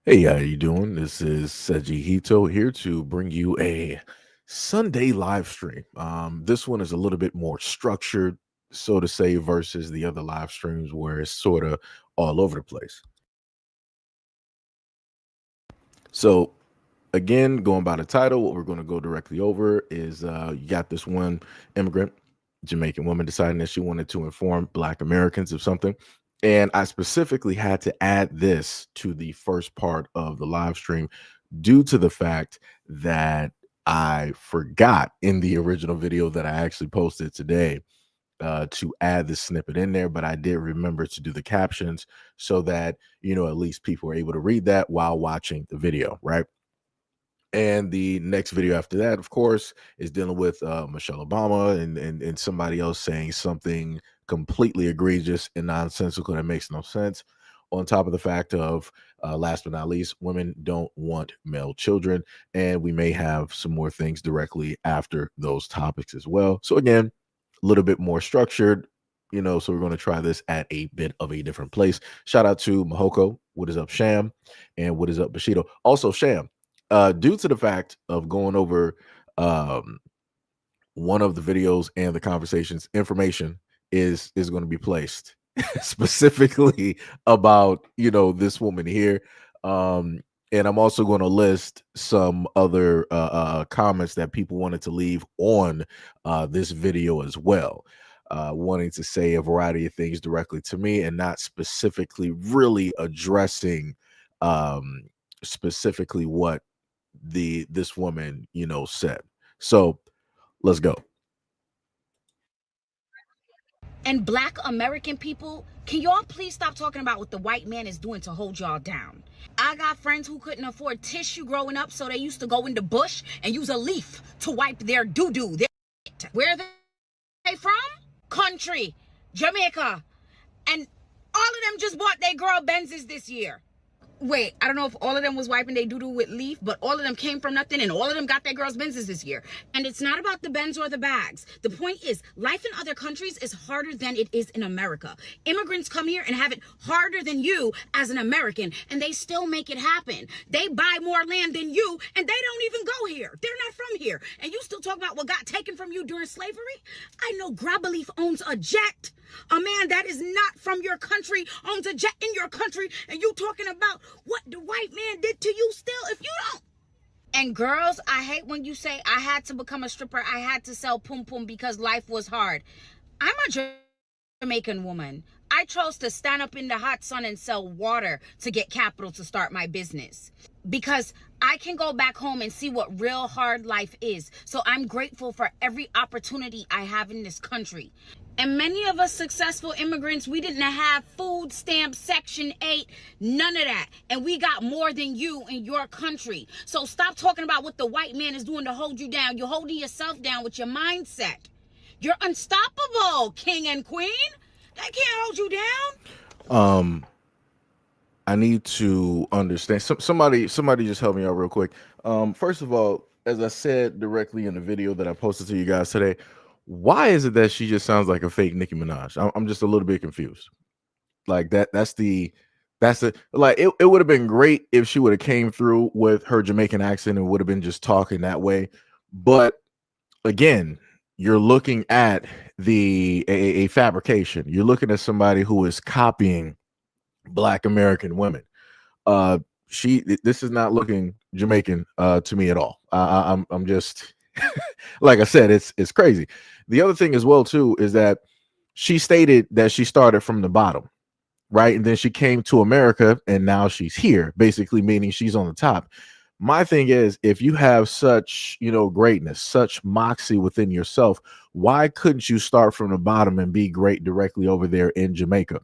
Hey, how you doing? This is SEIJIHITO here to bring you a Sunday live stream. This one is a little bit more structured, so to say, versus the other live streams where it's sort of all over the place. So, again, going by the title, what we're going to go directly over is you got this one immigrant Jamaican woman deciding that she wanted to inform Black Americans of something. And I specifically had to add this to the first part of the live stream due to the fact that I forgot in the original video that I actually posted today to add the snippet in there, but I did remember to do the captions so that, at least people are able to read that while watching the video, right? And the next video after that, of course, is dealing with Michelle Obama and somebody else saying something completely egregious and nonsensical that makes no sense. On top of the fact of, last but not least, women don't want male children, and we may have some more things directly after those topics as well. So again, a little bit more structured, So we're going to try this at a bit of a different place. Shout out to Mahoko. What is up, Sham? And what is up, Bushido? Also, Sham, due to the fact of going over um, one of the videos and the conversations, information is going to be placed specifically about this woman here. Um, and I'm also going to list some other comments that people wanted to leave on this video as well, wanting to say a variety of things directly to me and not specifically really addressing specifically what this woman said. So let's go. And Black American people, can y'all please stop talking about what the white man is doing to hold y'all down? I got friends who couldn't afford tissue growing up, so they used to go in the bush and use a leaf to wipe their doo-doo. Where are they from? Country, Jamaica. And all of them just bought their girl Benzes this year. Wait, I don't know if all of them was wiping their doo-doo with leaf, but all of them came from nothing and all of them got their girls' Benzes this year. And it's not about the Benz or the bags. The point is, life in other countries is harder than it is in America. Immigrants come here and have it harder than you as an American, and they still make it happen. They buy more land than you, and they don't even go here. They're not from here. And you still talk about what got taken from you during slavery? I know Grabaleaf owns a jet. A man that is not from your country owns a jet in your country, and you talking about what the white man did to you still if you don't. And girls, I hate when you say I had to become a stripper, I had to sell pum pum because life was hard. I'm a Jamaican woman. I chose to stand up in the hot sun and sell water to get capital to start my business because I can go back home and see what real hard life is. So I'm grateful for every opportunity I have in this country. And many of us successful immigrants, we didn't have food stamp Section 8, none of that. And we got more than you in your country. So stop talking about what the white man is doing to hold you down. You're holding yourself down with your mindset. You're unstoppable, king and queen. They can't hold you down. I need to understand. Somebody just help me out real quick. First of all, as I said directly in the video that I posted to you guys today, why is it that she just sounds like a fake Nicki Minaj? I'm just a little bit confused. Like that's the like it would have been great if she would have came through with her Jamaican accent and would have been just talking that way. But again, you're looking at a fabrication. You're looking at somebody who is copying Black American women. Uh, this is not looking Jamaican to me at all. I'm just like I said, it's crazy. The other thing as well too is that she stated that she started from the bottom, right? And then she came to America and now she's here, basically meaning she's on the top. My thing is, if you have such, greatness, such moxie within yourself, why couldn't you start from the bottom and be great directly over there in Jamaica?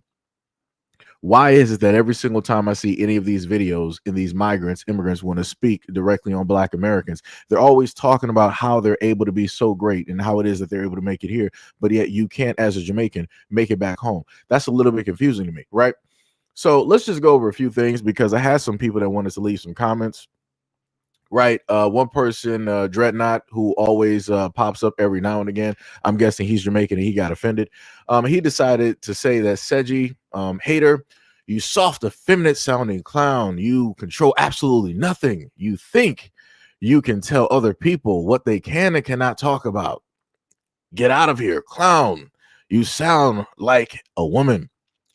Why is it that every single time I see any of these videos and these immigrants want to speak directly on Black Americans, they're always talking about how they're able to be so great and how it is that they're able to make it here, but yet you can't, as a Jamaican, make it back home. That's a little bit confusing to me, right? So let's just go over a few things because I had some people that wanted to leave some comments. Right. One person, Dreadnought, who always pops up every now and again. I'm guessing he's Jamaican and he got offended. He decided to say that Seji hater, You soft, effeminate sounding clown. You control absolutely nothing. You think you can tell other people what they can and cannot talk about. Get out of here, clown. You sound like a woman.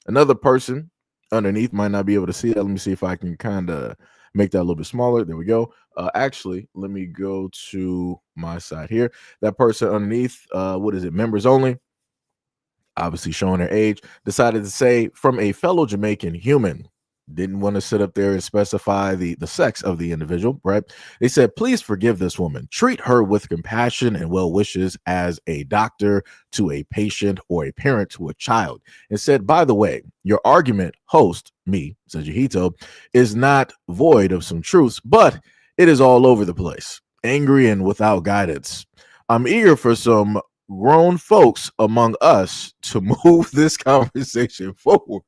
Another person underneath might not be able to see that. Let me see if I can kind of make that a little bit smaller. There we go. Actually, let me go to my side here. That person underneath, what is it? Members only, obviously showing their age, decided to say, from a fellow Jamaican human. Didn't want to sit up there and specify the sex of the individual, right? They said, please forgive this woman. Treat her with compassion and well wishes as a doctor to a patient or a parent to a child. And said, by the way, your argument, host, me, SEIJIHITO, is not void of some truths, but it is all over the place, angry and without guidance. I'm eager for some grown folks among us to move this conversation forward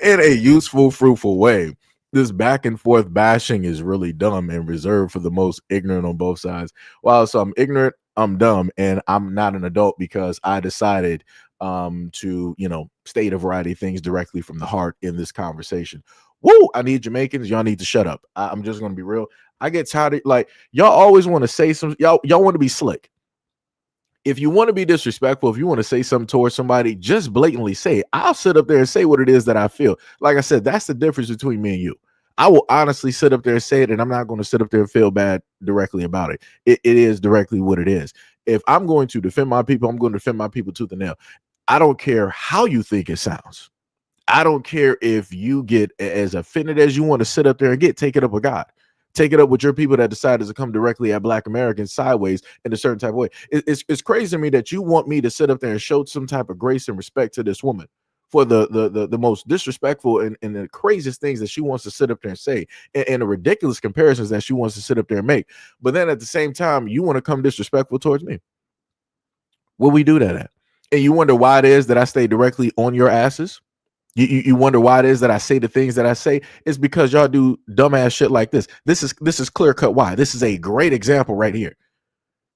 in a useful, fruitful way. This back and forth bashing is really dumb and reserved for the most ignorant on both sides. While so I'm ignorant, I'm dumb, and I'm not an adult because I decided to, state a variety of things directly from the heart in this conversation. Woo! I need Jamaicans. Y'all need to shut up. I'm just gonna be real. I get tired of y'all always want to say some y'all want to be slick. If you want to be disrespectful, if you want to say something towards somebody, just blatantly say it. I'll sit up there and say what it is that I feel. Like I said, that's the difference between me and you. I will honestly sit up there and say it, and I'm not going to sit up there and feel bad directly about it. It is directly what it is. If I'm going to defend my people, I'm going to defend my people tooth and nail. I don't care how you think it sounds. I don't care if you get as offended as you want to sit up there and take it up with God. Take it up with your people that decided to come directly at Black Americans sideways in a certain type of way. It's crazy to me that you want me to sit up there and show some type of grace and respect to this woman for the most disrespectful and the craziest things that she wants to sit up there and say, and the ridiculous comparisons that she wants to sit up there and make. But then at the same time, you want to come disrespectful towards me. Where we do that at? And you wonder why it is that I stay directly on your asses. You wonder why it is that I say the things that I say. It's because y'all do dumbass shit like this. This is clear cut why. This is a great example right here.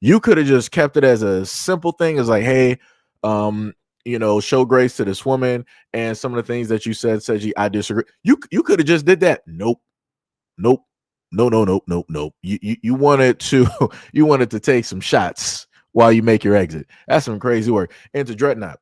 You could have just kept it as a simple thing as like, hey, show grace to this woman, and some of the things that you said, I disagree. You could have just did that. Nope. No. You wanted to take some shots while you make your exit. That's some crazy work. And to Dreadnought,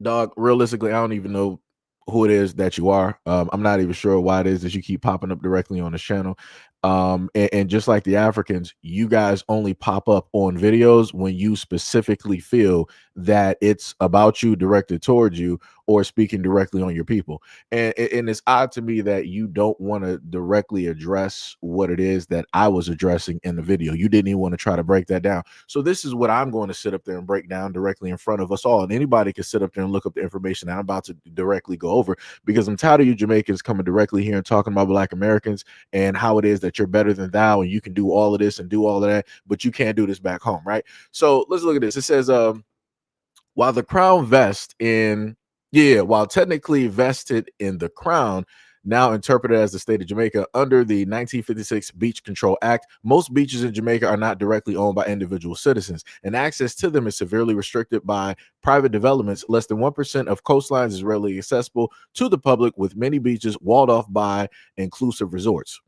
dog, realistically, I don't even know who it is that you are. I'm not even sure why it is that you keep popping up directly on this channel. And just like the Africans, you guys only pop up on videos when you specifically feel that it's about you, directed towards you, or speaking directly on your people. And it's odd to me that you don't want to directly address what it is that I was addressing in the video. You didn't even want to try to break that down. So this is what I'm going to sit up there and break down directly in front of us all. And anybody can sit up there and look up the information that I'm about to directly go over, because I'm tired of you Jamaicans coming directly here and talking about Black Americans and how it is that you're better than thou and you can do all of this and do all of that, but you can't do this back home, right? So let's look at this. It says, while the crown while technically vested in the crown, now interpreted as the state of Jamaica under the 1956 Beach Control Act, most beaches in Jamaica are not directly owned by individual citizens, and access to them is severely restricted by private developments. Less than 1% of coastlines is readily accessible to the public, with many beaches walled off by inclusive resorts.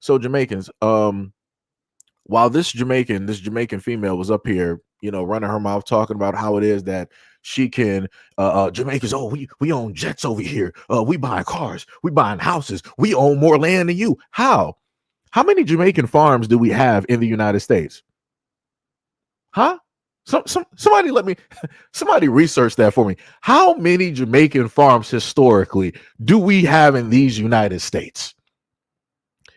So Jamaicans, while this Jamaican female was up here, running her mouth talking about how it is that she can Jamaicans, we own jets over here, we buy cars, we buying houses, we own more land than you. How many Jamaican farms do we have in the United States? Somebody research that for me. How many Jamaican farms historically do we have in these United States?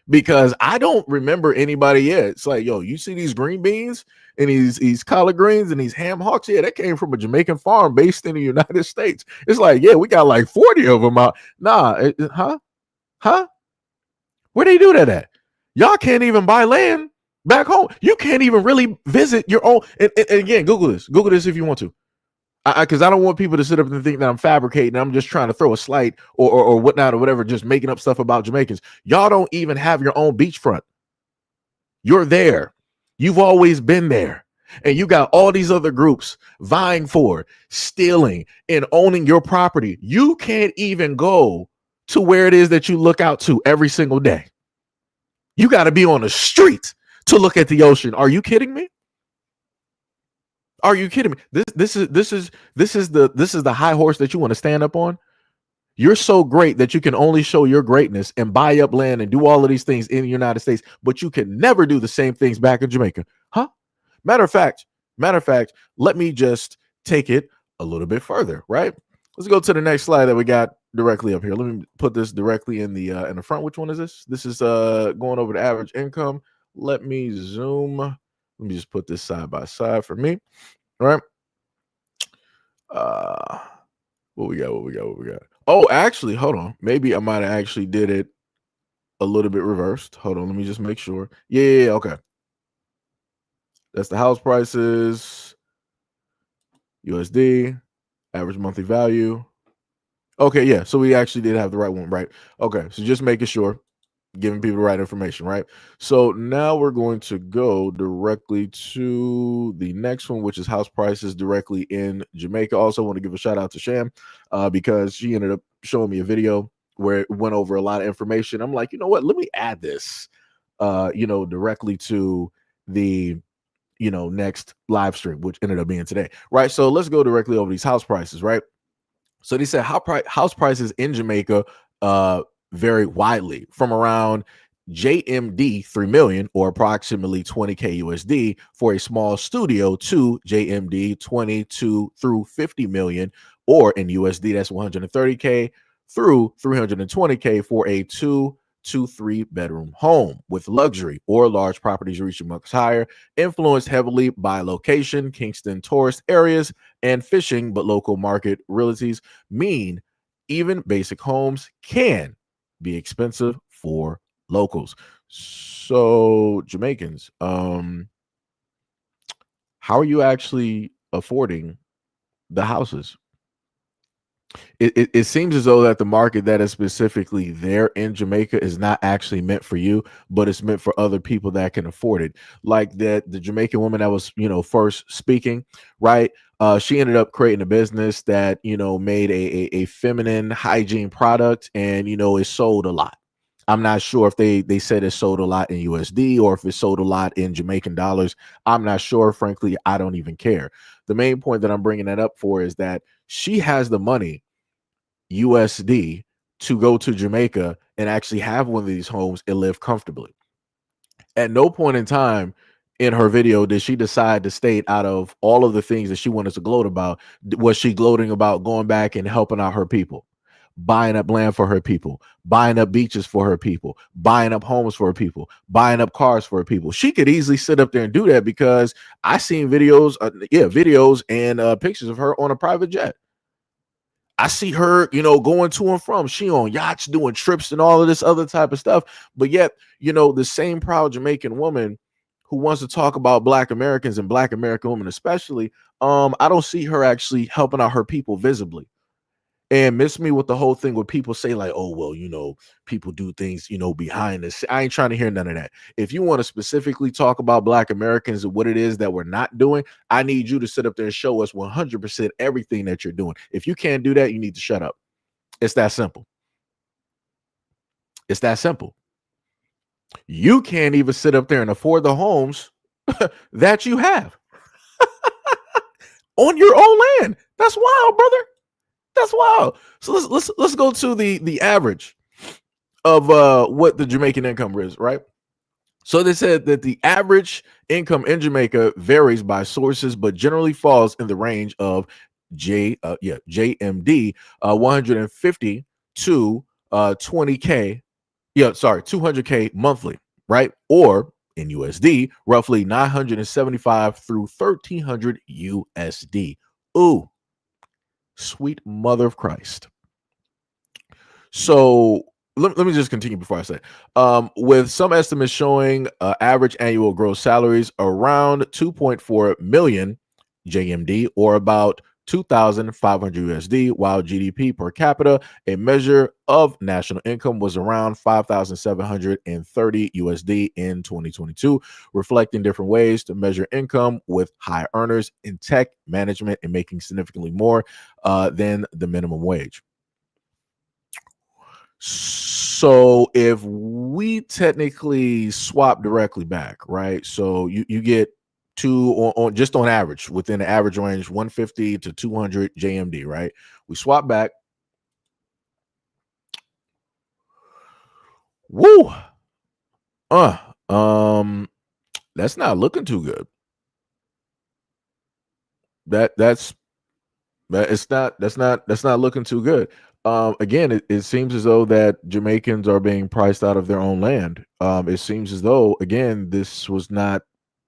Because I don't remember anybody yet. It's like, yo, you see these green beans and these collard greens and these ham hocks? Yeah, that came from a Jamaican farm based in the United States. It's like, yeah, we got like 40 of them out. Nah, where they do that at? Y'all can't even buy land back home. You can't even really visit your own. And again, Google this if you want to. Because I don't want people to sit up and think that I'm fabricating. I'm just trying to throw a slight or whatnot or whatever, just making up stuff about Jamaicans. Y'all don't even have your own beachfront. You're there. You've always been there. And you got all these other groups vying for stealing and owning your property. You can't even go to where it is that you look out to every single day. You got to be on the street to look at the ocean. Are you kidding me? Are you kidding me? This is the high horse that you want to stand up on. You're so great that you can only show your greatness and buy up land and do all of these things in the United States, but you can never do the same things back in Jamaica. Huh? Matter of fact, let me just take it a little bit further, right? Let's go to the next slide that we got directly up here. Let me put this directly in the front. Which one is this? This is going over the average income. Let me zoom. Let me just put this side by side for me. All right. What we got? Oh, actually, hold on. Maybe I might have actually did it a little bit reversed. Hold on. Let me just make sure. Yeah. Okay. That's the house prices, USD, average monthly value. Okay, yeah. So we actually did have the right one, right? Okay, so just making sure, giving people the right information, right? So now we're going to go directly to the next one, which is house prices directly in Jamaica. Also want to give a shout out to Sham because she ended up showing me a video where it went over a lot of information. I'm like, you know what? Let me add this, directly to the next live stream, which ended up being today, right? So let's go directly over these house prices, right? So they said house prices in Jamaica vary widely from around JMD 3 million or approximately 20K USD for a small studio to JMD 22 through 50 million, or in USD that's 130K through 320K for a 2 to 3 bedroom home with luxury or large properties reaching much higher, influenced heavily by location, Kingston tourist areas, and fishing, but local market realities mean even basic homes can be expensive for locals. So Jamaicans, how are you actually affording the houses? It seems as though that the market that is specifically there in Jamaica is not actually meant for you, but it's meant for other people that can afford it. Like that, the Jamaican woman that was, first speaking, right? She ended up creating a business that, made a feminine hygiene product and, it sold a lot. I'm not sure if they said it sold a lot in USD or if it sold a lot in Jamaican dollars. I'm not sure. Frankly, I don't even care. The main point that I'm bringing that up for is that she has the money, USD, to go to Jamaica and actually have one of these homes and live comfortably. At no point in time in her video did she decide to state, out of all of the things that she wanted to gloat about, was she gloating about going back and helping out her people, buying up land for her people, buying up beaches for her people, buying up homes for her people, buying up cars for her people. She could easily sit up there and do that because I seen videos and pictures of her on a private jet. I see her, going to and from. She on yachts, doing trips and all of this other type of stuff. But yet, the same proud Jamaican woman who wants to talk about Black Americans and Black American women especially, I don't see her actually helping out her people visibly. And miss me with the whole thing where people say like, oh, well, people do things, behind this. I ain't trying to hear none of that. If you want to specifically talk about Black Americans and what it is that we're not doing, I need you to sit up there and show us 100% everything that you're doing. If you can't do that, you need to shut up. It's that simple. It's that simple. You can't even sit up there and afford the homes that you have on your own land. That's wild, brother. That's wild. So let's go to the average of what the Jamaican income is, right? So they said that the average income in Jamaica varies by sources, but generally falls in the range of JMD 150 to 20K, 200K monthly, right? Or in USD, roughly 975 through 1300 USD. Ooh. Sweet mother of Christ. So let me just continue before I say, with some estimates showing average annual gross salaries around 2.4 million JMD, or about 2,500 USD, while GDP per capita, a measure of national income, was around 5,730 USD in 2022, reflecting different ways to measure income, with high earners in tech management and making significantly more than the minimum wage. So if we technically swap directly back, right? So you get two on just on average within the average range 150 to 200 JMD, right? We swap back. Woo. Uh um that's not looking too good. That's that it's not that's not looking too good. Again, it seems as though that Jamaicans are being priced out of their own land. It seems as though again this was not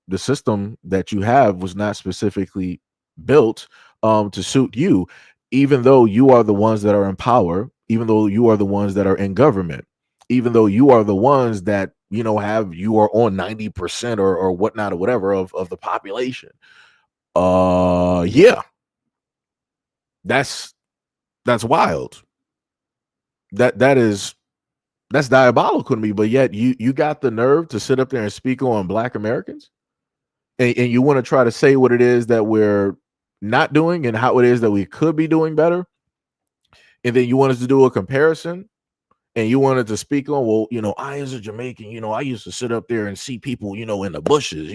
the system that you have was not specifically built to suit you, even though you are the ones that are in power, even though you are the ones that are in government, even though you are the ones that have you are on 90% or whatnot or whatever of the population. Yeah, that's that's wild. That's diabolical to me. But yet you got the nerve to sit up there and speak on Black Americans, and you want to try to say what it is that we're not doing and how it is that we could be doing better, and then you want us to do a comparison, and you wanted to speak on, well, I as a Jamaican, I used to sit up there and see people, in the bushes,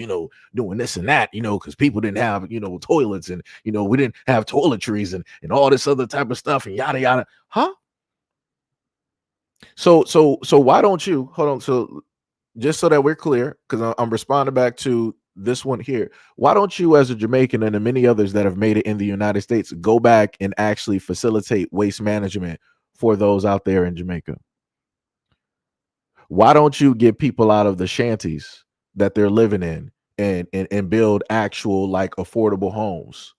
doing this and that, because people didn't have, toilets, and we didn't have toiletries and all this other type of stuff and yada yada. Huh? So why don't you hold on? So just so that we're clear, because I'm responding back to this one here. Why don't you, as a Jamaican and the many others that have made it in the United States, go back and actually facilitate waste management for those out there in Jamaica? Why don't you get people out of the shanties that they're living in and build actual like affordable homes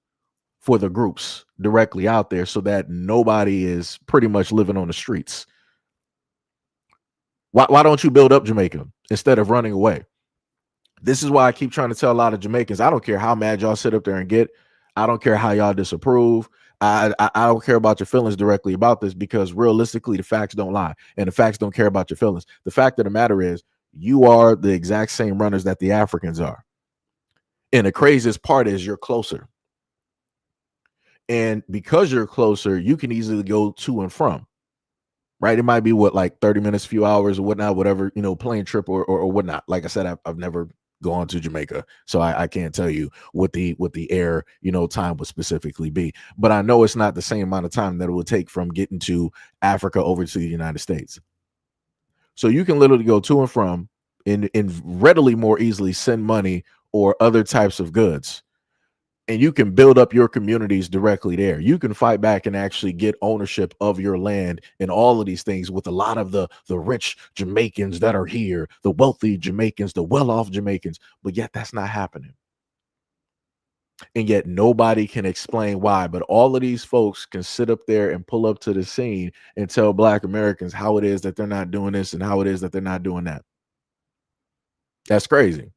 for the groups directly out there so that nobody is pretty much living on the streets? Why don't you build up Jamaica instead of running away? This is why I keep trying to tell a lot of Jamaicans, I don't care how mad y'all sit up there and get. I don't care how y'all disapprove. I don't care about your feelings directly about this, because realistically, the facts don't lie, and the facts don't care about your feelings. The fact of the matter is, you are the exact same runners that the Africans are. And the craziest part is you're closer. And because you're closer, you can easily go to and from. Right, it might be like 30 minutes, few hours or whatnot, whatever, plane trip or whatnot. Like I said, I've never gone to Jamaica, so I can't tell you what the air time would specifically be, but I know it's not the same amount of time that it would take from getting to Africa over to the United States. So you can literally go to and from and readily more easily send money or other types of goods, and you can build up your communities directly there. You can fight back and actually get ownership of your land and all of these things with a lot of the rich Jamaicans that are here, the wealthy Jamaicans, the well-off Jamaicans, but yet that's not happening. And yet nobody can explain why, but all of these folks can sit up there and pull up to the scene and tell Black Americans how it is that they're not doing this and how it is that they're not doing that. That's crazy.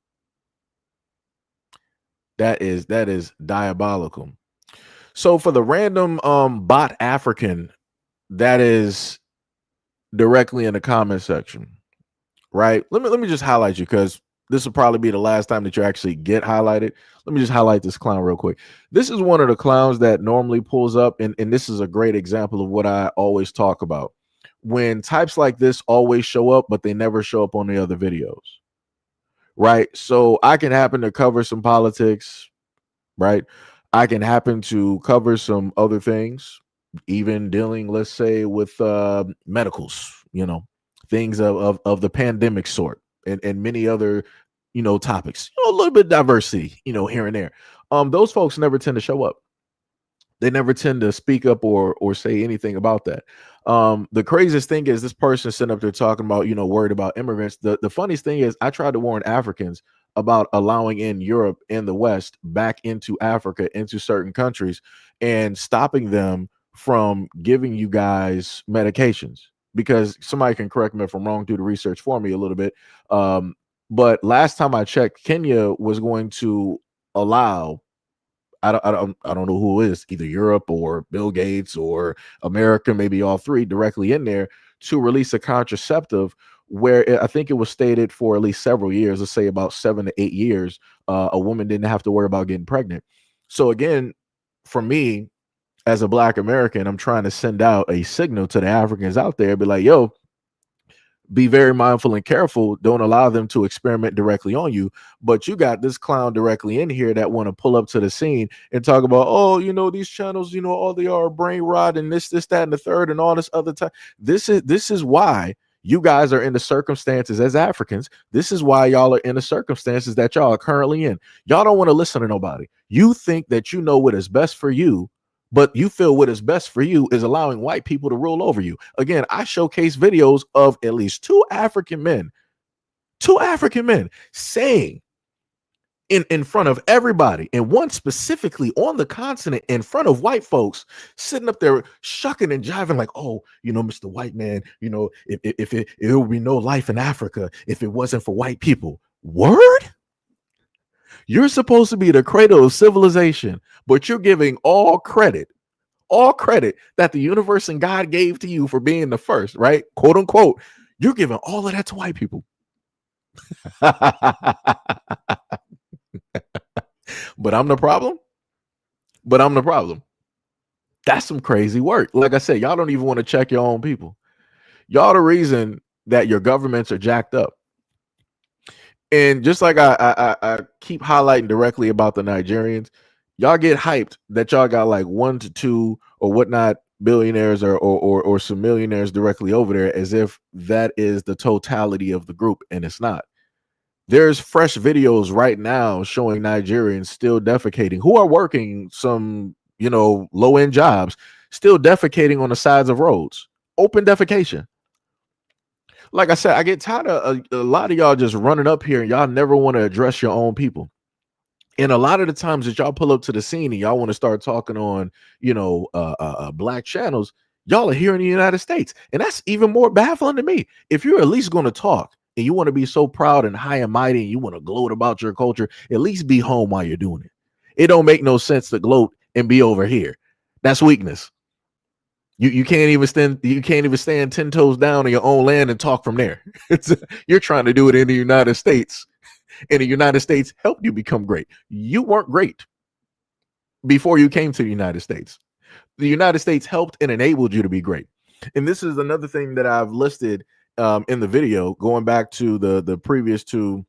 That is diabolical. So for the random bot African that is directly in the comment section, right? Let me just highlight you, because this will probably be the last time that you actually get highlighted. Let me just highlight this clown real quick. This is one of the clowns that normally pulls up, and this is a great example of what I always talk about. When types like this always show up, but they never show up on the other videos. Right. So I can happen to cover some politics, right? I can happen to cover some other things, even dealing, let's say, with medicals, things of the pandemic sort, and many other, topics, a little bit of diversity, here and there. Those folks never tend to show up. They never tend to speak up or say anything about that. The craziest thing is this person sitting up there talking about, worried about immigrants. The funniest thing is I tried to warn Africans about allowing in Europe and the West back into Africa, into certain countries, and stopping them from giving you guys medications. Because somebody can correct me if I'm wrong, do the research for me a little bit. But last time I checked, Kenya was going to allow, I don't know who it is, either Europe or Bill Gates or America, maybe all three directly in there, to release a contraceptive where I think it was stated for at least several years, let's say about 7 to 8 years, a woman didn't have to worry about getting pregnant. So again, for me as a Black American, I'm trying to send out a signal to the Africans out there, be like, yo, Be very mindful and careful. Don't allow them to experiment directly on you. But you got this clown directly in here that want to pull up to the scene and talk about, oh, these channels, all they are brain rot and this, that, and the third, and all this other time. This is why you guys are in the circumstances as Africans. This is why y'all are in the circumstances that y'all are currently in. Y'all don't want to listen to nobody. You think that you know what is best for you, but you feel what is best for you is allowing white people to rule over you. Again, I showcase videos of at least two African men saying in front of everybody, and one specifically on the continent in front of white folks, sitting up there shucking and jiving like, oh, Mr. White Man, if it would be no life in Africa if it wasn't for white people. Word? You're supposed to be the cradle of civilization, but you're giving all credit that the universe and God gave to you for being the first, right? Quote unquote. You're giving all of that to white people. But I'm the problem. That's some crazy work. Like I said, y'all don't even want to check your own people. Y'all the reason that your governments are jacked up. And just like I keep highlighting directly about the Nigerians, y'all get hyped that y'all got like 1 to 2 or whatnot billionaires or some millionaires directly over there, as if that is the totality of the group, and it's not. There's fresh videos right now showing Nigerians still defecating, who are working some low-end jobs, still defecating on the sides of roads. Open defecation. Like I said, I get tired of a lot of y'all just running up here and y'all never want to address your own people. And a lot of the times that y'all pull up to the scene and y'all want to start talking on, black channels, y'all are here in the United States. And that's even more baffling to me. If you're at least going to talk and you want to be so proud and high and mighty and you want to gloat about your culture, at least be home while you're doing it. It don't make no sense to gloat and be over here. That's weakness. You can't even stand 10 toes down in your own land and talk from there. You're trying to do it in the United States, and the United States helped you become great. You weren't great before you came to the United States. The United States helped and enabled you to be great. And this is another thing that I've listed in the video, going back to the previous two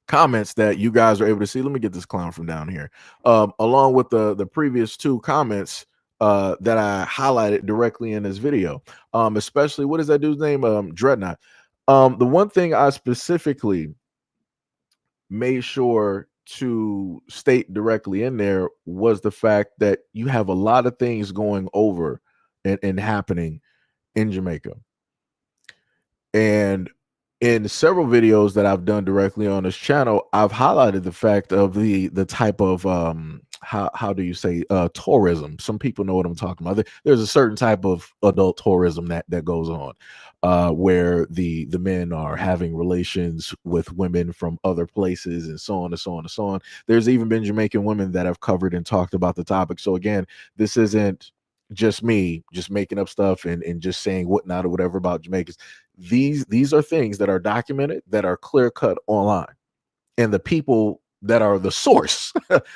comments that you guys are able to see. Let me get this clown from down here. Along with the previous two comments that I highlighted directly in this video, especially, what is that dude's name? Dreadnought. The one thing I specifically made sure to state directly in there was the fact that you have a lot of things going over and happening in Jamaica. And in several videos that I've done directly on this channel, I've highlighted the fact of the type of how do you say tourism. Some people know what I'm talking about. There's a certain type of adult tourism that goes on where the men are having relations with women from other places, and so on and so on and so on. There's even been Jamaican women that have covered and talked about the topic. So again, this isn't just me just making up stuff and just saying whatnot or whatever about Jamaicans. These are things that are documented, that are clear cut online, and the people that are the source,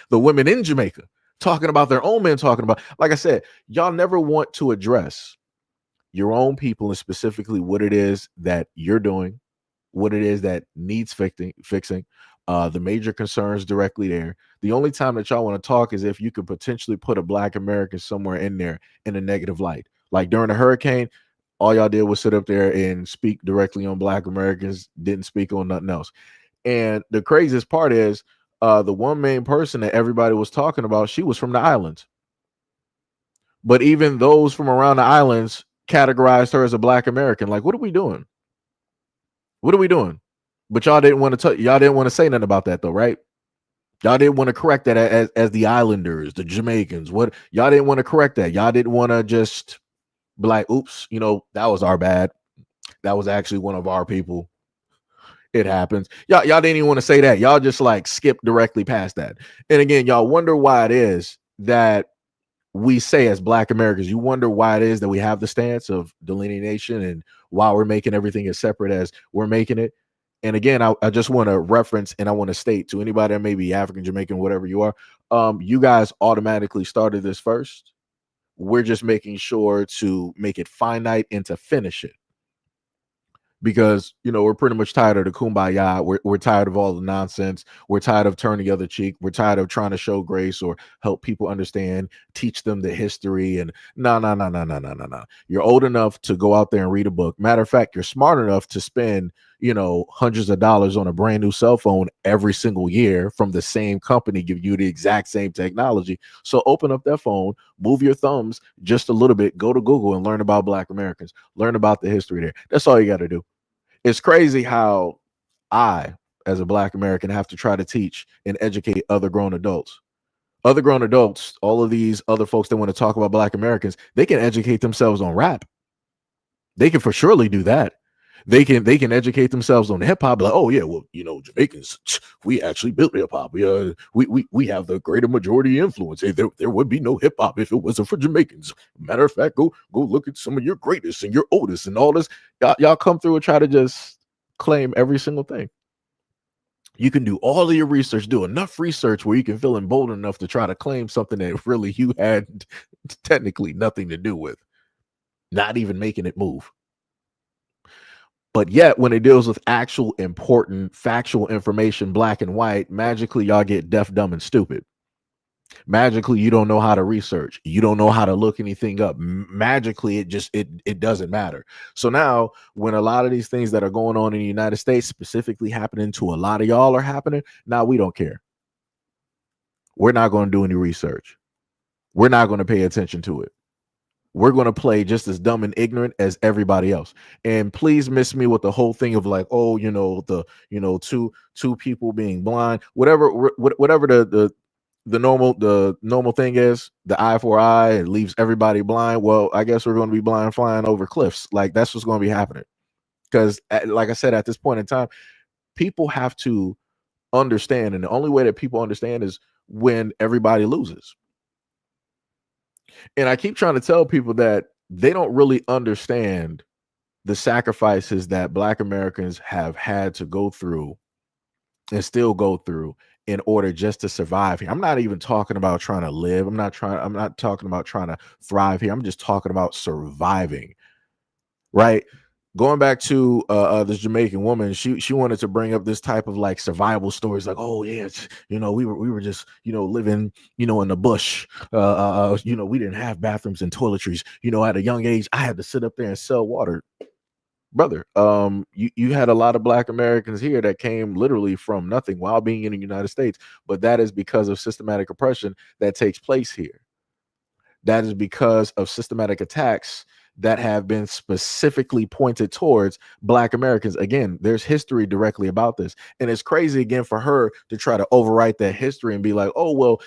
the women in Jamaica, talking about their own men, talking about, like I said, y'all never want to address your own people and specifically what it is that you're doing, what it is that needs fixing, the major concerns directly there. The only time that y'all want to talk is if you could potentially put a Black American somewhere in there in a negative light. Like during the hurricane, all y'all did was sit up there and speak directly on Black Americans, didn't speak on nothing else. And the craziest part is the one main person that everybody was talking about, she was from the islands. But even those from around the islands categorized her as a Black American. Like, what are we doing? What are we doing? But y'all didn't want to say nothing about that though, right? Y'all didn't want to correct that as the islanders, the Jamaicans. What y'all didn't want to correct that. Y'all didn't want to just be like, oops, that was our bad. That was actually one of our people. It happens. Y'all didn't even want to say that. Y'all just like skip directly past that. And again, y'all wonder why it is that we say as Black Americans, you wonder why it is that we have the stance of delineation and why we're making everything as separate as we're making it. And again, I just want to reference and I want to state to anybody that may be African, Jamaican, whatever you are, you guys automatically started this first. We're just making sure to make it finite and to finish it. because we're pretty much tired of the kumbaya. We're tired of all the nonsense. We're tired of turning the other cheek. We're tired of trying to show grace or help people understand, teach them the history. And no, no, no, no, no, no, no, no. You're old enough to go out there and read a book. Matter of fact, you're smart enough to spend hundreds of dollars on a brand new cell phone every single year from the same company, give you the exact same technology. So open up that phone, move your thumbs just a little bit, go to Google and learn about Black Americans, learn about the history there. That's all you got to do. It's crazy how I, as a Black American, have to try to teach and educate other grown adults. Other grown adults, all of these other folks that want to talk about Black Americans, they can educate themselves on rap. They can for surely do that. They can educate themselves on hip hop. Like, oh yeah, well, Jamaicans, we actually built hip hop. We have the greater majority influence. Hey, there would be no hip hop if it wasn't for Jamaicans. Matter of fact, go look at some of your greatest and your oldest and all this. Y'all come through and try to just claim every single thing. You can do all of your research, do enough research where you can feel emboldened enough to try to claim something that really you had technically nothing to do with, not even making it move. But yet, when it deals with actual important factual information, black and white, magically y'all get deaf, dumb, and stupid. Magically, you don't know how to research. You don't know how to look anything up. Magically, it doesn't matter. So now, when a lot of these things that are going on in the United States, specifically happening to a lot of y'all, are happening, now we don't care. We're not going to do any research. We're not going to pay attention to it. We're going to play just as dumb and ignorant as everybody else. And please miss me with the whole thing of like, oh, two people being blind, whatever the normal thing is, the eye for eye, it leaves everybody blind. Well, I guess we're going to be blind flying over cliffs. Like, that's what's going to be happening. Because like I said, at this point in time, people have to understand. And the only way that people understand is when everybody loses. And I keep trying to tell people that they don't really understand the sacrifices that Black Americans have had to go through and still go through in order just to survive here. I'm not even talking about trying to live. I'm not talking about trying to thrive here. I'm just talking about surviving, right? Going back to this Jamaican woman, she wanted to bring up this type of like survival stories, like, oh yeah, we were just living in the bush, we didn't have bathrooms and toiletries. At a young age, I had to sit up there and sell water, brother. You had a lot of Black Americans here that came literally from nothing while being in the United States, but that is because of systematic oppression that takes place here. That is because of systematic attacks that have been specifically pointed towards Black Americans. Again, there's history directly about this. And it's crazy, again, for her to try to overwrite that history and be like, oh, well,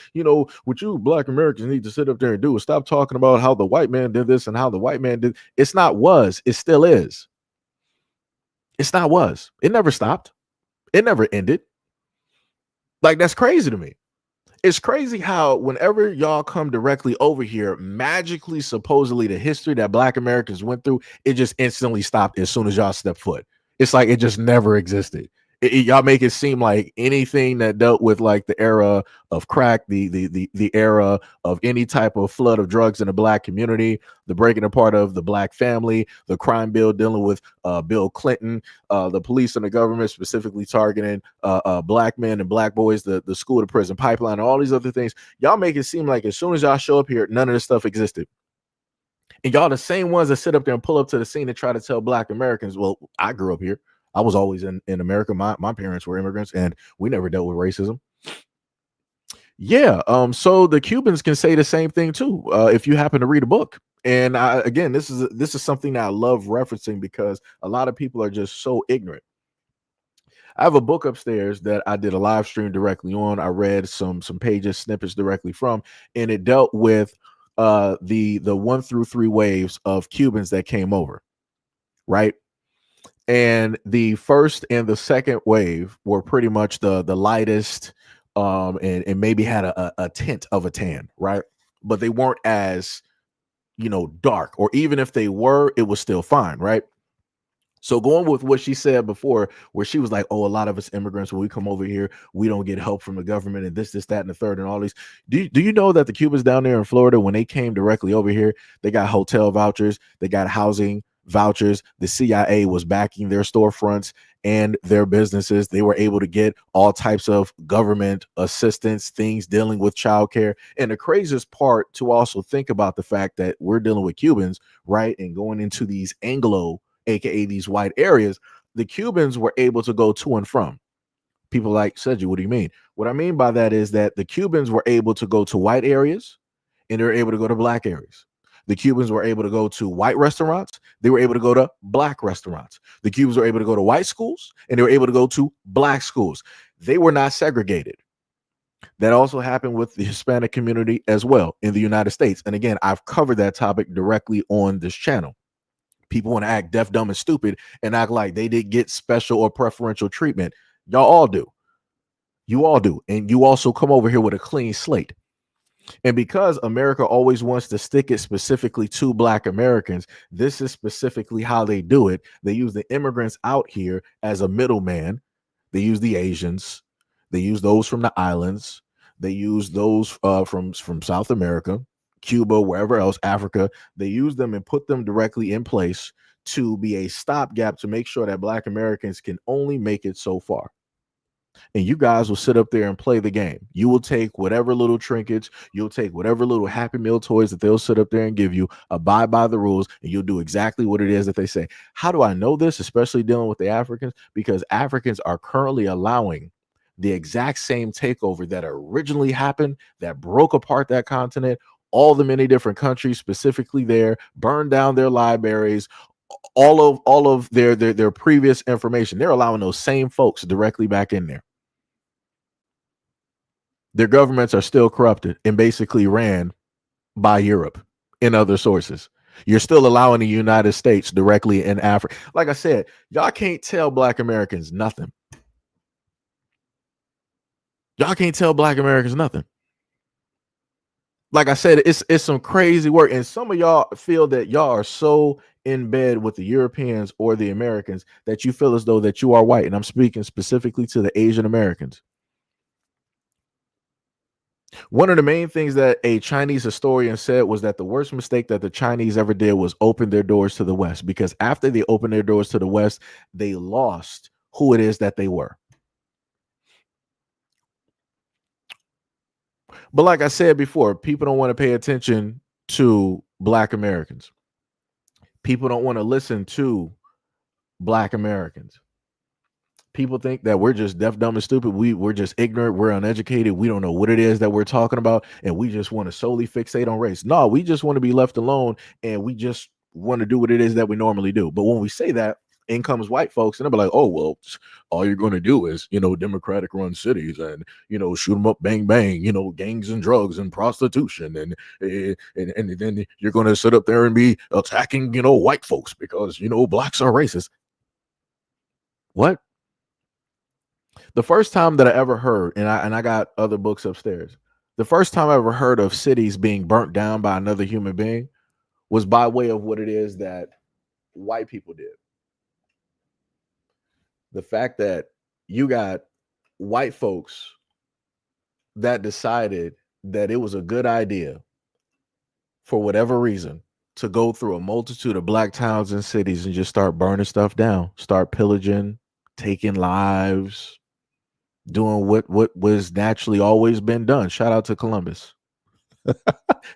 what you Black Americans need to sit up there and do is stop talking about how the white man did this and how the white man did. It's not was, it still is. It's not was. It never stopped. It never ended. Like, that's crazy to me. It's crazy how whenever y'all come directly over here, magically, supposedly the history that Black Americans went through, it just instantly stopped as soon as y'all step foot. It's like it just never existed. Y'all make it seem like anything that dealt with like the era of crack, the era of any type of flood of drugs in the Black community, the breaking apart of the Black family, the crime bill dealing with Bill Clinton, the police and the government specifically targeting Black men and Black boys, the school to prison pipeline, and all these other things. Y'all make it seem like as soon as y'all show up here, none of this stuff existed. And y'all the same ones that sit up there and pull up to the scene and try to tell Black Americans, well, I grew up here. I was always in America. My parents were immigrants and we never dealt with racism. Yeah. So the Cubans can say the same thing too, if you happen to read a book. And again, this is something that I love referencing because a lot of people are just so ignorant. I have a book upstairs that I did a live stream directly on. I read some pages, snippets directly from, and it dealt with the 1 through 3 waves of Cubans that came over, right? And the first and the second wave were pretty much the lightest, and maybe had a tint of a tan, right? But they weren't as dark, or even if they were, it was still fine, right? So going with what she said before, where she was like, oh, a lot of us immigrants, when we come over here, we don't get help from the government and this, that, and the third, and all these. Do you know that the Cubans down there in Florida, when they came directly over here, they got hotel vouchers, they got housing, vouchers. The CIA was backing their storefronts and their businesses. They were able to get all types of government assistance, things dealing with childcare. And the craziest part to also think about the fact that we're dealing with Cubans, right? And going into these Anglo, aka these white areas, the Cubans were able to go to and from. People like, Seji, what do you mean? What I mean by that is that the Cubans were able to go to white areas and they were able to go to black areas. The Cubans were able to go to white restaurants. They were able to go to black restaurants. The Cubans were able to go to white schools and they were able to go to black schools. They were not segregated. That also happened with the Hispanic community as well in the United States. And again, I've covered that topic directly on this channel. People want to act deaf, dumb, and stupid and act like they did get special or preferential treatment. Y'all all do. You all do. And you also come over here with a clean slate. And because America always wants to stick it specifically to Black Americans, this is specifically how they do it. They use the immigrants out here as a middleman. They use the Asians. They use those from the islands. They use those from South America, Cuba, wherever else, Africa. They use them and put them directly in place to be a stopgap to make sure that Black Americans can only make it so far. And you guys will sit up there and play the game. You will take whatever little trinkets, you'll take whatever little Happy Meal toys that they'll sit up there and give you, abide by the rules, and you'll do exactly what it is that they say. How do I know this, especially dealing with the Africans? Because Africans are currently allowing the exact same takeover that originally happened, that broke apart that continent, all the many different countries specifically there, burned down their libraries, all of their previous information. They're allowing those same folks directly back in there. Their governments are still corrupted and basically ran by Europe and other sources. You're still allowing the United States directly in Africa. Like I said, y'all can't tell Black Americans nothing. Y'all can't tell Black Americans nothing. Like I said, it's some crazy work. And some of y'all feel that y'all are so in bed with the Europeans or the Americans that you feel as though that you are white. And I'm speaking specifically to the Asian Americans. One of the main things that a Chinese historian said was that the worst mistake that the Chinese ever did was open their doors to the West, because after they opened their doors to the West, they lost who it is that they were. But like I said before, people don't want to pay attention to Black Americans. People don't want to listen to Black Americans. People think that we're just deaf, dumb, and stupid. We're just ignorant. We're uneducated. We don't know what it is that we're talking about. And we just want to solely fixate on race. No, we just want to be left alone. And we just want to do what it is that we normally do. But when we say that, in comes white folks and they'll be like, oh, well, all you're going to do is, Democratic run cities and, shoot them up, bang, bang, gangs and drugs and prostitution. And then you're going to sit up there and be attacking, white folks because, blacks are racist. What? The first time that I ever heard, and I got other books upstairs, the first time I ever heard of cities being burnt down by another human being was by way of what it is that white people did. The fact that you got white folks that decided that it was a good idea for whatever reason to go through a multitude of Black towns and cities and just start burning stuff down, start pillaging, taking lives, doing what was naturally always been done. Shout out to Columbus.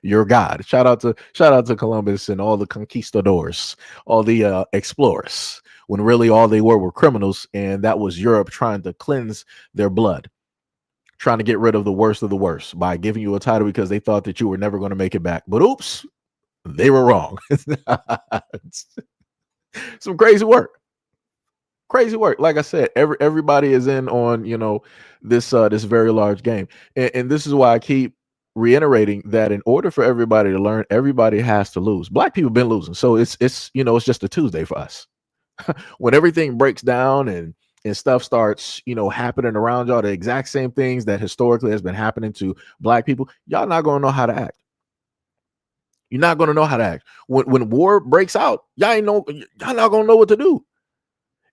Your God. Shout out to Columbus and all the conquistadors, all the explorers, when really all they were criminals, and that was Europe trying to cleanse their blood, trying to get rid of the worst by giving you a title because they thought that you were never going to make it back. But oops, they were wrong. Some crazy work. Like I said, everybody is in on this very large game, and this is why I keep reiterating that in order for everybody to learn, everybody has to lose. Black people been losing, so it's just a Tuesday for us. When everything breaks down and stuff starts happening around y'all, the exact same things that historically has been happening to Black people, y'all not gonna know how to act. You're not gonna know how to act when war breaks out. Y'all not gonna know what to do.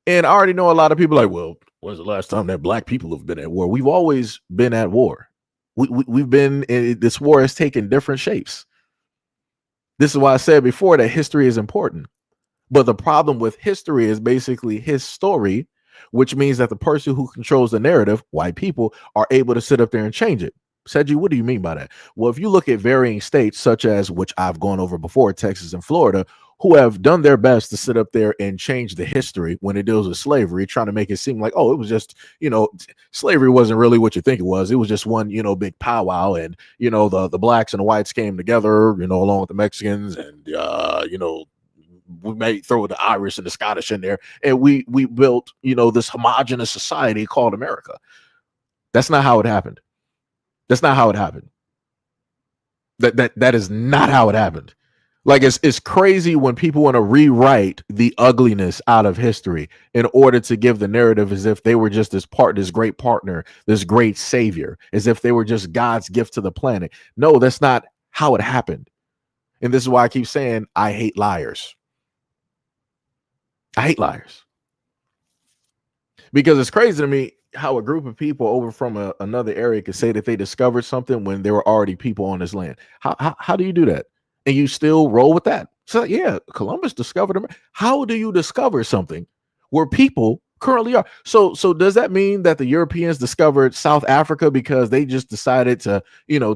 And I already know a lot of people like, well, when's the last time that Black people have been at war? We've always been at war. We've been this war has taken different shapes. This is why I said before that history is important. But the problem with history is basically his story, which means that the person who controls the narrative, white people, are able to sit up there and change it. Seji, what do you mean by that? Well, if you look at varying states, such as which I've gone over before, Texas and Florida, who have done their best to sit up there and change the history when it deals with slavery, trying to make it seem like, oh, it was just, slavery wasn't really what you think it was. It was just one, big powwow. And, the blacks and the whites came together, along with the Mexicans and, we may throw the Irish and the Scottish in there, and we built, this homogenous society called America. That's not how it happened. That's not how it happened. That is not how it happened. Like it's crazy when people want to rewrite the ugliness out of history in order to give the narrative as if they were just this great partner, this great savior, as if they were just God's gift to the planet. No, that's not how it happened. And this is why I keep saying I hate liars. I hate liars. Because it's crazy to me how a group of people over from another area could say that they discovered something when there were already people on this land. How do you do that? And you still roll with that? So yeah, Columbus discovered them. How do you discover something where people currently are? So does that mean that the Europeans discovered South Africa because they just decided to,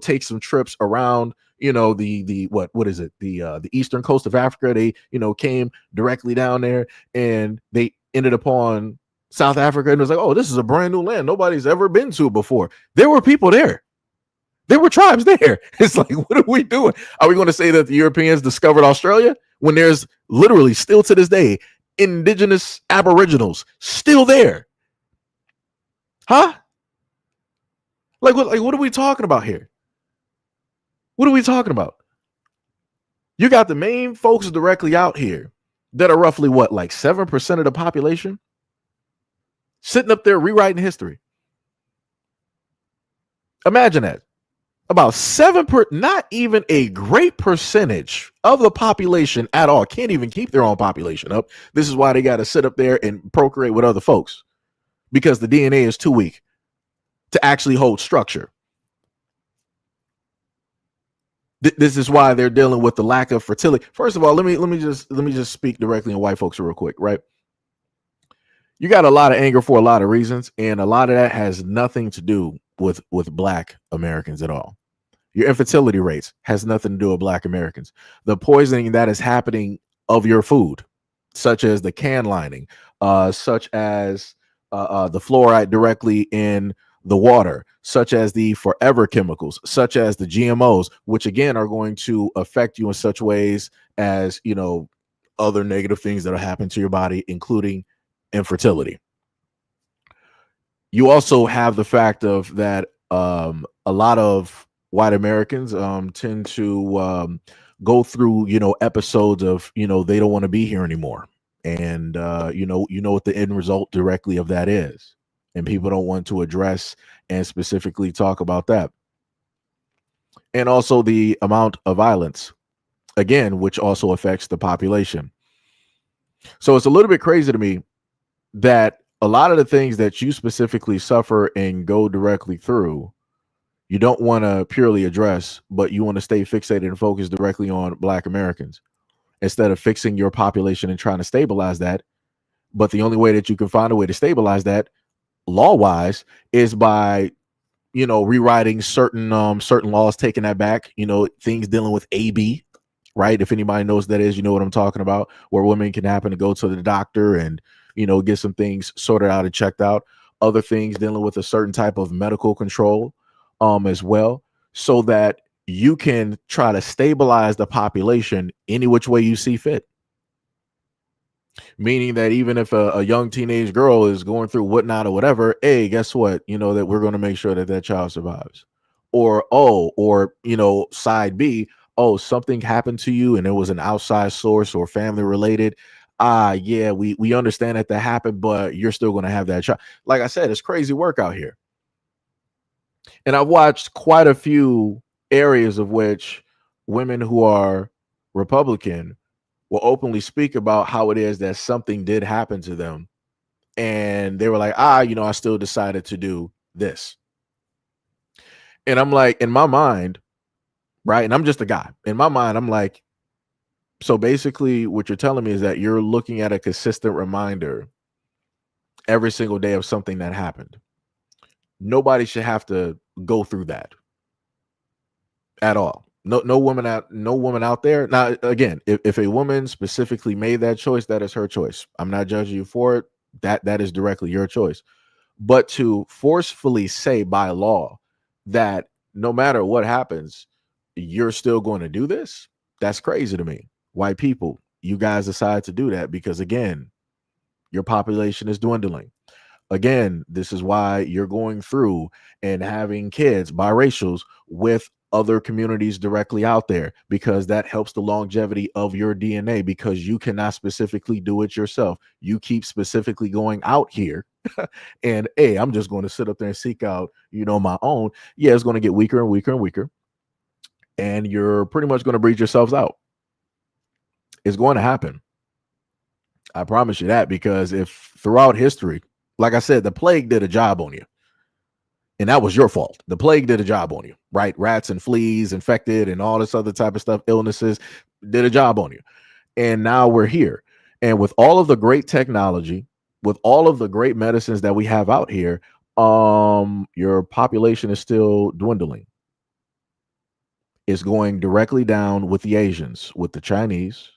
take some trips around, what is it? The eastern coast of Africa. They, came directly down there and they ended up on South Africa and it was like, oh, this is a brand new land nobody's ever been to before. There were people there. There were tribes there. It's like, what are we doing? Are we going to say that the Europeans discovered Australia when there's literally still to this day indigenous aboriginals still there? Huh? Like what are we talking about here? What are we talking about? You got the main folks directly out here that are roughly what, like 7% of the population sitting up there rewriting history. Imagine that. About 7%, not even a great percentage of the population at all, can't even keep their own population up. This is why they got to sit up there and procreate with other folks, because the DNA is too weak to actually hold structure. This is why they're dealing with the lack of fertility. First of all, let me just speak directly in white folks real quick, right? You got a lot of anger for a lot of reasons, and a lot of that has nothing to do with Black Americans at all. Your infertility rates has nothing to do with Black Americans. The poisoning that is happening of your food, such as the can lining, such as the fluoride directly in the water, such as the forever chemicals, such as the GMOs, which again are going to affect you in such ways as, other negative things that will happen to your body, including infertility. You also have the fact of that a lot of white Americans tend to go through, episodes of, they don't want to be here anymore. And, what the end result directly of that is. And people don't want to address and specifically talk about that. And also the amount of violence, again, which also affects the population. So it's a little bit crazy to me that a lot of the things that you specifically suffer and go directly through, you don't want to purely address, but you want to stay fixated and focused directly on Black Americans instead of fixing your population and trying to stabilize that. But the only way that you can find a way to stabilize that law-wise is by, rewriting certain laws, taking that back, things dealing with AB, right? If anybody knows what that is, you know what I'm talking about, where women can happen to go to the doctor and, get some things sorted out and checked out. Other things dealing with a certain type of medical control as well, so that you can try to stabilize the population any which way you see fit. Meaning that even if a young teenage girl is going through whatnot or whatever, hey, guess what? That we're going to make sure that that child survives. Or side B, something happened to you and it was an outside source or family related. Yeah, we understand that happened, but you're still going to have that child. Like I said, it's crazy work out here. And I've watched quite a few areas of which women who are Republican will openly speak about how it is that something did happen to them. And they were like, I still decided to do this. And I'm like, in my mind, right? And I'm just a guy. In my mind, I'm like, So basically, what you're telling me is that you're looking at a consistent reminder every single day of something that happened. Nobody should have to go through that at all. No woman out there. Now, again, if a woman specifically made that choice, that is her choice. I'm not judging you for it. That is directly your choice. But to forcefully say by law that no matter what happens, you're still going to do this, that's crazy to me. White people, you guys decide to do that because, again, your population is dwindling. Again, this is why you're going through and having kids, biracials, with other communities directly out there, because that helps the longevity of your DNA, because you cannot specifically do it yourself. You keep specifically going out here and, hey, I'm just going to sit up there and seek out, my own. Yeah, it's going to get weaker and weaker and weaker. And you're pretty much going to breed yourselves out. It's going to happen. I promise you that, because if throughout history, like I said, the plague did a job on you. And that was your fault. The plague did a job on you, right? Rats and fleas infected and all this other type of stuff, illnesses did a job on you. And now we're here. And with all of the great technology, with all of the great medicines that we have out here, your population is still dwindling. It's going directly down with the Asians, with the Chinese.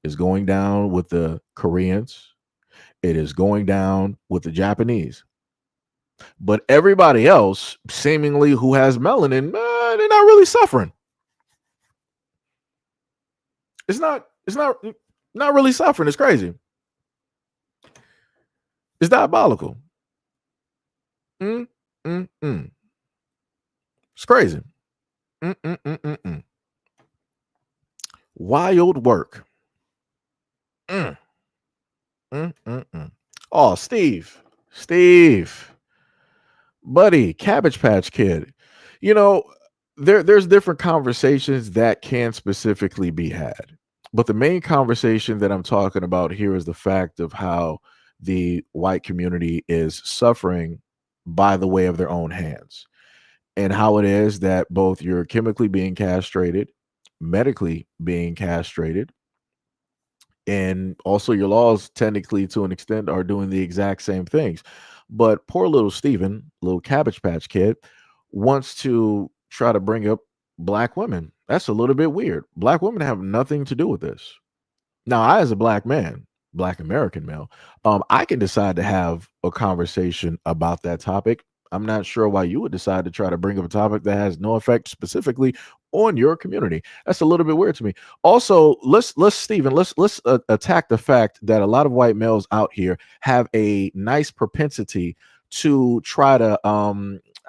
It's going down with the Koreans. It is going down with the Japanese. But everybody else, seemingly who has melanin, they're not really suffering. It's not really suffering. It's crazy. It's diabolical. Mm, mm, mm. It's crazy. Mm, mm, mm, mm, mm. Wild work. Mm, mm, mm, mm. Oh, Steve, buddy, Cabbage Patch Kid. You know, there's different conversations that can specifically be had. But the main conversation that I'm talking about here is the fact of how the white community is suffering by the way of their own hands, and how it is that both you're chemically being castrated, medically being castrated, and also your laws technically to an extent are doing the exact same things. But poor little Steven, little Cabbage Patch Kid, wants to try to bring up black women. That's a little bit weird. Black women have nothing to do with this. Now, I, as a black man, black American male, I can decide to have a conversation about that topic. I'm not sure why you would decide to try to bring up a topic that has no effect specifically on your community. That's a little bit weird to me. Also, let's Stephen, let's attack the fact that a lot of white males out here have a nice propensity to try to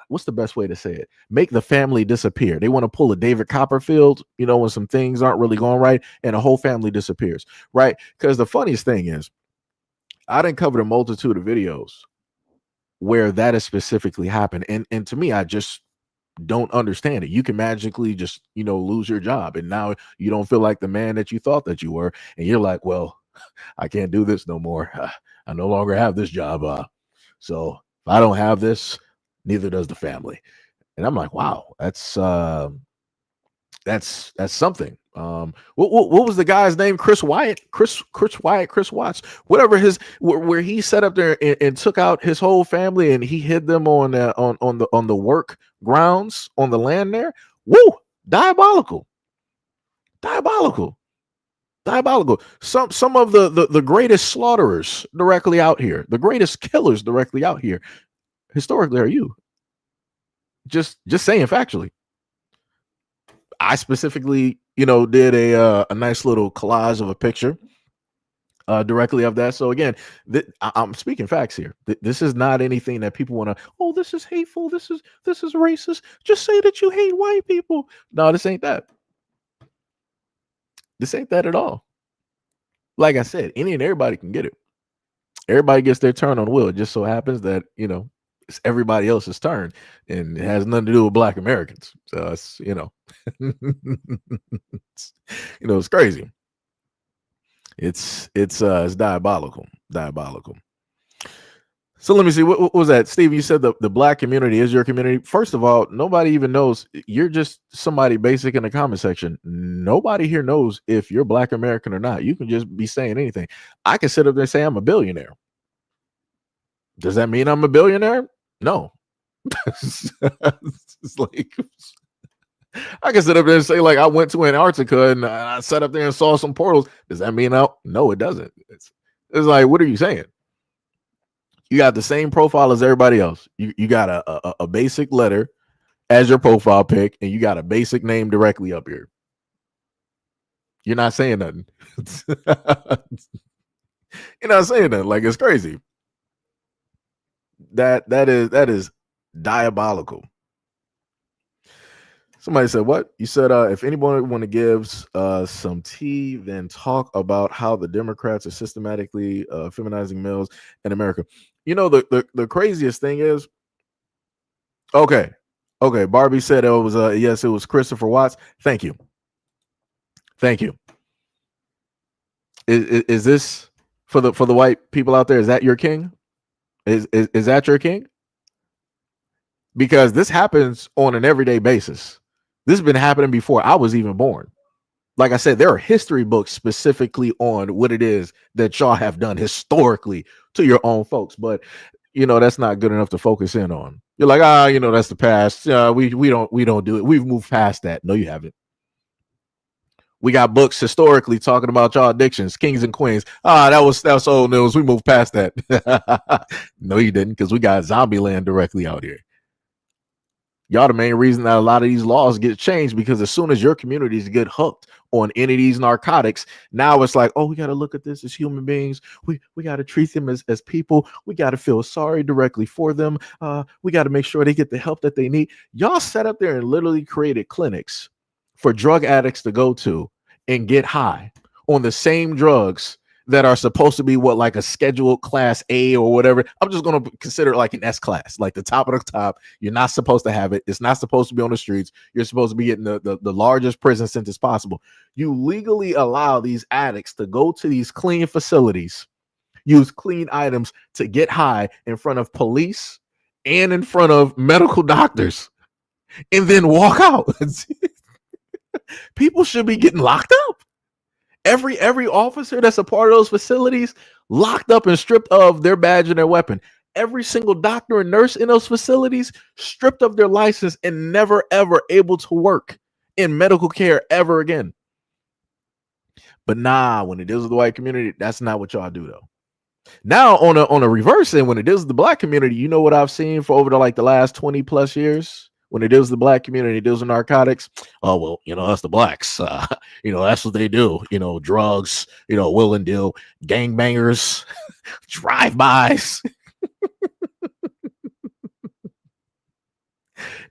what's the best way to say it? Make the family disappear. They want to pull a David Copperfield, when some things aren't really going right and a whole family disappears, right? Because the funniest thing is, I didn't cover a multitude of videos where that has specifically happened. And to me, I just don't understand it. You can magically just, lose your job. And now you don't feel like the man that you thought that you were. And you're like, well, I can't do this no more. I no longer have this job. So if I don't have this, neither does the family. And I'm like, wow, that's something. What was the guy's name? Chris Watts, whatever where he sat up there and took out his whole family and he hid them on the work grounds on the land there. Woo, diabolical. Some of the greatest slaughterers directly out here, the greatest killers directly out here, historically, are you. Just saying factually. I specifically, did a nice little collage of a picture directly of that. So again, I'm speaking facts here. This is not anything that people want to. Oh, this is hateful. This is racist. Just say that you hate white people. No, this ain't that. This ain't that at all. Like I said, any and everybody can get it. Everybody gets their turn on the wheel. It just so happens that it's everybody else's turn, and it has nothing to do with black Americans. So it's it's crazy. It's diabolical. So let me see. What was that, Steve? You said the black community is your community. First of all, nobody even knows. You're just somebody basic in the comment section. Nobody here knows if you're Black American or not. You can just be saying anything. I can sit up there and say I'm a billionaire. Does that mean I'm a billionaire? No. It's like, I can sit up there and say like I went to Antarctica and I sat up there and saw some portals. Does that mean no, it doesn't. It's like, what are you saying? You got the same profile as everybody else. You got a basic letter as your profile pic, and you got a basic name directly up here. You're not saying nothing. You're not saying nothing. Like, it's crazy. That is diabolical. Somebody said, what? You said, if anyone want to give some tea, then talk about how the Democrats are systematically feminizing males in America. You know, the craziest thing is, okay. Barbie said it was, yes, it was Christopher Watts. Thank you. Is this for the white people out there? Is that your king? Is that your king? Because this happens on an everyday basis. This has been happening before I was even born. Like I said, there are history books specifically on what it is that y'all have done historically to your own folks. But, you know, that's not good enough to focus in on. You're like, you know, that's the past. We don't do it. We've moved past that. No, you haven't. We got books historically talking about y'all addictions, kings and queens. That was old news. We moved past that. No, you didn't, because we got zombie land directly out here. Y'all the main reason that a lot of these laws get changed, because as soon as your communities get hooked on any of these narcotics, now it's like, oh, we got to look at this as human beings. We got to treat them as people. We got to feel sorry directly for them. We got to make sure they get the help that they need. Y'all sat up there and literally created clinics for drug addicts to go to and get high on the same drugs that are supposed to be like a scheduled class A or whatever. I'm just going to consider it like an S class, like the top of the top. You're not supposed to have it. It's not supposed to be on the streets. You're supposed to be getting the largest prison sentence possible. You legally allow these addicts to go to these clean facilities, use clean items to get high in front of police and in front of medical doctors, and then walk out. People should be getting locked up. Every officer that's a part of those facilities locked up and stripped of their badge and their weapon. Every single doctor and nurse in those facilities stripped of their license and never ever able to work in medical care ever again. But when it deals with the white community, that's not what y'all do though. Now on a reverse end, when it deals with the black community, you know what I've seen for over the last 20 plus years? When it deals with the black community, it deals with narcotics. Oh, well, you know, that's the blacks. You know, that's what they do. You know, drugs, you know, will and deal, gangbangers, drive-bys.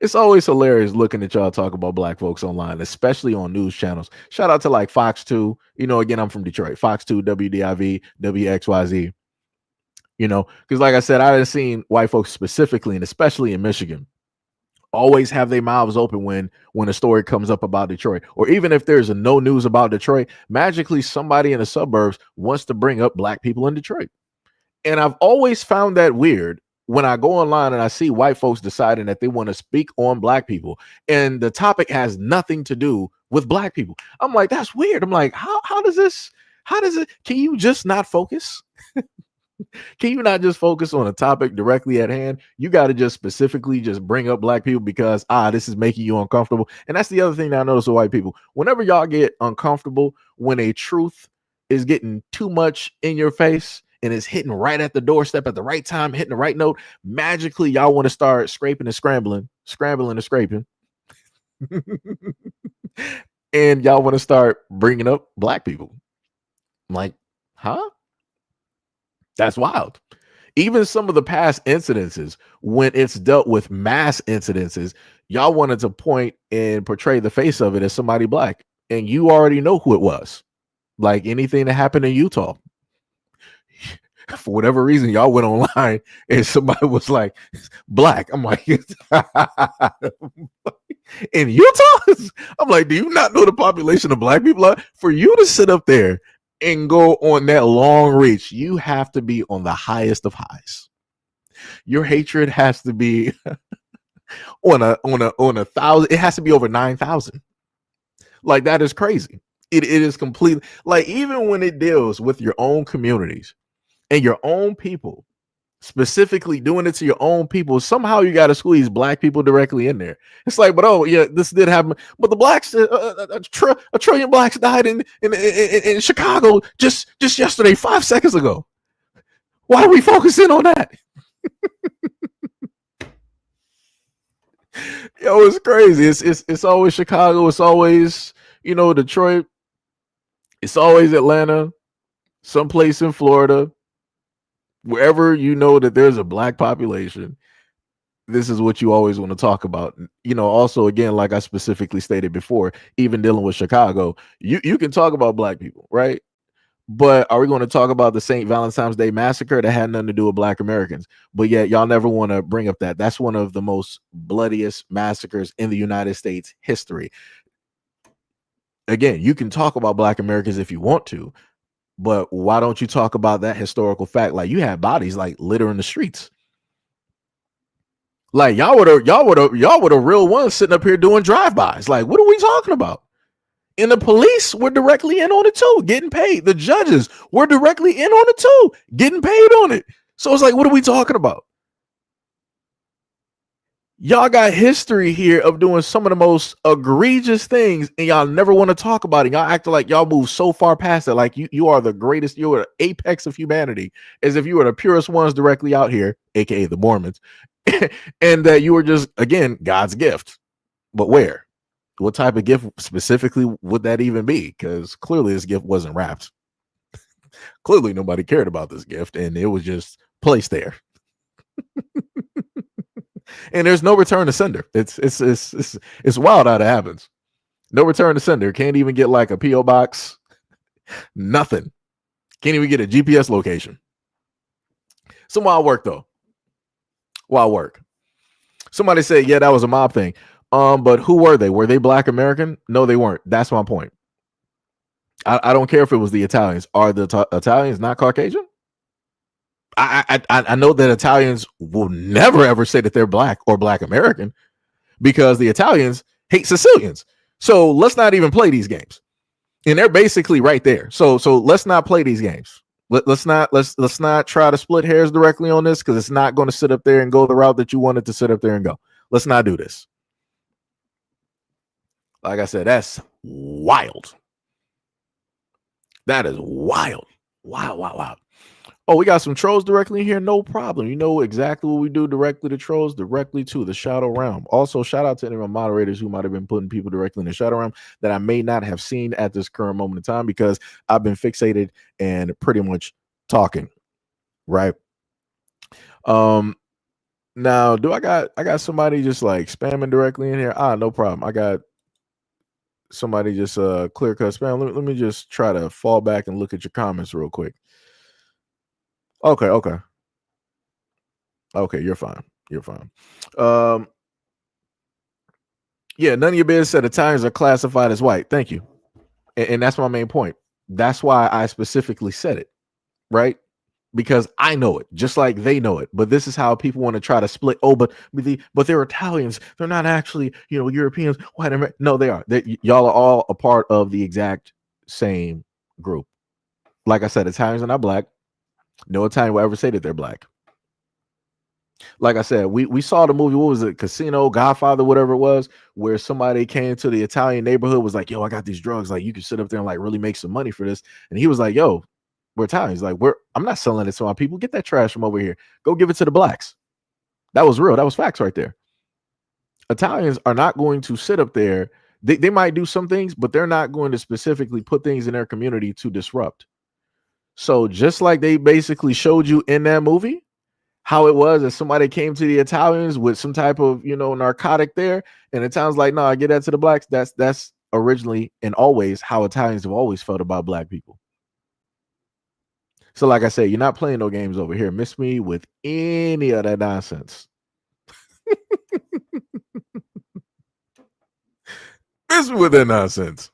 It's always hilarious looking at y'all talk about black folks online, especially on news channels. Shout out to like Fox 2. You know, again, I'm from Detroit. Fox 2, WDIV, WXYZ. You know, because like I said, I've seen white folks specifically, and especially in Michigan, always have their mouths open when a story comes up about Detroit, or even if there's no news about Detroit, magically somebody in the suburbs wants to bring up black people in Detroit. And I've always found that weird when I go online and I see white folks deciding that they want to speak on black people and the topic has nothing to do with black people. I'm like, that's weird. I'm like, how does it, can you just not focus? Can you not just focus on a topic directly at hand? You got to just specifically just bring up black people because this is making you uncomfortable. And that's the other thing that I notice with white people. Whenever y'all get uncomfortable, when a truth is getting too much in your face and it's hitting right at the doorstep at the right time, hitting the right note, magically y'all want to start scraping and scrambling and scraping. And y'all want to start bringing up black people. I'm like, huh? That's wild. Even some of the past incidences, when it's dealt with mass incidences, y'all wanted to point and portray the face of it as somebody black. And you already know who it was. Like anything that happened in Utah. For whatever reason, y'all went online and somebody was like, black. I'm like, in Utah? I'm like, do you not know the population of black people are? For you to sit up there and go on that long reach, you have to be on the highest of highs. Your hatred has to be on a thousand. It has to be over 9,000. Like that is crazy. It is completely like even when it deals with your own communities and your own people, specifically doing it to your own people, somehow you got to squeeze black people directly in there. It's like, but oh yeah, this did happen. But the blacks, a trillion blacks died in Chicago just yesterday, 5 seconds ago. Why are we focusing on that? Yo, it's crazy. It's always Chicago. It's always Detroit. It's always Atlanta. Someplace in Florida. Wherever you know that there's a black population, this is what you always want to talk about. Also, again, like I specifically stated before, even dealing with Chicago, you can talk about black people, right? But are we going to talk about the St. Valentine's Day massacre that had nothing to do with black Americans? But yet y'all never want to bring up that. That's one of the most bloodiest massacres in the United States history. Again, you can talk about black Americans if you want to, but why don't you talk about that historical fact? Like you had bodies like littering the streets. Like y'all were the real ones sitting up here doing drive-bys. Like, what are we talking about? And the police were directly in on it too, getting paid. The judges were directly in on it too, getting paid on it. So it's like, what are we talking about? Y'all got history here of doing some of the most egregious things, and y'all never want to talk about it. Y'all act like y'all move so far past it, like you are the greatest, you are the apex of humanity, as if you were the purest ones directly out here, aka the Mormons, and that you were just, again, God's gift. But where? What type of gift specifically would that even be? Because clearly this gift wasn't wrapped. Clearly nobody cared about this gift, and it was just placed there. And there's no return to sender. It's wild how that happens. No return to sender. Can't even get like a PO box. Nothing. Can't even get a GPS location. Some wild work though. Wild work. Somebody said, yeah, that was a mob thing. But who were they? Were they black American? No, they weren't. That's my point. I don't care if it was the Italians. Are the Italians not Caucasian? I know that Italians will never ever say that they're black or black American because the Italians hate Sicilians. So let's not even play these games. And they're basically right there. So let's not play these games. Let's not try to split hairs directly on this because it's not going to sit up there and go the route that you wanted to sit up there and go. Let's not do this. Like I said, that's wild. That is wild. Wow. Oh, we got some trolls directly in here. No problem. You know exactly what we do directly to trolls, directly to the shadow realm. Also, shout out to any of my moderators who might have been putting people directly in the shadow realm that I may not have seen at this current moment in time because I've been fixated and pretty much talking. Right. Now, do I got somebody just like spamming directly in here? No problem. I got somebody just clear cut spam. Let me just try to fall back and look at your comments real quick. Okay, you're fine. Yeah, none of your biz said Italians are classified as white. Thank you. And that's my main point. That's why I specifically said it, right? Because I know it, just like they know it. But this is how people want to try to split. Oh, but they're Italians. They're not actually, Europeans. White American. No, they are. Y'all are all a part of the exact same group. Like I said, Italians are not black. No Italian will ever say that they're black. Like I said, we saw the movie, what was it, Casino, Godfather, whatever it was, where somebody came to the Italian neighborhood, was like, yo, I got these drugs, like you can sit up there and like really make some money for this. And he was like, yo, we're Italians, like I'm not selling it to my people. Get that trash from over here. Go give it to the blacks. That was real. That was facts right there. Italians are not going to sit up there. They might do some things, but they're not going to specifically put things in their community to disrupt. So just like they basically showed you in that movie, how it was that somebody came to the Italians with some type of, narcotic there. And it sounds like, no, I get that to the blacks. That's originally and always how Italians have always felt about black people. So like I said, you're not playing no games over here. Miss me with any of that nonsense. Miss me with that nonsense.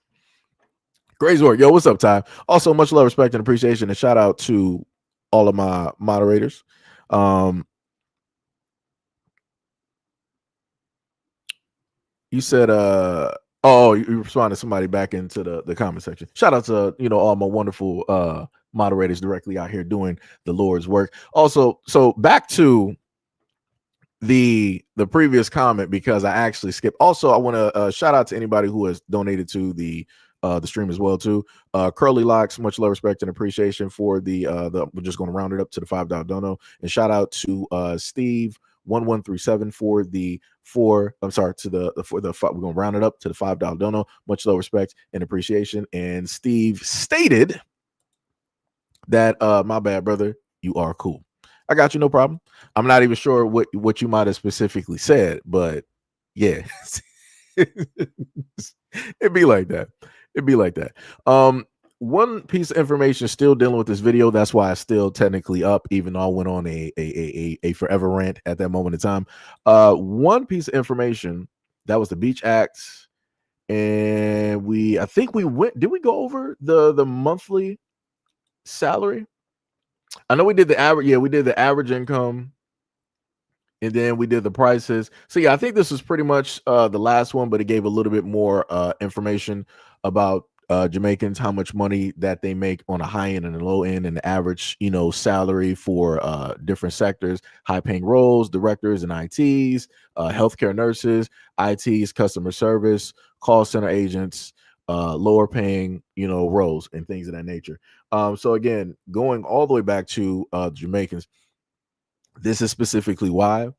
Great work. Yo, what's up, Ty? Also, much love, respect, and appreciation. And shout out to all of my moderators. You said oh, you responded to somebody back into the comment section. Shout out to all my wonderful moderators directly out here doing the Lord's work. Also, so back to the previous comment, because I actually skipped. Also, I want to shout out to anybody who has donated to the stream as well too. Curly Locks, much love, respect, and appreciation for the we're just going to round it up to the $5 dono. And shout out to Steve 1137 for the we're going to round it up to the $5 dono. Much love, respect, and appreciation. And Steve stated that my bad, brother, you are cool. I got you, no problem. I'm not even sure what you might have specifically said, but yeah. It'd be like that. It'd be like that. One piece of information still dealing with this video. That's why it's still technically up, even though I went on a forever rant at that moment in time. One piece of information, that was the Beach Act, and I think we went. Did we go over the monthly salary? I know we did the average. Yeah, we did the average income, and then we did the prices. So yeah, I think this was pretty much the last one, but it gave a little bit more information about Jamaicans, how much money that they make on a high end and a low end, and the average salary for different sectors, high paying roles, directors and ITs, healthcare nurses, ITs, customer service, call center agents, lower paying roles, and things of that nature. So again, going all the way back to Jamaicans, this is specifically why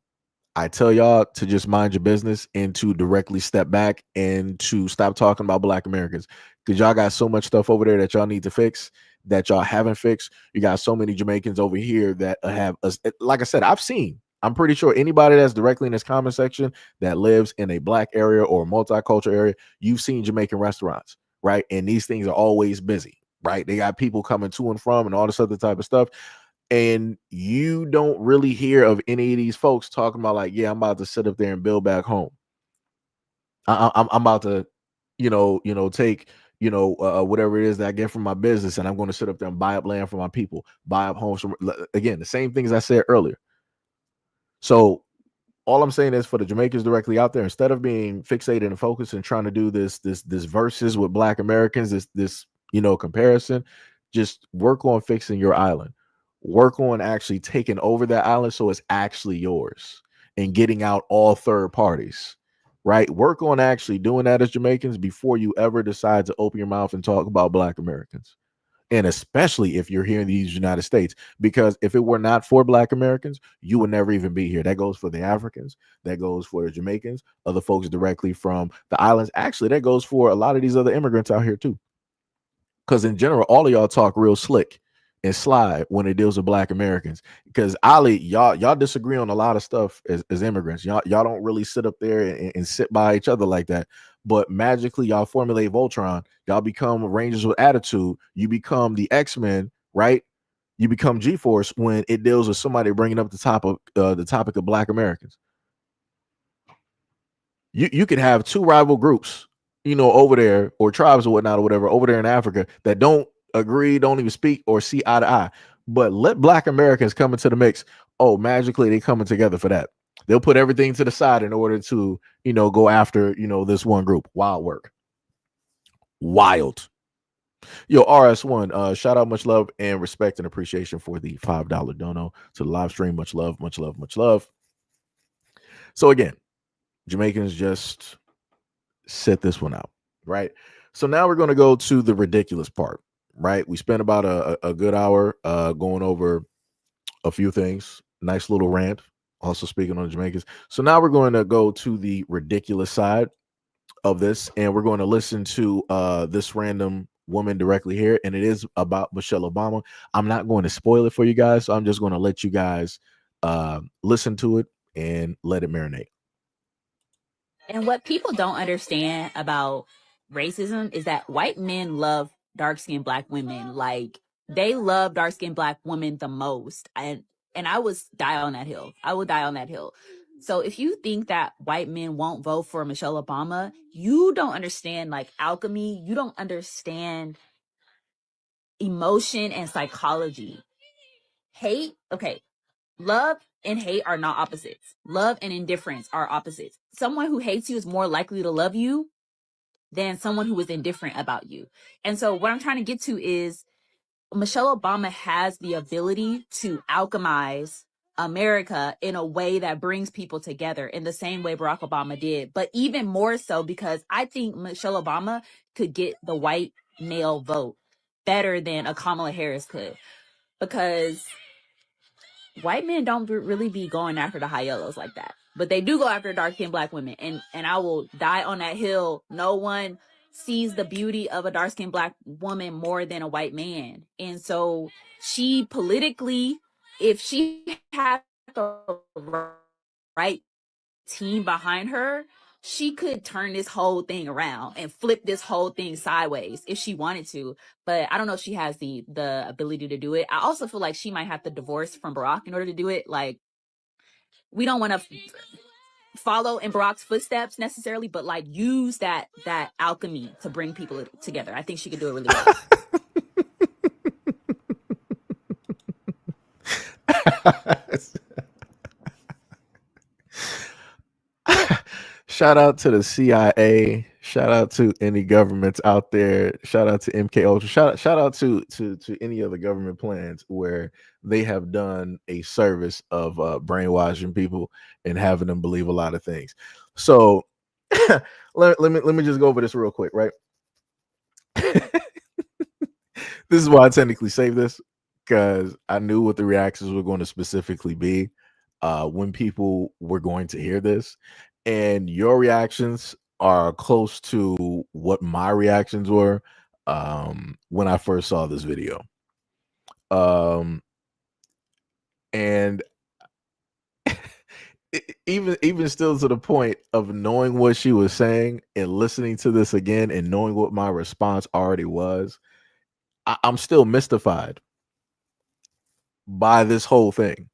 I tell y'all to just mind your business and to directly step back and to stop talking about Black Americans, because y'all got so much stuff over there that y'all need to fix that y'all haven't fixed. You got so many Jamaicans over here that have, like I said, I'm pretty sure anybody that's directly in this comment section that lives in a Black area or a multicultural area, you've seen Jamaican restaurants, right? And these things are always busy, right? They got people coming to and from and all this other type of stuff. And you don't really hear of any of these folks talking about like, yeah, I'm about to sit up there and build back home. I'm about to, take, whatever it is that I get from my business, and I'm going to sit up there and buy up land for my people, buy up homes. Again, the same things I said earlier. So all I'm saying is, for the Jamaicans directly out there, instead of being fixated and focused and trying to do this versus with Black Americans, this comparison, just work on fixing your island. Work on actually taking over that island so it's actually yours, and getting out all third parties, right? Work on actually doing that as Jamaicans before you ever decide to open your mouth and talk about Black Americans. And especially if you're here in these United States, because if it were not for Black Americans, you would never even be here. That goes for the Africans, that goes for the Jamaicans, other folks directly from the islands. Actually, that goes for a lot of these other immigrants out here too. Because in general, all of y'all talk real slick and sly when it deals with Black Americans. Because Ali, y'all disagree on a lot of stuff as immigrants. Y'all don't really sit up there and sit by each other like that. But magically, y'all formulate Voltron. Y'all become Rangers with attitude. You become the X-Men, right? You become G-Force when it deals with somebody bringing up the topic of Black Americans. You could have two rival groups, over there, or tribes or whatnot or whatever over there in Africa that don't agree, don't even speak or see eye to eye. But let Black Americans come into the mix. Oh, magically they coming together for that. They'll put everything to the side in order to, go after, this one group. Wild work. Wild. Yo, RS1, shout out, much love and respect and appreciation for the $5 dono to the live stream. Much love, much love, much love. So again, Jamaicans, just set this one out, right? So now we're going to go to the ridiculous part, right? We spent about a good hour going over a few things. Nice little rant, also speaking on the Jamaicans. So now we're going to go to the ridiculous side of this, and we're going to listen to this random woman directly here, and it is about Michelle Obama. I'm not going to spoil it for you guys, so I'm just going to let you guys listen to it and let it marinate. And what people don't understand about racism is that white men love dark-skinned Black women. Like, they love dark-skinned Black women the most. And I would die on that hill. I will die on that hill. So if you think that white men won't vote for Michelle Obama, you don't understand like alchemy. You don't understand emotion and psychology. Hate, okay. Love and hate are not opposites. Love and indifference are opposites. Someone who hates you is more likely to love you than someone who is indifferent about you. And so what I'm trying to get to is Michelle Obama has the ability to alchemize America in a way that brings people together in the same way Barack Obama did, but even more so because I think Michelle Obama could get the white male vote better than a Kamala Harris could, because white men don't really be going after the high yellows like that, but they do go after dark-skinned black women. And I will die on that hill. No one sees the beauty of a dark-skinned black woman more than a white man. And so she politically, if she had the right team behind her, she could turn this whole thing around and flip this whole thing sideways if she wanted to. But I don't know if she has the ability to do it. I also feel like she might have to divorce from Barack in order to do it. Like, we don't want to follow in Barack's footsteps necessarily, but like use that alchemy to bring people together. I think she could do it really well. Shout out to the CIA. Shout out to any governments out there. Shout out to MK Ultra. Shout out to any other government plans where they have done a service of brainwashing people and having them believe a lot of things. So let me just go over this real quick, right? This is why I technically saved this, because I knew what the reactions were going to specifically be when people were going to hear this. And your reactions are close to what my reactions were when I first saw this video. And even still, to the point of knowing what she was saying and listening to this again and knowing what my response already was, I'm still mystified by this whole thing.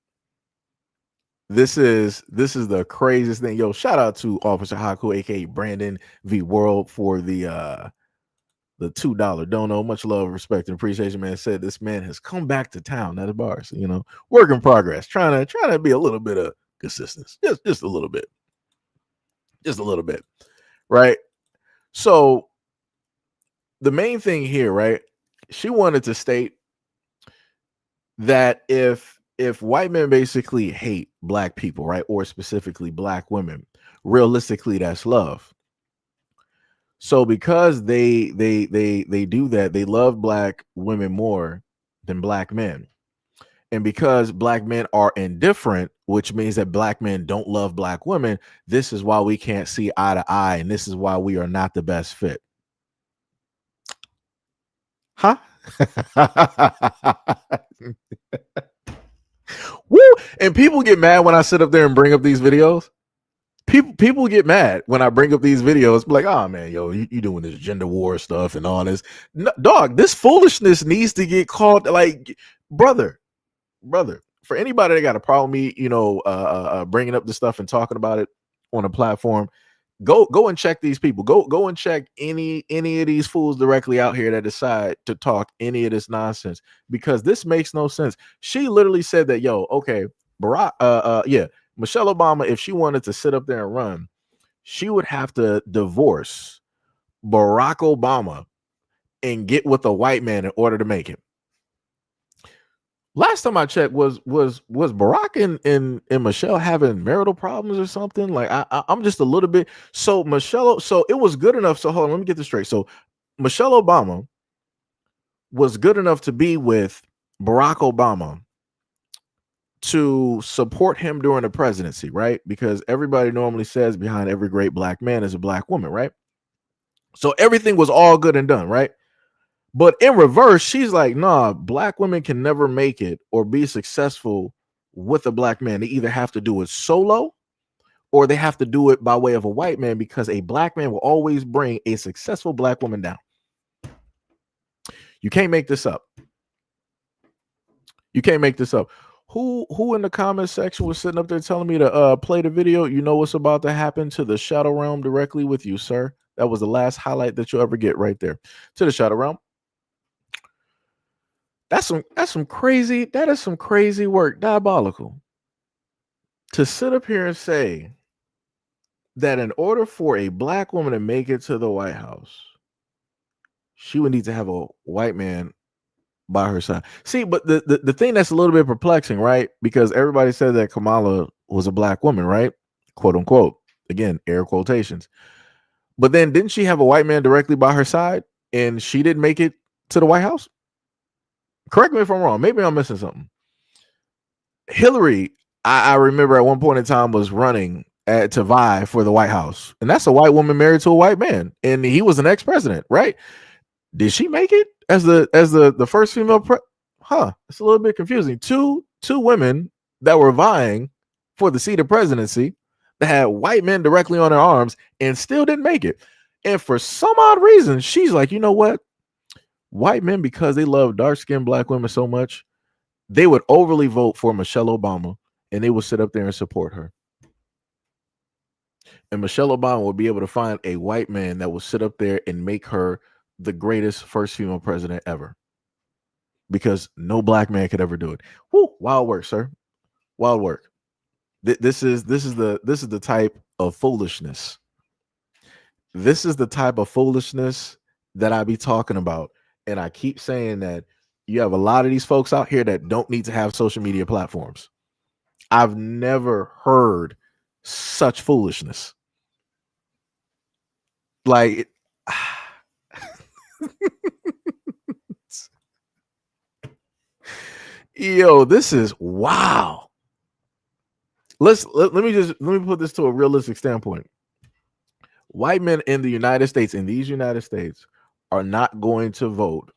This is the craziest thing. Yo, shout out to Officer Haku, aka Brandon V World, for the $2 dono. Much love, respect, and appreciation, man. Said this man has come back to town. That is bars, work in progress. Trying to be a little bit of consistency. Just a little bit. Just a little bit. Right? So the main thing here, right? She wanted to state that if white men basically hate black people, right, or specifically black women, realistically, that's love. So because they do that, they love black women more than black men. And because black men are indifferent, which means that black men don't love black women, this is why we can't see eye to eye, and this is why we are not the best fit. Huh? Woo! And people get mad when I sit up there and bring up these videos. People get mad when I bring up these videos, like, oh man, yo, you doing this gender war stuff and all this. No, dog, this foolishness needs to get called, like, brother. For anybody that got a problem with me, bringing up this stuff and talking about it on a platform, go and check these people. Go and check any of these fools directly out here that decide to talk any of this nonsense, because this makes no sense. She literally said that, yo, okay, Barack, Michelle Obama, if she wanted to sit up there and run, she would have to divorce Barack Obama and get with a white man in order to make it. Last time I checked, was Barack and Michelle having marital problems or something? Like, I'm just a little bit. So Michelle, so it was good enough. So hold on, let me get this straight. So Michelle Obama was good enough to be with Barack Obama to support him during the presidency, right? Because everybody normally says behind every great black man is a black woman, right? So everything was all good and done, right? But in reverse, she's like, nah, black women can never make it or be successful with a black man. They either have to do it solo or they have to do it by way of a white man, because a black man will always bring a successful black woman down. You can't make this up. You can't make this up. Who in the comment section was sitting up there telling me to play the video? You know what's about to happen to the Shadow Realm directly with you, sir. That was the last highlight that you'll ever get right there. To the Shadow Realm. That is some crazy work. Diabolical. To sit up here and say that in order for a black woman to make it to the White House, she would need to have a white man by her side. See, but the thing that's a little bit perplexing, right? Because everybody said that Kamala was a black woman, right? Quote unquote. Again, air quotations. But then didn't she have a white man directly by her side and she didn't make it to the White House? Correct me if I'm wrong. Maybe I'm missing something. Hillary, I remember at one point in time was running to vie for the White House. And that's a white woman married to a white man. And he was an ex-president, right? Did she make it as the first female it's a little bit confusing. Two women that were vying for the seat of presidency that had white men directly on their arms and still didn't make it. And for some odd reason, she's like, you know what? White men, because they love dark-skinned black women so much, they would overly vote for Michelle Obama and they would sit up there and support her. And Michelle Obama would be able to find a white man that will sit up there and make her the greatest first female president ever. Because no black man could ever do it. Woo, wild work, sir. Wild work. This is the type of foolishness. This is the type of foolishness that I be talking about. And I keep saying that you have a lot of these folks out here that don't need to have social media platforms. I've never heard such foolishness. Like, yo, this is wow. Let me put this to a realistic standpoint. White men in the United States, in these United States, are not going to vote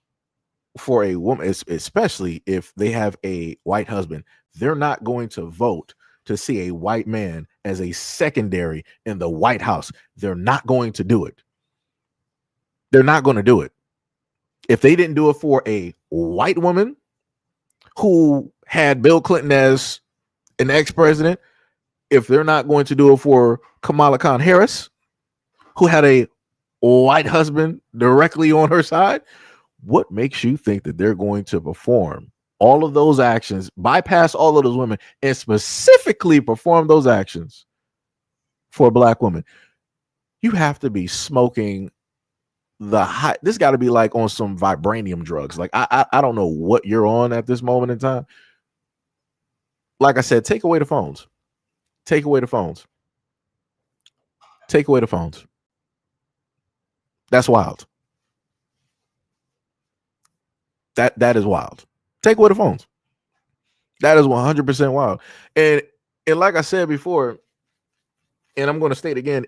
for a woman, especially if they have a white husband. They're not going to vote to see a white man as a secondary in the White House. They're not going to do it. They're not going to do it. If they didn't do it for a white woman who had Bill Clinton as an ex-president, if they're not going to do it for Kamala Khan Harris, who had a white husband directly on her side, what makes you think that they're going to perform all of those actions, bypass all of those women, and specifically perform those actions for a black woman? You have to be smoking the high. This got to be like on some vibranium drugs. Like I don't know what you're on at this moment in time. Like I said, take away the phones. Take away the phones. Take away the phones. That's wild. That is wild. Take away the phones. That is 100% wild. And like I said before, and I'm going to state again,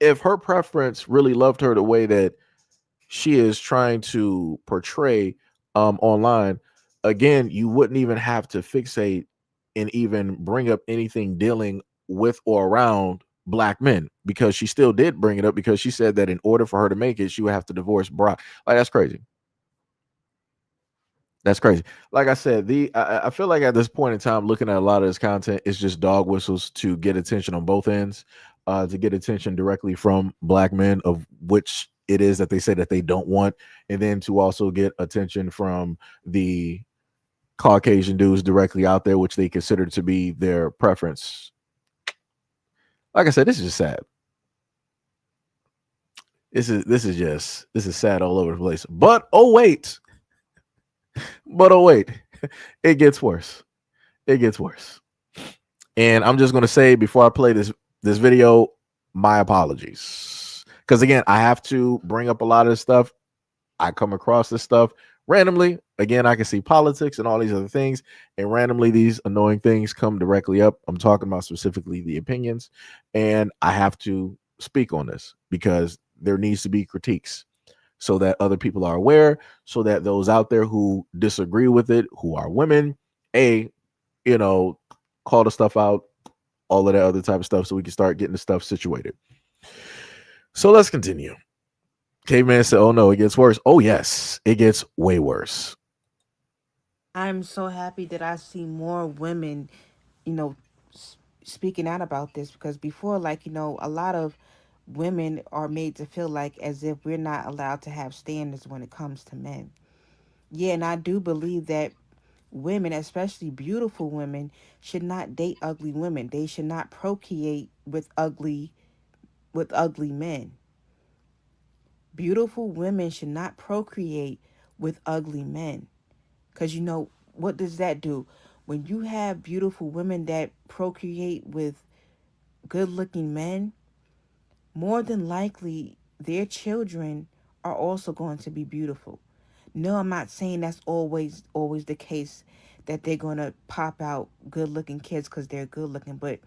if her preference really loved her the way that she is trying to portray online, again, you wouldn't even have to fixate and even bring up anything dealing with or around black men, because she still did bring it up, because she said that in order for her to make it, she would have to divorce Brock. Like, that's crazy. That's crazy. Like I said, I feel like at this point in time, looking at a lot of this content, it's just dog whistles to get attention on both ends, to get attention directly from black men, of which it is that they say that they don't want, and then to also get attention from the Caucasian dudes directly out there, which they consider to be their preference. Like I said, this is just sad. This is sad all over the place. But oh wait, it gets worse. It gets worse. And I'm just gonna say, before I play this video, my apologies, because again, I have to bring up a lot of this stuff. I come across this stuff randomly. Again, I can see politics and all these other things, and randomly these annoying things come directly up. I'm talking about specifically the opinions, and I have to speak on this because there needs to be critiques so that other people are aware, so that those out there who disagree with it, who are women, call the stuff out, all of that other type of stuff, so we can start getting the stuff situated. So let's continue. Caveman said, oh no, it gets worse. Oh yes, it gets way worse. I'm so happy that I see more women, you know, speaking out about this, because before, like, a lot of women are made to feel like as if we're not allowed to have standards when it comes to men. Yeah, and I do believe that women, especially beautiful women, should not date ugly women. They should not procreate with ugly men. Beautiful women should not procreate with ugly men. Cuz what does that do? When you have beautiful women that procreate with good-looking men, more than likely their children are also going to be beautiful. No, I'm not saying that's always the case that they're going to pop out good-looking kids cuz they're good-looking, but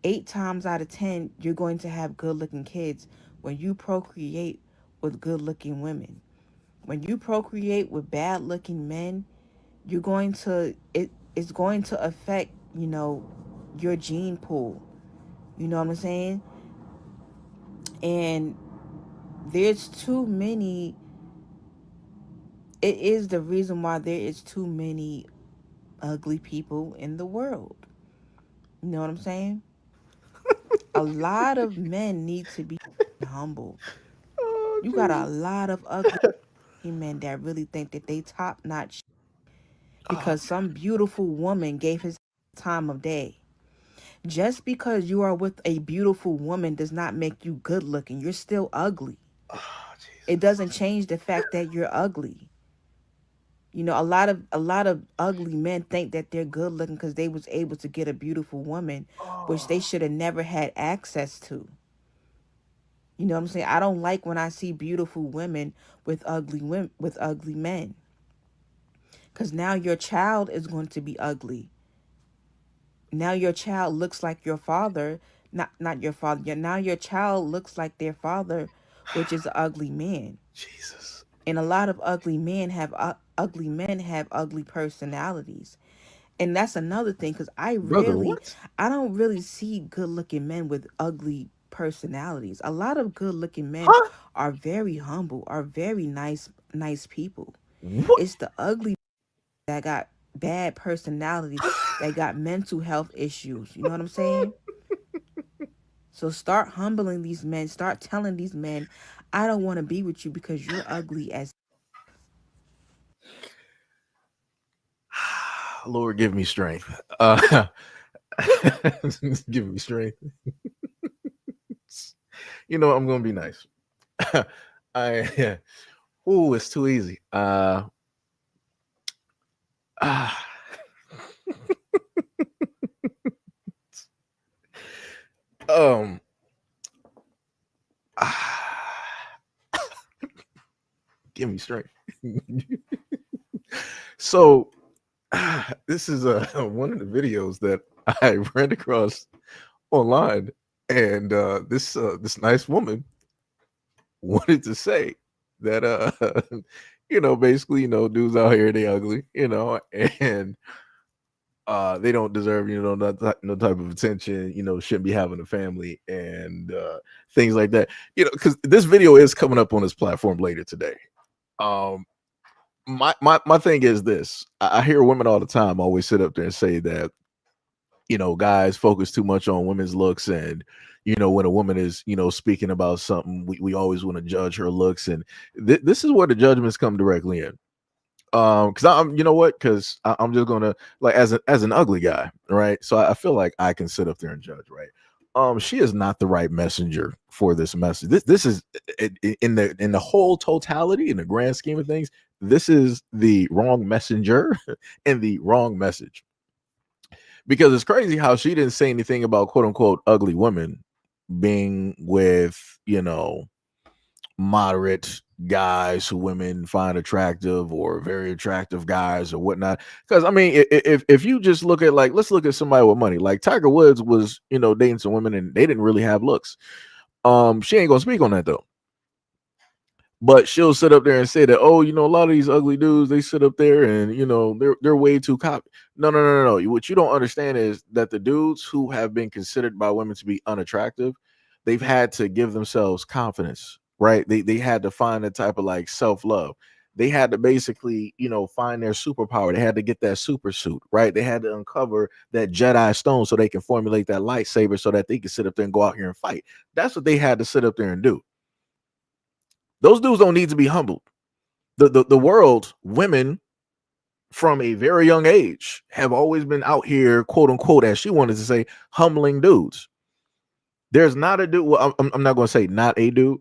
8 times out of 10 you're going to have good-looking kids when you procreate with good-looking women. When you procreate with bad-looking men, you're going to it's going to affect, your gene pool. You know what I'm saying? And there's too many it is the reason why there is too many ugly people in the world. You know what I'm saying? A lot of men need to be humble. Oh, You got a Jesus. lot of ugly men that really think that they top notch Oh, because some beautiful woman gave his time of day. Just because you are with a beautiful woman does not make you good looking. You're still ugly. oh, It Jesus. doesn't change the fact that you're ugly. A lot of ugly men think that they're good looking because they was able to get a beautiful woman, which they Oh, should have never had access to. You know what I'm saying? I don't like when I see beautiful women with ugly men, because now your child is going to be ugly. Now your child looks like your father, not your father. Now your child looks like their father, which is an ugly man. Jesus. And a lot of ugly men have ugly personalities. And that's another thing, because Brother, what? I don't really see good looking men with ugly personalities. A lot of good looking men Huh? are very humble, are very nice people. What? It's the ugly that got bad personalities, that got mental health issues. You know what I'm saying? So start humbling these men. Start telling these men, I don't want to be with you because you're ugly as. Lord, give me strength. Give me strength. I'm gonna be nice. I oh, it's too easy. Ah, um, ah, give me strength. So, this is one of the videos that I ran across online, and this nice woman wanted to say that basically, dudes out here, they ugly, and they don't deserve, no type of attention, shouldn't be having a family, and things like that, because this video is coming up on this platform later today. um my thing is this: I hear women all the time always sit up there and say that, guys focus too much on women's looks, and when a woman is, speaking about something, we always want to judge her looks, and this is where the judgments come directly in. Because I'm, what? Because I'm just gonna, like, as an ugly guy, right? So I feel like I can sit up there and judge, right? She is not the right messenger for this message. This is in the whole totality, in the grand scheme of things, this is the wrong messenger and the wrong message. Because it's crazy how she didn't say anything about quote unquote ugly women being with, moderate guys who women find attractive, or very attractive guys or whatnot. Because I mean, if you just look at, like, let's look at somebody with money. Like Tiger Woods was, dating some women and they didn't really have looks. She ain't gonna speak on that though. But she'll sit up there and say that, oh, a lot of these ugly dudes, they sit up there and, they're way too copy. No, no, no, no, no. What you don't understand is that the dudes who have been considered by women to be unattractive, they've had to give themselves confidence, right? They had to find a type of, like, self-love. They had to basically, find their superpower. They had to get that super suit, right? They had to uncover that Jedi stone so they can formulate that lightsaber so that they can sit up there and go out here and fight. That's what they had to sit up there and do. Those dudes don't need to be humbled. The world, women from a very young age have always been out here, quote unquote, as she wanted to say, humbling dudes. There's not a dude. Well, I'm not going to say not a dude.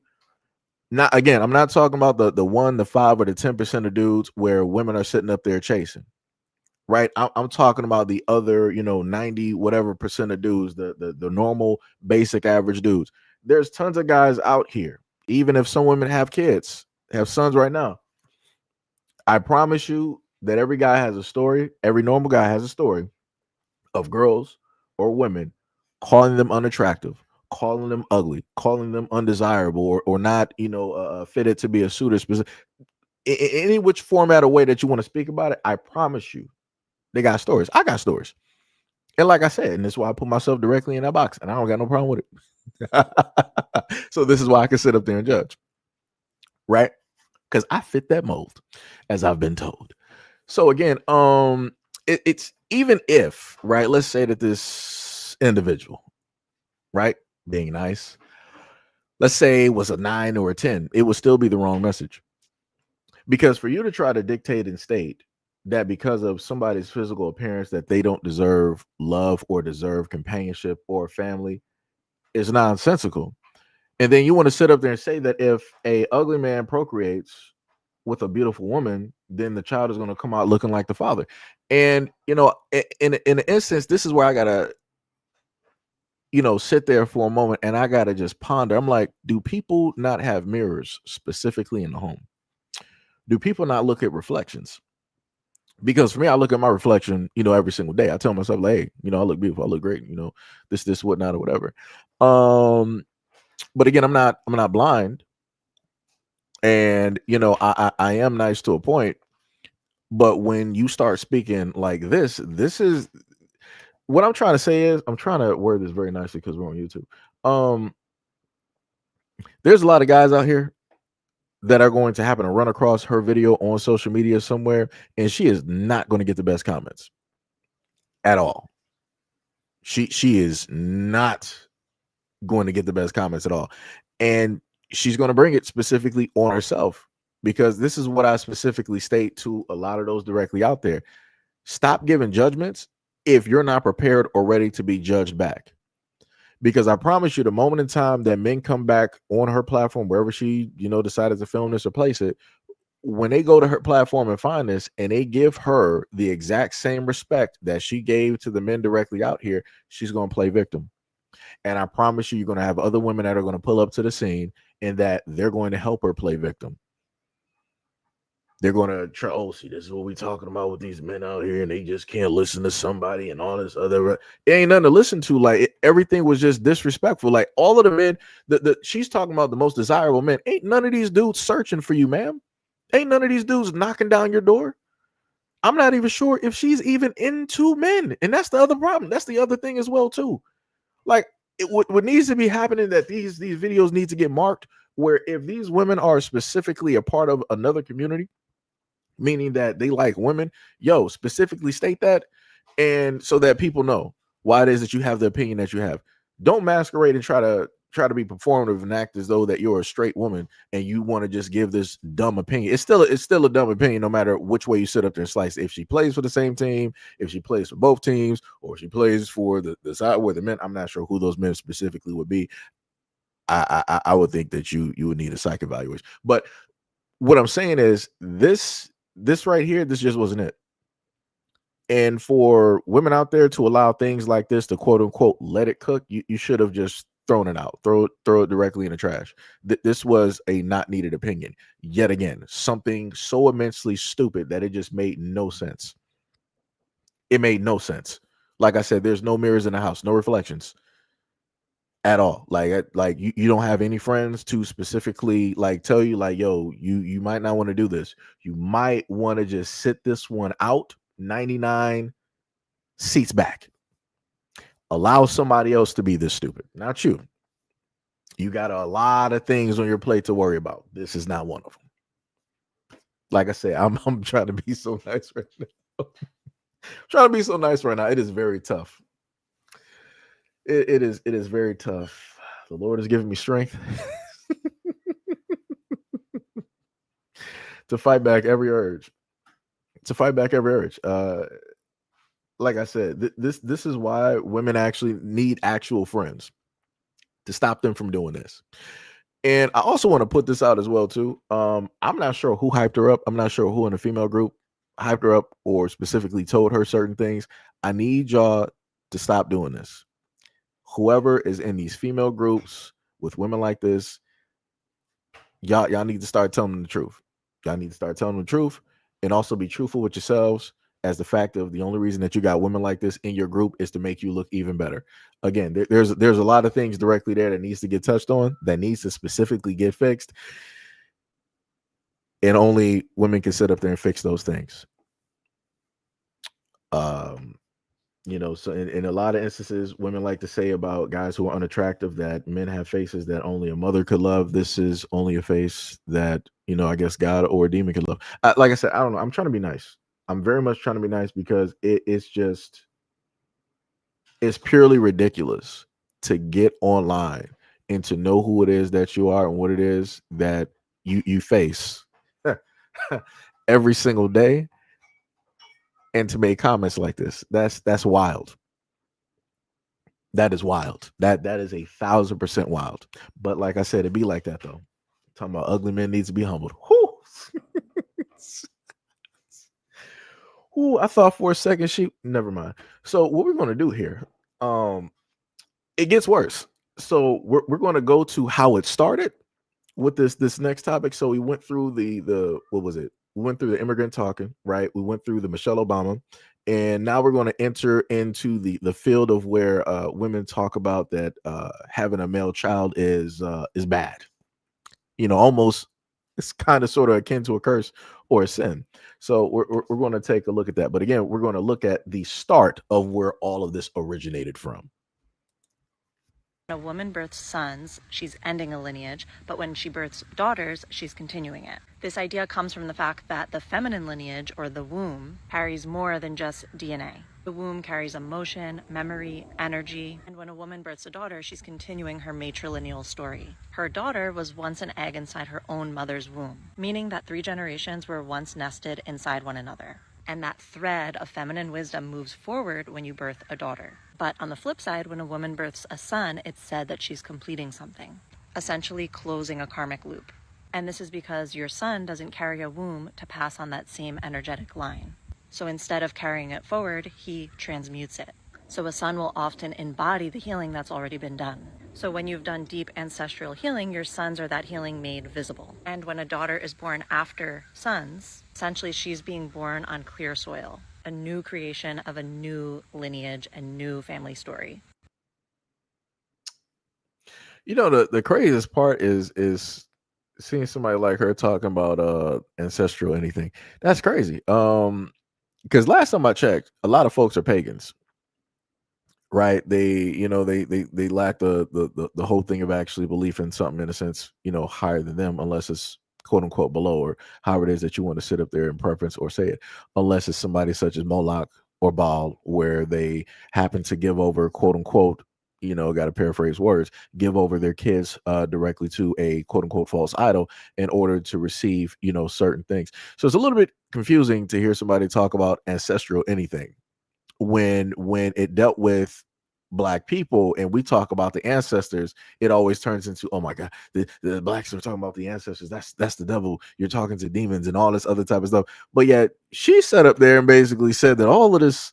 Not again. I'm not talking about the 1, the 5, or the 10% of dudes where women are sitting up there chasing. Right. I'm talking about the other, 90 whatever percent of dudes, the normal, basic, average dudes. There's tons of guys out here. Even if some women have kids, have sons right now, I promise you that every guy has a story. Every normal guy has a story of girls or women calling them unattractive, calling them ugly, calling them undesirable, or not, fitted to be a suitor. Any which format or way that you want to speak about it, I promise you, they got stories. I got stories. And like I said, and this is why I put myself directly in that box, and I don't got no problem with it. So this is why I can sit up there and judge, right? Because I fit that mold, as I've been told. So again, it's even if, right, let's say that this individual, right, being nice, let's say was a 9 or a 10, it would still be the wrong message. Because for you to try to dictate and state that because of somebody's physical appearance that they don't deserve love or deserve companionship or family is nonsensical. And then you want to sit up there and say that if a ugly man procreates with a beautiful woman, then the child is going to come out looking like the father. And in an instance, this is where I gotta sit there for a moment and I gotta just ponder. I'm like, do people not have mirrors specifically in the home? Do people not look at reflections? Because for me, I look at my reflection, every single day. I tell myself, like, hey, I look beautiful, I look great, this, whatnot, or whatever. But again, I'm not blind, and I am nice to a point. But when you start speaking like this is what I'm trying to say is I'm trying to word this very nicely because we're on YouTube. There's a lot of guys out here that are going to happen to run across her video on social media somewhere, and she is not going to get the best comments at all. She is not going to get the best comments at all. And she's going to bring it specifically on herself, because this is what I specifically state to a lot of those directly out there. Stop giving judgments if you're not prepared or ready to be judged back. Because I promise you, the moment in time that men come back on her platform, wherever she, decided to film this or place it, when they go to her platform and find this and they give her the exact same respect that she gave to the men directly out here, she's going to play victim. And I promise you, you're going to have other women that are going to pull up to the scene and that they're going to help her play victim. They're going to try, oh, see, this is what we're talking about with these men out here, and they just can't listen to somebody and all this other. It ain't nothing to listen to. Like, everything was just disrespectful. Like, all of the men, she's talking about the most desirable men. Ain't none of these dudes searching for you, ma'am. Ain't none of these dudes knocking down your door. I'm not even sure if she's even into men. And that's the other problem. That's the other thing as well, too. Like, what needs to be happening, that these videos need to get marked, where if these women are specifically a part of another community, meaning that they like women, specifically state that, and so that people know why it is that you have the opinion that you have. Don't masquerade and try to be performative and act as though that you're a straight woman and you want to just give this dumb opinion. It's still a dumb opinion, no matter which way you sit up there and slice. If she plays for the same team, if she plays for both teams, or if she plays for the side where the men, I'm not sure who those men specifically would be. I would think that you would need a psych evaluation. But what I'm saying is this right here, this just wasn't it. And for women out there to allow things like this to quote unquote let it cook, you should have just thrown it out, throw it directly in the trash. This was a not needed opinion. Yet again, something so immensely stupid that it just made no sense. It made no sense. Like I said, there's no mirrors in the house, no reflections at all. Like you don't have any friends to specifically like tell you like, yo, you might not want to do this. You might want to just sit this one out 99 seats back. Allow somebody else to be this stupid, not you. You got a lot of things on your plate to worry about. This is not one of them. Like I said, I'm trying to be so nice right now. Trying to be so nice right now. It is very tough. It is very tough. The Lord has given me strength to fight back every urge. to fight back every urge. Like I said, this is why women actually need actual friends to stop them from doing this. And I also want to put this out as well too. I'm not sure who hyped her up. I'm not sure who in the female group hyped her up or specifically told her certain things. I need y'all to stop doing this. Whoever is in these female groups with women like this, y'all need to start telling them the truth. Y'all need to start telling them the truth and also be truthful with yourselves, as the fact of the only reason that you got women like this in your group is to make you look even better. Again, there's a lot of things directly there that needs to get touched on, that needs to specifically get fixed, and only women can sit up there and fix those things. So in a lot of instances, women like to say about guys who are unattractive that men have faces that only a mother could love. This is only a face that, I guess God or a demon could love. Like I said, I don't know. I'm trying to be nice. I'm very much trying to be nice because it's purely ridiculous to get online and to know who it is that you are and what it is that you face every single day, and to make comments like this. That's wild. That is wild. That is 1,000% wild. But like I said, it'd be like that though. Talking about ugly men needs to be humbled. Whew. Ooh, I thought for a second never mind. So what we're going to do here, it gets worse. So we're going to go to how it started with this next topic. So we went through the what was it? We went through the immigrant talking, right? We went through the Michelle Obama, and now we're going to enter into the field of where women talk about that having a male child is bad. Almost it's kind of sort of akin to a curse or a sin. So we're going to take a look at that. But again, we're going to look at the start of where all of this originated from. When a woman births sons, she's ending a lineage, but when she births daughters, she's continuing it. This idea comes from the fact that the feminine lineage, or the womb, carries more than just DNA. The womb carries emotion, memory, energy, and when a woman births a daughter, she's continuing her matrilineal story. Her daughter was once an egg inside her own mother's womb, meaning that 3 generations were once nested inside one another. And that thread of feminine wisdom moves forward when you birth a daughter. But on the flip side, when a woman births a son, it's said that she's completing something, essentially closing a karmic loop. And this is because your son doesn't carry a womb to pass on that same energetic line. So instead of carrying it forward, he transmutes it. So a son will often embody the healing that's already been done. So when you've done deep ancestral healing, your sons are that healing made visible. And when a daughter is born after sons, essentially she's being born on clear soil, a new creation of a new lineage, a new family story. The craziest part is seeing somebody like her talking about ancestral anything. That's crazy. Because last time I checked, a lot of folks are pagans. Right, they lack the whole thing of actually belief in something in a sense, higher than them, unless it's quote unquote below, or however it is that you want to sit up there in preference or say it, unless it's somebody such as Moloch or Baal, where they happen to give over quote unquote, got to paraphrase words, give over their kids directly to a quote unquote false idol in order to receive certain things. So it's a little bit confusing to hear somebody talk about ancestral anything when it dealt with Black people and we talk about the ancestors. It always turns into, oh my God, the Blacks are talking about the ancestors, that's the devil, you're talking to demons and all this other type of stuff. But yet she sat up there and basically said that all of this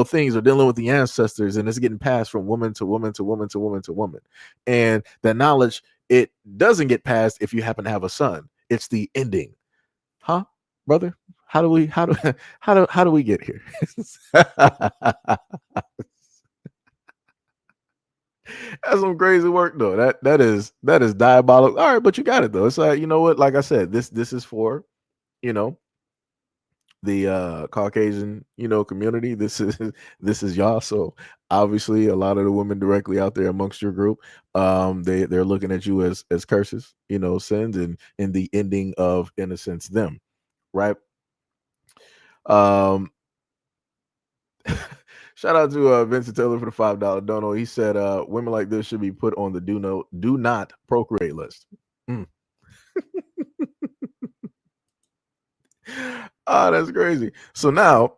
things are dealing with the ancestors, and it's getting passed from woman to woman to woman to woman to woman, and that knowledge, it doesn't get passed if you happen to have a son. It's the ending. Huh, brother? How do we get here? That's some crazy work though. That is diabolical. All right, but you got it though. It's like, what? Like I said, this is for, the Caucasian, community. This is y'all. So obviously a lot of the women directly out there amongst your group, they're looking at you as curses, sins, and in the ending of innocence them, right? Shout out to Vincent Taylor for the $5 dono. He said women like this should be put on the do not procreate list. Oh, that's crazy. So now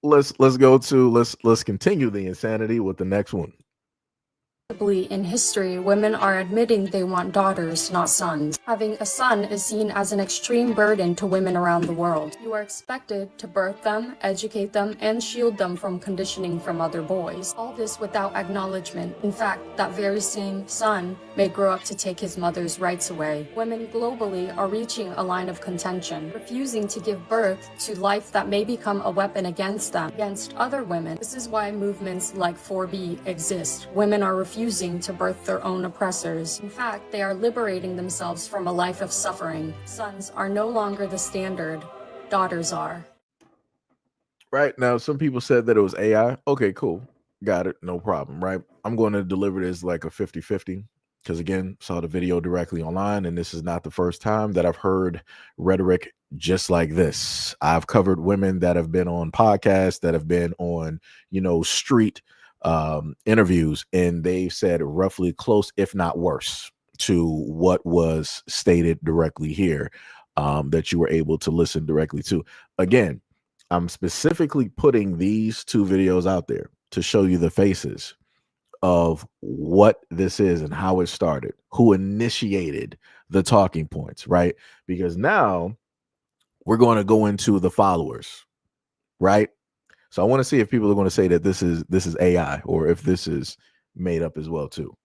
let's go to let's continue the insanity with the next one. In history, women are admitting they want daughters, not sons. Having a son is seen as an extreme burden to women around the world. You are expected to birth them, educate them, and shield them from conditioning from other boys. All this without acknowledgement. In fact, that very same son may grow up to take his mother's rights away. Women globally are reaching a line of contention, refusing to give birth to life that may become a weapon against them, against other women. This is why movements like 4B exist. Women are refusing to birth their own oppressors. In fact, they are liberating themselves from a life of suffering. Sons are no longer the standard, daughters are. Right now, some people said that it was AI. Okay, cool. Got it. No problem. Right. I'm going to deliver this like a 50-50 because, again, saw the video directly online. And this is not the first time that I've heard rhetoric just like this. I've covered women that have been on podcasts, that have been on, street interviews, and they've said roughly close, if not worse, to what was stated directly here, that you were able to listen directly to. Again, I'm specifically putting these two videos out there to show you the faces of what this is and how it started, who initiated the talking points, right? Because now we're going to go into the followers, right? So I want to see if people are going to say that this is AI or if this is made up as well too.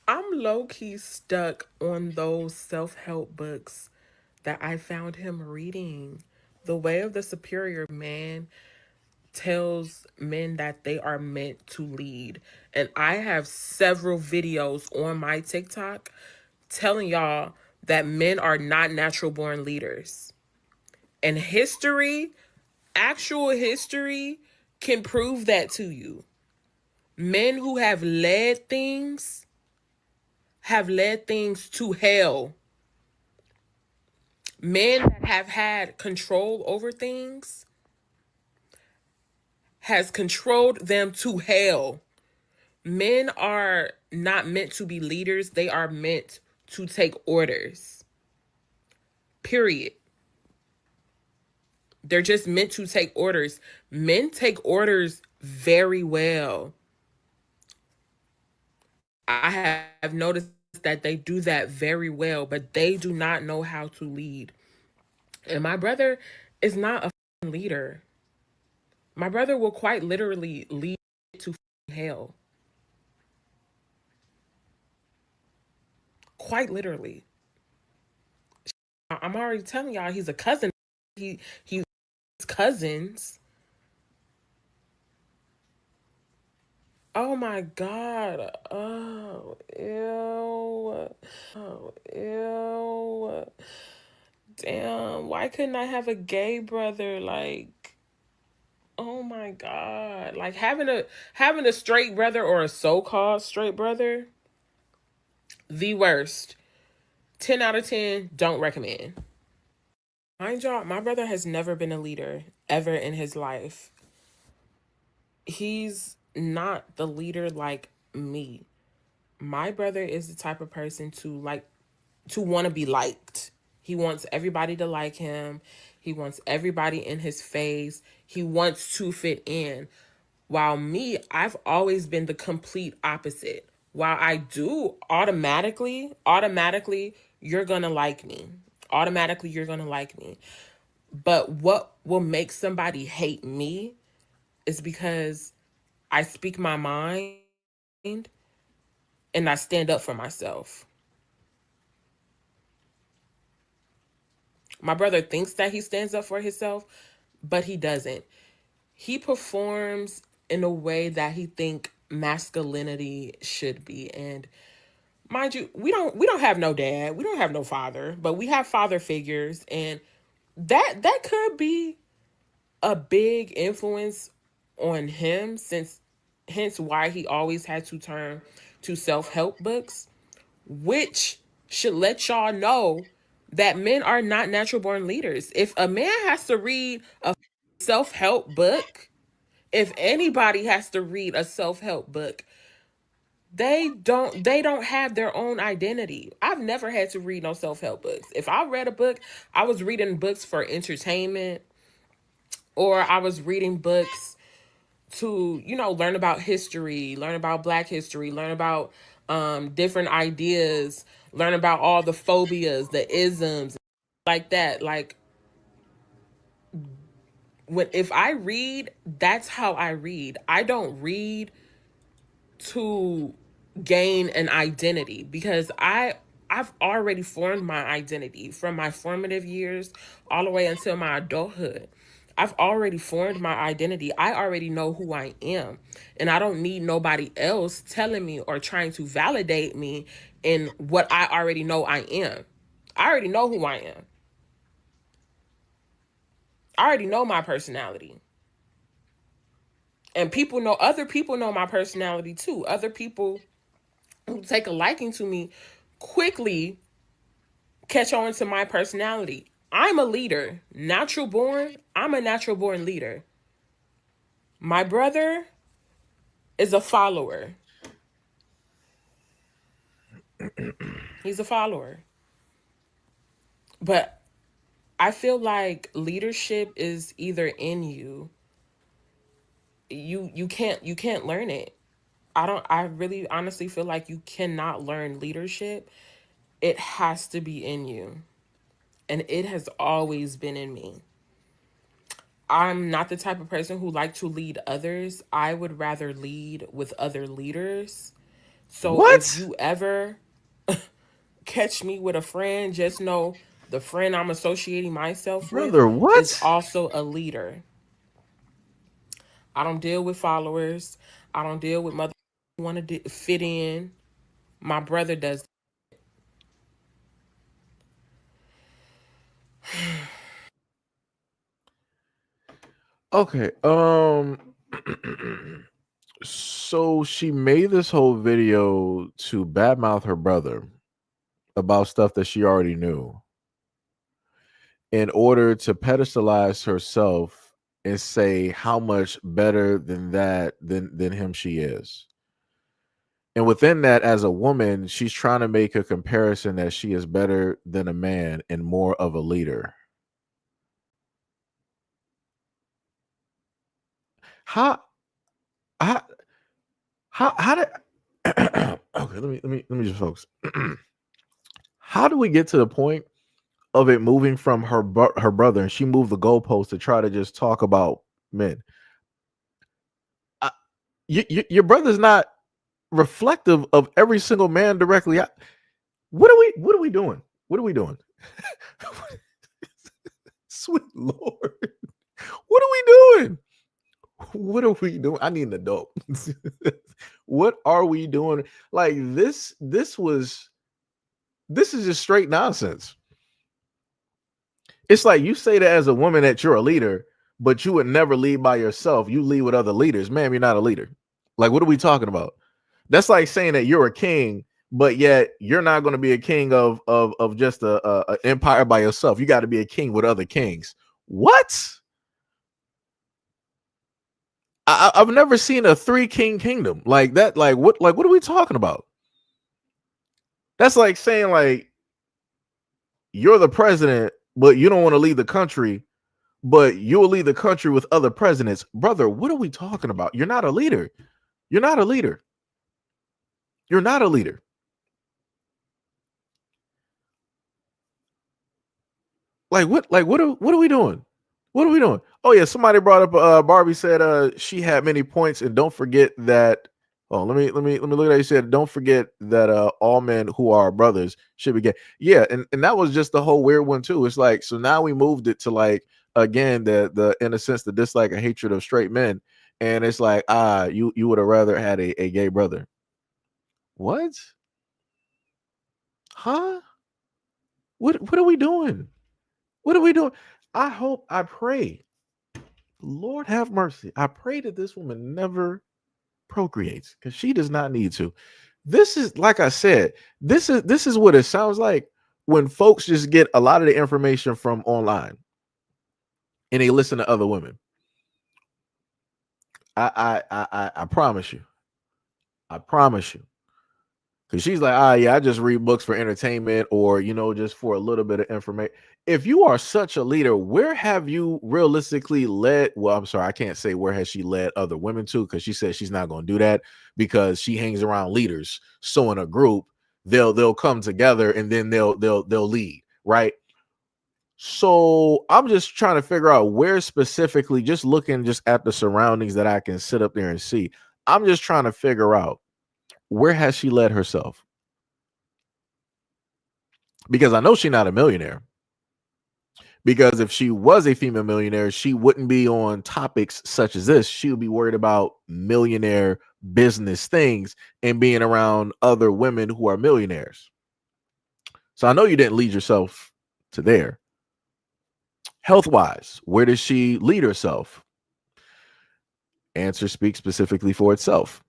I'm low-key stuck on those self-help books that I found him reading. The Way of the Superior Man tells men that they are meant to lead. And I have several videos on my TikTok telling y'all that men are not natural born leaders. And history, actual history, can prove that to you. Men who have led things to hell. Men that have had control over things has controlled them to hell. Men are not meant to be leaders. They are meant to take orders. Period. They're just meant to take orders. Men take orders very well. I have noticed that they do that very well, but they do not know how to lead. And my brother is not a leader. My brother will quite literally lead to hell. Quite literally. I'm already telling y'all he's a cousin. He's cousins. Oh my God. Oh, ew. Oh, ew. Damn. Why couldn't I have a gay brother? Like, oh my God. Like having a straight brother or a so-called straight brother, the worst. 10 out of 10, don't recommend. Mind y'all, my brother has never been a leader ever in his life. He's not the leader like me. My brother is the type of person to want to be liked. He wants everybody to like him. He wants everybody in his face. He wants to fit in. While me, I've always been the complete opposite. While I do automatically, you're going to like me. Automatically, you're going to like me. But what will make somebody hate me is because I speak my mind and I stand up for myself. My brother thinks that he stands up for himself, but he doesn't. He performs in a way that he think masculinity should be. And mind you, we don't have no dad, we don't have no father, but we have father figures, and that could be a big influence on him, hence why he always had to turn to self-help books, which should let y'all know that men are not natural born leaders. If a man has to read a self-help book, if anybody has to read a self-help book, They don't have their own identity. I've never had to read no self-help books. If I read a book, I was reading books for entertainment, or I was reading books to, learn about history, learn about Black history, learn about different ideas, learn about all the phobias, the isms, like that. Like, if I read, that's how I read. I don't read to gain an identity, because I've already formed my identity from my formative years all the way until my adulthood. I've already formed my identity. I already know who I am, and I don't need nobody else telling me or trying to validate me in what I already know I am. I already know who I am. I already know my personality. And other people know my personality too. Other people who take a liking to me quickly catch on to my personality. I'm a leader. Natural born. I'm a natural born leader. My brother is a follower. He's a follower. But I feel like leadership is either in you. You can't learn it. I really honestly feel like you cannot learn leadership. It has to be in you. And it has always been in me. I'm not the type of person who like to lead others. I would rather lead with other leaders. So if What? you ever catch me with a friend, just know the friend I'm associating myself with Brother, is what? also a leader. I don't deal with followers. I don't deal with mother who want to fit in. My brother does. Okay. So she made this whole video to badmouth her brother about stuff that she already knew in order to pedestalize herself and say how much better than him she is. And within that, as a woman, she's trying to make a comparison that she is better than a man and more of a leader. How how how did okay, let me just focus. How do we get to the point of it moving from her brother, and she moved the goalpost to try to just talk about men? I, your brother's not reflective of every single man directly. What are we doing? What are we doing? Sweet Lord. What are we doing? What are we doing? I need an adult. What are we doing? Like this is just straight nonsense. It's like you say that as a woman that you're a leader, but you would never lead by yourself. You lead with other leaders. Ma'am, you're not a leader. Like, what are we talking about? That's like saying that you're a king, but yet you're not going to be a king of just a empire by yourself. You got to be a king with other kings. What? I've never seen a three-king kingdom like that. Like what are we talking about? That's like saying like you're the president, but you don't want to lead the country, but you'll lead the country with other presidents. Brother, what are we talking about? You're not a leader. You're not a leader. You're not a leader. What are we doing? What are we doing? Oh yeah, somebody brought up Barbie said she had many points, and don't forget that. Oh, let me look at that. You said don't forget that all men who are brothers should be gay. Yeah, and that was just the whole weird one too. It's like, so now we moved it to like, again, the in a sense, the dislike and hatred of straight men. And it's like, you would have rather had a gay brother. What? Huh? What are we doing? What are we doing? I pray, Lord have mercy. I pray that this woman never procreates because she does not need to. This is, like I said, this is what it sounds like when folks just get a lot of the information from online and they listen to other women. I promise you. I promise you. Because she's like, ah, yeah, I just read books for entertainment or, just for a little bit of information. If you are such a leader, where have you realistically led? Well, I'm sorry, I can't say where has she led other women to, because she said she's not going to do that because she hangs around leaders. So in a group, they'll come together and then they'll lead, right? So I'm just trying to figure out where specifically, just looking just at the surroundings that I can sit up there and see. I'm just trying to figure out, where has she led herself? Because I know she's not a millionaire. Because if she was a female millionaire, she wouldn't be on topics such as this. She would be worried about millionaire business things and being around other women who are millionaires. So I know you didn't lead yourself to there. Health-wise, where does she lead herself? Answer speaks specifically for itself.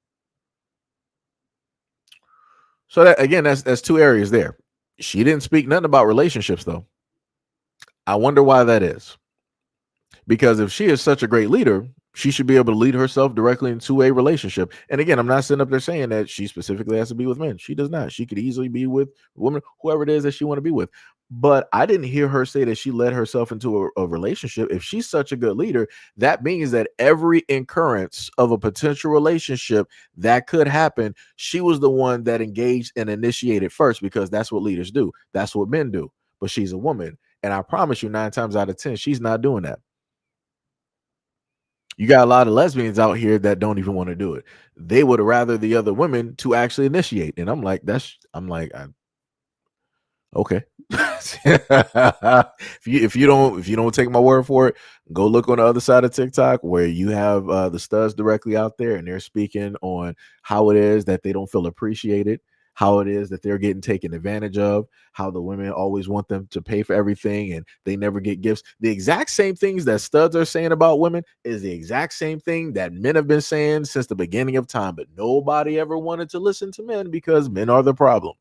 So that, again, that's two areas there. She didn't speak nothing about relationships, though. I wonder why that is. Because if she is such a great leader, she should be able to lead herself directly into a relationship. And again, I'm not sitting up there saying that she specifically has to be with men. She does not. She could easily be with women, whoever it is that she want to be with. But I didn't hear her say that she led herself into a relationship. If she's such a good leader, that means that every occurrence of a potential relationship that could happen, she was the one that engaged and initiated first, because that's what leaders do. That's what men do. But she's a woman. And I promise you, 9 times out of 10, she's not doing that. You got a lot of lesbians out here that don't even want to do it. They would rather the other women to actually initiate. And I'm like, okay. if you don't take my word for it, go look on the other side of TikTok where you have the studs directly out there, and they're speaking on how it is that they don't feel appreciated, how it is that they're getting taken advantage of, how the women always want them to pay for everything and they never get gifts. The exact same things that studs are saying about women is the exact same thing that men have been saying since the beginning of time, but nobody ever wanted to listen to men because men are the problem.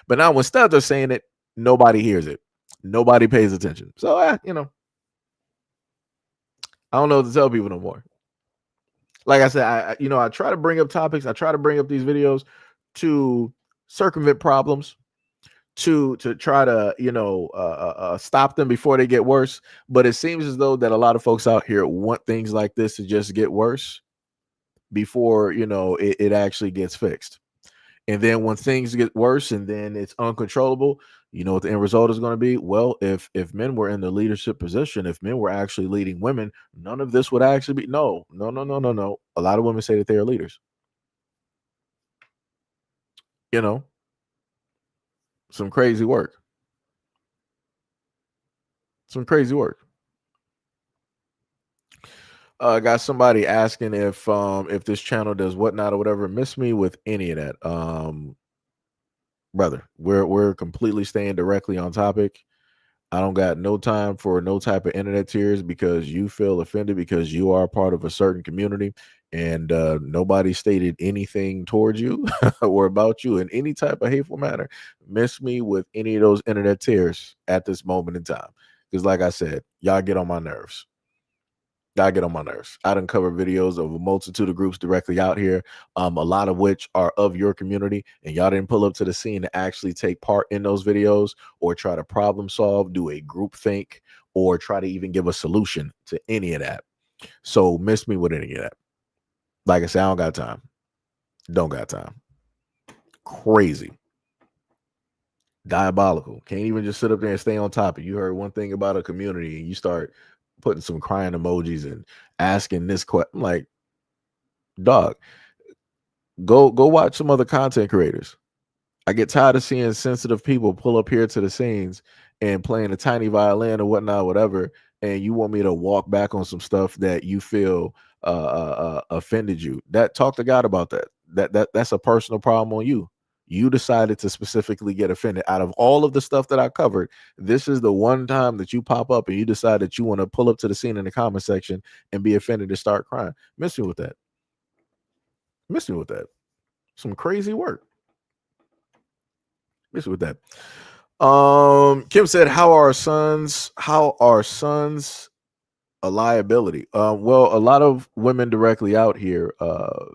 But now when studs are saying it, nobody hears it. Nobody pays attention. So, I don't know what to tell people no more. Like I said, I try to bring up topics. I try to bring up these videos to circumvent problems, to try to stop them before they get worse. But it seems as though that a lot of folks out here want things like this to just get worse before it actually gets fixed. And then when things get worse and then it's uncontrollable, you know what the end result is going to be? Well, if men were in the leadership position, if men were actually leading women, none of this would actually be. No. A lot of women say that they are leaders. Some crazy work. Got somebody asking if this channel does whatnot or whatever. Miss me with any of that. Brother, we're completely staying directly on topic. I don't got no time for no type of internet tears because you feel offended because you are part of a certain community, and nobody stated anything towards you or about you in any type of hateful manner. Miss me with any of those internet tears at this moment in time. Because like I said, y'all get on my nerves. I done cover videos of a multitude of groups directly out here, a lot of which are of your community, and y'all didn't pull up to the scene to actually take part in those videos or try to problem solve, do a group think, or try to even give a solution to any of that. So miss me with any of that. Like I said, I don't got time. Don't got time. Crazy. Diabolical. Can't even just sit up there and stay on topic. You heard one thing about a community and you start putting some crying emojis and asking this question. I'm like, dog, go watch some other content creators. I get tired of seeing sensitive people pull up here to the scenes and playing a tiny violin or whatnot, whatever, and you want me to walk back on some stuff that you feel offended you. Talk to God about that. That's a personal problem on you. You decided to specifically get offended. Out of all of the stuff that I covered, this is the one time that you pop up and you decide that you want to pull up to the scene in the comment section and be offended and start crying. Miss me with that. Some crazy work. Miss me with that. Kim said, how are sons A liability. Well, a lot of women directly out here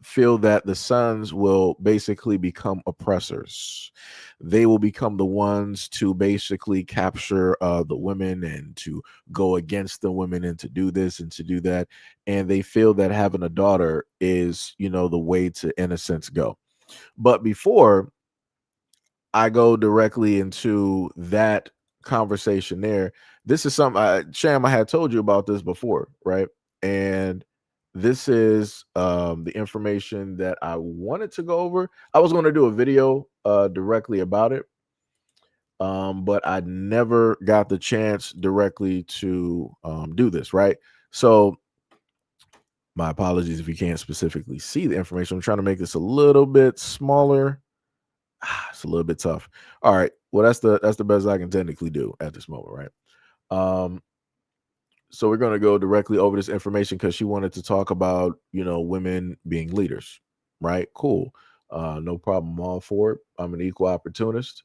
feel that the sons will basically become oppressors. They will become the ones to basically capture the women and to go against the women and to do this and to do that. And they feel that having a daughter is, the way to, in a sense, go. But before I go directly into that conversation there, this is something Sham, I had told you about this before, right? And this is the information that I wanted to go over. I was going to do a video directly about it, but I never got the chance directly to do this, right? So my apologies if you can't specifically see the information. I'm trying to make this a little bit smaller. It's a little bit tough. All right. Well, that's the best I can technically do at this moment, right? So we're going to go directly over this information because she wanted to talk about, women being leaders, right? Cool. No problem. I'm all for it. I'm an equal opportunist.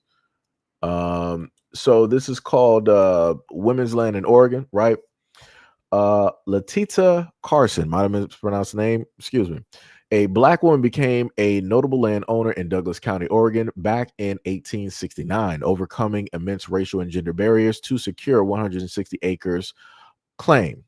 So this is called Women's Land in Oregon, right? Latita Carson, might have mispronounced the name, excuse me. A black woman became a notable landowner in Douglas County, Oregon, back in 1869, overcoming immense racial and gender barriers to secure 160 acres claim.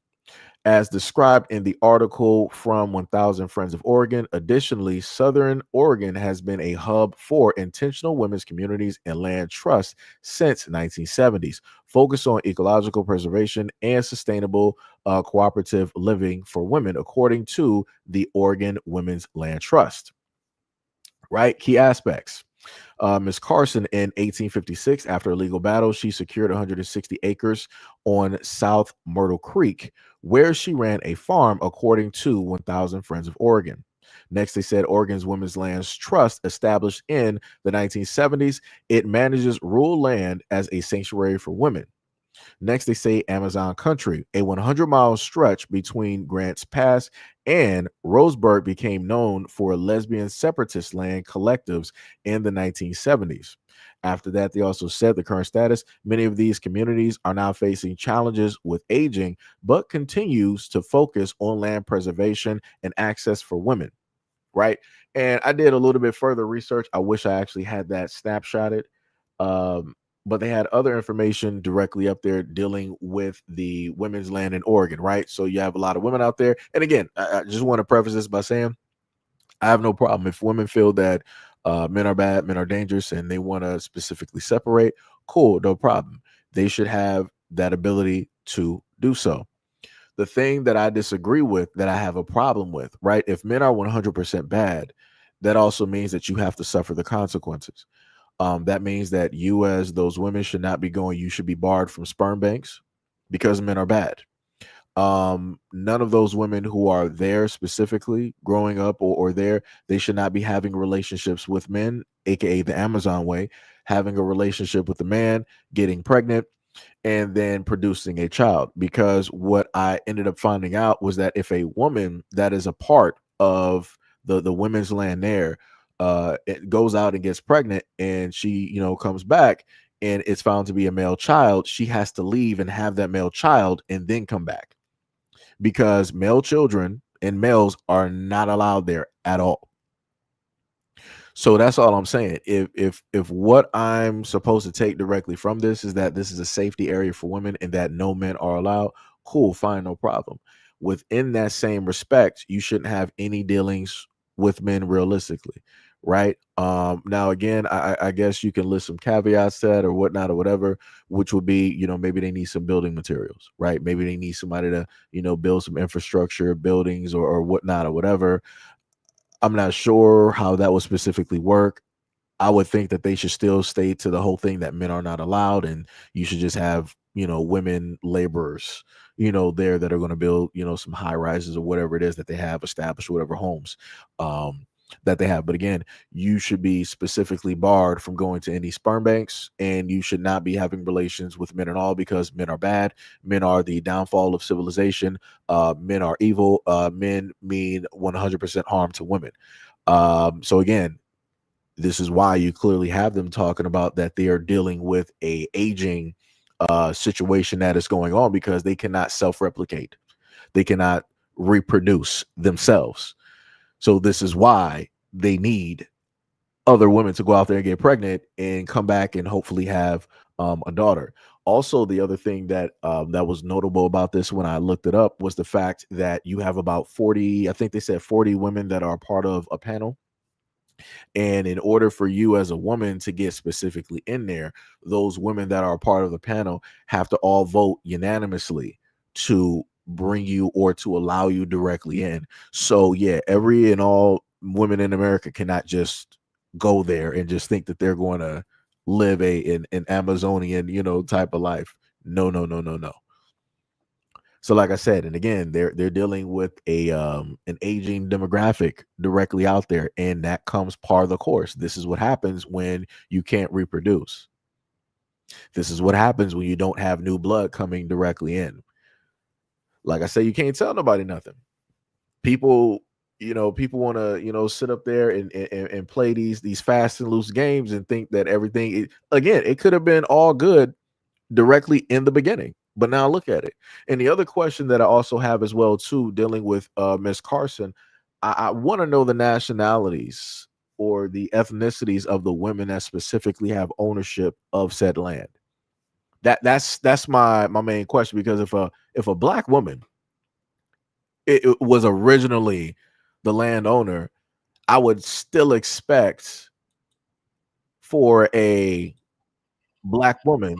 As described in the article from 1000 Friends of Oregon. Additionally, Southern Oregon has been a hub for intentional women's communities and land trusts since 1970s, focused on ecological preservation and sustainable cooperative living for women, according to the Oregon Women's Land Trust. Right? Key aspects. Ms. Carson in 1856, after a legal battle, she secured 160 acres on South Myrtle Creek, where she ran a farm, according to 1000 Friends of Oregon. Next, they said Oregon's Women's Lands Trust, established in the 1970s, it manages rural land as a sanctuary for women. Next, they say Amazon Country, a 100-mile stretch between Grants Pass and Roseburg, became known for lesbian separatist land collectives in the 1970s. After that, they also said the current status, many of these communities are now facing challenges with aging, but continues to focus on land preservation and access for women, right? And I did a little bit further research. I wish I actually had that snapshotted. But they had other information directly up there dealing with the women's land in Oregon, right? So you have a lot of women out there. And again, I just want to preface this by saying I have no problem if women feel that men are bad, men are dangerous, and they want to specifically separate. Cool, no problem. They should have that ability to do so. The thing that I disagree with, that I have a problem with, right? If men are 100% bad, that also means that you have to suffer the consequences. That means that you, as those women, should not be going. You should be barred from sperm banks because men are bad. None of those women who are there specifically growing up or there, they should not be having relationships with men, aka the Amazon way, having a relationship with a man, getting pregnant, and then producing a child. Because what I ended up finding out was that if a woman that is a part of the women's land there it goes out and gets pregnant and she comes back and it's found to be a male child, she has to leave and have that male child and then come back, because male children and males are not allowed there at all. So that's all I'm saying. If what I'm supposed to take directly from this is that this is a safety area for women and that no men are allowed, cool, fine, no problem. Within that same respect, you shouldn't have any dealings with men realistically, right? Now again, I guess you can list some caveats to that or whatnot or whatever, which would be, maybe they need some building materials, right? Maybe they need somebody to, build some infrastructure, buildings or whatnot or whatever. I'm not sure how that would specifically work. I would think that they should still stay to the whole thing that men are not allowed, and you should just have, women laborers, there that are going to build, some high rises or whatever it is that they have established, whatever homes that they have. But again, you should be specifically barred from going to any sperm banks, and you should not be having relations with men at all, because men are bad. Men are the downfall of civilization. Men are evil. Men mean 100% harm to women. So again, this is why you clearly have them talking about that they are dealing with a aging situation that is going on, because they cannot self-replicate. They cannot reproduce themselves. So this is why they need other women to go out there and get pregnant and come back and hopefully have a daughter. Also, the other thing that that was notable about this when I looked it up was the fact that you have about 40, I think they said 40 women that are part of a panel. And in order for you as a woman to get specifically in there, those women that are a part of the panel have to all vote unanimously to bring you or to allow you directly in. So yeah, every and all women in America cannot just go there and just think that they're going to live an Amazonian, type of life. No, no, no, no, no. So like I said, and again, they're dealing with an aging demographic directly out there, and that comes part of the course. This is what happens when you can't reproduce. This is what happens when you don't have new blood coming directly in. Like I say, you can't tell nobody nothing. People, people want to, sit up there and play these fast and loose games and think that everything, again, it could have been all good directly in the beginning, but now look at it. And the other question that I also have as well too, dealing with Miss Carson, I want to know the nationalities or the ethnicities of the women that specifically have ownership of said land. That's my main question, because if a black woman it was originally the landowner, I would still expect for a black woman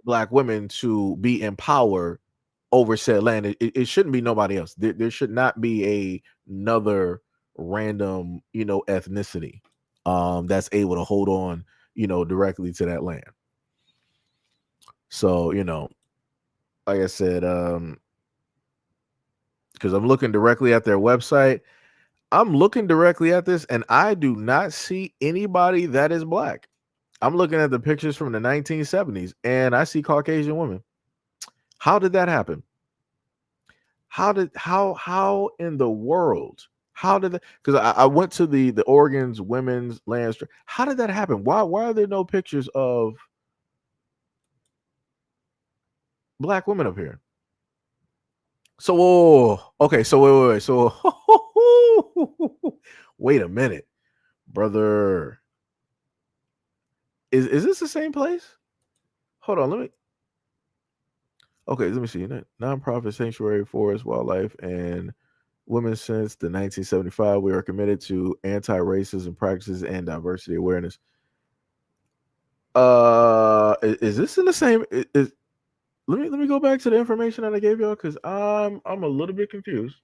black women to be in power over said land. It shouldn't be nobody else. There should not be another random, ethnicity that's able to hold on, directly to that land. So, like I said, because I'm looking directly at their website. I'm looking directly at this and I do not see anybody that is black. I'm looking at the pictures from the 1970s and I see Caucasian women. How did that happen? How in the world? How did that? Because I went to the Oregon's women's land. How did that happen? Why are there no pictures of black women up here? So okay, so wait. So wait a minute, brother. Is this the same place? Hold on, let me. Okay, let me see. Nonprofit sanctuary, forest, wildlife, and women since the 1975. We are committed to anti-racism practices and diversity awareness. Is this in the same? Let me go back to the information that I gave y'all because I'm a little bit confused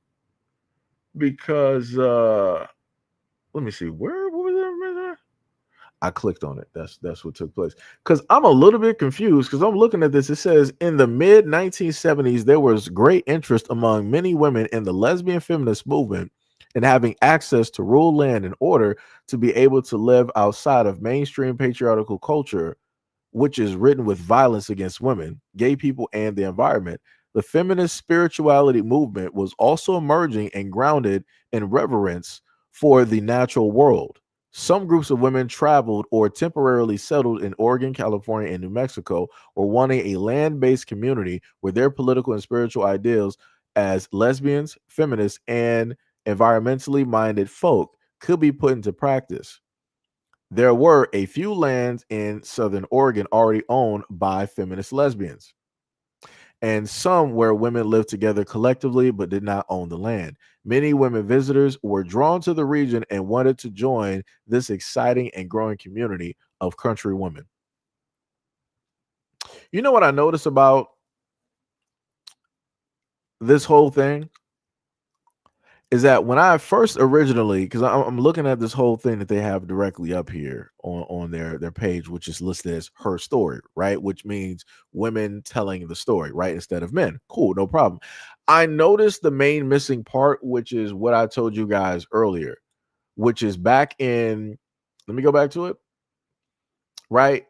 because let me see what was that? I clicked on it. That's what took place. Because I'm a little bit confused because I'm looking at this. It says in the mid 1970s, there was great interest among many women in the lesbian feminist movement in having access to rural land in order to be able to live outside of mainstream patriarchal culture, which is written with violence against women, gay people, and the environment. The feminist spirituality movement was also emerging and grounded in reverence for the natural world. Some groups of women traveled or temporarily settled in Oregon, California, and New Mexico, or wanting a land based community where their political and spiritual ideals as lesbians, feminists, and environmentally minded folk could be put into practice. There were a few lands in Southern Oregon already owned by feminist lesbians, and some where women lived together collectively but did not own the land. Many women visitors were drawn to the region and wanted to join this exciting and growing community of country women. You know what I noticed about this whole thing is that when I first originally, because I'm looking at this whole thing that they have directly up here on their page, which is listed as her story, right? Which means women telling the story, right? Instead of men. Cool, no problem. I noticed the main missing part, which is what I told you guys earlier, which is back in, let me go back to it, right?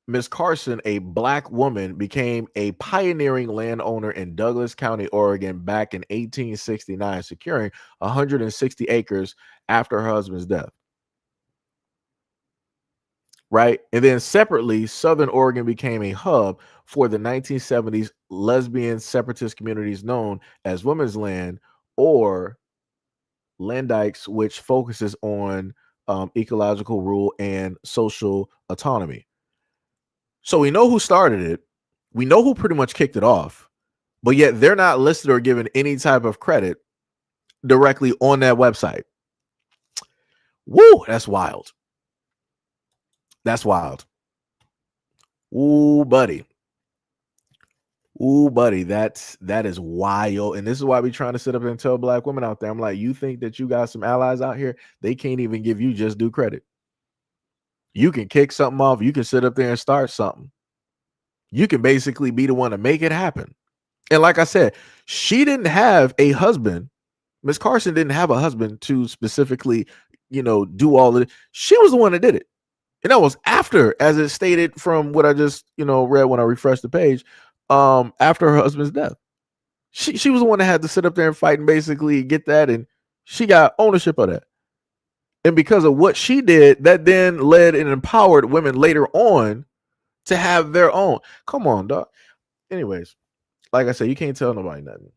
Miss Carson, a black woman, became a pioneering landowner in Douglas County, Oregon, back in 1869, securing 160 acres after her husband's death. right? And then separately, Southern Oregon became a hub for the 1970s lesbian separatist communities known as Women's Land or Landikes, which focuses on ecological rule and social autonomy. So we know who started it. We know who pretty much kicked it off, but yet they're not listed or given any type of credit directly on that website. Woo, that's wild. That's wild. Ooh, buddy. Ooh, buddy, that is wild. And this is why we trying to sit up and tell black women out there. I'm like, you think that you got some allies out here? They can't even give you just due credit. You can kick something off. You can sit up there and start something. You can basically be the one to make it happen. And like I said, she didn't have a husband. Miss Carson didn't have a husband to specifically, do all of it. She was the one that did it. And that was after, as it stated from what I just, read when I refreshed the page, after her husband's death. She was the one that had to sit up there and fight and basically get that, and she got ownership of that. And because of what she did, that then led and empowered women later on to have their own. Come on, dog. Anyways, like I said, you can't tell nobody nothing.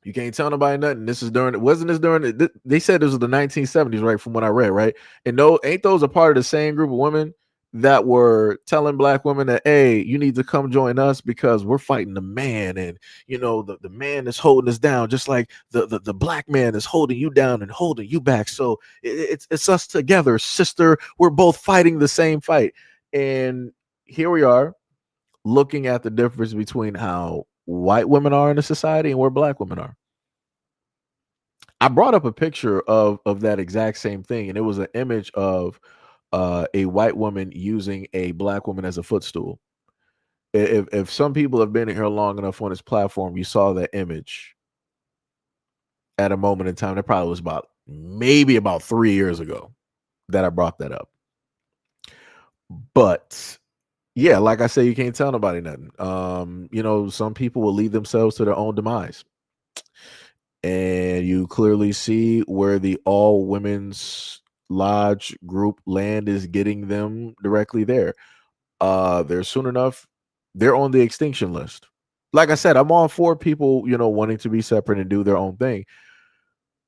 You can't tell nobody nothing. This is wasn't this during, they said this was the 1970s, right? From what I read, right? And no, ain't those a part of the same group of women that were telling black women that, hey, you need to come join us because we're fighting the man, and the man is holding us down, just like the black man is holding you down and holding you back. So it's us together, sister. We're both fighting the same fight. And here we are looking at the difference between how white women are in the society and where black women are. I brought up a picture of that exact same thing, and it was an image of a white woman using a black woman as a footstool. If some people have been here long enough on this platform, you saw that image at a moment in time. That probably was maybe about 3 years ago that I brought that up. But yeah, like I say, you can't tell nobody nothing. Some people will lead themselves to their own demise. And you clearly see where the all women's lodge group land is getting them directly there. They're soon enough, they're on the extinction list. Like I said, I'm all for people, wanting to be separate and do their own thing.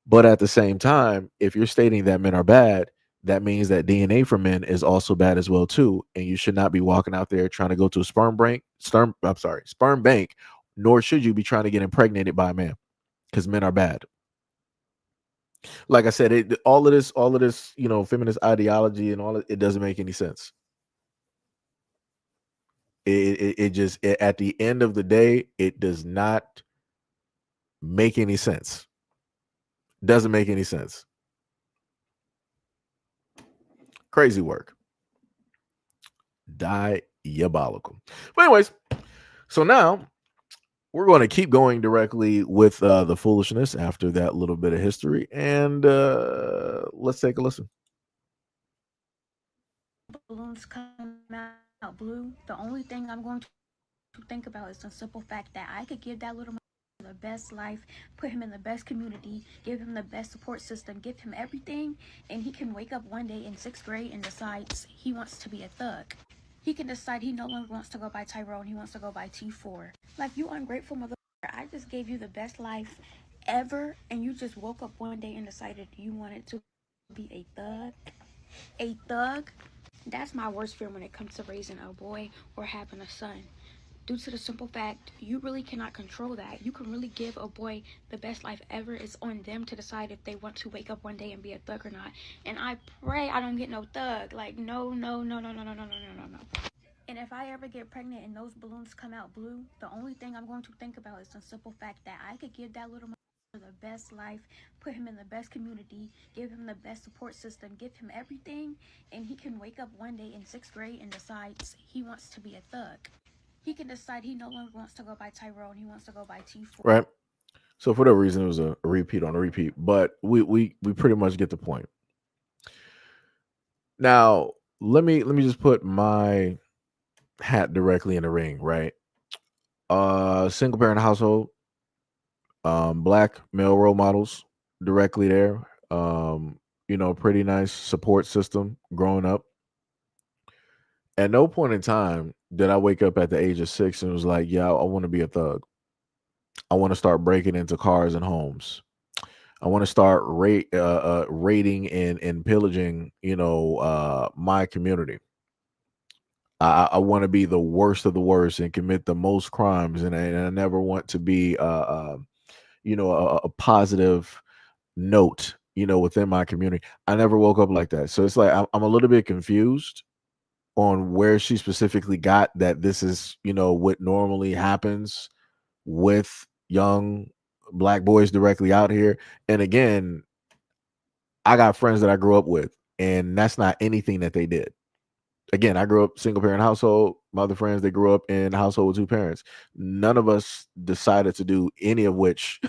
But at the same time, if you're stating that men are bad, that means that DNA for men is also bad as well too. And you should not be walking out there trying to go to a sperm bank, nor should you be trying to get impregnated by a man, because men are bad. Like I said, all of this, feminist ideology and it doesn't make any sense. It just, at the end of the day, it does not make any sense. Doesn't make any sense. Crazy work. Diabolical. But anyways, so now we're going to keep going directly with the foolishness after that little bit of history, and let's take a listen. Balloons come out blue. The only thing I'm going to think about is the simple fact that I could give that little the best life, put him in the best community, give him the best support system, give him everything, and he can wake up one day in 6th grade and decides he wants to be a thug. He can decide he no longer wants to go by Tyrone, he wants to go by T4. Like, you ungrateful mother, I just gave you the best life ever, and you just woke up one day and decided you wanted to be a thug. A thug? That's my worst fear when it comes to raising a boy or having a son. Due to the simple fact, you really cannot control that. You can really give a boy the best life ever. It's on them to decide if they want to wake up one day and be a thug or not. And I pray I don't get no thug. Like, no. And if I ever get pregnant and those balloons come out blue, the only thing I'm going to think about is the simple fact that I could give that little the best life, put him in the best community, give him the best support system, give him everything, and he can wake up one day in 6th grade and decides he wants to be a thug. He can decide he no longer wants to go by Tyrone, he wants to go by T4. Right. So for whatever reason, it was a repeat on a repeat, but we pretty much get the point. Now, let me just put my hat directly in the ring, right? Single parent household, black male role models directly there. Pretty nice support system growing up. At no point in time did I wake up at the age of 6 and was like, "Yeah, I want to be a thug. I want to start breaking into cars and homes. I want to start raiding and pillaging, my community. I want to be the worst of the worst and commit the most crimes, and I never want to be, a positive note, within my community." I never woke up like that. So it's like I'm a little bit confused on where she specifically got that this is, what normally happens with young black boys directly out here. And again, I got friends that I grew up with, and that's not anything that they did. Again, I grew up single parent household. My other friends, they grew up in a household with two parents. None of us decided to do any of which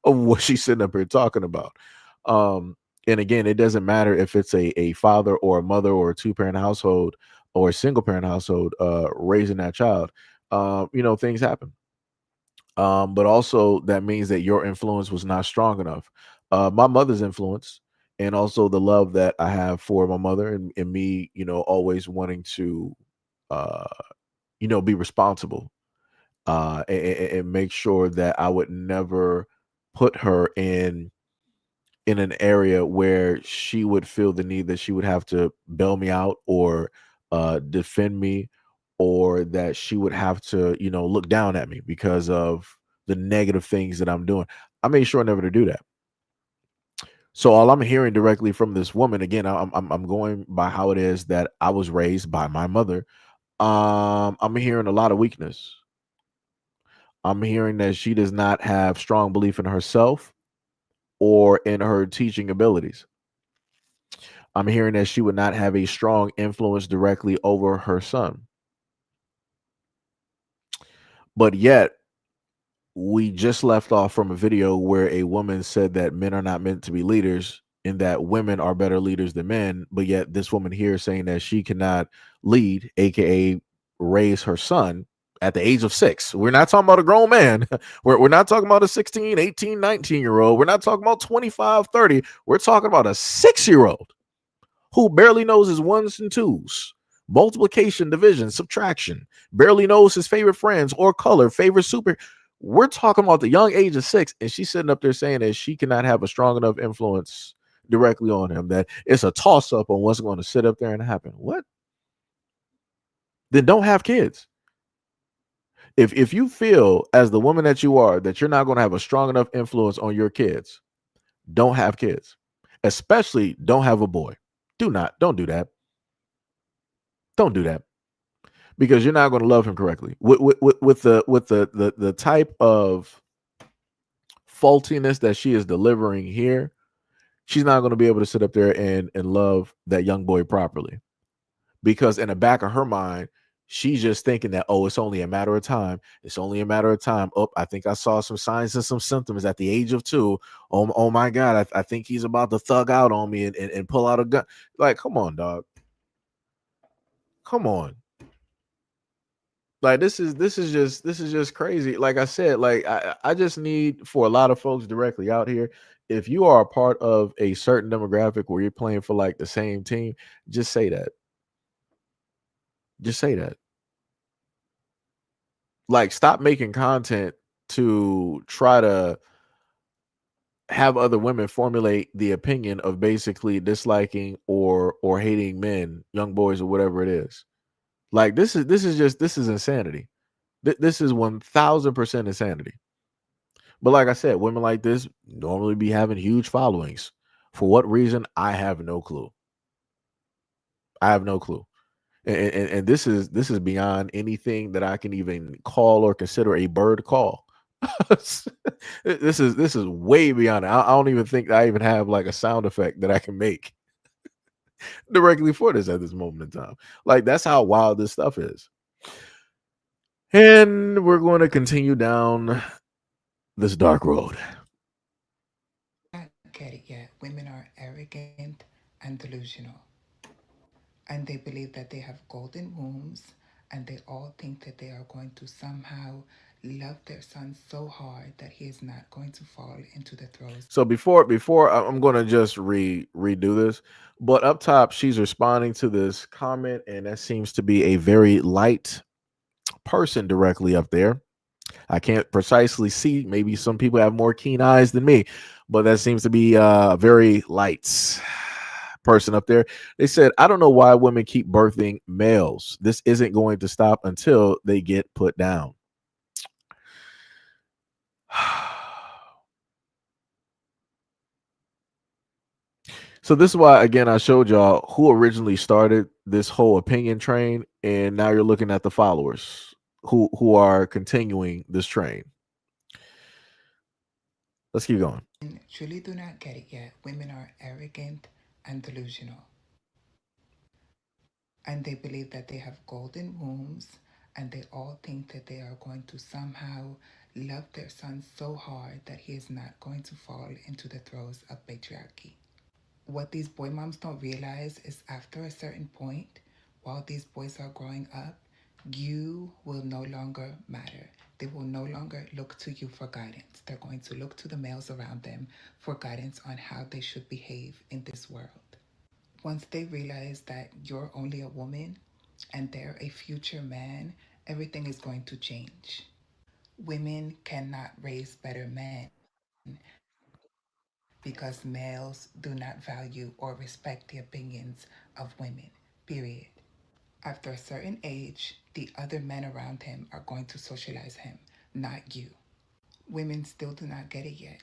of what she's sitting up here talking about. Um, and again, it doesn't matter if it's a father or a mother or a two-parent household or a single parent household raising that child. Things happen. But also that means that your influence was not strong enough. My mother's influence and also the love that I have for my mother and me, always wanting to, uh, be responsible and make sure that I would never put her in an area where she would feel the need that she would have to bail me out or defend me, or that she would have to, look down at me because of the negative things that I'm doing. I made sure never to do that. So all I'm hearing directly from this woman, again, I'm going by how it is that I was raised by my mother. I'm hearing a lot of weakness. I'm hearing that she does not have strong belief in herself or in her teaching abilities. I'm hearing that she would not have a strong influence directly over her son. But yet, we just left off from a video where a woman said that men are not meant to be leaders and that women are better leaders than men. But yet, this woman here saying that she cannot lead, AKA raise her son at the age of 6. We're not talking about a grown man. We're not talking about a 16, 18, 19-year old. We're not talking about 25, 30. We're talking about a 6-year old who barely knows his ones and twos, multiplication, division, subtraction, barely knows his favorite friends or color, favorite super. We're talking about the young age of 6, and she's sitting up there saying that she cannot have a strong enough influence directly on him, that it's a toss up on what's going to sit up there and happen. What? Then don't have kids. If you feel as the woman that you are that you're not going to have a strong enough influence on your kids, don't have kids. Especially don't have a boy. Don't do that. Don't do that because you're not going to love him correctly. With the type of faultiness that she is delivering here, she's not going to be able to sit up there and love that young boy properly, because in the back of her mind, she's just thinking that, oh, it's only a matter of time. It's only a matter of time. Oh, I think I saw some signs and some symptoms at the age of 2. Oh my God, I think he's about to thug out on me and pull out a gun. Like, come on, dog. Come on. Like this is just crazy. Like I said, like I just need for a lot of folks directly out here, if you are a part of a certain demographic where you're playing for like the same team, just say that. Just say that. Like, stop making content to try to have other women formulate the opinion of basically disliking or hating men, young boys, or whatever it is. Like, this is insanity. This is 1000% insanity. But like I said, women like this normally be having huge followings. For what reason? I have no clue. I have no clue. And this is beyond anything that I can even call or consider a bird call. This is way beyond it. I don't even think I even have like a sound effect that I can make directly for this at this moment in time. Like, that's how wild this stuff is. And we're going to continue down this dark road. Not get it yet. Women are arrogant and delusional. And they believe that they have golden wombs and they all think that they are going to somehow love their son so hard that he is not going to fall into the throes. So before I'm going to just redo this, but up top she's responding to this comment, and that seems to be a very light person directly up there. I can't precisely see. Maybe some people have more keen eyes than me, but that seems to be very light person up there. They said, I don't know why women keep birthing males. This isn't going to stop until they get put down. So this is why, again, I showed y'all who originally started this whole opinion train, and now you're looking at the followers who are continuing this train. Let's keep going. And truly do not get it yet. Women are arrogant and delusional. And they believe that they have golden wombs, and they all think that they are going to somehow love their son so hard that he is not going to fall into the throes of patriarchy. What these boy moms don't realize is after a certain point, while these boys are growing up, you will no longer matter. They will no longer look to you for guidance. They're going to look to the males around them for guidance on how they should behave in this world. Once they realize that you're only a woman and they're a future man, everything is going to change. Women cannot raise better men because males do not value or respect the opinions of women, period. After a certain age, the other men around him are going to socialize him, not you. Women still do not get it yet.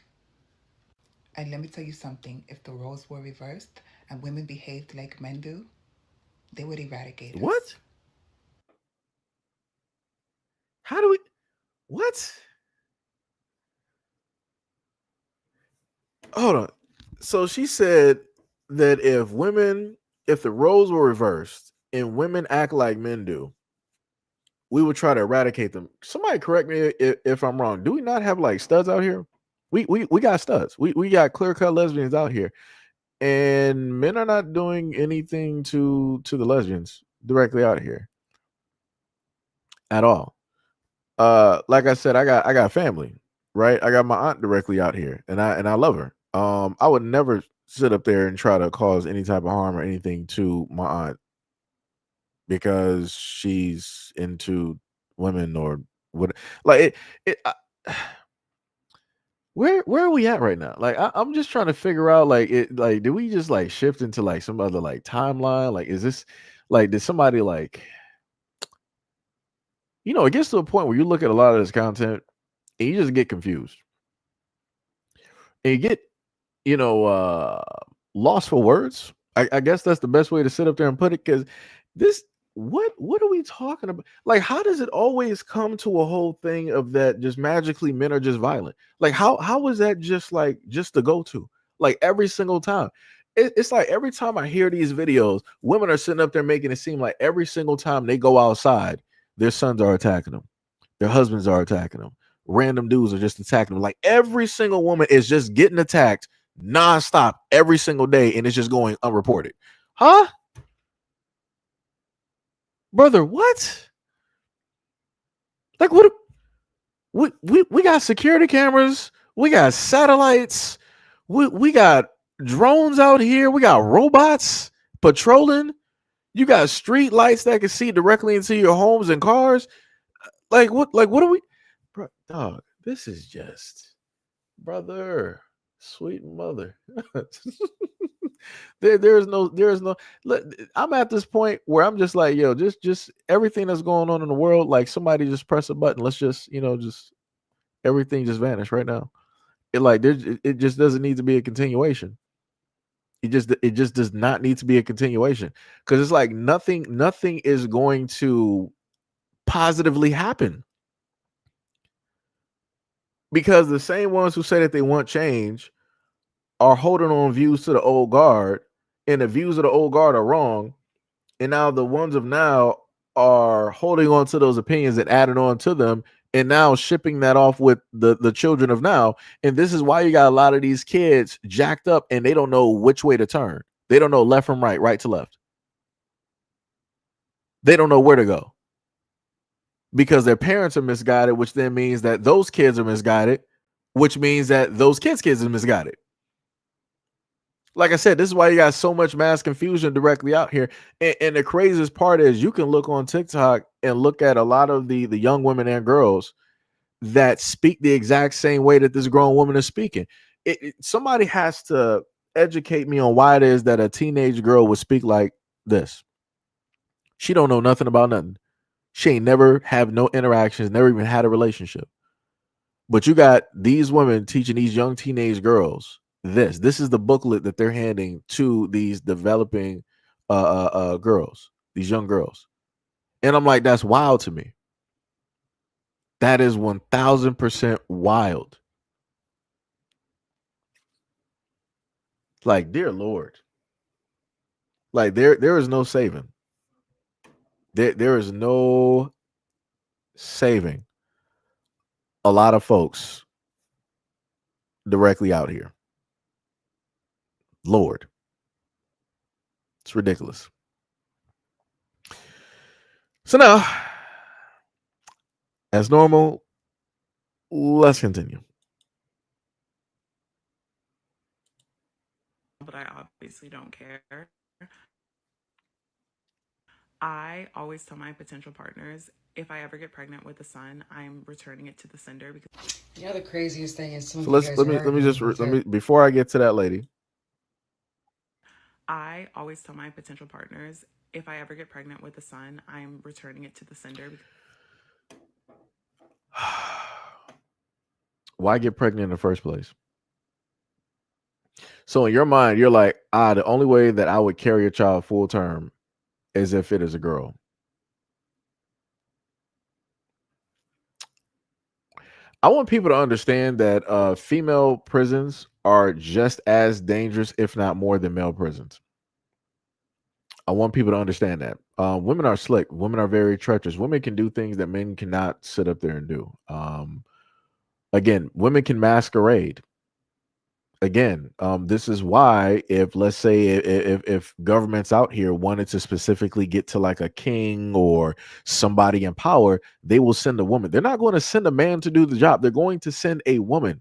And let me tell you something, if the roles were reversed and women behaved like men do, they would eradicate us. What? How do we? What? Hold on. So she said that if the roles were reversed and women act like men do, we would try to eradicate them. Somebody correct me if I'm wrong. Do we not have like studs out here? We got studs. We got clear cut lesbians out here, and men are not doing anything to the lesbians directly out here at all. Like I said, I got family, right? I got my aunt directly out here, and I love her. I would never sit up there and try to cause any type of harm or anything to my aunt because she's into women or what. Like where are we at right now? Like I'm just trying to figure out like did we just like shift into like some other like timeline? Like is this like did somebody like it gets to a point where you look at a lot of this content and you just get confused. And you get lost for words. I guess that's the best way to sit up there and put it, because this what are we talking about? Like, how does it always come to a whole thing of that just magically men are just violent? Like, how is that just like just the go-to? Like every single time. It's like every time I hear these videos, women are sitting up there making it seem like every single time they go outside, their sons are attacking them, their husbands are attacking them, random dudes are just attacking them. Like every single woman is just getting attacked nonstop every single day, and it's just going unreported. Huh? Brother, what? Like what? We got security cameras, we got satellites, we got drones out here, we got robots patrolling, you got street lights that can see directly into your homes and cars. Like what are we? Bro, dog, this is just, brother, sweet mother. There's no. I'm at this point where I'm just like, yo, just everything that's going on in the world, like somebody just press a button. Let's just, just everything just vanish right now. It just doesn't need to be a continuation. It just does not need to be a continuation, because it's like nothing is going to positively happen, because the same ones who say that they want change are holding on views to the old guard, and the views of the old guard are wrong, and now the ones of now are holding on to those opinions and adding on to them, and now shipping that off with the children of now. And this is why you got a lot of these kids jacked up and they don't know which way to turn. They don't know left from right, right to left. They don't know where to go. because their parents are misguided, which then means that those kids are misguided, which means that those kids are misguided. Like I said, this is why you got so much mass confusion directly out here. And the craziest part is you can look on TikTok and look at a lot of the young women and girls that speak the exact same way that this grown woman is speaking. Somebody has to educate me on why it is that a teenage girl would speak like this. She don't know nothing about nothing. She ain't never have no interactions, never even had a relationship. But you got these women teaching these young teenage girls this. This is the booklet that they're handing to these developing girls, these young girls. And I'm like, that's wild to me. That is 1000% wild. Like, dear Lord. Like there is no saving. There is no saving a lot of folks directly out here. Lord. It's ridiculous. So now, as normal, let's continue. But I obviously don't care. I always tell my potential partners, if I ever get pregnant with a son, I'm returning it to the sender because you know the craziest thing is some So of you guys let are me just arguing with let her. me before I get to that lady. I always tell my potential partners, if I ever get pregnant with a son, I'm returning it to the sender. Why get pregnant in the first place? So in your mind, you're like, the only way that I would carry a child full term is if it is a girl. I want people to understand that female prisons are just as dangerous, if not more, than male prisons. I want people to understand that. Women are slick. Women are very treacherous. Women can do things that men cannot sit up there and do. Again, women can masquerade. Again, this is why if let's say if governments out here wanted to specifically get to like a king or somebody in power, they will send a woman. They're not going to send a man to do the job. They're going to send a woman.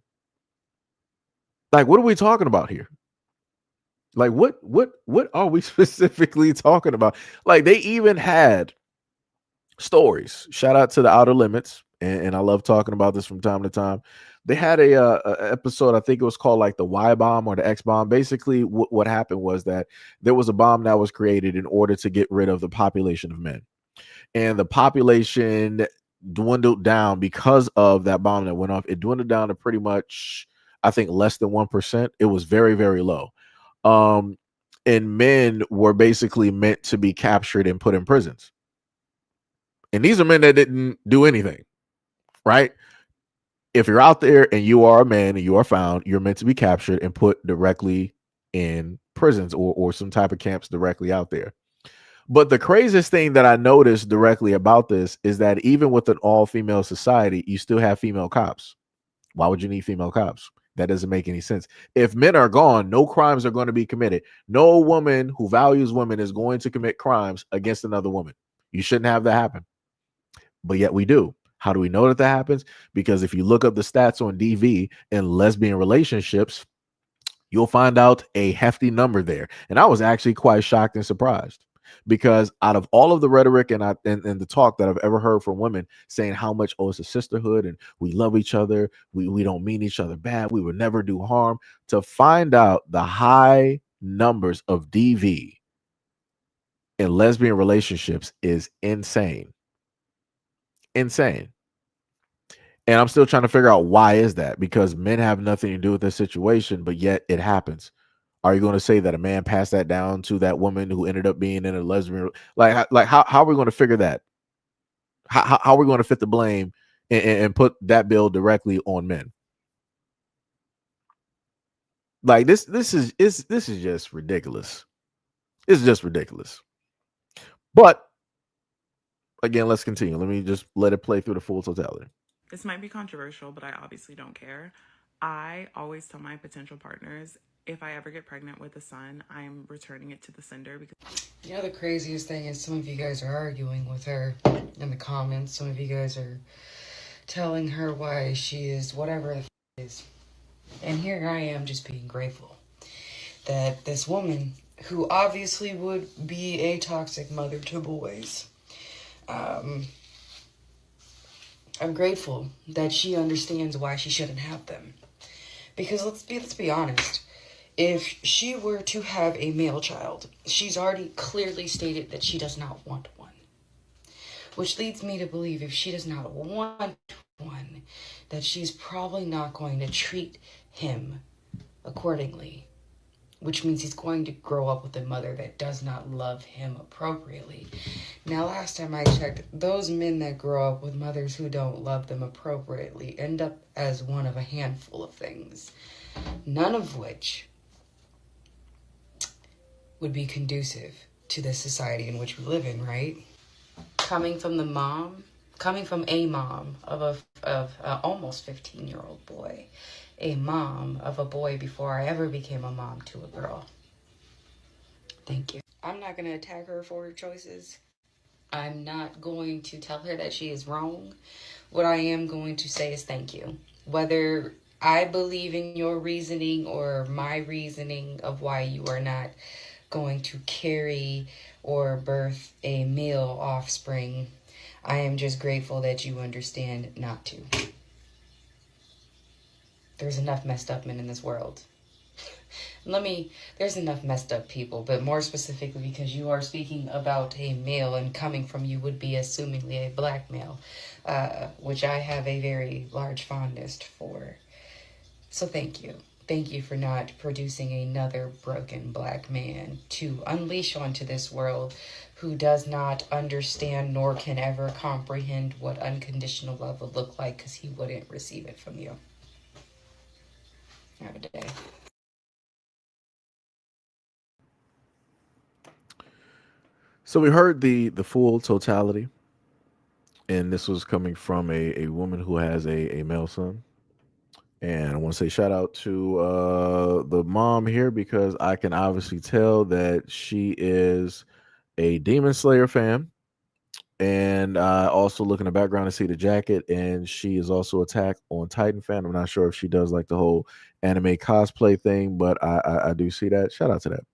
Like, what are we talking about here? Like, what are we specifically talking about? Like, they even had stories. Shout out to the Outer Limits, and I love talking about this from time to time. They had a episode, I think it was called like the Y bomb or the X bomb. Basically, what happened was that there was a bomb that was created in order to get rid of the population of men, and the population dwindled down because of that bomb that went off. It dwindled down to pretty much, I think, less than 1%. It was very, very low. And men were basically meant to be captured and put in prisons. And these are men that didn't do anything, right? If you're out there and you are a man and you are found, you're meant to be captured and put directly in prisons or some type of camps directly out there. But the craziest thing that I noticed directly about this is that even with an all-female society, you still have female cops. Why would you need female cops? That doesn't make any sense. If men are gone, no crimes are going to be committed. No woman who values women is going to commit crimes against another woman. You shouldn't have that happen. But yet we do. How do we know that that happens? Because if you look up the stats on DV and lesbian relationships, you'll find out a hefty number there. And I was actually quite shocked and surprised because out of all of the rhetoric and the talk that I've ever heard from women saying how much, it's a sisterhood and we love each other, we don't mean each other bad, we would never do harm, to find out the high numbers of DV in lesbian relationships is insane. Insane. And I'm still trying to figure out why is that, because men have nothing to do with this situation, but yet it happens. Are you going to say that a man passed that down to that woman who ended up being in a lesbian? Like how are we going to figure that? How are we going to fit the blame and put that bill directly on men? Like this is just ridiculous. It's just ridiculous. But again, let's continue. Let me just let it play through the full totality. This might be controversial, but I obviously don't care. I always tell my potential partners, if I ever get pregnant with a son, I'm returning it to the sender because You know, the craziest thing is some of you guys are arguing with her in the comments. Some of you guys are telling her why she is whatever the is. And here I am just being grateful that this woman, who obviously would be a toxic mother to boys, I'm grateful that she understands why she shouldn't have them. Because let's be honest. If she were to have a male child, she's already clearly stated that she does not want one. Which leads me to believe if she does not want one, that she's probably not going to treat him accordingly. Which means he's going to grow up with a mother that does not love him appropriately. Now, last time I checked, those men that grow up with mothers who don't love them appropriately end up as one of a handful of things. None of which would be conducive to the society in which we live in, right? Coming from a mom of a almost 15-year-old boy, a mom of a boy before I ever became a mom to a girl. Thank you. I'm not going to attack her for her choices. I'm not going to tell her that she is wrong. What I am going to say is thank you. Whether I believe in your reasoning or my reasoning of why you are not going to carry or birth a male offspring, I am just grateful that you understand not to. There's enough messed up men in this world. There's enough messed up people, but more specifically because you are speaking about a male and coming from you would be assumingly a black male, which I have a very large fondness for. So thank you. Thank you for not producing another broken black man to unleash onto this world who does not understand nor can ever comprehend what unconditional love would look like because he wouldn't receive it from you. Have a day. So we heard the full totality, and this was coming from a woman who has a male son. And I want to say shout out to the mom here because I can obviously tell that she is a Demon Slayer fan. And also look in the background and see the jacket, and she is also Attack on Titan fan. I'm not sure if she does like the whole anime cosplay thing, but I do see that. Shout out to that.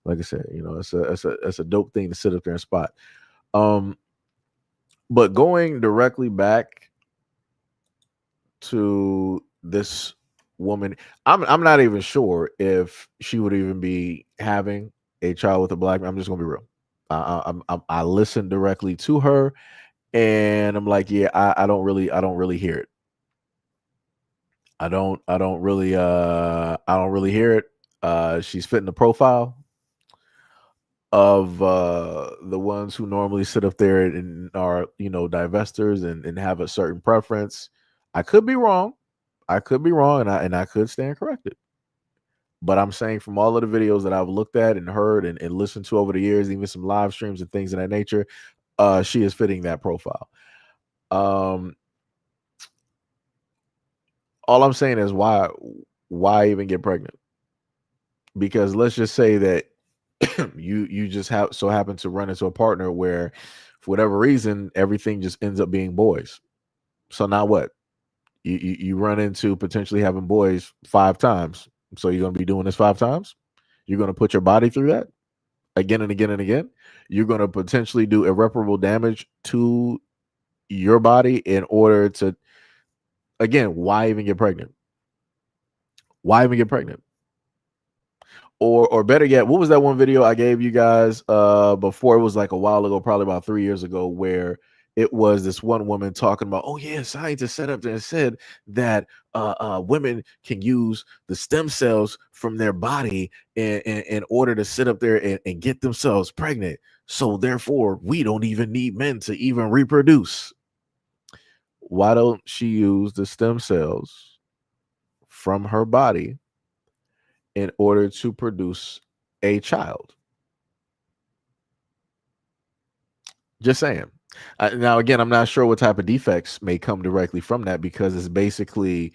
Like I said, you know, it's a dope thing to sit up there and spot. But going directly back to this woman, I'm not even sure if she would even be having a child with a black man. I'm just gonna be real. I listened directly to her, and I'm like, yeah, I don't really hear it. I don't really hear it. She's fitting the profile of the ones who normally sit up there and are, you know, divestors and have a certain preference. I could be wrong. And I could stand corrected. But I'm saying from all of the videos that I've looked at and heard and listened to over the years, even some live streams and things of that nature, she is fitting that profile. All I'm saying is why even get pregnant? Because let's just say that you just happen to run into a partner where for whatever reason everything just ends up being boys. So now what? You run into potentially having boys 5 times. So you're going to be doing this 5 times? You're going to put your body through that again and again and again? You're going to potentially do irreparable damage to your body in order to, again, why even get pregnant? Why even get pregnant? Or better yet, what was that one video I gave you guys before? It was like a while ago, probably about 3 years ago, where it was this one woman talking about, oh yeah, scientists set up there and said that women can use the stem cells from their body in order to sit up there and get themselves pregnant. So therefore, we don't even need men to even reproduce. Why don't she use the stem cells from her body in order to produce a child? Just saying. Now, again, I'm not sure what type of defects may come directly from that because it's basically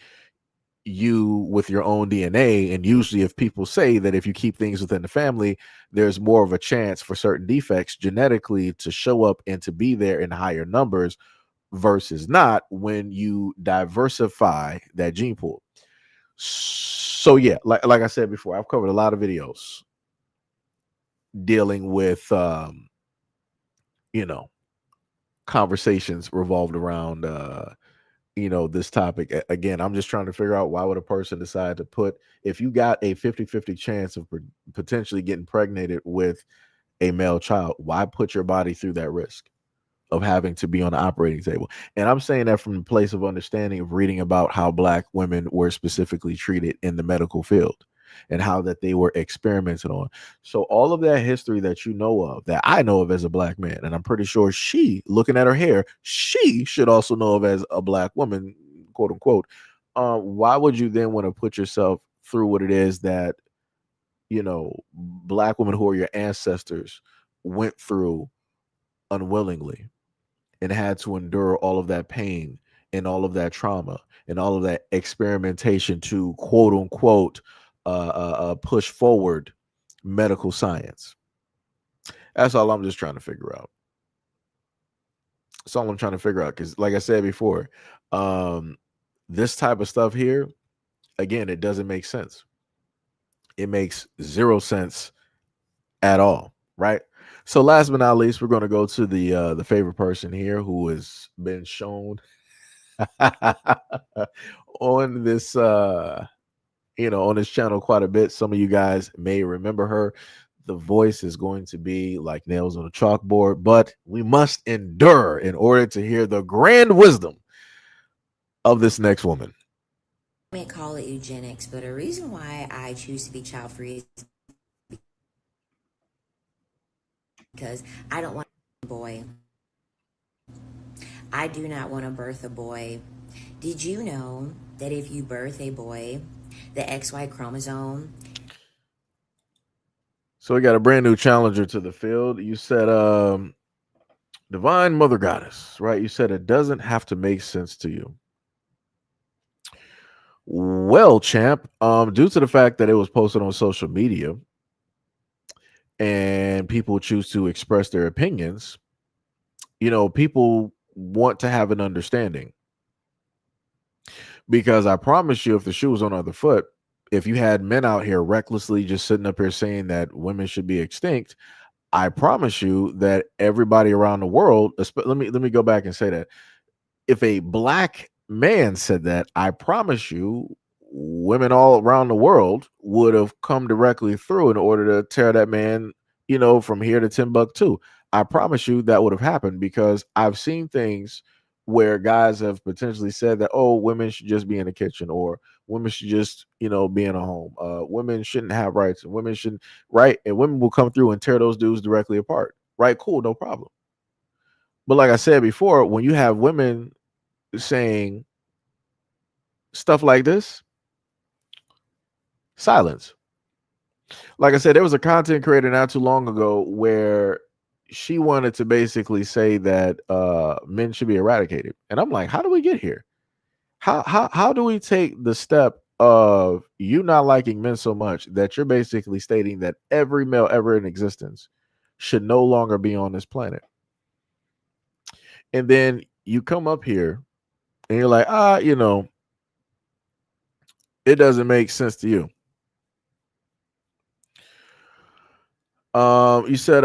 you with your own DNA. And usually, if people say that if you keep things within the family, there's more of a chance for certain defects genetically to show up and to be there in higher numbers versus not when you diversify that gene pool. So yeah, like I said before, I've covered a lot of videos dealing with you know, conversations revolved around this topic. Again, I'm just trying to figure out, why would a person decide to put, if you got a 50-50 chance of potentially getting pregnated with a male child, why put your body through that risk of having to be on the operating table? And I'm saying that from a place of understanding of reading about how Black women were specifically treated in the medical field and how that they were experimented on. So all of that history that you know of, that I know of as a Black man, and I'm pretty sure she, looking at her hair, she should also know of as a Black woman, quote unquote. Why would you then want to put yourself through what it is that, Black women who are your ancestors went through unwillingly and had to endure all of that pain and all of that trauma and all of that experimentation to, quote unquote, push forward medical science? That's all I'm just trying to figure out. That's all I'm trying to figure out. Because, like I said before, this type of stuff here, again, it doesn't make sense. It makes zero sense at all, right? So last but not least, we're going to go to the favorite person here who has been shown on this on this channel quite a bit. Some of you guys may remember her. The voice is going to be like nails on a chalkboard, but we must endure in order to hear the grand wisdom of this next woman. I may call it eugenics, but a reason why I choose to be child free is because I don't want a boy. I do not want to birth a boy. Did you know that if you birth a boy, the XY chromosome? So we got a brand new challenger to the field. You said, Divine Mother Goddess, right? You said it doesn't have to make sense to you. Well, champ, due to the fact that it was posted on social media and people choose to express their opinions, people want to have an understanding. Because I promise you, if the shoe was on the other foot, if you had men out here recklessly just sitting up here saying that women should be extinct, I promise you that everybody around the world, let me go back and say that. If a Black man said that, I promise you, women all around the world would have come directly through in order to tear that man, from here to Timbuktu. I promise you that would have happened, because I've seen things where guys have potentially said that, oh, women should just be in the kitchen, or women should just, be in a home. Women shouldn't have rights, and women shouldn't, right? And women will come through and tear those dudes directly apart. Right? Cool, no problem. But like I said before, when you have women saying stuff like this, silence. Like I said, there was a content creator not too long ago where she wanted to basically say that men should be eradicated. And I'm like, how do we get here? How do we take the step of you not liking men so much that you're basically stating that every male ever in existence should no longer be on this planet? And then you come up here and you're like, it doesn't make sense to you. You said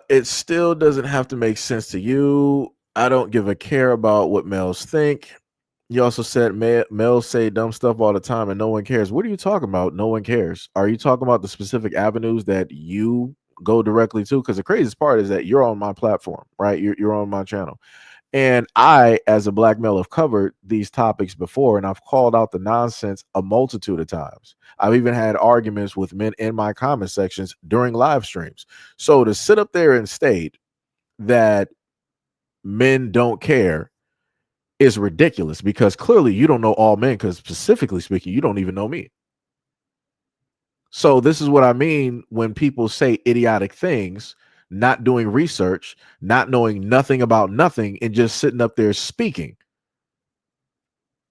it still doesn't have to make sense to you. I don't give a care about what males think. You also said males say dumb stuff all the time and no one cares. What are you talking about? No one cares. Are you talking about the specific avenues that you go directly to? Because the craziest part is that you're on my platform, right? You're on my channel. And I, as a Black male, have covered these topics before, and I've called out the nonsense a multitude of times. I've even had arguments with men in my comment sections during live streams. So to sit up there and state that men don't care is ridiculous, because clearly you don't know all men, because specifically speaking, you don't even know me. So this is what I mean when people say idiotic things, not doing research, not knowing nothing about nothing, and just sitting up there speaking.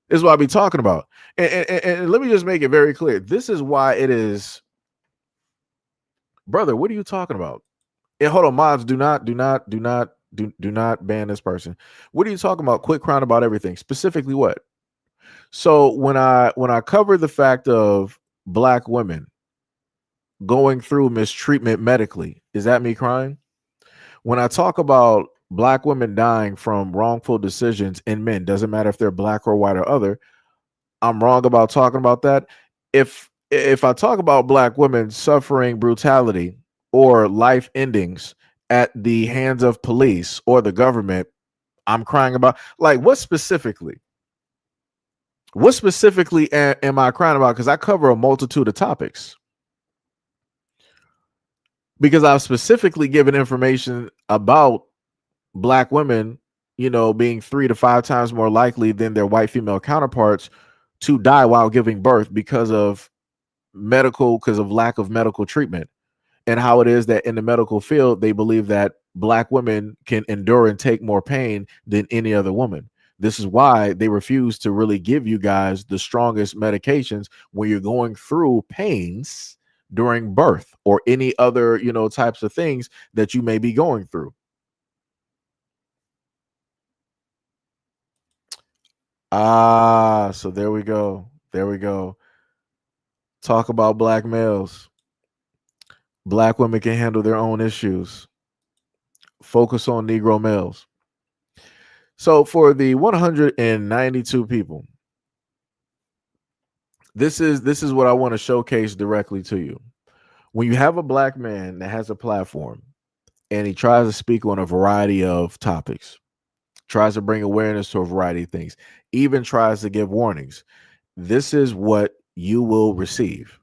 This is what I be talking about. And let me just make it very clear. This is why it is, brother. What are you talking about? And hold on, mods, do not ban this person. What are you talking about? Quit crying about everything. Specifically what? So when I cover the fact of black women going through mistreatment medically, is that me crying? When I talk about black women dying from wrongful decisions in men, doesn't matter if they're black or white or other, I'm wrong about talking about that. If I talk about black women suffering brutality or life endings at the hands of police or the government, I'm crying about, like, what specifically? What specifically am I crying about? Because I cover a multitude of topics. Because I've specifically given information about black women, being 3 to 5 times more likely than their white female counterparts to die while giving birth because of lack of medical treatment. And how it is that in the medical field, they believe that black women can endure and take more pain than any other woman. This is why they refuse to really give you guys the strongest medications when you're going through pains during birth or any other, types of things that you may be going through. So there we go. There we go. Talk about black males. Black women can handle their own issues. Focus on Negro males. So for the 192 people, this is what I want to showcase directly to you. When you have a black man that has a platform and he tries to speak on a variety of topics, tries to bring awareness to a variety of things, even tries to give warnings, this is what you will receive.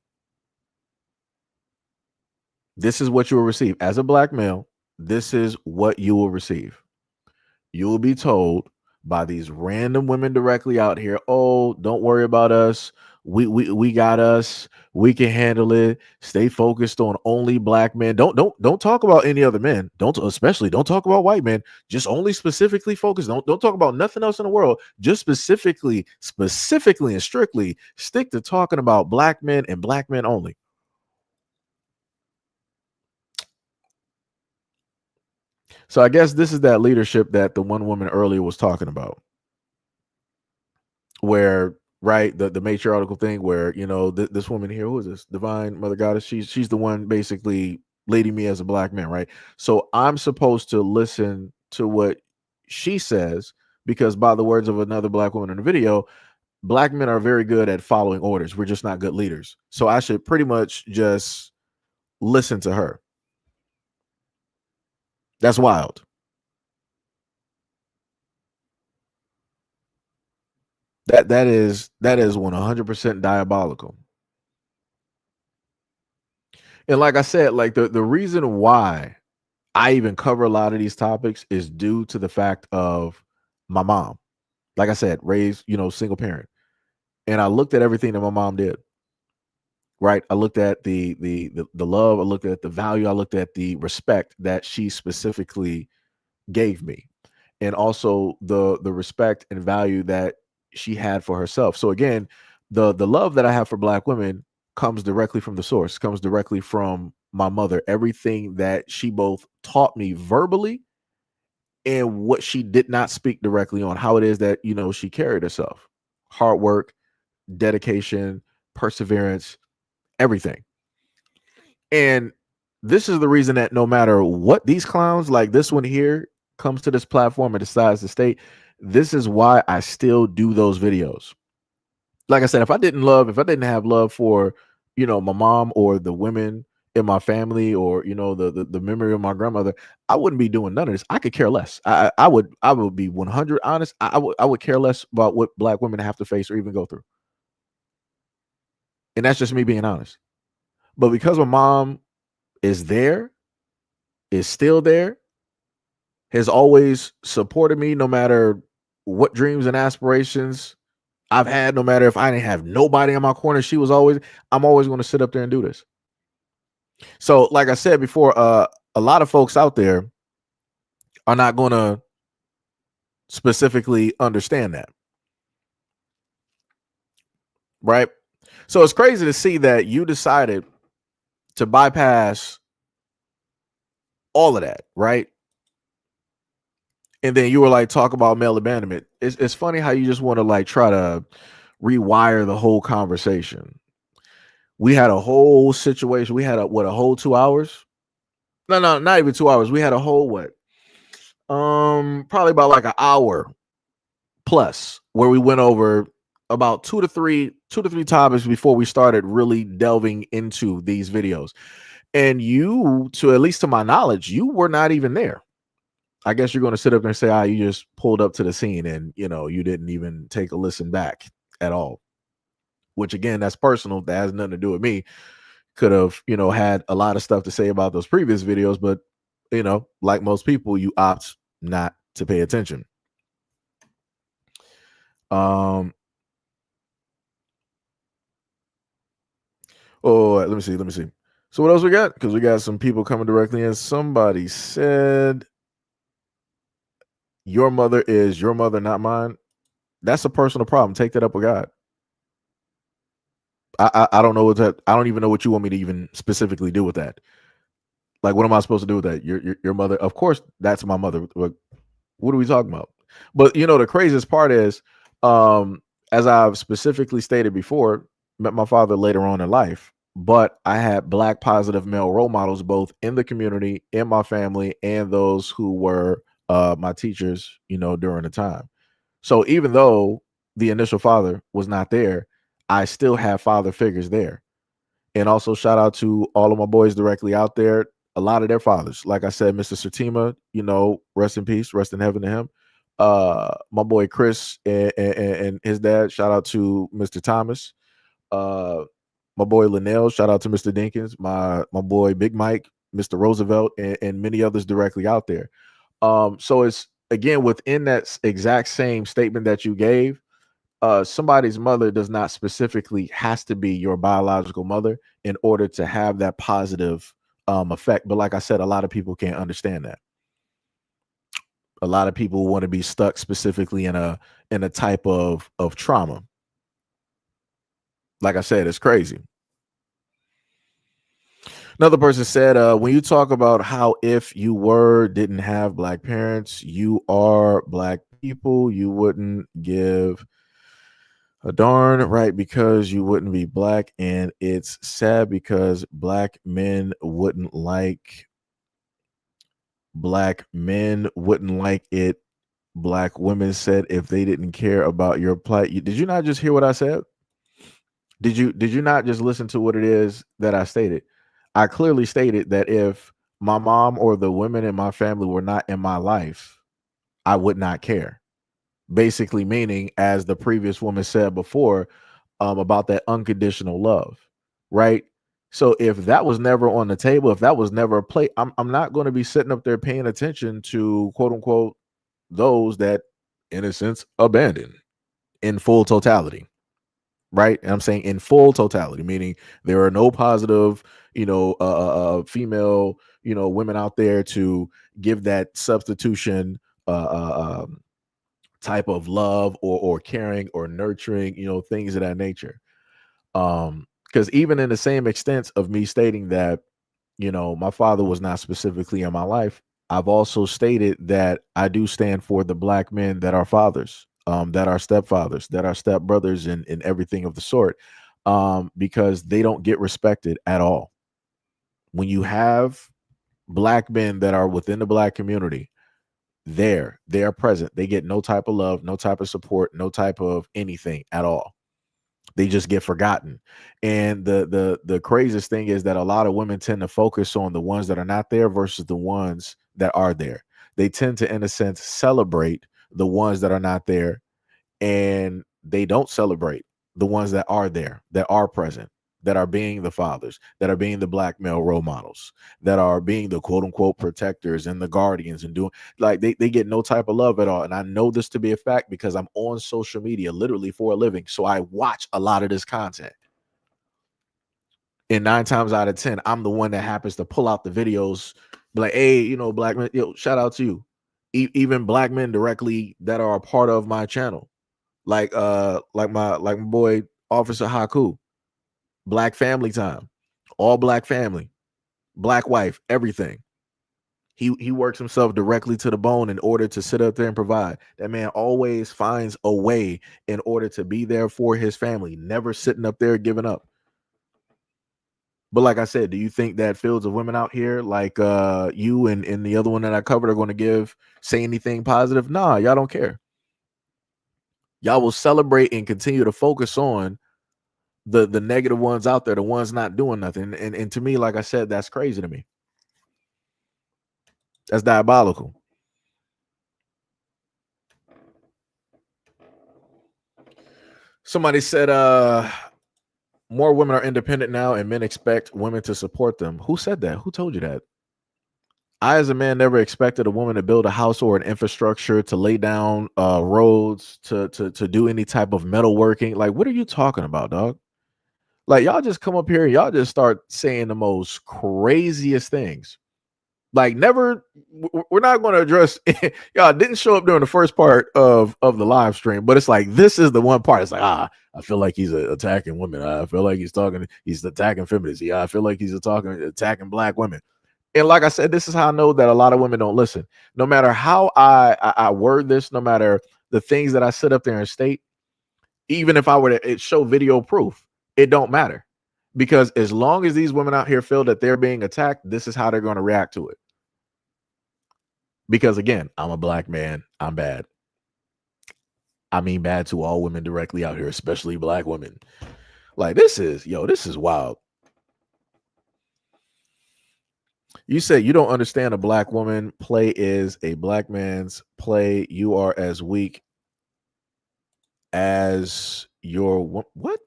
This is what you will receive as a black male. This is what you will receive. You will be told by these random women directly out here, "Oh, don't worry about us. We got us. We can handle it. Stay focused on only black men. Don't talk about any other men. Don't talk about white men. Just only specifically focus. Don't talk about nothing else in the world. Just specifically and strictly stick to talking about black men and black men only." So I guess this is that leadership that the one woman earlier was talking about, where, right, the matriarchal thing, where this woman here, who is this, divine mother goddess, she's the one basically leading me as a black man, right? So I'm supposed to listen to what she says, because by the words of another black woman in the video, black men are very good at following orders. We're just not good leaders. So I should pretty much just listen to her. That's wild. That is 100% diabolical. And like I said, like the reason why I even cover a lot of these topics is due to the fact of my mom. Like I said, raised, single parent. And I looked at everything that my mom did. Right? I looked at the love, I looked at the value, I looked at the respect that she specifically gave me. And also the respect and value that she had for herself. So again, the love that I have for black women comes directly from the source, comes directly from my mother. Everything that she both taught me verbally and what she did not speak directly on, how it is that she carried herself. Hard work, dedication, perseverance, everything. And this is the reason that no matter what these clowns like this one here comes to this platform and decides to stay, this is why I still do those videos. Like I said, if I didn't have love for, my mom or the women in my family, or, the memory of my grandmother, I wouldn't be doing none of this. I could care less. I would be 100 honest. I would care less about what black women have to face or even go through. And that's just me being honest. But because my mom is still there, has always supported me no matter what dreams and aspirations I've had, no matter if I didn't have nobody in my corner, I'm always going to sit up there and do this. So, like I said before, a lot of folks out there are not going to specifically understand that. right? So it's crazy to see that you decided to bypass all of that, right? And then you were like, talk about male abandonment. It's funny how you just want to like try to rewire the whole conversation. We had a whole situation. We had a whole 2 hours? No, not even 2 hours. We had a whole what? Probably about like an hour plus where we went over about two to three topics before we started really delving into these videos. And you, to at least to my knowledge, you were not even there. I guess you're going to sit up there and say, you just pulled up to the scene and, you didn't even take a listen back at all. Which again, that's personal. That has nothing to do with me. Could have, had a lot of stuff to say about those previous videos, but, like most people, you opt not to pay attention. Oh, let me see. So what else we got? Because we got some people coming directly in. Somebody said, your mother is your mother, not mine. That's a personal problem. Take that up with God. I don't know what that. I don't even know what you want me to even specifically do with that. Like, what am I supposed to do with that? Your mother, of course, that's my mother. What are we talking about? But the craziest part is, as I've specifically stated before, met my father later on in life, but I had Black positive male role models both in the community, in my family, and those who were my teachers, during the time. So even though the initial father was not there, I still have father figures there. And also shout out to all of my boys directly out there. A lot of their fathers, like I said, Mr. Satima, rest in peace, rest in heaven to him. My boy Chris and his dad, shout out to Mr. Thomas. My boy Linnell, shout out to Mr. Dinkins. My boy Big Mike, Mr. Roosevelt, and many others directly out there. So it's again within that exact same statement that you gave. Somebody's mother does not specifically has to be your biological mother in order to have that positive effect. But like I said, a lot of people can't understand that. A lot of people want to be stuck specifically in a type of trauma. Like I said, it's crazy. Another person said, when you talk about how if you didn't have Black parents, you are Black people, you wouldn't give a darn, right? Because you wouldn't be Black. And it's sad because Black men wouldn't like it. Black women said if they didn't care about your plight. Did you not just hear what I said? Did you not just listen to what it is that I stated? I clearly stated that if my mom or the women in my family were not in my life, I would not care. Basically meaning, as the previous woman said before, about that unconditional love, right? So if that was never on the table, if that was never a play, I'm not going to be sitting up there paying attention to quote unquote those that, in a sense, abandon in full totality. Right. And I'm saying in full totality, meaning there are no positive, female, women out there to give that substitution type of love or caring or nurturing, things of that nature. Because even in the same extent of me stating that, my father was not specifically in my life, I've also stated that I do stand for the Black men that are fathers, that are stepfathers, that are stepbrothers, and everything of the sort, because they don't get respected at all. When you have Black men that are within the Black community, they are present. They get no type of love, no type of support, no type of anything at all. They just get forgotten. And the craziest thing is that a lot of women tend to focus on the ones that are not there versus the ones that are there. They tend to, in a sense, celebrate the ones that are not there, and they don't celebrate the ones that are there, that are present, that are being the fathers, that are being the Black male role models, that are being the quote unquote protectors and the guardians, and doing like they get no type of love at all. And I know this to be a fact because I'm on social media literally for a living. So I watch a lot of this content. And 9 times out of 10, I'm the one that happens to pull out the videos, be like, hey, Black men, shout out to you. Even Black men directly that are a part of my channel. Like my boy Officer Haku, black family time, all black family, black wife, everything. He works himself directly to the bone in order to sit up there and provide. That man always finds a way in order to be there for his family, never sitting up there giving up. But like I said, do you think that fields of women out here like you and the other one that I covered are going to say anything positive? Nah, y'all don't care. Y'all will celebrate and continue to focus on the negative ones out there, the ones not doing nothing. And to me, like I said, that's crazy to me. That's diabolical. Somebody said more women are independent now and men expect women to support them. Who said that? Who told you that? I, as a man, never expected a woman to build a house or an infrastructure, to lay down roads, to do any type of metalworking. Like, what are you talking about, dog? Like, y'all just come up here and y'all just start saying the most craziest things. Like, never, we're not going to address, y'all didn't show up during the first part of the live stream, but it's like, this is the one part. It's like, I feel like he's attacking women. I feel like he's attacking feminists. Yeah, I feel like he's attacking black women. And like I said, this is how I know that a lot of women don't listen. No matter how I word this, no matter the things that I sit up there and state, even if I were to show video proof, it don't matter. Because as long as these women out here feel that they're being attacked, this is how they're going to react to it. Because again, I'm a black man. I'm bad. I mean bad to all women directly out here, especially black women. Like, this is wild. You said you don't understand a black woman play is a black man's play. You are as weak as your what?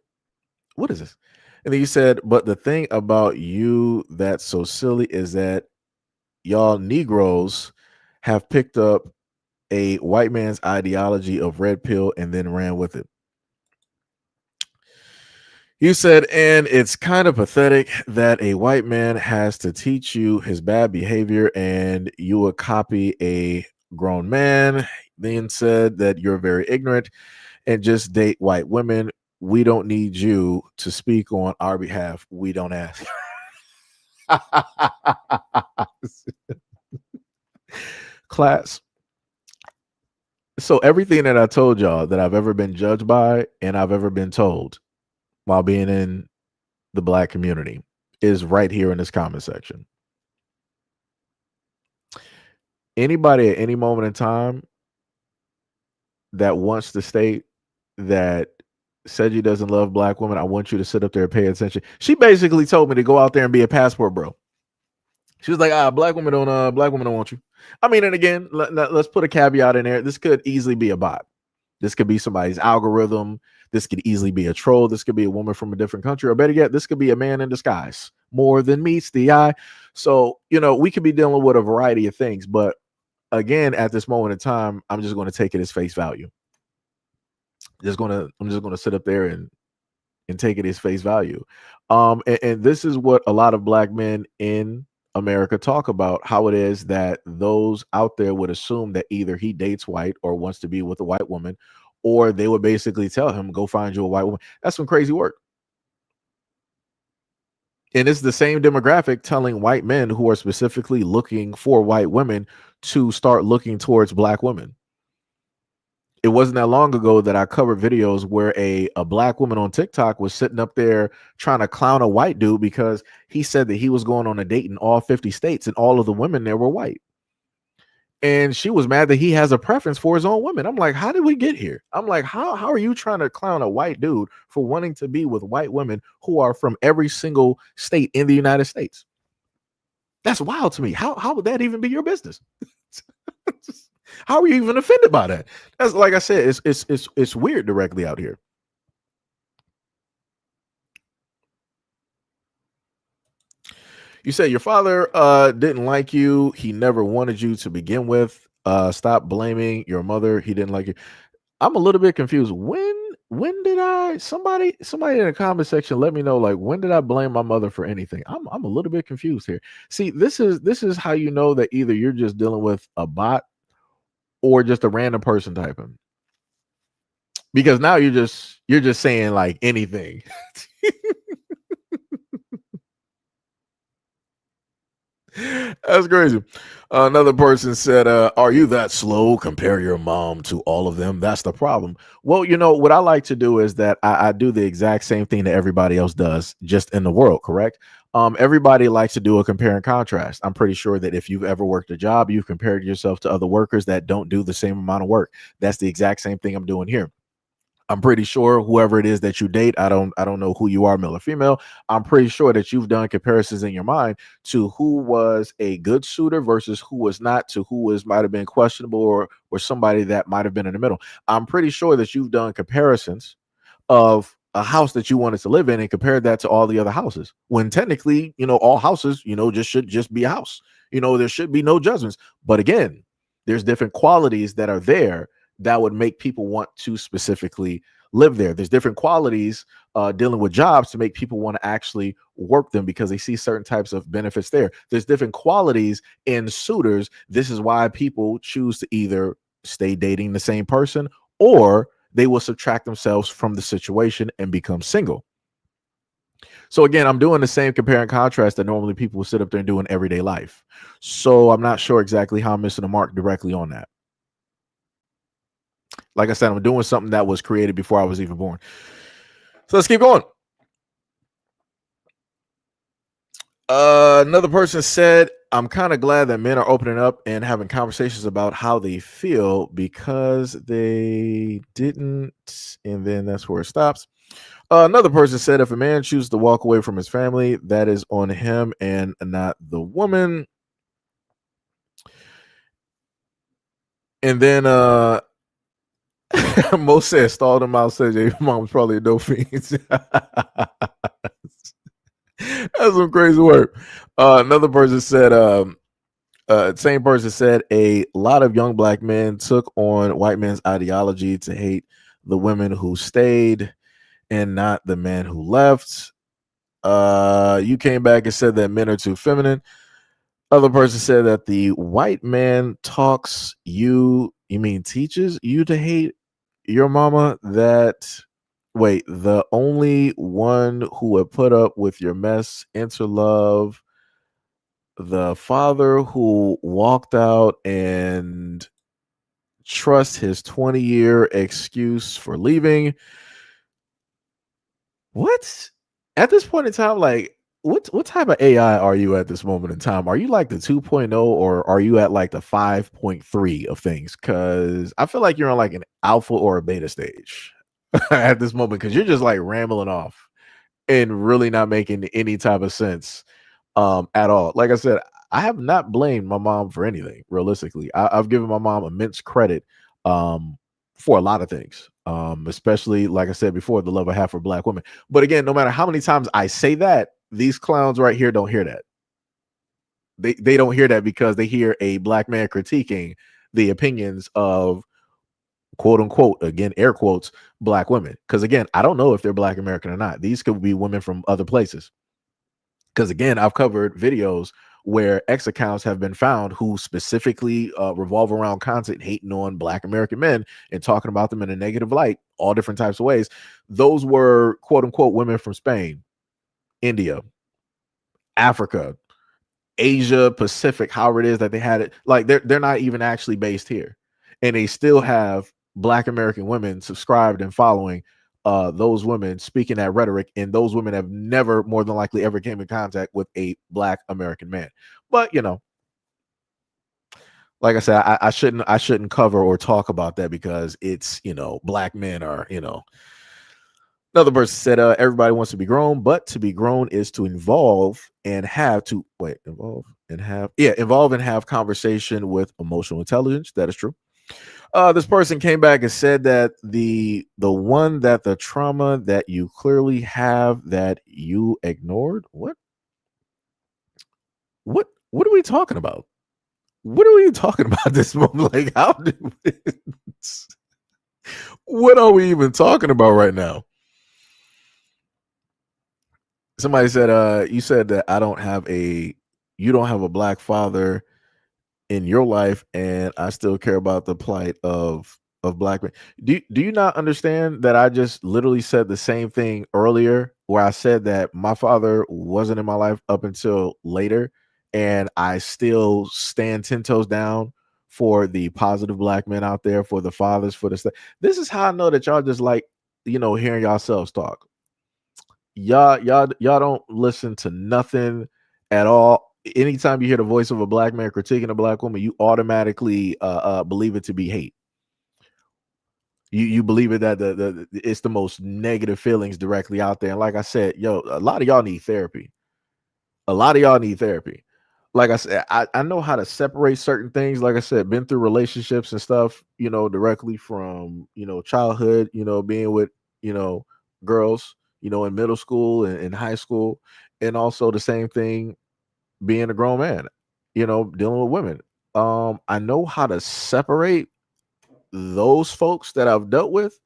What is this? And then you said, but the thing about you that's so silly is that y'all Negroes have picked up a white man's ideology of red pill and then ran with it. You said, and it's kind of pathetic that a white man has to teach you his bad behavior and you would copy a grown man. Then said that you're very ignorant and just date white women. We don't need you to speak on our behalf. We don't ask. Class. So everything that I told y'all that I've ever been judged by and I've ever been told while being in the black community is right here in this comment section. Anybody at any moment in time that wants to state that Seji doesn't love black women, I want you to sit up there and pay attention. She basically told me to go out there and be a passport bro. She was like, black women don't want you. I mean, and again, let's put a caveat in there. This could easily be a bot. This could be somebody's algorithm. This could easily be a troll. This could be a woman from a different country, or better yet, this could be a man in disguise. More than meets the eye. So, we could be dealing with a variety of things. But again, at this moment in time, I'm just going to take it as face value. I'm just going to sit up there and take it as face value. And this is what a lot of black men in America talk about, how it is that those out there would assume that either he dates white or wants to be with a white woman, or they would basically tell him, go find you a white woman. That's some crazy work. And it's the same demographic telling white men who are specifically looking for white women to start looking towards black women. It wasn't that long ago that I covered videos where a black woman on TikTok was sitting up there trying to clown a white dude because he said that he was going on a date in all 50 states and all of the women there were white. And she was mad that he has a preference for his own women. I'm like, how did we get here? I'm like, how are you trying to clown a white dude for wanting to be with white women who are from every single state in the United States? That's wild to me. How would that even be your business? How are you even offended by that? That's, like I said, it's weird directly out here. You say your father didn't like you. He never wanted you to begin with. Stop blaming your mother. He didn't like you. I'm a little bit confused. When did I somebody in the comment section let me know, like, when did I blame my mother for anything? I'm a little bit confused here. See, this is how you know that either you're just dealing with a bot or just a random person typing. because now you're just saying like anything. That's crazy. Another person said, "Are you that slow? Compare your mom to all of them. That's the problem." Well, what I like to do is that I do the exact same thing that everybody else does, just in the world. Correct. Everybody likes to do a compare and contrast. I'm pretty sure that if you've ever worked a job, you've compared yourself to other workers that don't do the same amount of work. That's the exact same thing I'm doing here. I'm pretty sure whoever it is that you date, I don't know who you are, male or female. I'm pretty sure that you've done comparisons in your mind to who was a good suitor versus who was not, to who was might have been questionable, or somebody that might have been in the middle. I'm pretty sure that you've done comparisons of a house that you wanted to live in and compared that to all the other houses. When technically, all houses, just should just be a house. There should be no judgments. But again, there's different qualities that are there that would make people want to specifically live there. There's different qualities dealing with jobs to make people want to actually work them because they see certain types of benefits there. There's different qualities in suitors. This is why people choose to either stay dating the same person, or they will subtract themselves from the situation and become single. So again, I'm doing the same compare and contrast that normally people will sit up there and do in everyday life. So I'm not sure exactly how I'm missing the mark directly on that. Like I said, I'm doing something that was created before I was even born. So let's keep going. Another person said, "I'm kind of glad that men are opening up and having conversations about how they feel because they didn't." And then that's where it stops. Another person said, "If a man chooses to walk away from his family, that is on him and not the woman." And then Mo said, "Stalled him out, said your mom's probably a dope fiend." That's some crazy work. Another person said, same person said, "A lot of young black men took on white men's ideology to hate the women who stayed and not the men who left." You came back and said that men are too feminine. Other person said that the white man talks you mean teaches you to hate your mama. That wait, the only one who would put up with your mess, enter love, the father who walked out and trust his 20-year excuse for leaving. What? At this point in time, like what type of AI are you at this moment in time? Are you like the 2.0, or are you at like the 5.3 of things? Because I feel like you're on like an alpha or a beta stage at this moment, because you're just like rambling off and really not making any type of sense at all. Like I said, I have not blamed my mom for anything. Realistically, I've given my mom immense credit for a lot of things, especially like I said before, the love I have for black women. But again, no matter how many times I say that, these clowns right here don't hear that. They don't hear that because they hear a black man critiquing the opinions of quote unquote, again, air quotes, black women. Because again, I don't know if they're black American or not. These could be women from other places. Because again, I've covered videos where X accounts have been found who specifically revolve around content hating on black American men and talking about them in a negative light, all different types of ways. Those were quote unquote women from Spain, India, Africa, Asia Pacific, however it is that they had it. Like they're not even actually based here, and they still have black American women subscribed and following those women speaking that rhetoric, and those women have never, more than likely, ever came in contact with a black American man. But like I said, I shouldn't cover or talk about that because it's black men are. Another person said, "Everybody wants to be grown, but to be grown is to involve and have conversation with emotional intelligence." That is true. This person came back and said that the one that the trauma that you clearly have that you ignored. What are we talking about? What are we talking about at this moment? Like, how do what are we even talking about right now? Somebody said, you said that you don't have a black father in your life, and I still care about the plight of of black men. Do you not understand that I just literally said the same thing earlier, where I said that my father wasn't in my life up until later, and I still stand 10 toes down for the positive black men out there, for the fathers, for the stuff. This is how I know that y'all just like, hearing yourselves talk. Y'all don't listen to nothing at all. Anytime you hear the voice of a black man critiquing a black woman, you automatically believe it to be hate. You believe it that the it's the most negative feelings directly out there. And like I said, a lot of y'all need therapy. A lot of y'all need therapy. Like I said, I know how to separate certain things. Like I said, been through relationships and stuff, directly from, childhood, being with, girls, in middle school and in high school. And also the same thing being a grown man, dealing with women. I know how to separate those folks that I've dealt with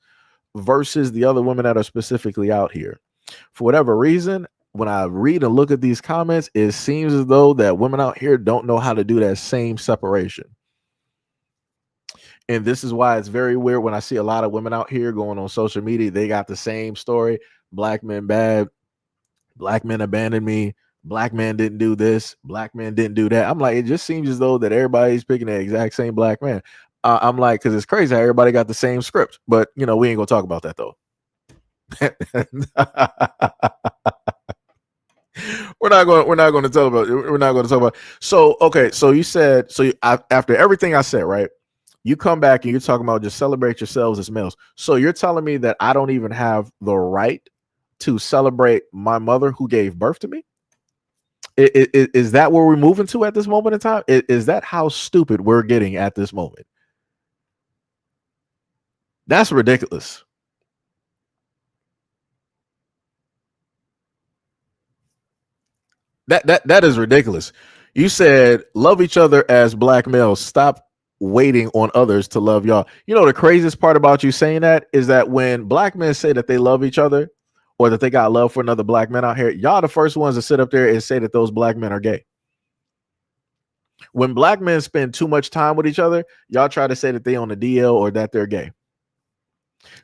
versus the other women that are specifically out here. For whatever reason, when I read and look at these comments, it seems as though that women out here don't know how to do that same separation. And this is why it's very weird when I see a lot of women out here going on social media. They got the same story. Black men bad. Black men abandoned me. Black man didn't do this. Black man didn't do that. I'm like, it just seems as though that everybody's picking the exact same black man. I'm like, because it's crazy how everybody got the same script. But, we ain't going to talk about that, though. We're not going to talk about. So, okay. So you said, after everything I said, right, you come back and you're talking about just celebrate yourselves as males. So you're telling me that I don't even have the right to celebrate my mother who gave birth to me? Is that where we're moving to at this moment in time? Is that how stupid we're getting at this moment? That's ridiculous. That is ridiculous. You said love each other as black males. Stop waiting on others to love y'all. The craziest part about you saying that is that when black men say that they love each other or that they got love for another black man out here, y'all the first ones to sit up there and say that those black men are gay. When black men spend too much time with each other, y'all try to say that they on the DL or that they're gay.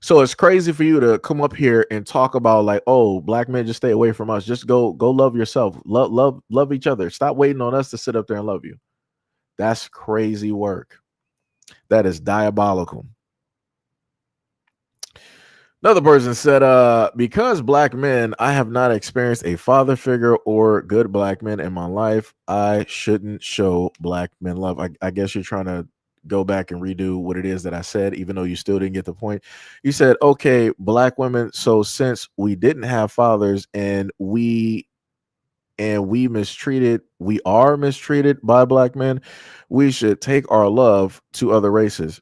So it's crazy for you to come up here and talk about like, oh, black men, just stay away from us. Just go love yourself. Love each other. Stop waiting on us to sit up there and love you. That's crazy work. That is diabolical. Another person said, because black men, I have not experienced a father figure or good black men in my life. I shouldn't show black men love. I guess you're trying to go back and redo what it is that I said, even though you still didn't get the point. You said, okay, black women. So since we didn't have fathers and we are mistreated by black men, we should take our love to other races.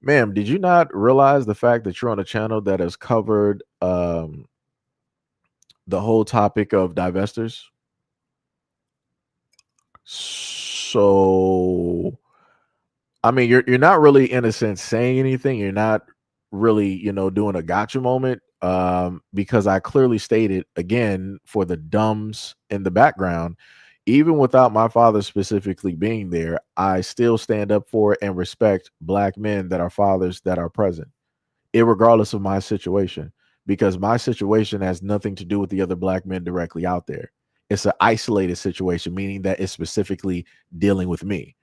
Ma'am, did you not realize the fact that you're on a channel that has covered the whole topic of divestors? So, I mean, you're not really in a sense saying anything. You're not really, doing a gotcha moment, because I clearly stated again for the dumbs in the background, even without my father specifically being there, I still stand up for and respect black men that are fathers that are present, irregardless of my situation, because my situation has nothing to do with the other black men directly out there. It's an isolated situation, meaning that it's specifically dealing with me.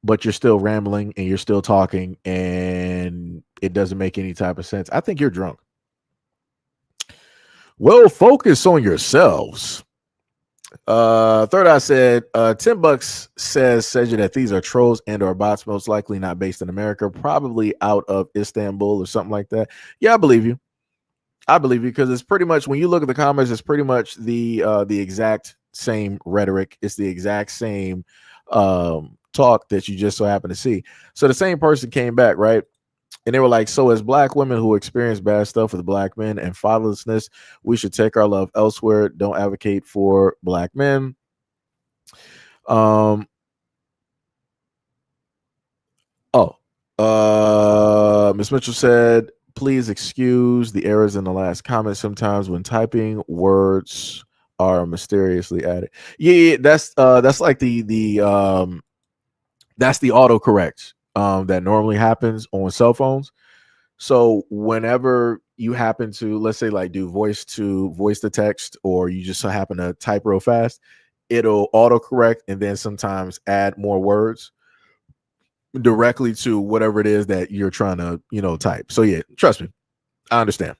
But you're still rambling and you're still talking and it doesn't make any type of sense. I think you're drunk. Well, focus on yourselves. Third Eye said, $10 says you that these are trolls and or bots, most likely not based in America, probably out of Istanbul or something like that. Yeah, I believe you. Because it's pretty much, when you look at the comments, it's pretty much the exact same rhetoric. It's the exact same talk that you just so happen to see. So the same person came back, right? And they were like, so as black women who experience bad stuff with black men and fatherlessness, we should take our love elsewhere. Don't advocate for black men. Miss Mitchell said, please excuse the errors in the last comment. Sometimes when typing, words are mysteriously added. Yeah, that's like the that's the autocorrect. that normally happens on cell phones. So whenever you happen to, let's say, like do voice to text, or you just so happen to type real fast, it'll autocorrect and then sometimes add more words directly to whatever it is that you're trying to, type. So yeah, trust me, I understand.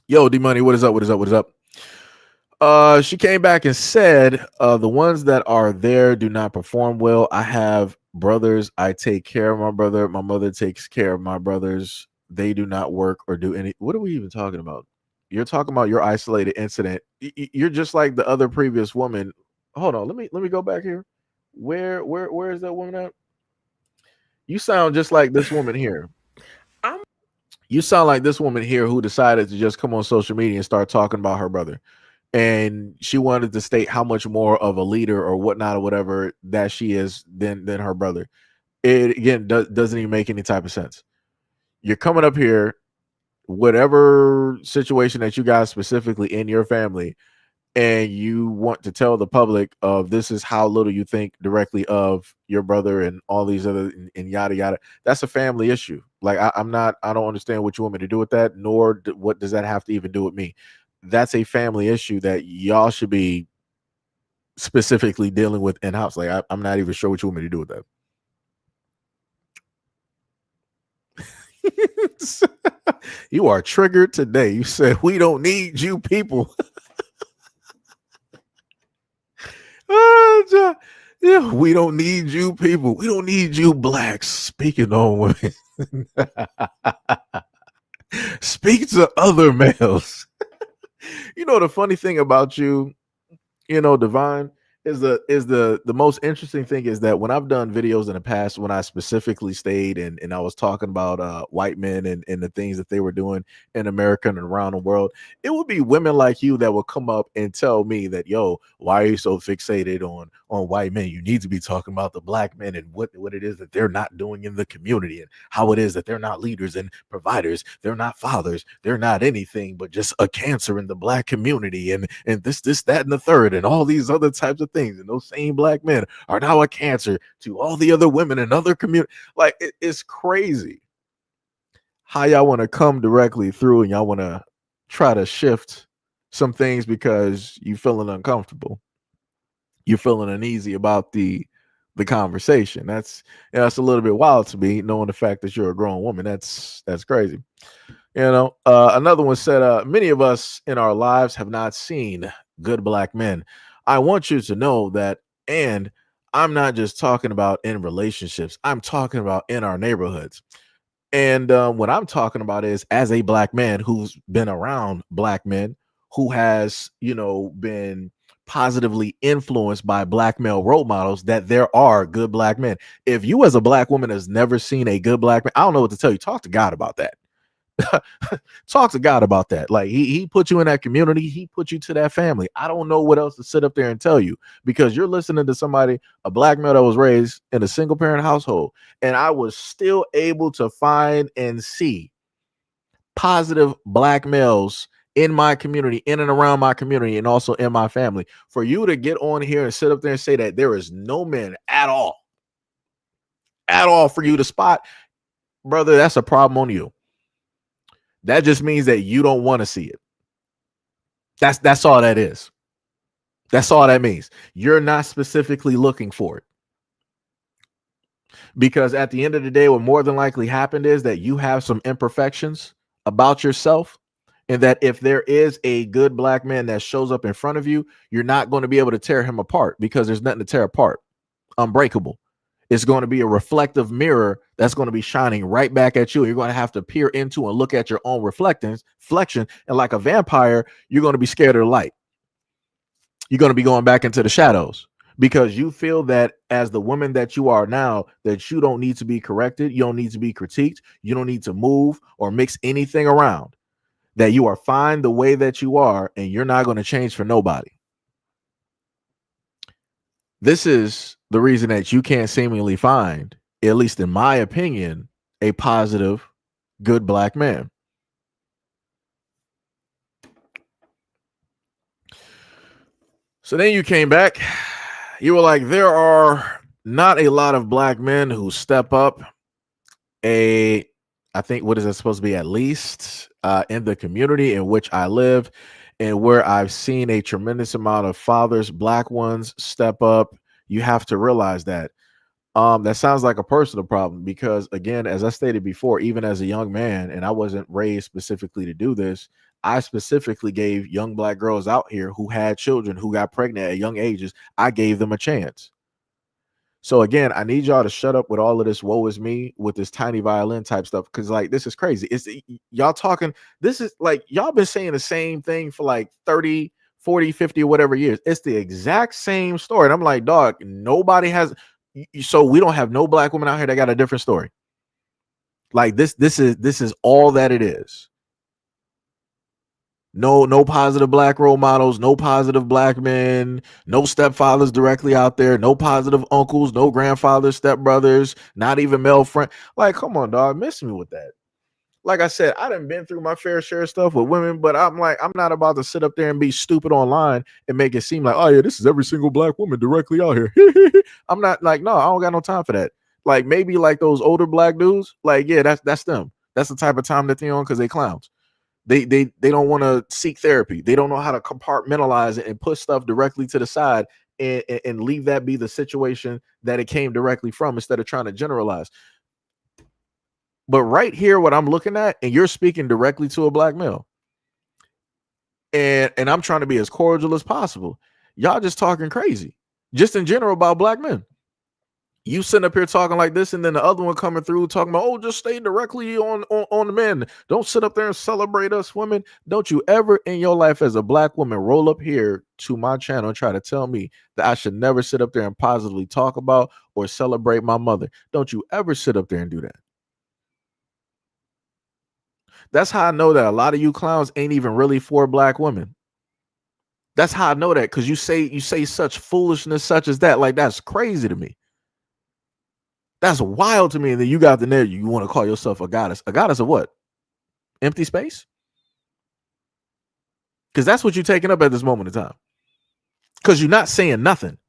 Yo, D Money, what is up? What is up? What is up? She came back and said, the ones that are there do not perform well. I have brothers. I take care of my brother. My mother takes care of my brothers. They do not work or do any. What are we even talking about? You're talking about your isolated incident. You're just like the other previous woman. Hold on. Let me go back here. Where is that woman at? You sound just like this woman here. I'm You sound like this woman here who decided to just come on social media and start talking about her brother. And she wanted to state how much more of a leader or whatnot or whatever that she is than her brother. It again doesn't even make any type of sense. You're coming up here, whatever situation that you guys specifically in your family, and you want to tell the public of this is how little you think directly of your brother and all these other and yada yada. That's a family issue. Like I don't understand what you want me to do with that, nor what does that have to even do with me. That's a family issue that y'all should be specifically dealing with in house. Like I'm not even sure what you want me to do with that. You are triggered today. You said we don't need you people. Yeah, we don't need you people. We don't need you blacks. Speaking on women. Speak to other males. You know the funny thing about you, Divine, is the most interesting thing is that when I've done videos in the past, when I specifically stayed and I was talking about white men and the things that they were doing in America and around the world, it would be women like you that would come up and tell me that, yo, why are you so fixated on white men? You need to be talking about the black men and what it is that they're not doing in the community, and how it is that they're not leaders and providers, they're not fathers, they're not anything but just a cancer in the black community, and this that and the third and all these other types of things. And those same black men are now a cancer to all the other women in other communities. Like it's crazy how y'all want to come directly through and y'all want to try to shift some things because you feeling uncomfortable, you're feeling uneasy about the conversation. That's a little bit wild to me, knowing the fact that you're a grown woman. That's crazy. Another one said, many of us in our lives have not seen good black men. I want you to know that. And I'm not just talking about in relationships, I'm talking about in our neighborhoods. And what I'm talking about is as a black man who's been around black men, who has, been positively influenced by black male role models, that there are good black men. If you as a black woman has never seen a good black man, I don't know what to tell you. Talk to God about that. Talk to God about that. Like he put you in that community, he put you to that family. I don't know what else to sit up there and tell you, because you're listening to somebody, a black male that was raised in a single parent household, and I was still able to find and see positive black males in my community, in and around my community, and also in my family. For you to get on here and sit up there and say that there is no men at all for you to spot, brother, that's a problem on you. That just means that you don't want to see it. That's all that is. That's all that means. You're not specifically looking for it. Because at the end of the day, what more than likely happened is that you have some imperfections about yourself, and that if there is a good black man that shows up in front of you, you're not going to be able to tear him apart, because there's nothing to tear apart. Unbreakable. It's going to be a reflective mirror that's going to be shining right back at you. You're going to have to peer into and look at your own reflection. And like a vampire, you're going to be scared of the light. You're going to be going back into the shadows, because you feel that as the woman that you are now, that you don't need to be corrected. You don't need to be critiqued. You don't need to move or mix anything around, that you are fine the way that you are, and you're not going to change for nobody. This is the reason that you can't seemingly find, at least in my opinion, a positive, good black man. So then you came back. You were like, there are not a lot of black men who step up. I think, what is it supposed to be, at least in the community in which I live and where I've seen a tremendous amount of fathers, black ones, step up. You have to realize that. That sounds like a personal problem because, again, as I stated before, even as a young man, and I wasn't raised specifically to do this, I specifically gave young black girls out here who had children, who got pregnant at young ages, I gave them a chance. So again, I need y'all to shut up with all of this woe is me with this tiny violin type stuff, because like this is crazy. It's y'all talking, this is like y'all been saying the same thing for like 30, 40, 50 or whatever years. It's the exact same story. And I'm like, dog, nobody has, so we don't have no black women out here that got a different story. Like this is all that it is. No positive black role models, no positive black men, no stepfathers directly out there, no positive uncles, no grandfathers, stepbrothers, not even male friend. Like, come on, dog, miss me with that. Like I said, I done been through my fair share of stuff with women, but I'm like, I'm not about to sit up there and be stupid online and make it seem like, oh yeah, this is every single black woman directly out here. I'm not like, no, I don't got no time for that. Like maybe like those older black dudes, like, yeah, that's them. That's the type of time that they on because they clowns. They don't want to seek therapy. They don't know how to compartmentalize it and put stuff directly to the side and leave that be the situation that it came directly from instead of trying to generalize. But right here, what I'm looking at, and you're speaking directly to a black male, and I'm trying to be as cordial as possible. Y'all just talking crazy, just in general about black men. You sitting up here talking like this, and then the other one coming through talking about, oh, just stay directly on the men. Don't sit up there and celebrate us women. Don't you ever in your life as a black woman roll up here to my channel and try to tell me that I should never sit up there and positively talk about or celebrate my mother. Don't you ever sit up there and do that. That's how I know that a lot of you clowns ain't even really for black women. That's how I know that, because you say such foolishness such as that. Like, that's crazy to me. That's wild to me. And then you got the nerve, you want to call yourself a goddess. A goddess of what? Empty space? Because that's what you're taking up at this moment in time. Because you're not saying nothing.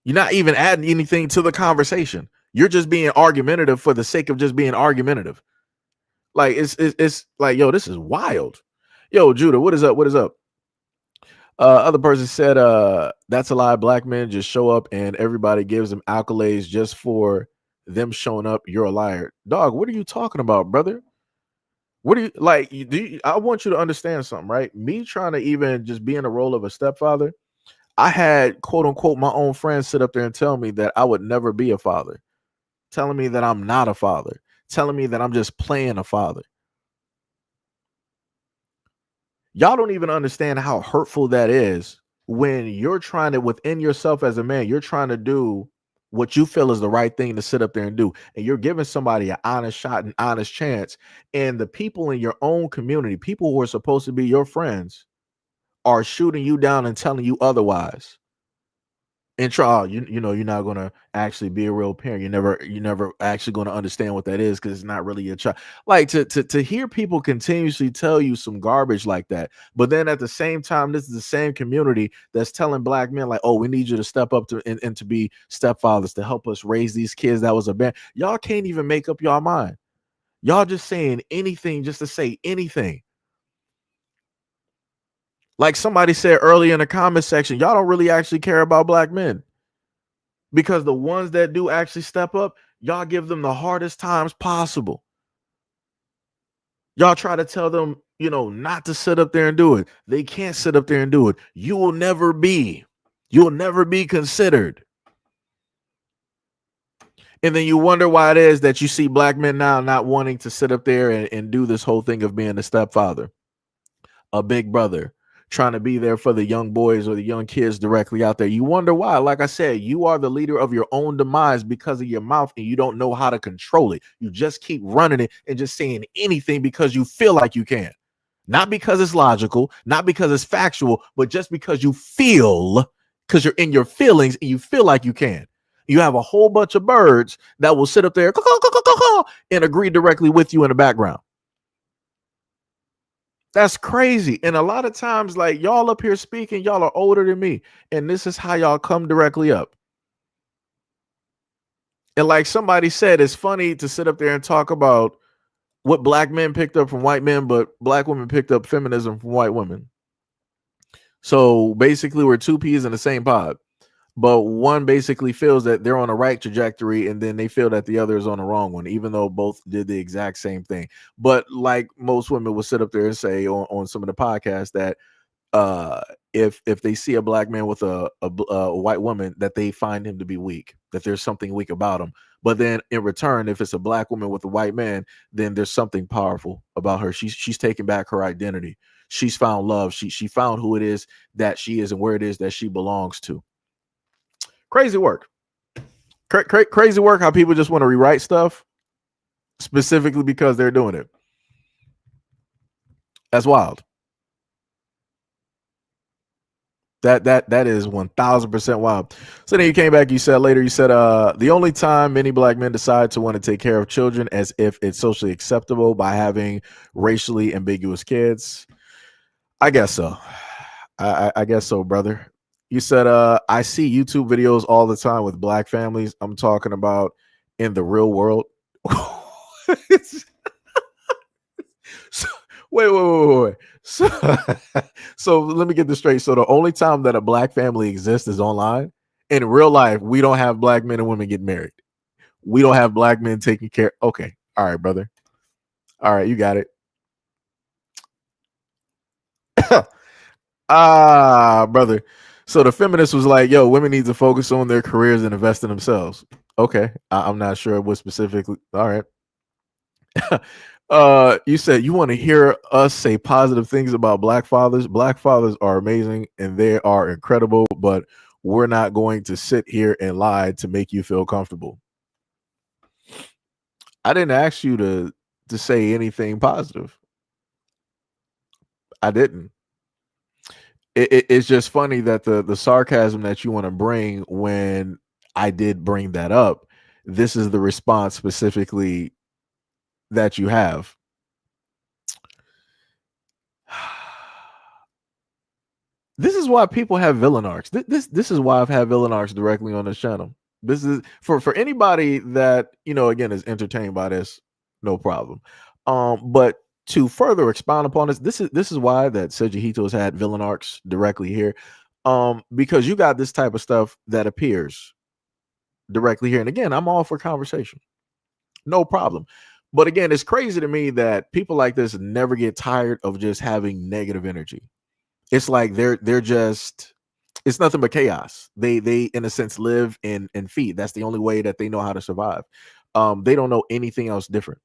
You're not even adding anything to the conversation. You're just being argumentative for the sake of just being argumentative. Like it's like, yo, this is wild. Yo, Judah, what is up? What is up? Other person said, that's a lie. Black men just show up and everybody gives them accolades just for them showing up. You're a liar. Dog, what are you talking about, brother? What do you like? I want you to understand something, right? Me trying to even just be in the role of a stepfather, I had quote unquote my own friends sit up there and tell me that I would never be a father, telling me that I'm not a father, telling me that I'm just playing a father. Y'all don't even understand how hurtful that is when you're trying to, within yourself as a man, you're trying to do what you feel is the right thing to sit up there and do. And you're giving somebody an honest shot, an honest chance. And the people in your own community, people who are supposed to be your friends, are shooting you down and telling you otherwise. And try, you know, you're not gonna actually be a real parent. You're never actually gonna understand what that is, because it's not really your child. Like to hear people continuously tell you some garbage like that, but then at the same time, this is the same community that's telling black men like, oh, we need you to step up to and to be stepfathers to help us raise these kids. That was a bad. Y'all can't even make up your mind. Y'all just saying anything just to say anything. Like somebody said earlier in the comment section, y'all don't really actually care about black men, because the ones that do actually step up, y'all give them the hardest times possible. Y'all try to tell them, you know, not to sit up there and do it. They can't sit up there and do it. You'll never be considered. And then you wonder why it is that you see black men now not wanting to sit up there and do this whole thing of being a stepfather, a big brother, trying to be there for the young boys or the young kids directly out there. You wonder why. Like I said, you are the leader of your own demise because of your mouth, and you don't know how to control it. You just keep running it and just saying anything because you feel like you can. Not because it's logical, not because it's factual, but just because you feel, because you're in your feelings and you feel like you can. You have a whole bunch of birds that will sit up there and agree directly with you in the background. That's crazy. And a lot of times, like, y'all up here speaking, y'all are older than me, and this is how y'all come directly up. And like somebody said, it's funny to sit up there and talk about what black men picked up from white men, but black women picked up feminism from white women. So basically, we're two peas in the same pod. But one basically feels that they're on the right trajectory, and then they feel that the other is on the wrong one, even though both did the exact same thing. But like most women will sit up there and say on some of the podcasts that uh if they see a black man with a white woman, that they find him to be weak, that there's something weak about him. But then in return, if it's a black woman with a white man, then there's something powerful about her. She's taken back her identity. She's found love. She found who it is that she is and where it is that she belongs to. Crazy work. Crazy work how people just want to rewrite stuff specifically because they're doing it. That's wild. That is 1000% wild. So then you came back, you said the only time many black men decide to want to take care of children as if it's socially acceptable by having racially ambiguous kids. I guess so. I guess so, brother. You said I see YouTube videos all the time with black families. I'm talking about in the real world. So, wait. So, so let me get this straight. So the only time that a black family exists is online. In real life, we don't have black men and women get married. We don't have black men taking care. Okay. All right, brother. All right, you got it. Brother. So the feminist was like, yo, women need to focus on their careers and invest in themselves. Okay. I'm not sure what specifically. All right. You said you want to hear us say positive things about black fathers. Black fathers are amazing and they are incredible, but we're not going to sit here and lie to make you feel comfortable. I didn't ask you to say anything positive. I didn't. It's just funny that the sarcasm that you want to bring when I did bring that up, this is the response specifically that you have. This is why people have villain arcs. This is why I've had villain arcs directly on this channel. This is for anybody that, again, is entertained by this, no problem. But to further expound upon this is why that SEIJIHITO has had villain arcs directly here. Because you got this type of stuff that appears directly here. And again, I'm all for conversation. No problem. But again, it's crazy to me that people like this never get tired of just having negative energy. It's like they're just, it's nothing but chaos. They in a sense live and feed. That's the only way that they know how to survive. They don't know anything else different.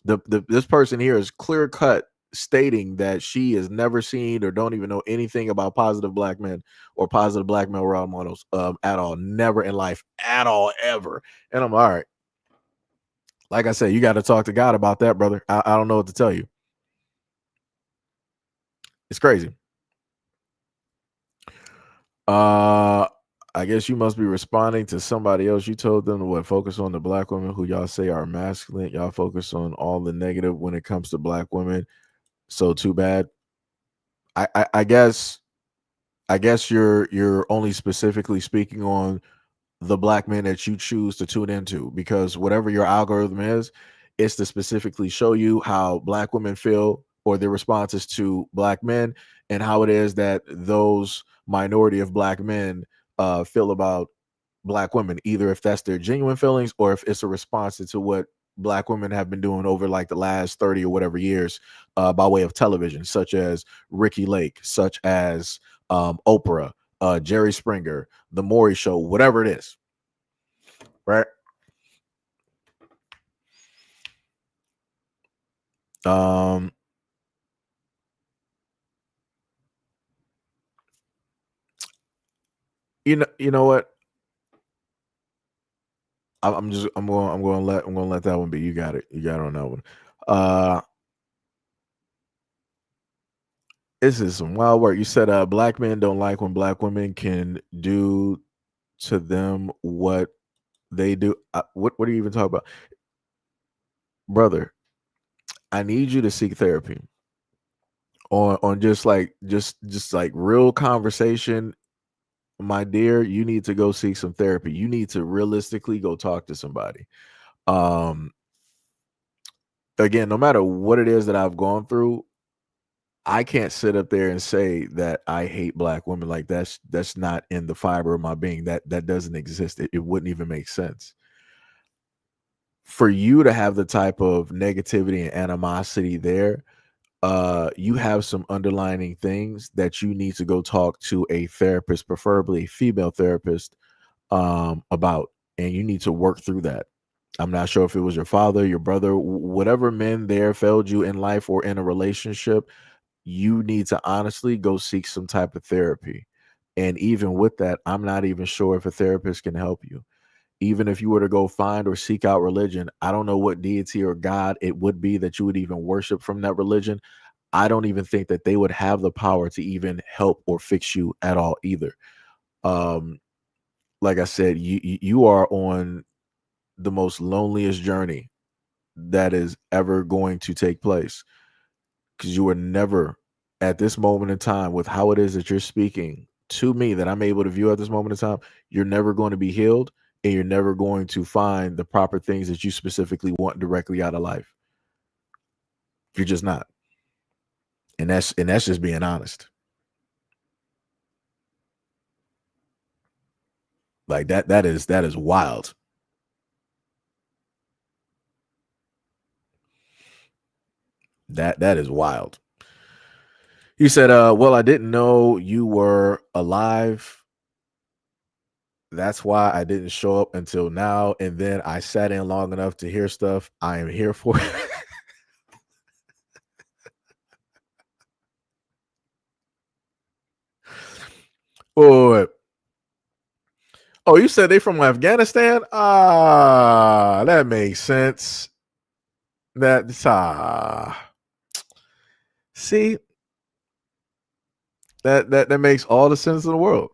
This person here is clear cut stating that she has never seen or don't even know anything about positive black men or positive black male role models at all. Never in life at all, ever. And I'm all right. Like I said, you got to talk to God about that, brother. I don't know what to tell you. It's crazy. I guess you must be responding to somebody else. You told them to what? Focus on the black women who y'all say are masculine. Y'all focus on all the negative when it comes to black women. So too bad. I guess you're only specifically speaking on the black men that you choose to tune into, because whatever your algorithm is, it's to specifically show you how black women feel or their responses to black men, and how it is that those minority of black men feel about black women, either if that's their genuine feelings or if it's a response to what black women have been doing over like the last 30 or whatever years by way of television, such as Ricky Lake, such as Oprah, Jerry Springer, The Maury Show, whatever it is, right? You know what? I'm going to let that one be. You got it. You got it on that one. This is some wild work. You said black men don't like when black women can do to them what they do. What are you even talking about? Brother, I need you to seek therapy on just like real conversation. my dear, you need to go seek some therapy. You need to realistically go talk to somebody. Um, Again, no matter what it is that I've gone through, I can't sit up there and say that I hate black women. Like that's not in the fiber of my being. That doesn't exist. It wouldn't even make sense. For you to have the type of negativity and animosity there, you have some underlining things that you need to go talk to a therapist, preferably a female therapist, about, and you need to work through that. I'm not sure if it was your father, your brother, whatever men there failed you in life or in a relationship. You need to honestly go seek some type of therapy. And even with that, I'm not even sure if a therapist can help you. Even if you were to go find or seek out religion, I don't know what deity or God it would be that you would even worship from that religion. I don't even think that they would have the power to even help or fix you at all either. Um, like I said, you are on the most loneliest journey that is ever going to take place, because you are never at this moment in time, with how it is that you're speaking to me, that I'm able to view at this moment in time, you're never going to be healed, and you're never going to find the proper things that you specifically want directly out of life. You're just not. And that's just being honest. Like that is wild. That is wild. He said, well, I didn't know you were alive. That's why I didn't show up until now. And then I sat in long enough to hear stuff. I am here for it. Oh, oh, you said they from Afghanistan? Ah, that makes sense. That's see, that makes all the sense in the world.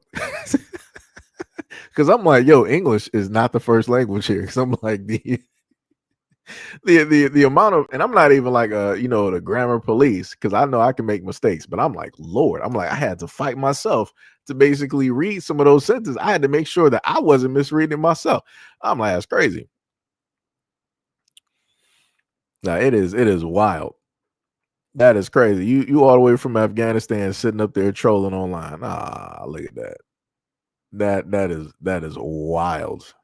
Because I'm like, yo, English is not the first language here. Because I'm like the amount of, and I'm not even like the grammar police, because I know I can make mistakes, but I'm like, Lord, I'm like, I had to fight myself to basically read some of those sentences. I had to make sure that I wasn't misreading myself. I'm like, that's crazy. Now it is wild. That is crazy. You all the way from Afghanistan sitting up there trolling online. Ah, look at that. That is wild.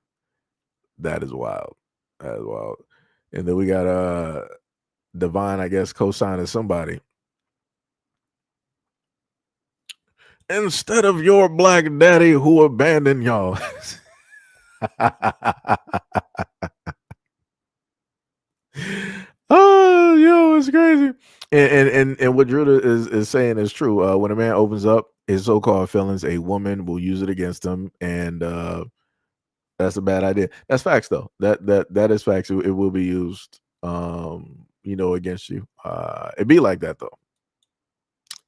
That is wild. That is wild. And then we got Divine, I guess, co-signing somebody. Instead of your black daddy who abandoned y'all. Oh, yo, it's crazy. And what Druda is saying is true. When a man opens up his so-called feelings, a woman will use it against him, and that's a bad idea. That's facts, though. That is facts. It will be used, against you. It'd be like that, though.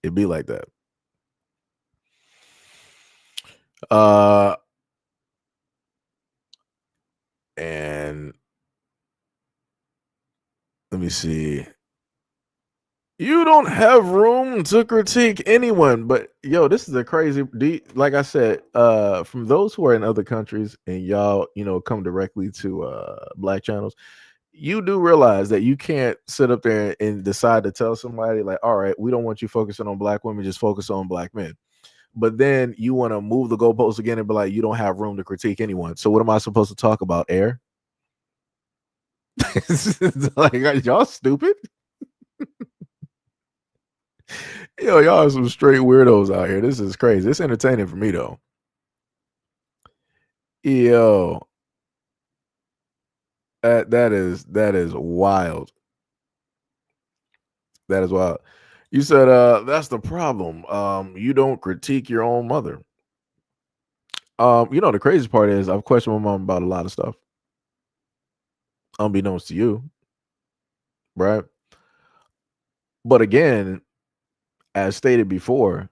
It'd be like that. And let me see. You don't have room to critique anyone, but yo, this is a crazy. Like I said, from those who are in other countries and y'all, come directly to black channels, you do realize that you can't sit up there and decide to tell somebody like, all right, we don't want you focusing on black women, just focus on black men. But then you want to move the goalposts again and be like, you don't have room to critique anyone. So what am I supposed to talk about? Air? Like, are y'all stupid? Yo, y'all are some straight weirdos out here. This is crazy. It's entertaining for me though. Yo, that is wild. That is wild. You said that's the problem. You don't critique your own mother. The crazy part is I've questioned my mom about a lot of stuff, unbeknownst to you, right? But again, as stated before,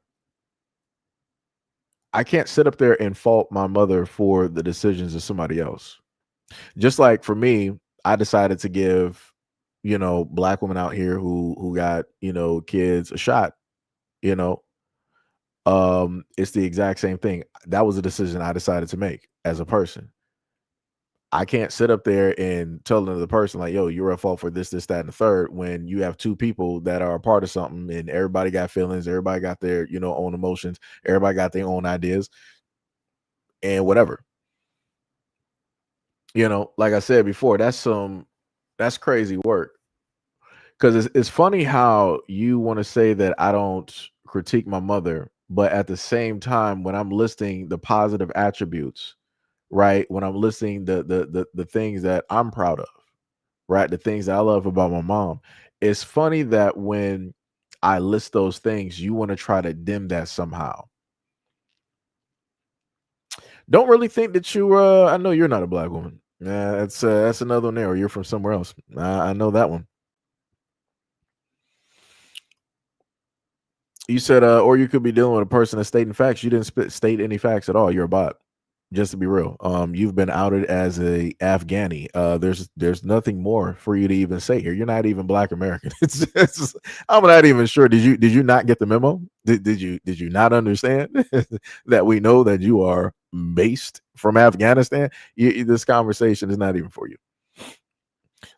I can't sit up there and fault my mother for the decisions of somebody else. Just like for me, I decided to give, black women out here who got, kids a shot, you know. It's the exact same thing. That was a decision I decided to make as a person. I can't sit up there and tell another person like, yo, you're at fault for this, this, that, and the third, when you have two people that are a part of something and everybody got feelings, everybody got their, own emotions, everybody got their own ideas and whatever. Like I said before, that's crazy work. Because it's funny how you want to say that I don't critique my mother, but at the same time, when I'm listing the positive attributes, right? When I'm listing the things that I'm proud of, right? The things that I love about my mom. It's funny that when I list those things, you want to try to dim that somehow. Don't really think that you I know you're not a black woman. That's another one there, or you're from somewhere else. I know that one. You said, or you could be dealing with a person that's stating facts. You didn't state any facts at all. You're a bot. Just to be real, you've been outed as a Afghani. There's nothing more for you to even say here. You're not even Black American. I'm not even sure. Did you not get the memo? Did you not understand that we know that you are based from Afghanistan? This conversation is not even for you.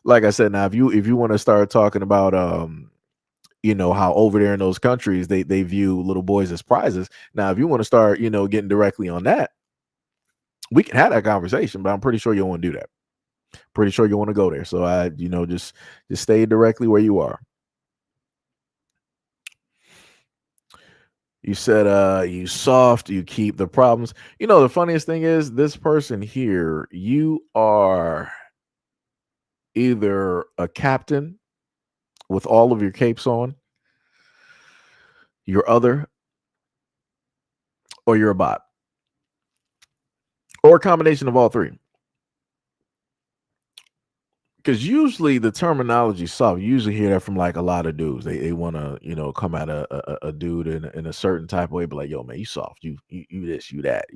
Like I said, now if you want to start talking about how over there in those countries they view little boys as prizes. Now, if you want to start getting directly on that, we can have that conversation, but I'm pretty sure you don't want to do that. Pretty sure you want to go there. So I, just stay directly where you are. You said you soft, you keep the problems. The funniest thing is this person here, you are either a captain with all of your capes on, you're other, or you're a bot. Or a combination of all three. Because usually the terminology soft, you usually hear that from like a lot of dudes. They want to come at a dude in a certain type of way, but like, yo, man, you soft, you this, you that,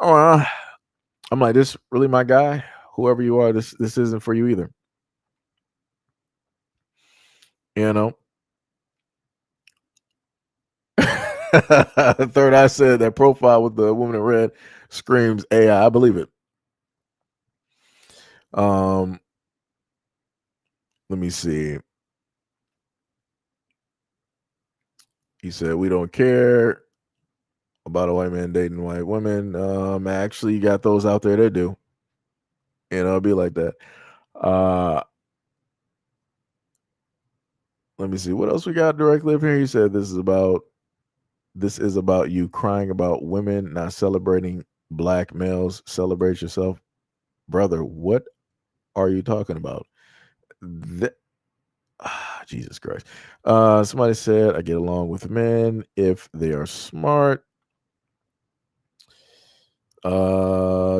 Oh, I'm like, this really my guy. Whoever you are, this isn't for you either. Third Eye said that profile with the woman in red screams AI. I believe it. Let me see. He said, we don't care about a white man dating white women. Actually, you got those out there that do. It'll be like that. Let me see. What else we got directly up here? He said this is about you crying about women not celebrating black males. Celebrate yourself. Brother, what are you talking about? Jesus Christ. Somebody said, I get along with men if they are smart.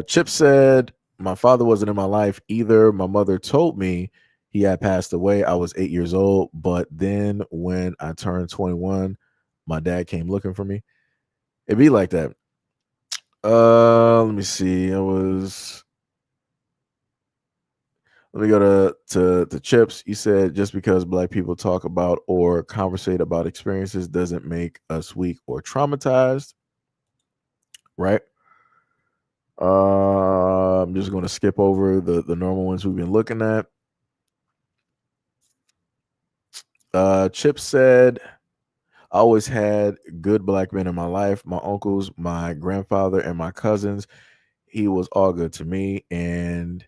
Chip said, my father wasn't in my life either. My mother told me he had passed away. I was 8 years old, but then when I turned 21, my dad came looking for me. It'd be like that. Let me see. Let me go to Chips. He said, just because black people talk about or conversate about experiences doesn't make us weak or traumatized. Right? I'm just going to skip over the normal ones we've been looking at. Chip said, I always had good black men in my life. My uncles, my grandfather, and my cousins. He was all good to me, and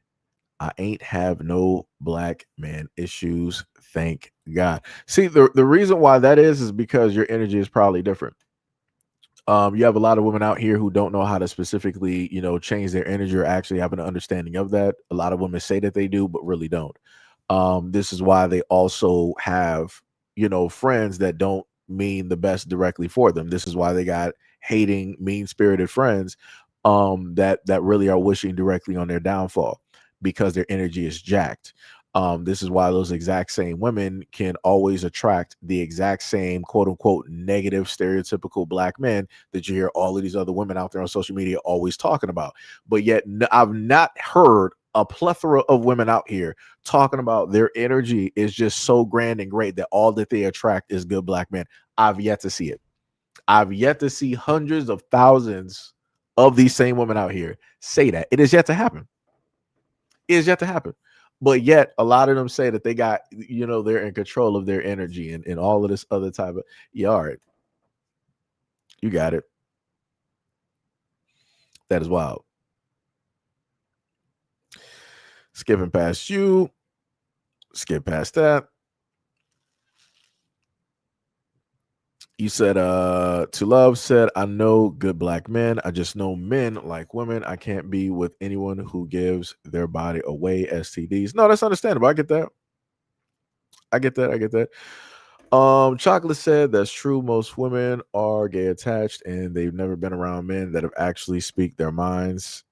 I ain't have no black man issues. Thank God. See, the reason why that is because your energy is probably different. You have a lot of women out here who don't know how to specifically, change their energy or actually have an understanding of that. A lot of women say that they do, but really don't. This is why they also have, friends that don't mean the best directly for them. This is why they got hating, mean-spirited friends that really are wishing directly on their downfall because their energy is jacked. This is why those exact same women can always attract the exact same quote unquote negative stereotypical black men that you hear all of these other women out there on social media always talking about. But yet I've not heard a plethora of women out here talking about their energy is just so grand and great that all that they attract is good black men. I've yet to see it. I've yet to see hundreds of thousands of these same women out here say that. It is yet to happen. It is yet to happen. But yet, a lot of them say that they got, they're in control of their energy and all of this other type of, yeah, all right. You got it. That is wild. Skipping past you. Skip past that. You said, to love said, I know good black men. I just know men like women. I can't be with anyone who gives their body away, STDs. No, that's understandable. I get that. I get that. Chocolate said that's true. Most women are gay attached and they've never been around men that have actually speak their minds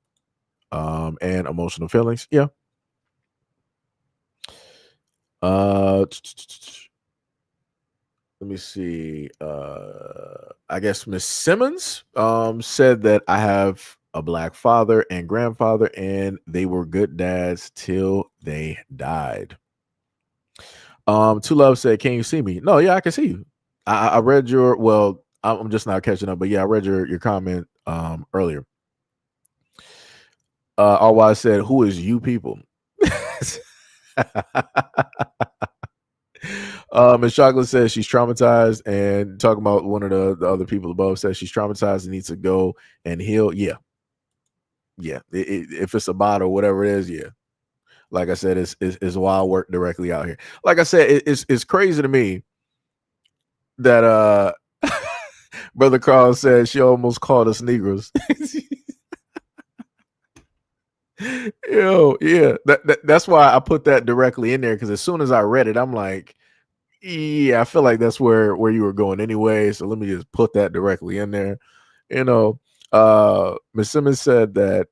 and emotional feelings. Yeah. Let me see. I guess Miss Simmons said that I have a black father and grandfather, and they were good dads till they died. Two Love said, "Can you see me?" No, yeah, I can see you. I read your I'm just not catching up, but yeah, I read your comment earlier. RY said, "Who is you people?" Miss Chocolate says she's traumatized, and talking about one of the other people above says she's traumatized and needs to go and heal. Yeah. If it's a bot or whatever it is, yeah. Like I said, it's wild work directly out here. Like I said, it's crazy to me that Brother Carl said she almost called us Negroes. Yeah. That's why I put that directly in there, because as soon as I read it, I'm like, yeah, I feel like that's where you were going anyway. So let me just put that directly in there. Miss Simmons said that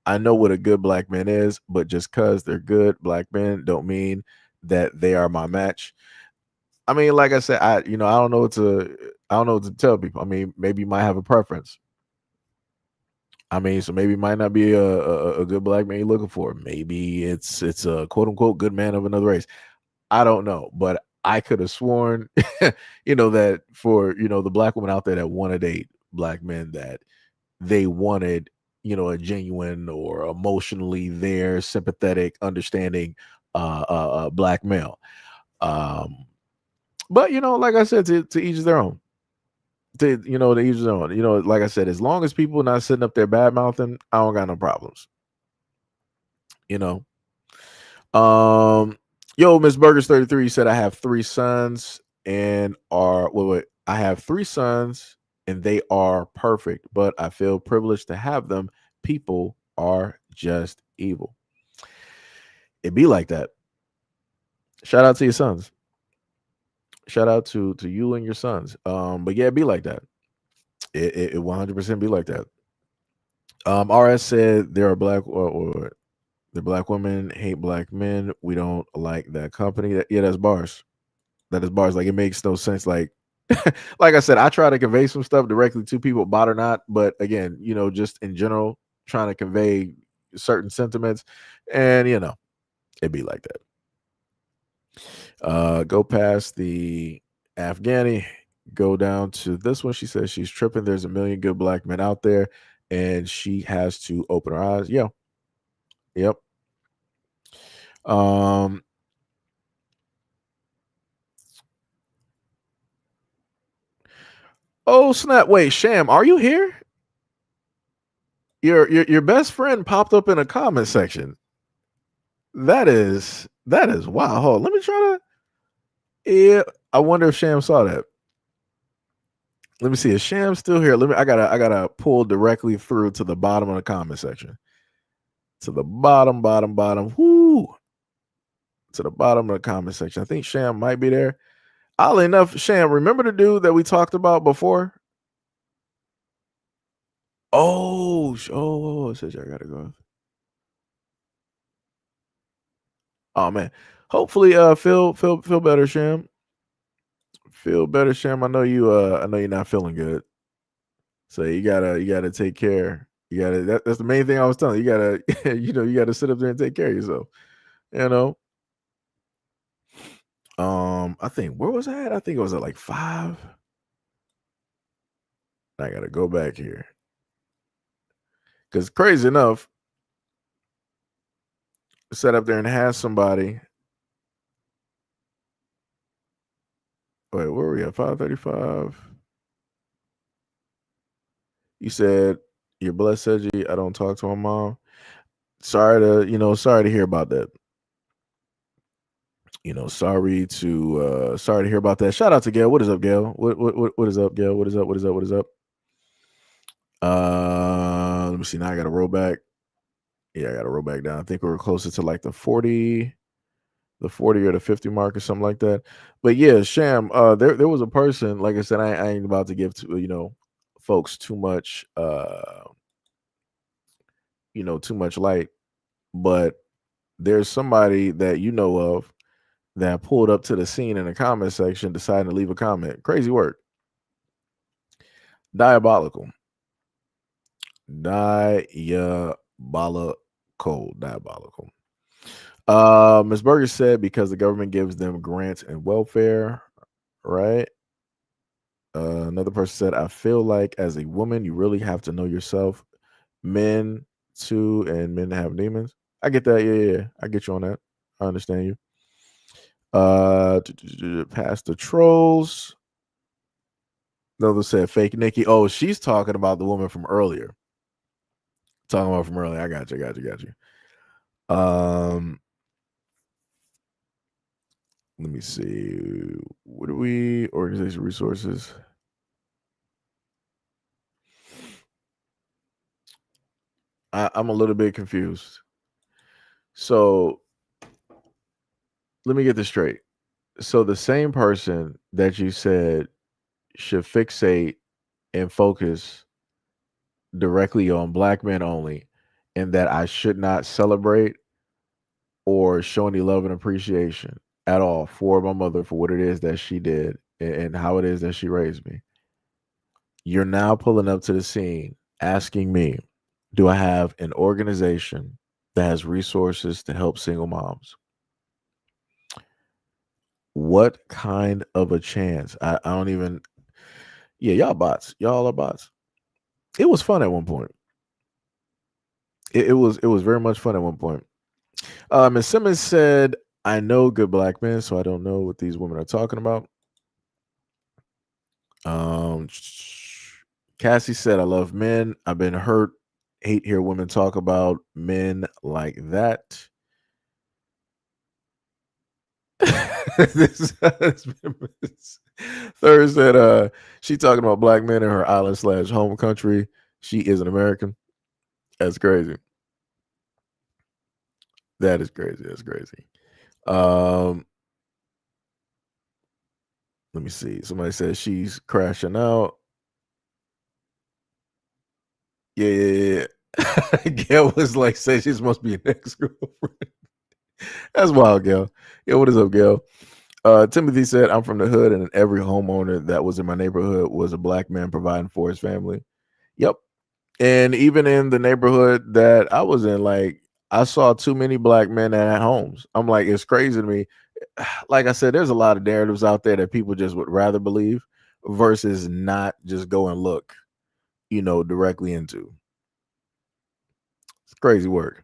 I know what a good black man is, but just because they're good black men don't mean that they are my match. I mean, like I said, I don't know what to tell people. I mean, maybe you might have a preference. I mean, so maybe it might not be a good black man you're looking for. Maybe it's a quote unquote good man of another race. I don't know, but I could have sworn, that for the black women out there that want to date black men, that they wanted, a genuine or emotionally there, sympathetic, understanding black male. But like I said, to each their own. To each their own. Like I said, as long as people not sitting up there bad mouthing, I don't got no problems. Yo, Miss Burgers 33 said I have 3 sons and I have 3 sons and they are perfect, but I feel privileged to have them. People are just evil. It be like that. Shout out to your sons. Shout out to you and your sons. But yeah, it be like that. It 100% be like that. RS said there are or the black women hate black men. We don't like that company. Yeah, that's bars. That is bars. Like, it makes no sense. Like, like I said, I try to convey some stuff directly to people, bot or not. But again, just in general, trying to convey certain sentiments, and it'd be like that. Go past the Afghani, go down to this one. She says she's tripping. There's a million good black men out there, and she has to open her eyes. Yeah. Yep. Oh snap! Wait, Sham, are you here? Your best friend popped up in a comment section. That is wow. Hold on, let me try to. Yeah, I wonder if Sham saw that. Let me see. Is Sham still here? I gotta pull directly through to the bottom of the comment section. To the bottom. Whoo. To the bottom of the comment section. I think Sham might be there. Oddly enough, Sham, remember the dude that we talked about before? Oh, it says I gotta go. Oh man. Hopefully feel better, Sham. Feel better, Sham. I know you're not feeling good. So you gotta take care. That's the main thing I was telling you. You gotta you gotta sit up there and take care of yourself. You know. I think where was I at? I think it was at like 5. I gotta go back here. Because crazy enough, sat up there and had somebody. Wait, where were we at? 535. You said you're blessed, Edgy. I don't talk to my mom. Sorry to hear about that. Sorry to hear about that. Shout out to Gail. What is up, Gail? What is up, Gail? What is up? What is up? What is up? Let me see. Now I gotta roll back. Yeah, I gotta roll back down. I think we were closer to like the 40 or the 50 mark or something like that. But yeah, Sham, there was a person, like I said, I ain't about to give to folks too much too much light, but there's somebody that you know of that pulled up to the scene in the comment section, deciding to leave a comment. Crazy work. Diabolical. Ms. Berger said because the government gives them grants and welfare, right? Another person said, I feel like as a woman, you really have to know yourself. Men too, and men have demons. I get that. Yeah. I get you on that. I understand you. Past the trolls. Another said fake Nikki. Oh, she's talking about the woman from earlier. I got you. Let me see. What are we? Organization resources. I'm a little bit confused. So let me get this straight. So the same person that you said should fixate and focus directly on black men only, and that I should not celebrate or show any love and appreciation at all for my mother for what it is that she did and how it is that she raised me. You're now pulling up to the scene asking me, do I have an organization that has resources to help single moms? What kind of a chance? I don't even. Yeah, y'all bots. Y'all are bots. It was fun at one point. It was very much fun at one point. Ms. Simmons said, I know good black men, so I don't know what these women are talking about. Cassie said, I love men. I've been hurt. Hate hear women talk about men like that. Third said, she talking about black men in her island / home country. She is an American. That's crazy. That is crazy. That's crazy. Let me see. Somebody says she's crashing out. Yeah. Gail was like, say she's supposed to be an ex-girlfriend. That's wild, Gail. Yeah, what is up, Gail? Timothy said, I'm from the hood, and every homeowner that was in my neighborhood was a black man providing for his family. Yep. And even in the neighborhood that I was in, like, I saw too many black men that had homes. I'm like, it's crazy to me. Like I said, there's a lot of narratives out there that people just would rather believe versus not just go and look, directly into. It's crazy work.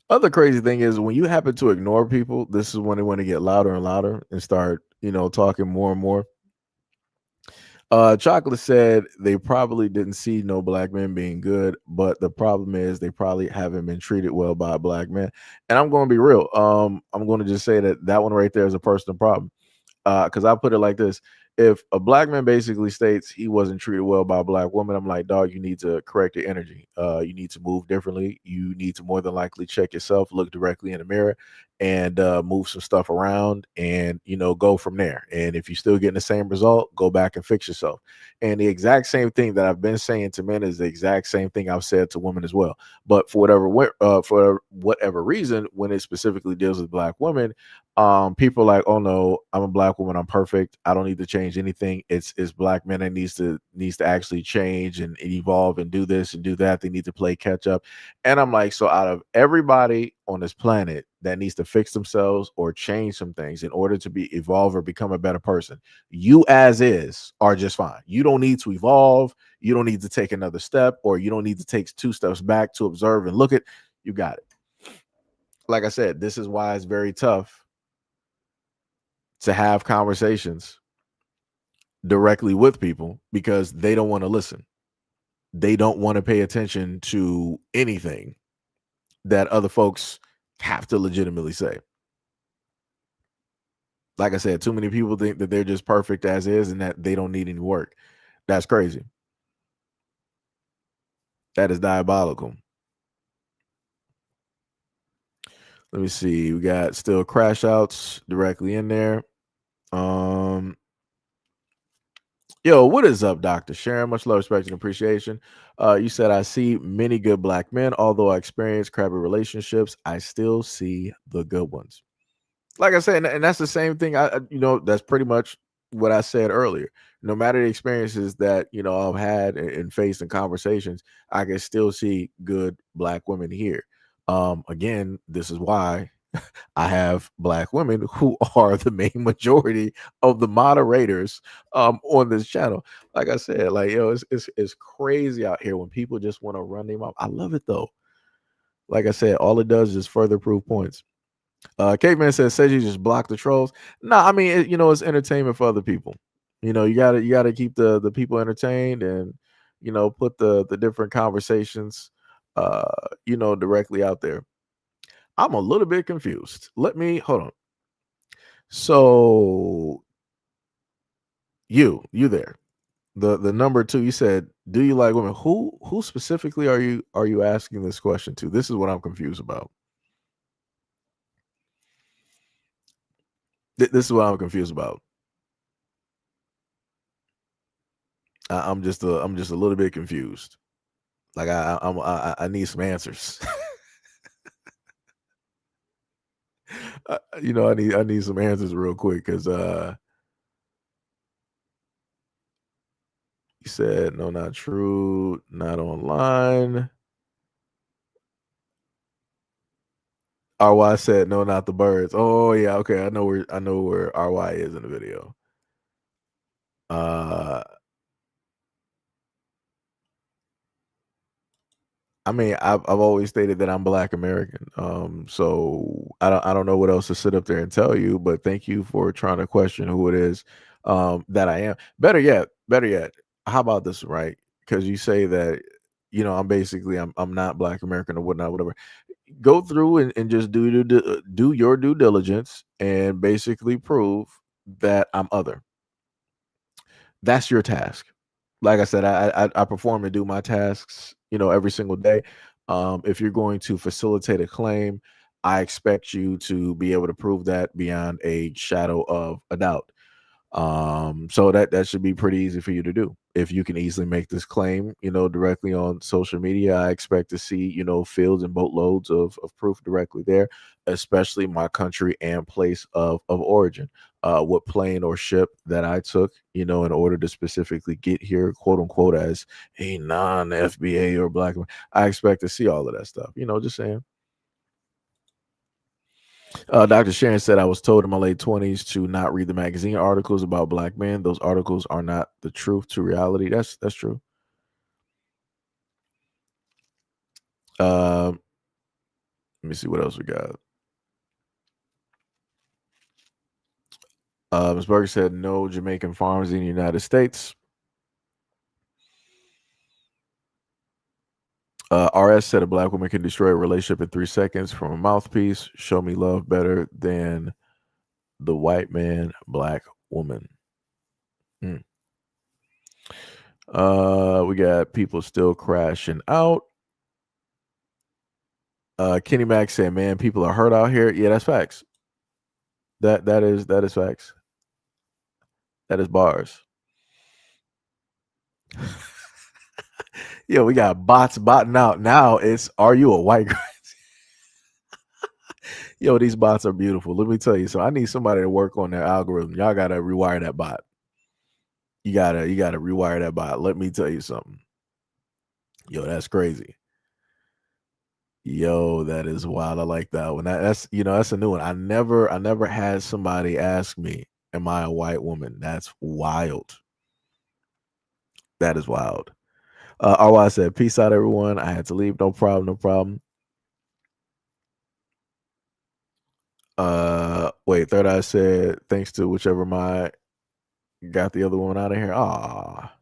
Other crazy thing is when you happen to ignore people, this is when they want to get louder and louder and start, talking more and more. Chocolate said they probably didn't see no black men being good, but the problem is they probably haven't been treated well by a black man. And I'm going to be real. I'm going to just say that one right there is a personal problem. Because I put it like this: if a black man basically states he wasn't treated well by a black woman, I'm like, dog, you need to correct your energy. You need to move differently. You need to more than likely check yourself, look directly in the mirror, and move some stuff around, and go from there. And if you're still getting the same result, go back and fix yourself. And the exact same thing that I've been saying to men is the exact same thing I've said to women as well. But for whatever reason, when it specifically deals with black women, people are like, oh no, I'm a black woman, I'm perfect, I don't need to change change anything. It's black men that needs to actually change and evolve and do this and do that. They need to play catch up. And I'm like, so out of everybody on this planet that needs to fix themselves or change some things in order to be evolve or become a better person, you as is are just fine. You don't need to evolve. You don't need to take another step, or you don't need to take 2 steps back to observe and look at. You got it. Like I said, this is why it's very tough to have conversations directly with people, because they don't want to listen. They don't want to pay attention to anything that other folks have to legitimately say. Like I said, too many people think that they're just perfect as is and that they don't need any work. That's crazy. That is diabolical. Let me see. We got still crash outs directly in there. Yo, what is up, Dr. Sharon? Much love, respect, and appreciation. You said, I see many good black men. Although I experience crappy relationships, I still see the good ones. Like I said, and that's the same thing. That's pretty much what I said earlier. No matter the experiences that, I've had and faced in conversations, I can still see good black women here. Again, this is why I have black women who are the main majority of the moderators on this channel. Like I said, like, it's crazy out here when people just want to run them up. I love it though. Like I said, all it does is further prove points. Caveman says you just block the trolls. No, I mean, it's entertainment for other people. You gotta keep the people entertained, and put the different conversations directly out there. I'm a little bit confused. Let me hold on. So you there. The number 2, you said, do you like women? Who specifically are you asking this question to? This is what I'm confused about. This is what I'm confused about. I'm just a little bit confused. Like I need some answers. I need some answers real quick, because you said no, not true, not online. RY said no, not the birds. Oh yeah, okay. I know where RY is in the video. I mean, I've always stated that I'm Black American. So I don't know what else to sit up there and tell you, but thank you for trying to question who it is that I am. Better yet, how about this, right? Because you say that, I'm not Black American or whatnot, whatever. Go through and just do your due diligence and basically prove that I'm other. That's your task. Like I said, I perform and do my tasks, every single day. If you're going to facilitate a claim, I expect you to be able to prove that beyond a shadow of a doubt. So that should be pretty easy for you to do. If you can easily make this claim, directly on social media, I expect to see, fields and boatloads of proof directly there, especially my country and place of origin. What plane or ship that I took, in order to specifically get here, quote unquote, as a non-FBA or Black. I expect to see all of that stuff, just saying. Dr. Sharon said, I was told in my late 20s to not read the magazine articles about Black men. Those articles are not the truth to reality. That's true. Let me see what else we got. Ms. Berger said, no Jamaican farms in the United States. RS said, a Black woman can destroy a relationship in 3 seconds from a mouthpiece. Show me love better than the white man, Black woman. We got people still crashing out. Kenny Mack said, man, people are hurt out here. Yeah, that's facts. That is facts. That is bars. Yo, we got bots botting out. Now it's, are you a white girl? Yo, these bots are beautiful. Let me tell you. So I need somebody to work on their algorithm. Y'all got to rewire that bot. You gotta rewire that bot. Let me tell you something. Yo, that's crazy. Yo, that is wild. I like that one. That's that's a new one. I never had somebody ask me, "Am I a white woman?" That's wild. That is wild. RY said, "Peace out, everyone. I had to leave. No problem. No problem." Wait. Third Eye said, "Thanks to whichever my got the other one out of here." Ah,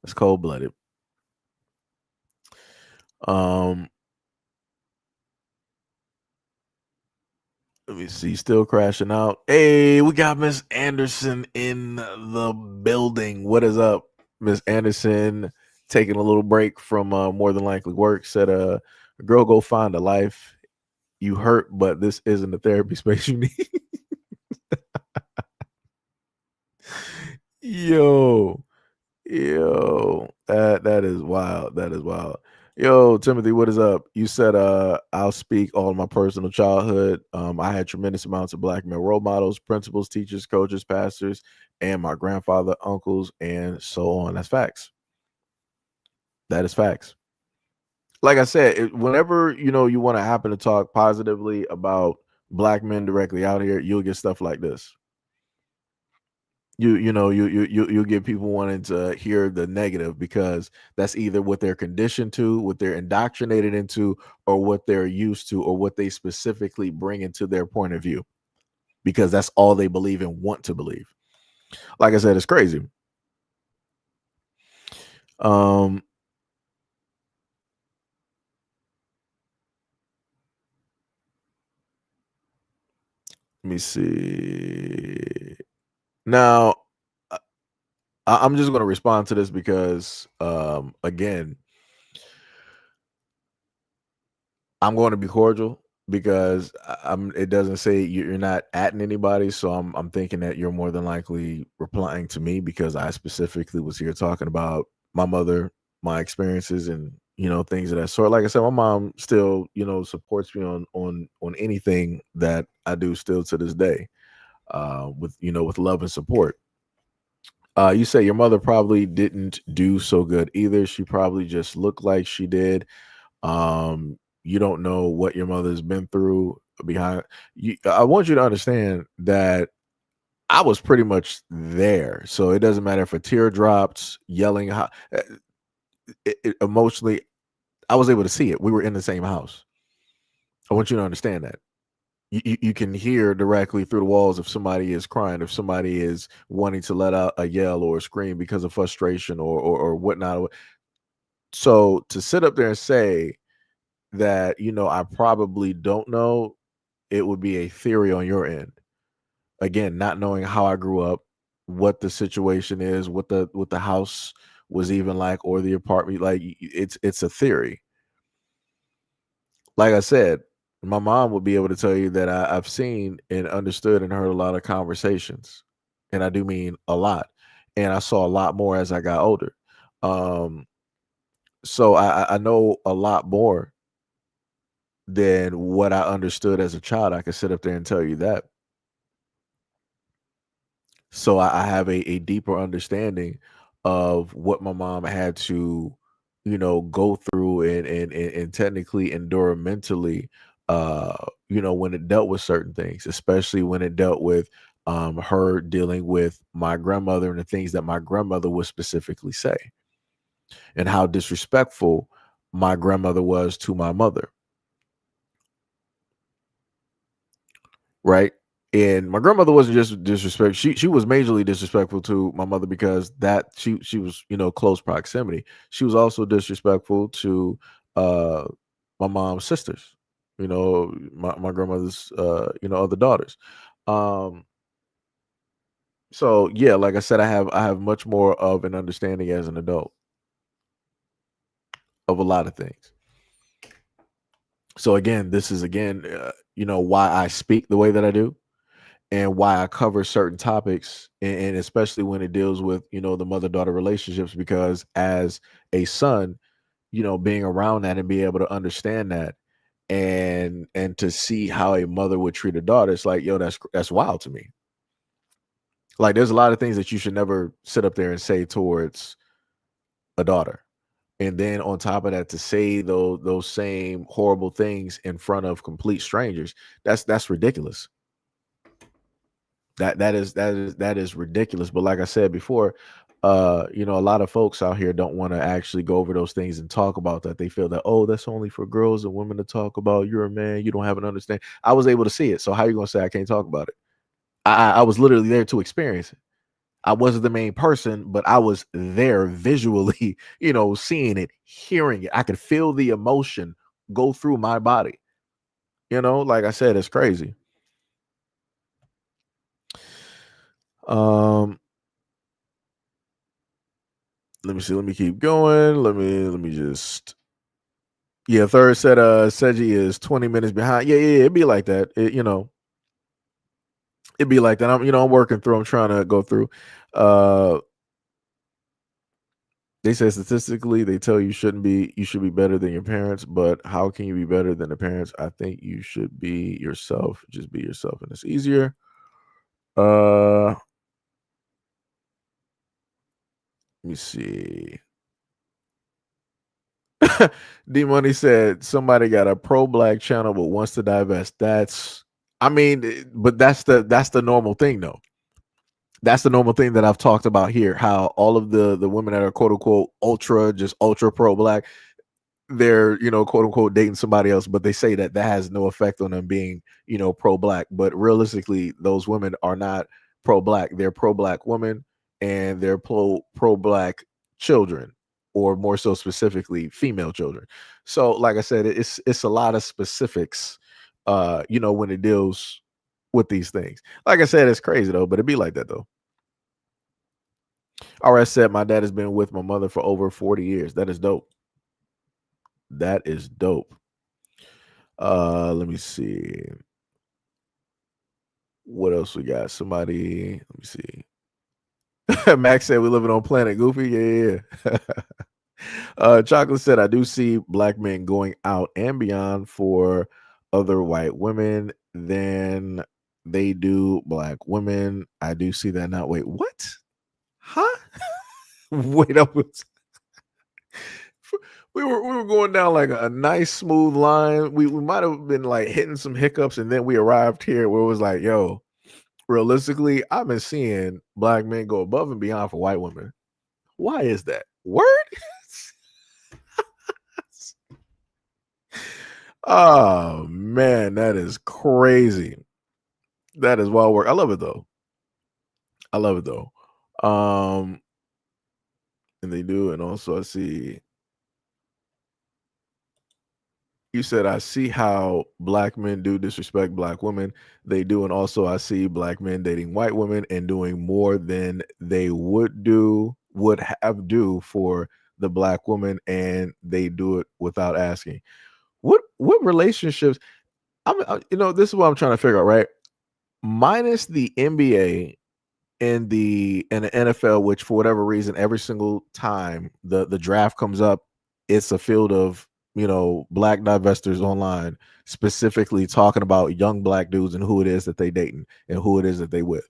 that's cold blooded. Um, Let me see. Still crashing out. Hey, we got Miss Anderson in the building. What is up, Miss Anderson? Taking a little break from more than likely work. Said, girl, go find a life. You hurt, but this isn't the therapy space you need." Yo, that is wild. That is wild. Yo, Timothy, what is up? You said I'll speak all my personal childhood. I had tremendous amounts of black male role models, principals, teachers, coaches, pastors, and my grandfather, uncles, and so on. That's facts. That is facts. Like I said, whenever you want to happen to talk positively about black men directly out here, you'll get stuff like this. You get people wanting to hear the negative because that's either what they're conditioned to, what they're indoctrinated into, or what they're used to, or what they specifically bring into their point of view, because that's all they believe and want to believe. Like I said, it's crazy. um Let me see. Now, I'm just going to respond to this because, again, I'm going to be cordial because it doesn't say you're not atting anybody, so I'm thinking that you're more than likely replying to me because I specifically was here talking about my mother, my experiences, and things of that sort. Like I said, my mom still supports me on anything that I do still to this day, with love and support. You say your mother probably didn't do so good either. She probably just looked like she did. You don't know what your mother's been through behind you. I want you to understand that I was pretty much there, so it doesn't matter if a tear dropped, yelling, emotionally. I was able to see it. We were in the same house. I want you to understand that. You can hear directly through the walls if somebody is crying, if somebody is wanting to let out a yell or a scream because of frustration or whatnot. So to sit up there and say that I probably don't know, it would be a theory on your end. Again, not knowing how I grew up, what the situation is, what the house was even like, or the apartment. Like, it's a theory. Like I said, my mom would be able to tell you that I've seen and understood and heard a lot of conversations, and I do mean a lot. And I saw a lot more as I got older. Um, so I know a lot more than what I understood as a child. I could sit up there and tell you that. So I have a deeper understanding of what my mom had to, go through and technically endure mentally, when it dealt with certain things, especially when it dealt with her dealing with my grandmother and the things that my grandmother would specifically say, and how disrespectful my grandmother was to my mother. Right? And my grandmother wasn't just disrespect. She was majorly disrespectful to my mother because that she was, close proximity. She was also disrespectful to uh my mom's sisters, my grandmother's other daughters. Um so yeah, like I said, I have much more of an understanding as an adult of a lot of things. So again, this is why I speak the way that I do, and why I cover certain topics, and especially when it deals with the mother-daughter relationships, because as a son, being around that and be able to understand that, and to see how a mother would treat a daughter, it's like, yo, that's wild to me. Like there's a lot of things that you should never sit up there and say towards a daughter. And then on top of that, to say those same horrible things in front of complete strangers, that's ridiculous. That is ridiculous. But like I said before, you know, a lot of folks out here don't want to actually go over those things and talk about that. They feel that, oh, that's only for girls and women to talk about. You're a man, you don't have an understanding. I was able to see it. So how you gonna say I can't talk about it? I was literally there to experience it. I wasn't the main person, but I was there visually, you know, seeing it, hearing it. I could feel the emotion go through my body. You know, like I said, it's crazy. Um, let me see. Let me keep going. Let me just. Yeah, third set. Seji is 20 minutes behind. Yeah, it'd be like that. You know, it'd be like that. I'm working through. I'm trying to go through. Uh, They say statistically they tell you should be better than your parents, but how can you be better than the parents? I think you should be yourself. Just be yourself, and it's easier. Let me see. D Money said somebody got a pro black channel but wants to divest. But that's the normal thing though. That's the normal thing that I've talked about here. How all of the women that are quote unquote ultra pro black, they're quote unquote dating somebody else, but they say that has no effect on them being pro black. But realistically, those women are not pro black. They're pro black women, and they're pro black children, or more so specifically female children. So like I said, it's a lot of specifics when it deals with these things. Like I said, it's crazy though, but it be like that though. RS said my dad has been with my mother for over 40 years. That is dope. That is dope. Let me see. What else we got? Somebody, let me see. Max said we living on Planet Goofy. Yeah. Chocolate said I do see black men going out and beyond for other white women than they do black women. I do see that now. Wait, what? Huh? Wait up. We were going down like a nice smooth line. We might have been like hitting some hiccups, and then we arrived here where it was like, yo, realistically, I've been seeing black men go above and beyond for white women. Why is that? Word? Oh man, that is crazy. That is wild work. I love it though. And they do, and also I see. You said I see how black men do disrespect black women. They do, and also I see black men dating white women and doing more than they would have do for the black woman, and they do it without asking. What relationships? This is what I'm trying to figure out, right? Minus the NBA and the NFL, which for whatever reason, every single time the draft comes up, it's a field of black divestors online, specifically talking about young black dudes and who it is that they dating and who it is that they with.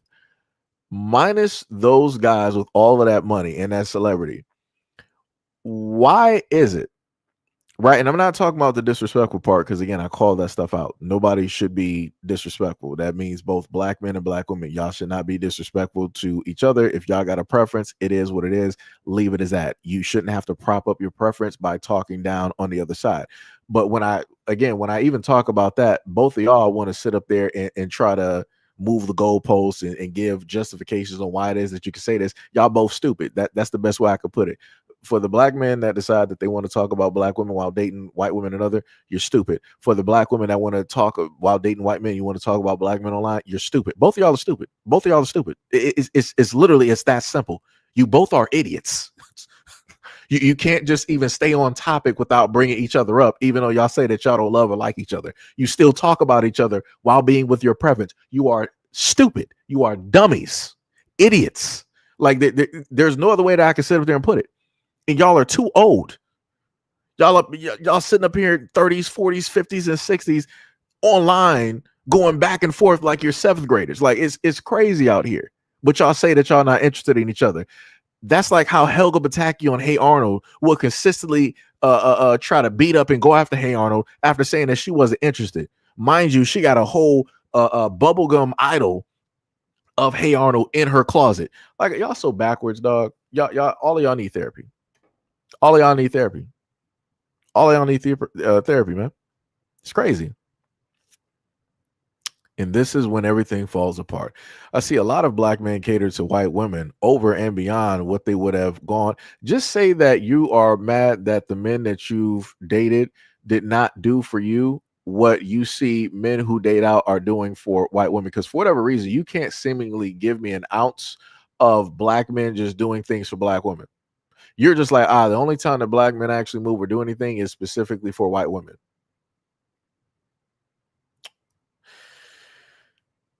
Minus those guys with all of that money and that celebrity, why is it right? And I'm not talking about the disrespectful part, because again, I call that stuff out. Nobody should be disrespectful. That means both black men and black women. Y'all should not be disrespectful to each other. If y'all got a preference, it is what it is. Leave it as that. You shouldn't have to prop up your preference by talking down on the other side. But when I even talk about that, both of y'all want to sit up there and try to move the goalposts and give justifications on why it is that you can say this. Y'all both stupid. That's the best way I could put it. For the black men that decide that they want to talk about black women while dating white women and other, you're stupid. For the black women that want to talk while dating white men, you want to talk about black men online, you're stupid. Both of y'all are stupid. Both of y'all are stupid. It's literally, it's that simple. You both are idiots. You can't just even stay on topic without bringing each other up, even though y'all say that y'all don't love or like each other. You still talk about each other while being with your preference. You are stupid. You are dummies, idiots. Like there's no other way that I can sit up there and put it. And y'all are too old. Y'all sitting up here 30s, 40s, 50s, and 60s online, going back and forth like you're seventh graders. Like it's crazy out here. but y'all say that y'all not interested in each other. That's like how Helga Pataki on Hey Arnold will consistently try to beat up and go after Hey Arnold after saying that she wasn't interested. Mind you, she got a whole bubblegum idol of Hey Arnold in her closet. Like, y'all so backwards, dog. Y'all, all of y'all need therapy. All of y'all need therapy. All of y'all need therapy, man. It's crazy. And this is when everything falls apart. I see a lot of black men cater to white women over and beyond what they would have gone. Just say that you are mad that the men that you've dated did not do for you what you see men who date out are doing for white women. Because for whatever reason, you can't seemingly give me an ounce of black men just doing things for black women. You're just like, the only time that black men actually move or do anything is specifically for white women.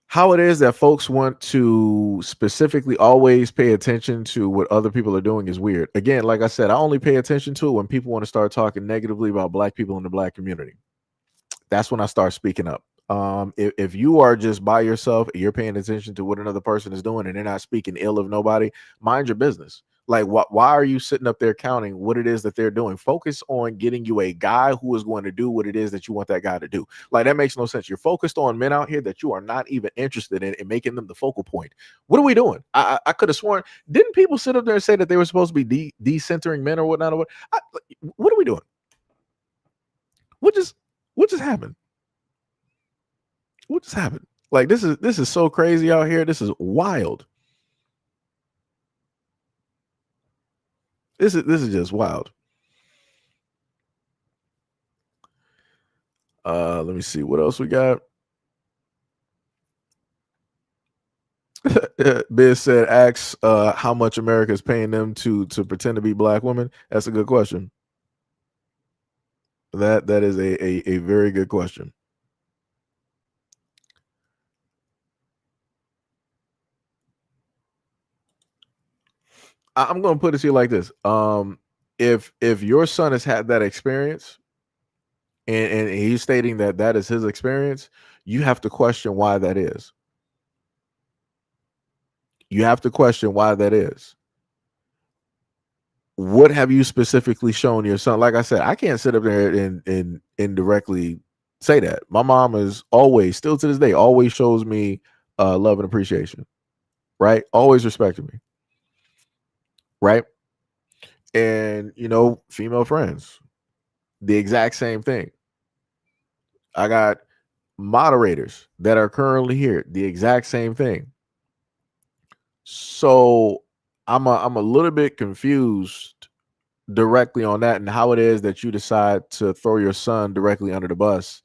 How it is that folks want to specifically always pay attention to what other people are doing is weird. Again, like I said, I only pay attention to it when people want to start talking negatively about black people in the black community. That's when I start speaking up. If you are just by yourself and you're paying attention to what another person is doing and they're not speaking ill of nobody, mind your business. Like, why are you sitting up there counting what it is that they're doing? Focus on getting you a guy who is going to do what it is that you want that guy to do. Like, that makes no sense. You're focused on men out here that you are not even interested in and making them the focal point. What are we doing? I could have sworn, didn't people sit up there and say that they were supposed to be decentering men or whatnot? Or what are we doing? What just happened? What just happened? Like, this is so crazy out here. This is wild. This is just wild. Let me see what else we got. Biz said, "Asks how much America is paying them to pretend to be black women." That's a good question. That is a very good question. I'm going to put it to you like this. If your son has had that experience and he's stating that is his experience, you have to question why that is. You have to question why that is. What have you specifically shown your son? Like I said, I can't sit up there and indirectly say that. My mom is always, still to this day, always shows me love and appreciation, right? Always respected me, right? And, female friends, the exact same thing. I got moderators that are currently here, the exact same thing. So I'm a little bit confused directly on that and how it is that you decide to throw your son directly under the bus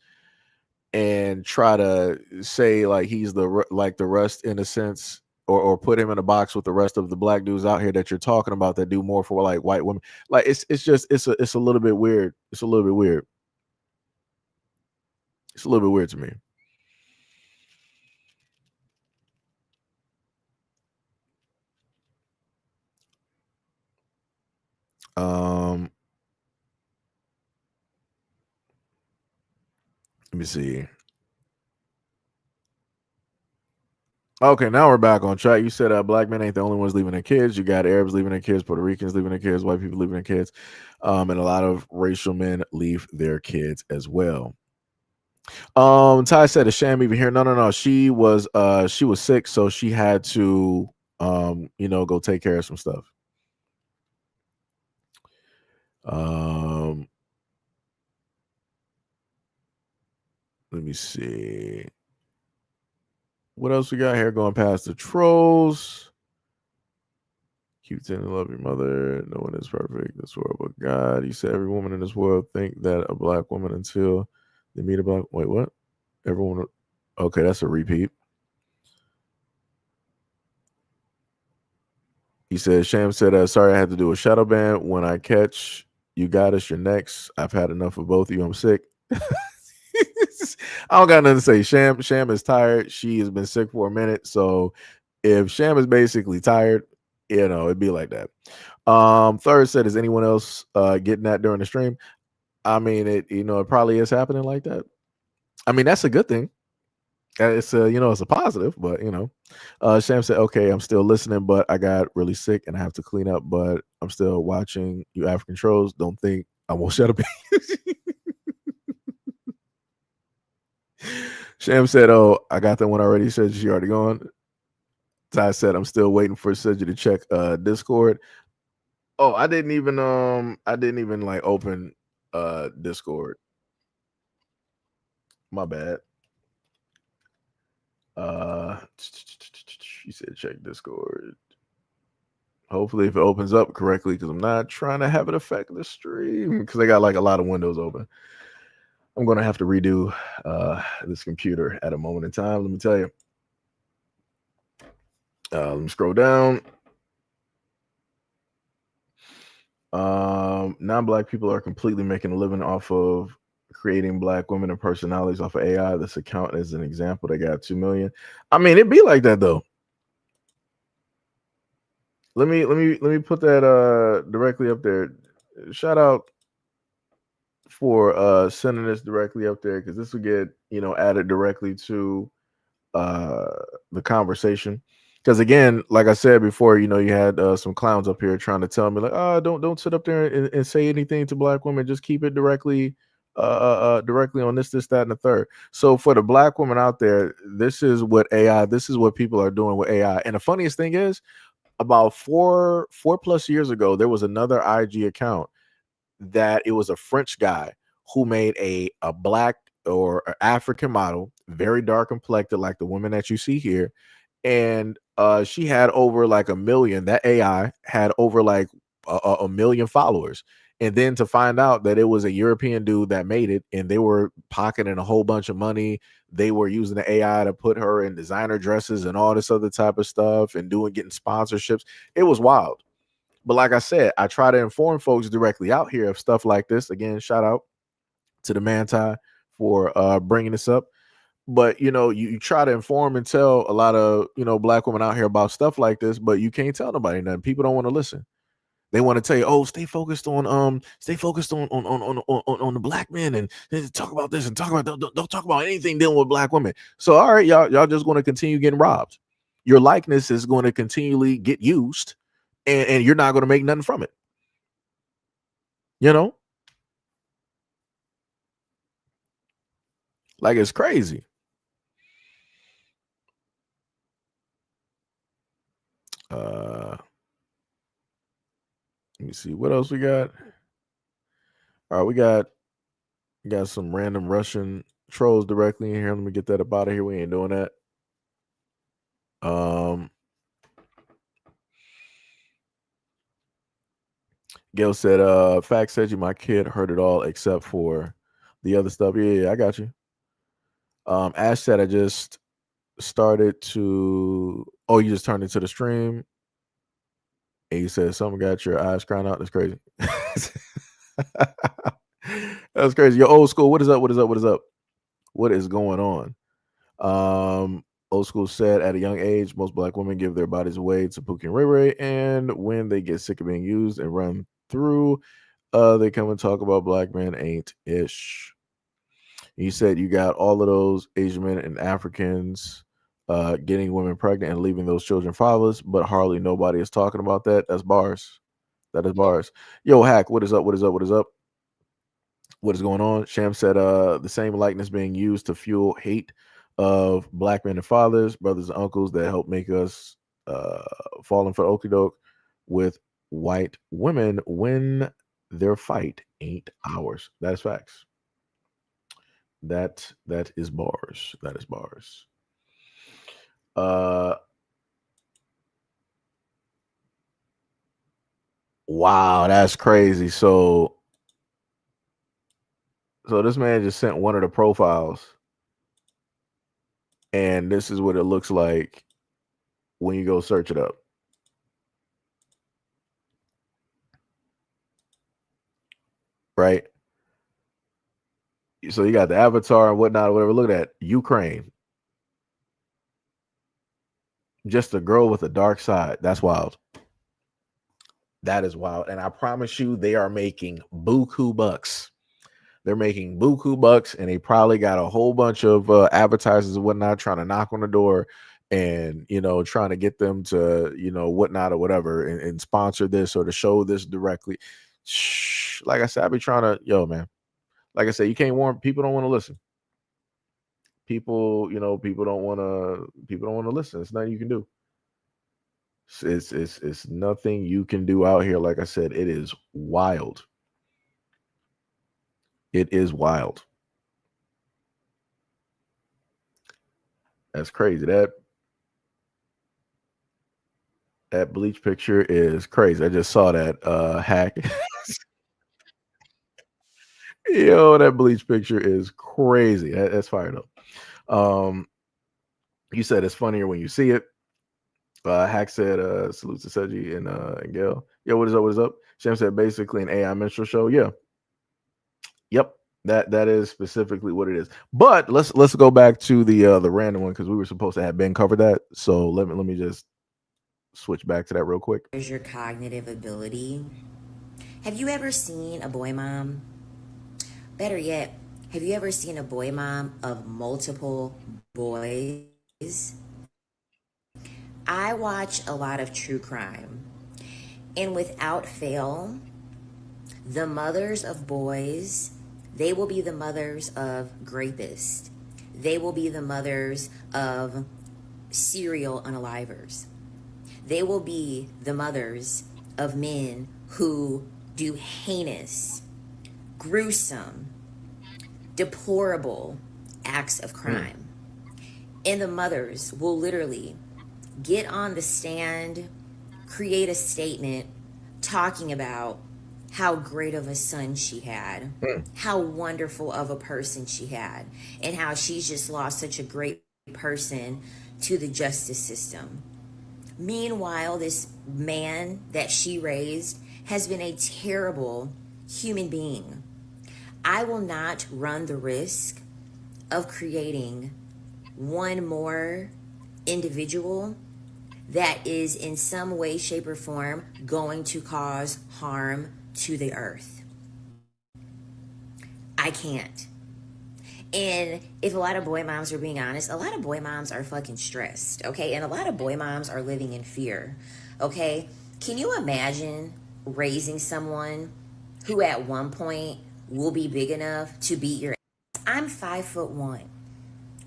and try to say like he's the rest in a sense, or put him in a box with the rest of the black dudes out here that you're talking about that do more for like white women. Like, it's a little bit weird. It's a little bit weird. It's a little bit weird to me. Let me see. Okay, now we're back on track. You said black men ain't the only ones leaving their kids. You got Arabs leaving their kids, Puerto Ricans leaving their kids, white people leaving their kids, and a lot of racial men leave their kids as well. Ty said, "Is Sham even here?" No. She was sick, so she had to go take care of some stuff. Let me see. What else we got here? Going past the trolls. Keep tending to love your mother. No one is perfect. This world but God. You said every woman in this world think that a black woman until they meet a black. Wait, what? Everyone. Okay, that's a repeat. He said, Sham said, sorry, I had to do a shadow ban. When I catch you got us, you're next. I've had enough of both of you. I'm sick. I don't got nothing to say. Sham is tired. She has been sick for a minute. So if Sham is basically tired, it'd be like that. Third said, is anyone else getting that during the stream? I mean, it probably is happening like that. I mean, that's a good thing. It's a it's a positive, but Sham said, "Okay, I'm still listening, but I got really sick and I have to clean up. But I'm still watching you African trolls. Don't think I won't shut up." Sham said, "Oh, I got that one already." Said she already gone. Ty said, "I'm still waiting for Sedgy to check Discord." Oh, I didn't even like open Discord. My bad. She said check Discord. Hopefully, if it opens up correctly, because I'm not trying to have it affect the stream because I got like a lot of windows open. I'm gonna have to redo this computer at a moment in time. Let me tell you. Let me scroll down. Non-black people are completely making a living off of creating black women and personalities off of AI. This account is an example. They got 2 million. I mean, it'd be like that though. Let me put that directly up there. Shout out for sending this directly up there because this will get added directly to the conversation. Because again, like I said before, you had some clowns up here trying to tell me like, don't sit up there and say anything to black women. Just keep it directly on this, that, and the third. So for the black women out there, this is what people are doing with AI. And the funniest thing is, about four plus years ago, there was another IG account that it was a French guy who made a black or African model, very dark complected, like the woman that you see here, and she had over like 1 million. That AI had over like a million followers. And then to find out that it was a European dude that made it, and they were pocketing a whole bunch of money. They were using the AI to put her in designer dresses and all this other type of stuff and getting sponsorships. It was wild. But like I said, I try to inform folks directly out here of stuff like this. Again, shout out to the Manti for bringing this up. But you try to inform and tell a lot of black women out here about stuff like this, but you can't tell nobody nothing. People don't want to listen. They want to tell you, oh, stay focused on the black men and talk about this and talk about don't talk about anything dealing with black women. So all right, y'all just going to continue getting robbed. Your likeness is going to continually get used, and you're not going to make nothing from it. Like it's crazy. Let me see what else we got. All right, we got some random Russian trolls directly in here. Let me get that up out of here. We ain't doing that. Gail said, fact said you, my kid heard it all except for the other stuff. Yeah, I got you. Ash said I just started to you just turned into the stream. And you said something got your eyes crying out. That's crazy. That's crazy. Yo, old school. What is up? What is up? What is up? What is going on? Old school said at a young age, most black women give their bodies away to Pookie and Ray Ray, and when they get sick of being used and run through, they come and talk about black men ain't ish. You said you got all of those Asian men and Africans getting women pregnant and leaving those children fatherless, but hardly nobody is talking about that. That's bars. That is bars. Yo, Hack, what is up? What is up? What is up? What is going on? Sham said the same likeness being used to fuel hate of black men and fathers, brothers and uncles that help make us falling for okie doke with white women when their fight ain't ours. That is facts. That is bars. That is bars. Wow, that's crazy. So this man just sent one of the profiles, and this is what it looks like when you go search it up. Right? So you got the avatar and whatnot, whatever. Look at that. Ukraine. Just a girl with a dark side. That's wild. That is wild. And I promise you, they are making buku bucks. They're making buku bucks, and they probably got a whole bunch of advertisers and whatnot trying to knock on the door and trying to get them to whatnot or whatever and sponsor this or to show this directly. Shh, like I said, I be trying to man. Like I said, you can't warn people. Don't want to listen. People don't want to listen. It's nothing you can do. It's nothing you can do out here. Like I said, it is wild. It is wild. That's crazy. That bleach picture is crazy. I just saw that hack. Yo, that bleach picture is crazy. That's fired up. You said it's funnier when you see it. Hack said, salute to Seji and Gail. Yo, what is up? What is up? Shem said basically an AI minstrel show. Yeah. Yep. That is specifically what it is. But let's go back to the random one because we were supposed to have Ben cover that. So let me just switch back to that real quick. There's your cognitive ability. Have you ever seen a boy mom? Better yet, have you ever seen a boy mom of multiple boys? I watch a lot of true crime, and without fail, the mothers of boys, they will be the mothers of rapists. They will be the mothers of serial unalivers. They will be the mothers of men who do heinous, gruesome, deplorable acts of crime. And the mothers will literally get on the stand, create a statement talking about how great of a son she had, how wonderful of a person she had, and how she's just lost such a great person to the justice system. Meanwhile, this man that she raised has been a terrible human being. I will not run the risk of creating one more individual that is in some way, shape, or form going to cause harm to the earth. I can't. And if a lot of boy moms are being honest, a lot of boy moms are fucking stressed, okay? And a lot of boy moms are living in fear, okay? Can you imagine raising someone who at one point will be big enough to beat your ass? I'm 5'1",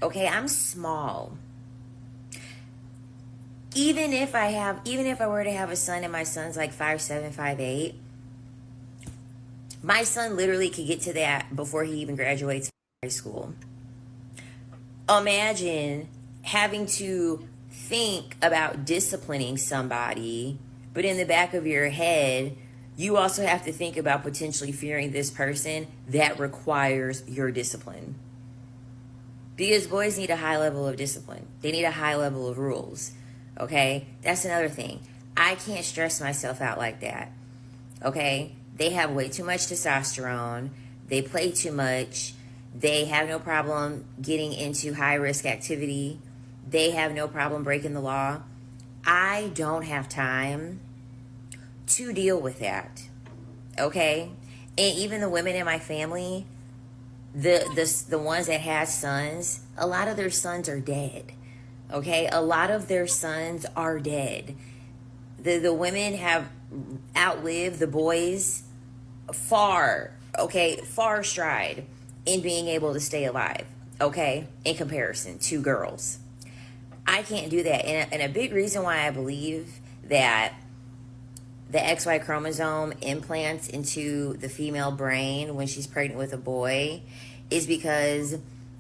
okay? I'm small. Even if I were to have a son and my son's like 5'7", 5'8", my son literally could get to that before he even graduates high school. Imagine having to think about disciplining somebody, but in the back of your head, you also have to think about potentially fearing this person that requires your discipline. Because boys need a high level of discipline. They need a high level of rules. Okay? That's another thing. I can't stress myself out like that. Okay? They have way too much testosterone. They play too much. They have no problem getting into high-risk activity. They have no problem breaking the law. I don't have time to deal with that. Okay? And even the women in my family, the ones that had sons, a lot of their sons are dead. Okay? A lot of their sons are dead. The women have outlived the boys far stride in being able to stay alive, okay, in comparison to girls. I can't do that. And a big reason why I believe that the XY chromosome implants into the female brain when she's pregnant with a boy is because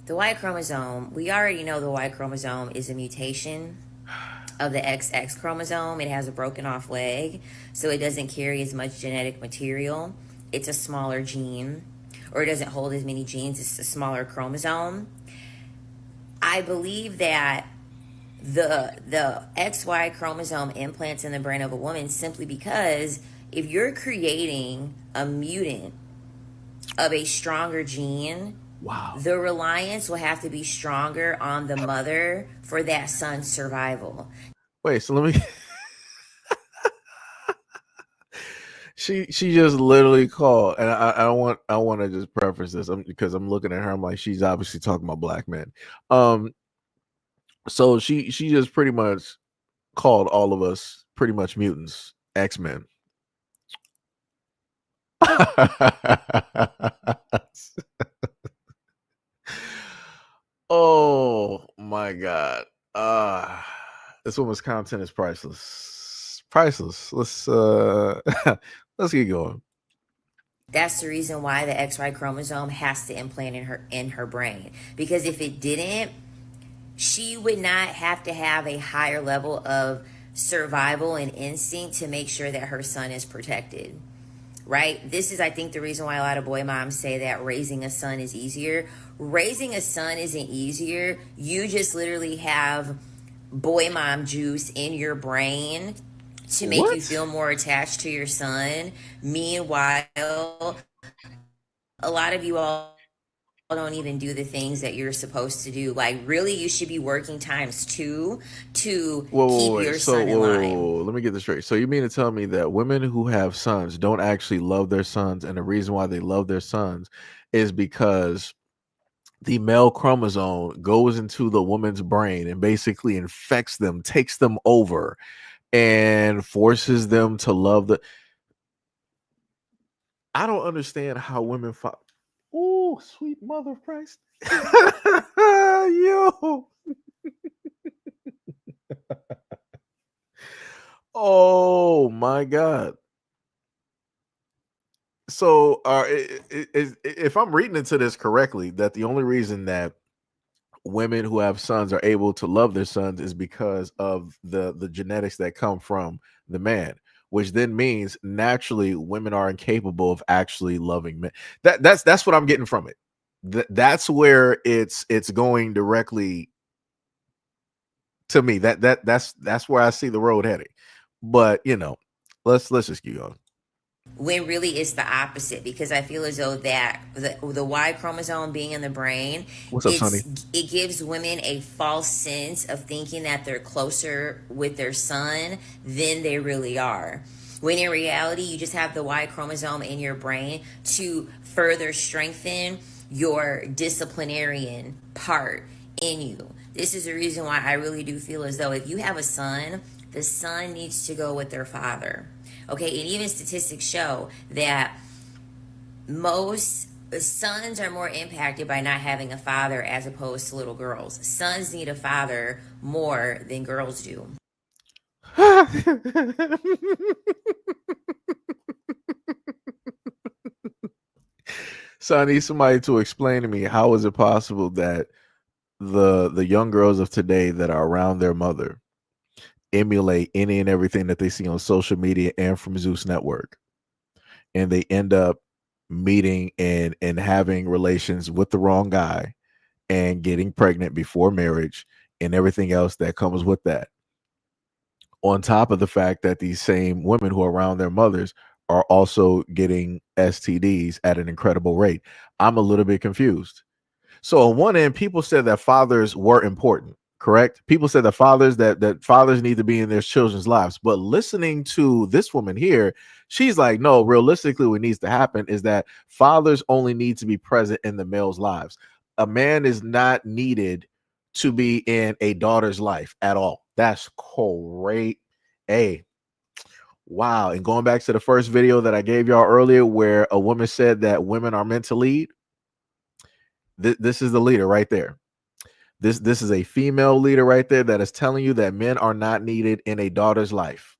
the Y chromosome, we already know the Y chromosome is a mutation of the XX chromosome. It has a broken off leg, so it doesn't carry as much genetic material. It's a smaller gene, or it doesn't hold as many genes. It's a smaller chromosome. I believe that the XY chromosome implants in the brain of a woman simply because if you're creating a mutant of a stronger gene, wow, the reliance will have to be stronger on the mother for that son's survival. Wait, so let me She just literally called, and I want to just preface this because I'm looking at her. I'm like, she's obviously talking about black men. So she just pretty much called all of us pretty much mutants, X-Men. Oh my god. This woman's content is priceless. Priceless. Let's let's get going. That's the reason why the XY chromosome has to implant in her brain. Because if it didn't, she would not have to have a higher level of survival and instinct to make sure that her son is protected. Right? This is, I think, the reason why a lot of boy moms say that raising a son is easier. Raising a son isn't easier. You just literally have boy mom juice in your brain to make you feel more attached to your son. Meanwhile, a lot of you all don't even do the things that you're supposed to do. Like, really, you should be working times 2 to keep your son in line. Let me get this straight. So you mean to tell me that women who have sons don't actually love their sons, and the reason why they love their sons is because the male chromosome goes into the woman's brain and basically infects them, takes them over, and forces them to love the. I don't understand how women. Oh, sweet mother of Christ. Yo. Oh my God. So if I'm reading into this correctly, that the only reason that women who have sons are able to love their sons is because of the genetics that come from the man, which then means naturally women are incapable of actually loving men. That's what I'm getting from it. That's where it's going directly to me. That's where I see the road heading. But let's just keep going. When really it's the opposite, because I feel as though that the Y chromosome being in the brain, What's up, Sonny? It gives women a false sense of thinking that they're closer with their son than they really are. When in reality, you just have the Y chromosome in your brain to further strengthen your disciplinarian part in you. This is the reason why I really do feel as though if you have a son, the son needs to go with their father. Okay, and even statistics show that most sons are more impacted by not having a father as opposed to little girls. Sons need a father more than girls do. So I need somebody to explain to me, how is it possible that the young girls of today that are around their mother emulate any and everything that they see on social media and from Zeus Network, and they end up meeting and having relations with the wrong guy and getting pregnant before marriage and everything else that comes with that, on top of the fact that these same women who are around their mothers are also getting STDs at an incredible rate. I'm a little bit confused. So on one end, people said that fathers were important, correct? People said that fathers need to be in their children's lives. But listening to this woman here, she's like, no, realistically, what needs to happen is that fathers only need to be present in the male's lives. A man is not needed to be in a daughter's life at all. That's great. Hey, wow. And going back to the first video that I gave y'all earlier, where a woman said that women are meant to lead, this is the leader right there. This is a female leader right there that is telling you that men are not needed in a daughter's life.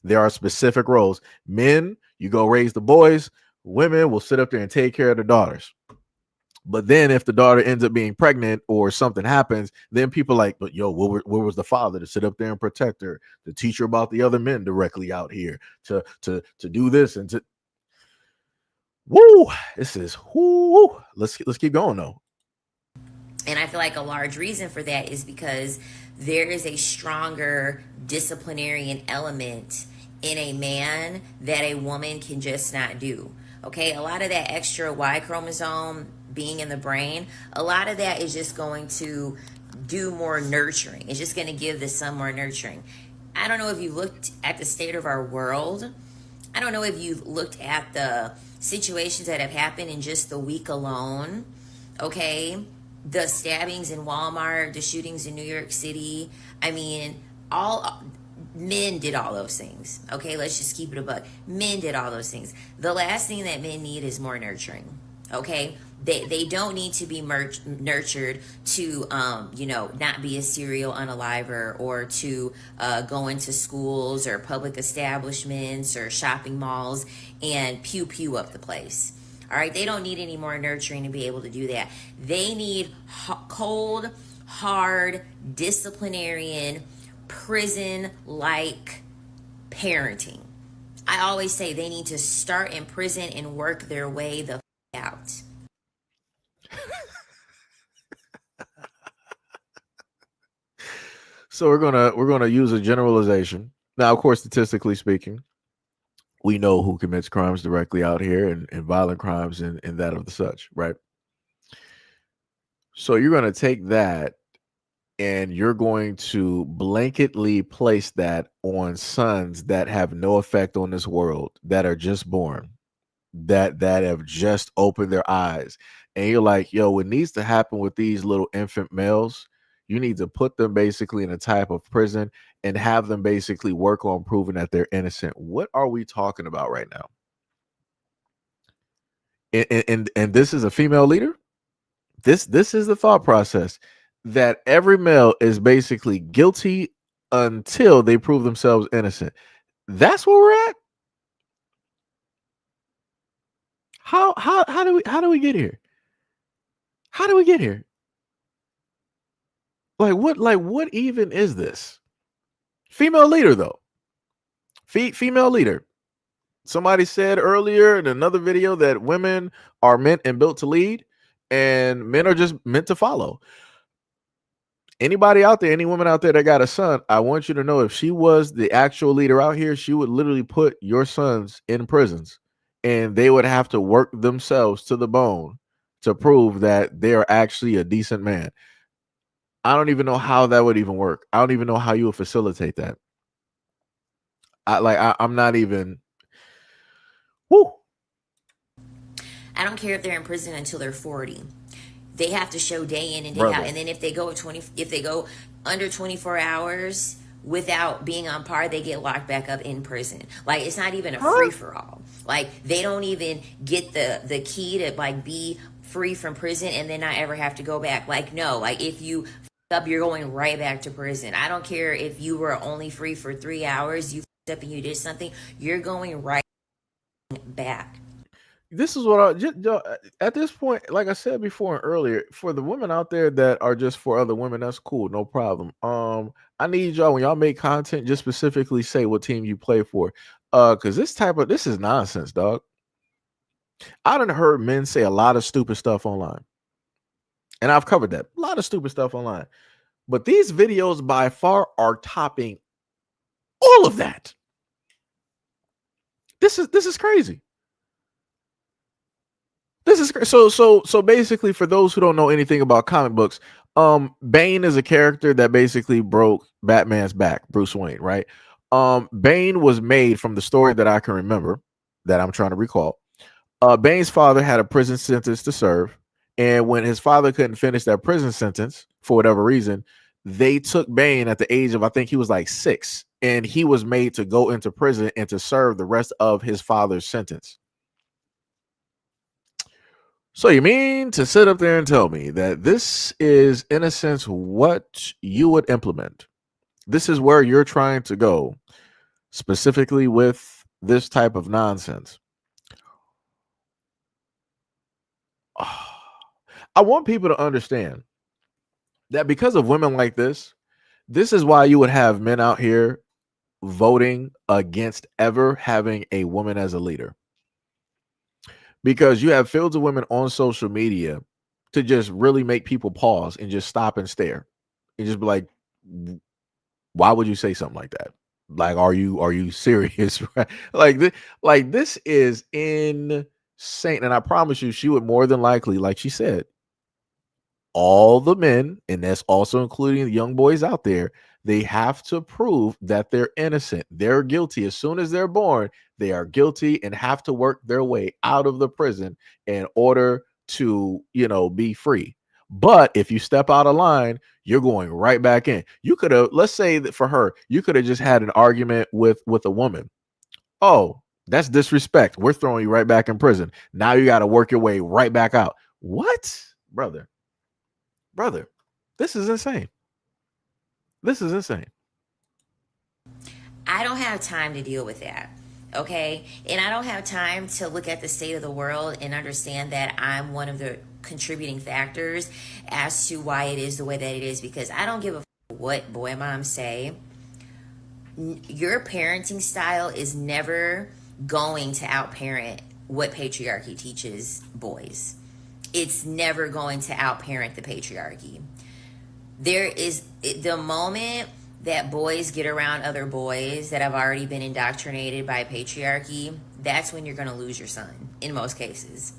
There are specific roles. Men, you go raise the boys. Women will sit up there and take care of the daughters. But then if the daughter ends up being pregnant or something happens, then people are like, but yo, where was the father to sit up there and protect her, to teach her about the other men directly out here, to do this and to. Woo! This is whoo. Let's keep going though. And I feel like a large reason for that is because there is a stronger disciplinarian element in a man that a woman can just not do. Okay, a lot of that extra Y chromosome being in the brain, a lot of that is just going to do more nurturing. It's just going to give the son more nurturing. I don't know if you looked at the state of our world, I don't know if you've looked at the situations that have happened in just the week alone. Okay, the stabbings in Walmart, the shootings in New York City. I mean, all men did all those things. Okay, let's just keep it a buck. Men did all those things. The last thing that men need is more nurturing. Okay, they don't need to be nurtured to not be a serial unaliver, or to go into schools or public establishments or shopping malls and pew pew up the place. All right, they don't need any more nurturing to be able to do that. They need cold, hard, disciplinarian, prison-like parenting. I always say they need to start in prison and work their way the out. So we're gonna use a generalization. Now, of course, statistically speaking, we know who commits crimes directly out here, and violent crimes and that of the such, right? So you're gonna take that and you're going to blanketly place that on sons that have no effect on this world, that are just born, that have just opened their eyes. And you're like, yo, what needs to happen with these little infant males, you need to put them basically in a type of prison and have them basically work on proving that they're innocent. What are we talking about right now? And this is a female leader. This is the thought process, that every male is basically guilty until they prove themselves innocent. That's where we're at. How do we get here? How do we get here? Like what even is this? Female leader though. Female leader. Somebody said earlier in another video that women are meant and built to lead, and men are just meant to follow. Anybody out there, any woman out there that got a son, I want you to know, if she was the actual leader out here, she would literally put your sons in prisons, and they would have to work themselves to the bone to prove that they are actually a decent man. I don't even know how that would even work. I don't even know how you would facilitate that. I'm not even. Woo. I don't care if they're in prison until they're 40. They have to show day in and day out. And then if they go under 24 hours without being on par, they get locked back up in prison. Like, it's not even a free for all. Like, they don't even get the key to like be free from prison and then not ever have to go back. Like, no, like if you up, you're going right back to prison. I don't care if you were only free for 3 hours, you up and you did something, you're going right back. This is what at this point, like I said before and earlier, for the women out there that are just for other women, that's cool, no problem. I need y'all, when y'all make content, just specifically say what team you play for, because this is nonsense, dog. I done heard men say a lot of stupid stuff online, and I've covered that, a lot of stupid stuff online, but these videos by far are topping all of that. This is crazy. This is so basically, for those who don't know anything about comic books, Bane is a character that basically broke Batman's back, Bruce Wayne, right? Bane was made, from the story that I can remember, that I'm trying to recall. Bane's father had a prison sentence to serve, and when his father couldn't finish that prison sentence for whatever reason, they took Bane at the age of, I think he was like 6, and he was made to go into prison and to serve the rest of his father's sentence. So you mean to sit up there and tell me that this is, in a sense, what you would implement? This is where you're trying to go, specifically with this type of nonsense. I want people to understand that because of women like this is why you would have men out here voting against ever having a woman as a leader. Because you have fields of women on social media to just really make people pause and just stop and stare and just be like, why would you say something like that? Like, are you serious? Like this is insane. And I promise you, she would more than likely, like she said, all the men, and that's also including the young boys out there, They have to prove that they're innocent. They're guilty. As soon as they're born, they are guilty and have to work their way out of the prison in order to, be free. But if you step out of line, you're going right back in. You could have, let's say that for her, you could have just had an argument with a woman. Oh, that's disrespect. We're throwing you right back in prison. Now you got to work your way right back out. What? Brother, this is insane. This is insane. I don't have time to deal with that. Okay. And I don't have time to look at the state of the world and understand that I'm one of the contributing factors as to why it is the way that it is, because I don't give a what boy moms say. Your parenting style is never going to outparent what patriarchy teaches boys. It's never going to outparent the patriarchy. There is the moment that boys get around other boys that have already been indoctrinated by patriarchy, that's when you're going to lose your son in most cases.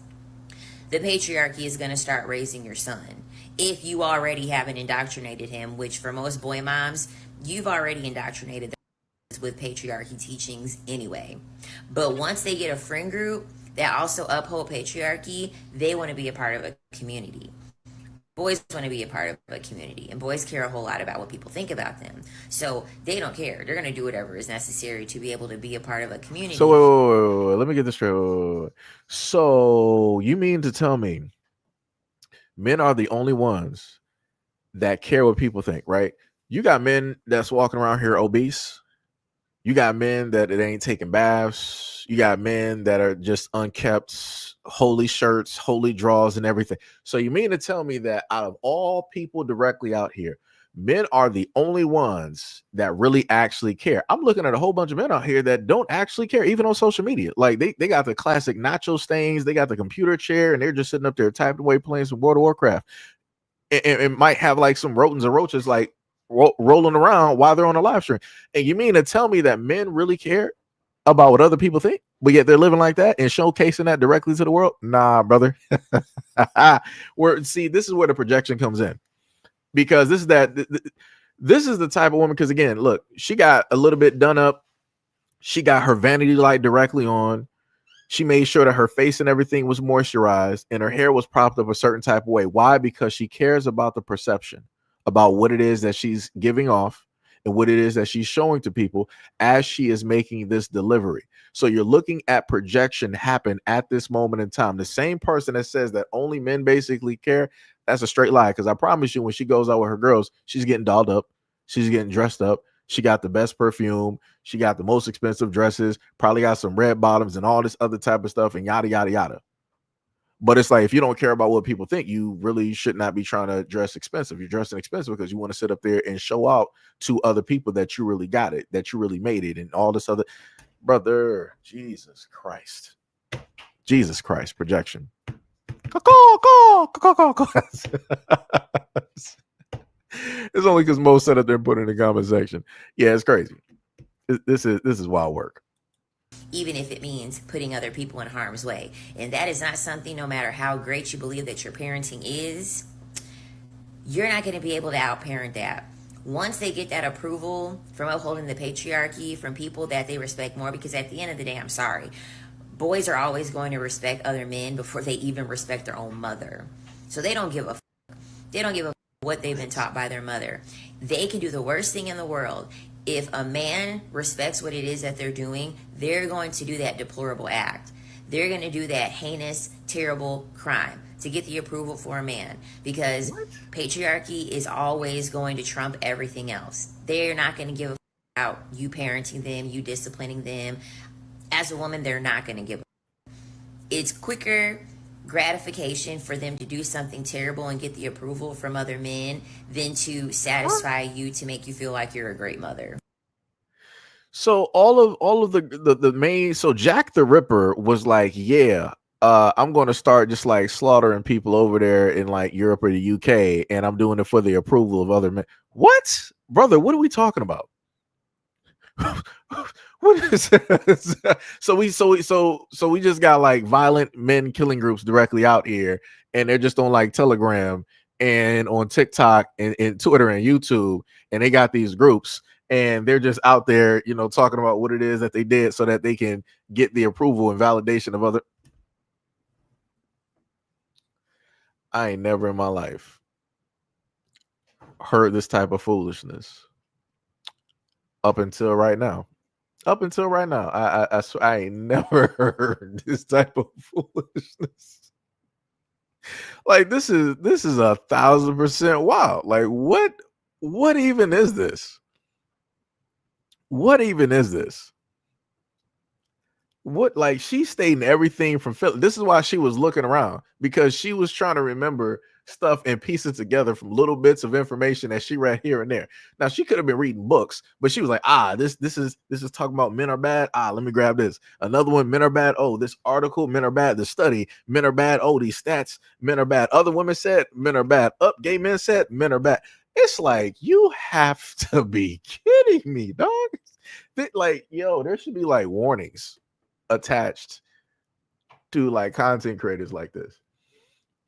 The patriarchy is going to start raising your son. If you already haven't indoctrinated him, which for most boy moms, you've already indoctrinated them with patriarchy teachings anyway. But once they get a friend group that also uphold patriarchy, they want to be a part of a community. Boys want to be a part of a community, and boys care a whole lot about what people think about them. So they don't care. They're going to do whatever is necessary to be able to be a part of a community. So wait, let me get this straight. So you mean to tell me men are the only ones that care what people think, right? You got men that's walking around here obese. You got men that it ain't taking baths. You got men that are just unkept, holy shirts, holy draws, and everything. So you mean to tell me that out of all people directly out here, men are the only ones that really actually care? I'm looking at a whole bunch of men out here that don't actually care, even on social media. Like they got the classic nacho stains, they got the computer chair, and they're just sitting up there typing away playing some World of Warcraft. And might have like some rodents and roaches like rolling around while they're on a live stream. And you mean to tell me that men really care about what other people think, but yet they're living like that and showcasing that directly to the world? Nah, brother. See, this is where the projection comes in, because this is the type of woman. Because again, look, she got a little bit done up. She got her vanity light directly on. She made sure that her face and everything was moisturized and her hair was propped up a certain type of way. Why? Because she cares about the perception, about what it is that she's giving off and what it is that she's showing to people as she is making this delivery. So you're looking at projection happen at this moment in time. The same person that says that only men basically care, that's a straight lie. Because I promise you, when she goes out with her girls, she's getting dolled up. She's getting dressed up. She got the best perfume. She got the most expensive dresses, probably got some red bottoms and all this other type of stuff and yada, yada, yada. But it's like, if you don't care about what people think, you really should not be trying to dress expensive. You're dressing expensive because you want to sit up there and show out to other people that you really got it, that you really made it, and all this other. Brother, Jesus Christ, projection. It's only because Mo said it there and put it in the comment section. Yeah, it's crazy. This is wild work. Even if it means putting other people in harm's way. And that is not something, no matter how great you believe that your parenting is, you're not going to be able to outparent that. Once they get that approval from upholding the patriarchy from people that they respect more, because at the end of the day, I'm sorry, boys are always going to respect other men before they even respect their own mother. So they don't give a what they've been taught by their mother. They can do the worst thing in the world. If a man respects what it is that they're doing, they're going to do that deplorable act. They're going to do that heinous, terrible crime to get the approval for a man, because patriarchy is always going to trump everything else. They're not going to give a out you parenting them, you disciplining them. As a woman, they're not going to give a. It's quicker gratification for them to do something terrible and get the approval from other men than to satisfy you to make you feel like you're a great mother. So all of the main, so Jack the Ripper was like, yeah, I'm going to start just like slaughtering people over there in like Europe or the UK, and I'm doing it for the approval of other men. What, brother? What are we talking about? What is this? So we just got like violent men killing groups directly out here, and they're just on like Telegram, and on TikTok and Twitter and YouTube, and they got these groups, and they're just out there, you know, talking about what it is that they did so that they can get the approval and validation of other. I ain't never in my life heard this type of foolishness up until right now. Up until right now, I ain't never heard this type of foolishness. Like this is 1,000% wild. Like what even is this? What even is this? What, like, she's stating everything from Philly. This is why she was looking around, because she was trying to remember stuff and piece it together from little bits of information that she read here and there. Now she could have been reading books, but she was like, this is talking about men are bad. Let me grab this. Another one, men are bad. Oh, this article, men are bad. The study, men are bad. Oh, these stats, men are bad. Other women said men are bad. Gay men said men are bad. It's like, you have to be kidding me, dog. Like, yo, there should be like warnings attached to like content creators like this.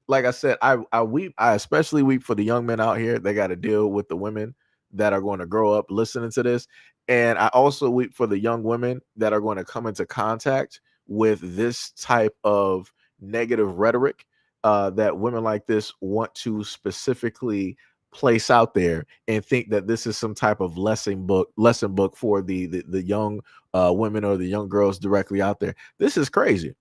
Like I said, I weep. I especially weep for the young men out here. They got to deal with the women that are going to grow up listening to this. And I also weep for the young women that are going to come into contact with this type of negative rhetoric that women like this want to specifically place out there, and think that this is some type of lesson book for the young women or the young girls directly out there. This is crazy.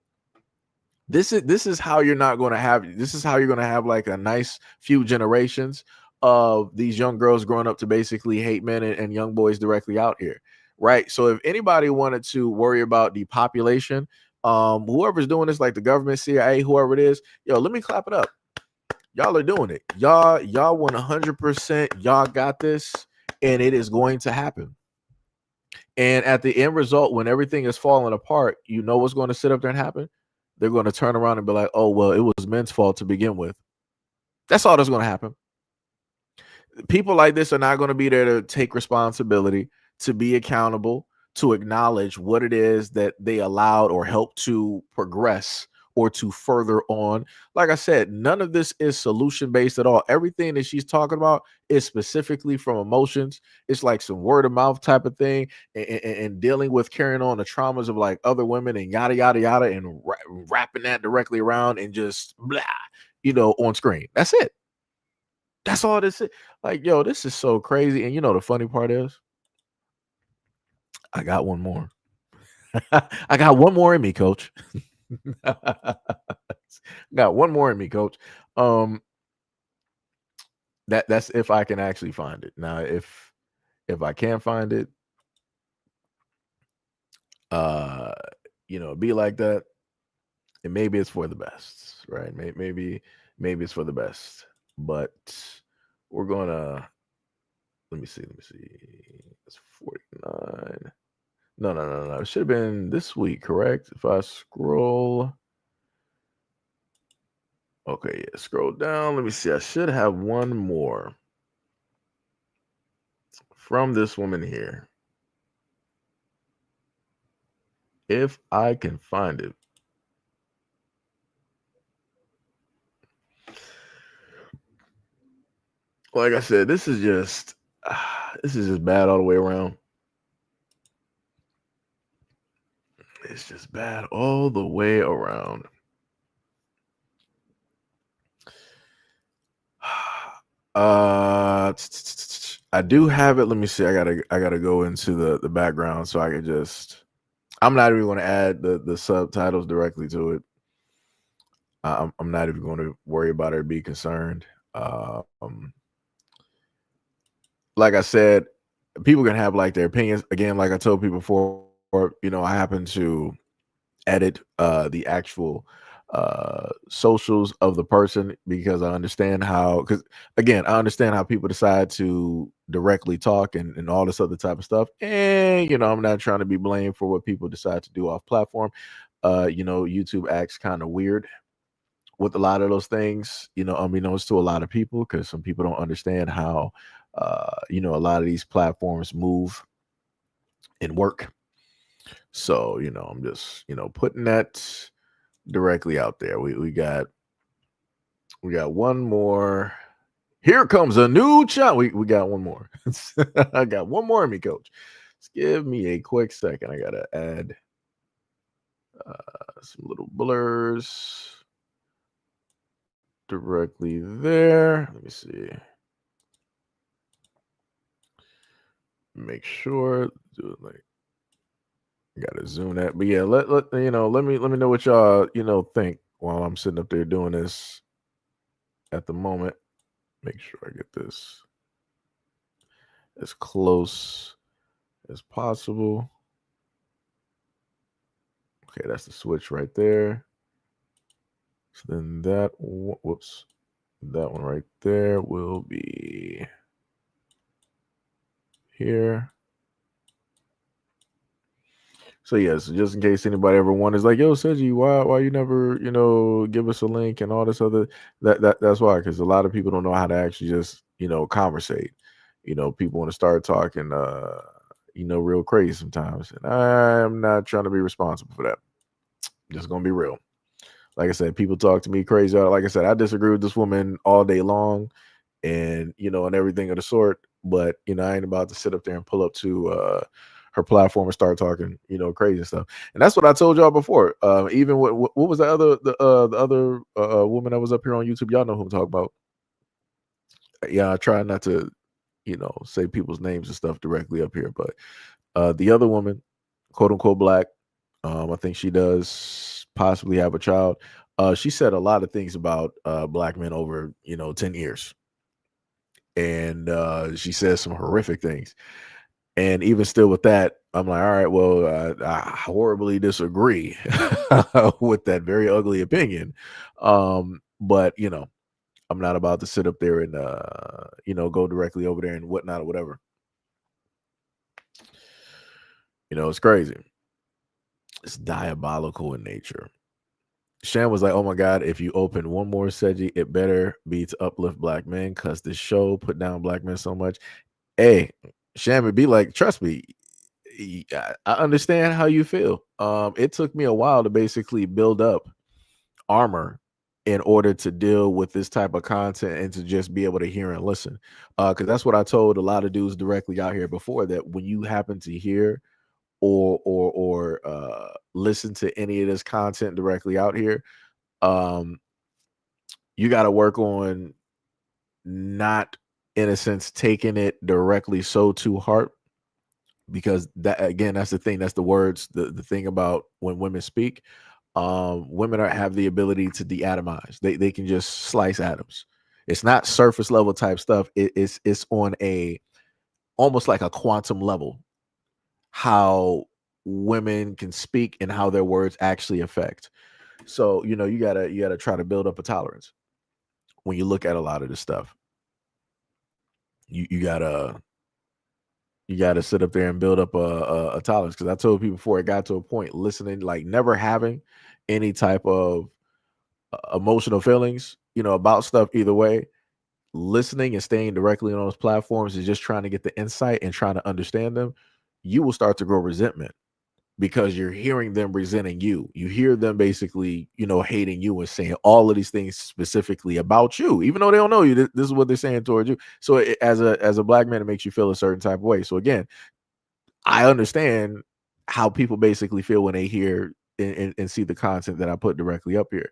This is how you're not going to have. This is how you're going to have like a nice few generations of these young girls growing up to basically hate men and young boys directly out here, right? So if anybody wanted to worry about the population, whoever's doing this, like the government, CIA, whoever it is, yo, let me clap it up. Y'all are doing it. Y'all 100%. Y'all got this, and it is going to happen. And at the end result, when everything is falling apart, you know what's going to sit up there and happen? They're going to turn around and be like, oh, well, it was men's fault to begin with. That's all that's going to happen. People like this are not going to be there to take responsibility, to be accountable, to acknowledge what it is that they allowed or helped to progress or to further on. Like I said, none of this is solution based at all. Everything that she's talking about is specifically from emotions. It's like some word of mouth type of thing, and dealing with carrying on the traumas of like other women and yada yada yada, and wrapping that directly around and just blah, on screen. That's it. That's all this is. Like, yo, this is so crazy. And the funny part is, I got one more. I got one more in me, coach. Got one more in me, coach. That's if I can actually find it. Now, if I can't find it, be like that, and maybe it's for the best, right? Maybe it's for the best. But we're gonna let me see. It's 49. No. It should have been this week, correct? If I scroll. Okay, yeah, scroll down. Let me see. I should have one more from this woman here. If I can find it. Like I said, this is just bad all the way around. It's just bad all the way around. I do have it. Let me see. I gotta go into the background so I can just. I'm not even going to add the subtitles directly to it. I'm not even going to worry about it or be concerned. Like I said, people can have like their opinions. Again, like I told people before, I happen to edit the actual socials of the person, because I understand how, I understand how people decide to directly talk and all this other type of stuff. And, I'm not trying to be blamed for what people decide to do off platform. YouTube acts kind of weird with a lot of those things, unbeknownst to a lot of people, because some people don't understand how, a lot of these platforms move and work. So, I'm just, putting that directly out there. We got one more Here comes a new child. We got one more. I got one more in me, coach. Just give me a quick second. I gotta add some little blurs directly there. Let me see. Make sure. Do it like. Gotta zoom that. But yeah, let me know what y'all think while I'm sitting up there doing this at the moment. Make sure I get this as close as possible. Okay, that's the switch right there. So then that one right there will be here. So yes, just in case anybody ever wonders, like, yo, Seji, why you never, give us a link and all this other that's why, because a lot of people don't know how to actually just, conversate. People want to start talking real crazy sometimes. And I'm not trying to be responsible for that. Just gonna be real. Like I said, people talk to me crazy. Like I said, I disagree with this woman all day long and and everything of the sort. But I ain't about to sit up there and pull up to her platform and start talking, crazy stuff. And that's what I told y'all before. Even what was the other woman that was up here on YouTube? Y'all know who I'm talking about. Yeah, I try not to, say people's names and stuff directly up here, but the other woman, quote unquote black, I think she does possibly have a child. She said a lot of things about black men over 10 years, and she says some horrific things. And even still with that, I'm like, all right, well, I horribly disagree with that very ugly opinion. But I'm not about to sit up there and go directly over there and whatnot or whatever. It's crazy. It's diabolical in nature. Shan was like, oh my God, if you open one more Seji, it better be to uplift black men because this show put down black men so much. Hey, Shan would be like, trust me, I understand how you feel. It took me a while to basically build up armor in order to deal with this type of content and to just be able to hear and listen. Because that's what I told a lot of dudes directly out here before, that when you happen to hear or listen to any of this content directly out here, you got to work on not, in a sense, taking it directly so to heart, because that, again, that's the thing. That's the words. The thing about when women speak, women have the ability to de-atomize. They can just slice atoms. It's not surface level type stuff. It's on a almost like a quantum level, how women can speak and how their words actually affect. So you gotta try to build up a tolerance when you look at a lot of this stuff. You gotta sit up there and build up a tolerance, because I told people before, it got to a point listening, like never having any type of emotional feelings about stuff either way. Listening and staying directly on those platforms is just trying to get the insight and trying to understand them. You will start to grow resentment because you're hearing them resenting you. You hear them basically, hating you and saying all of these things specifically about you, even though they don't know you. This is what they're saying towards you. So as a black man, it makes you feel a certain type of way. So again, I understand how people basically feel when they hear and see the content that I put directly up here.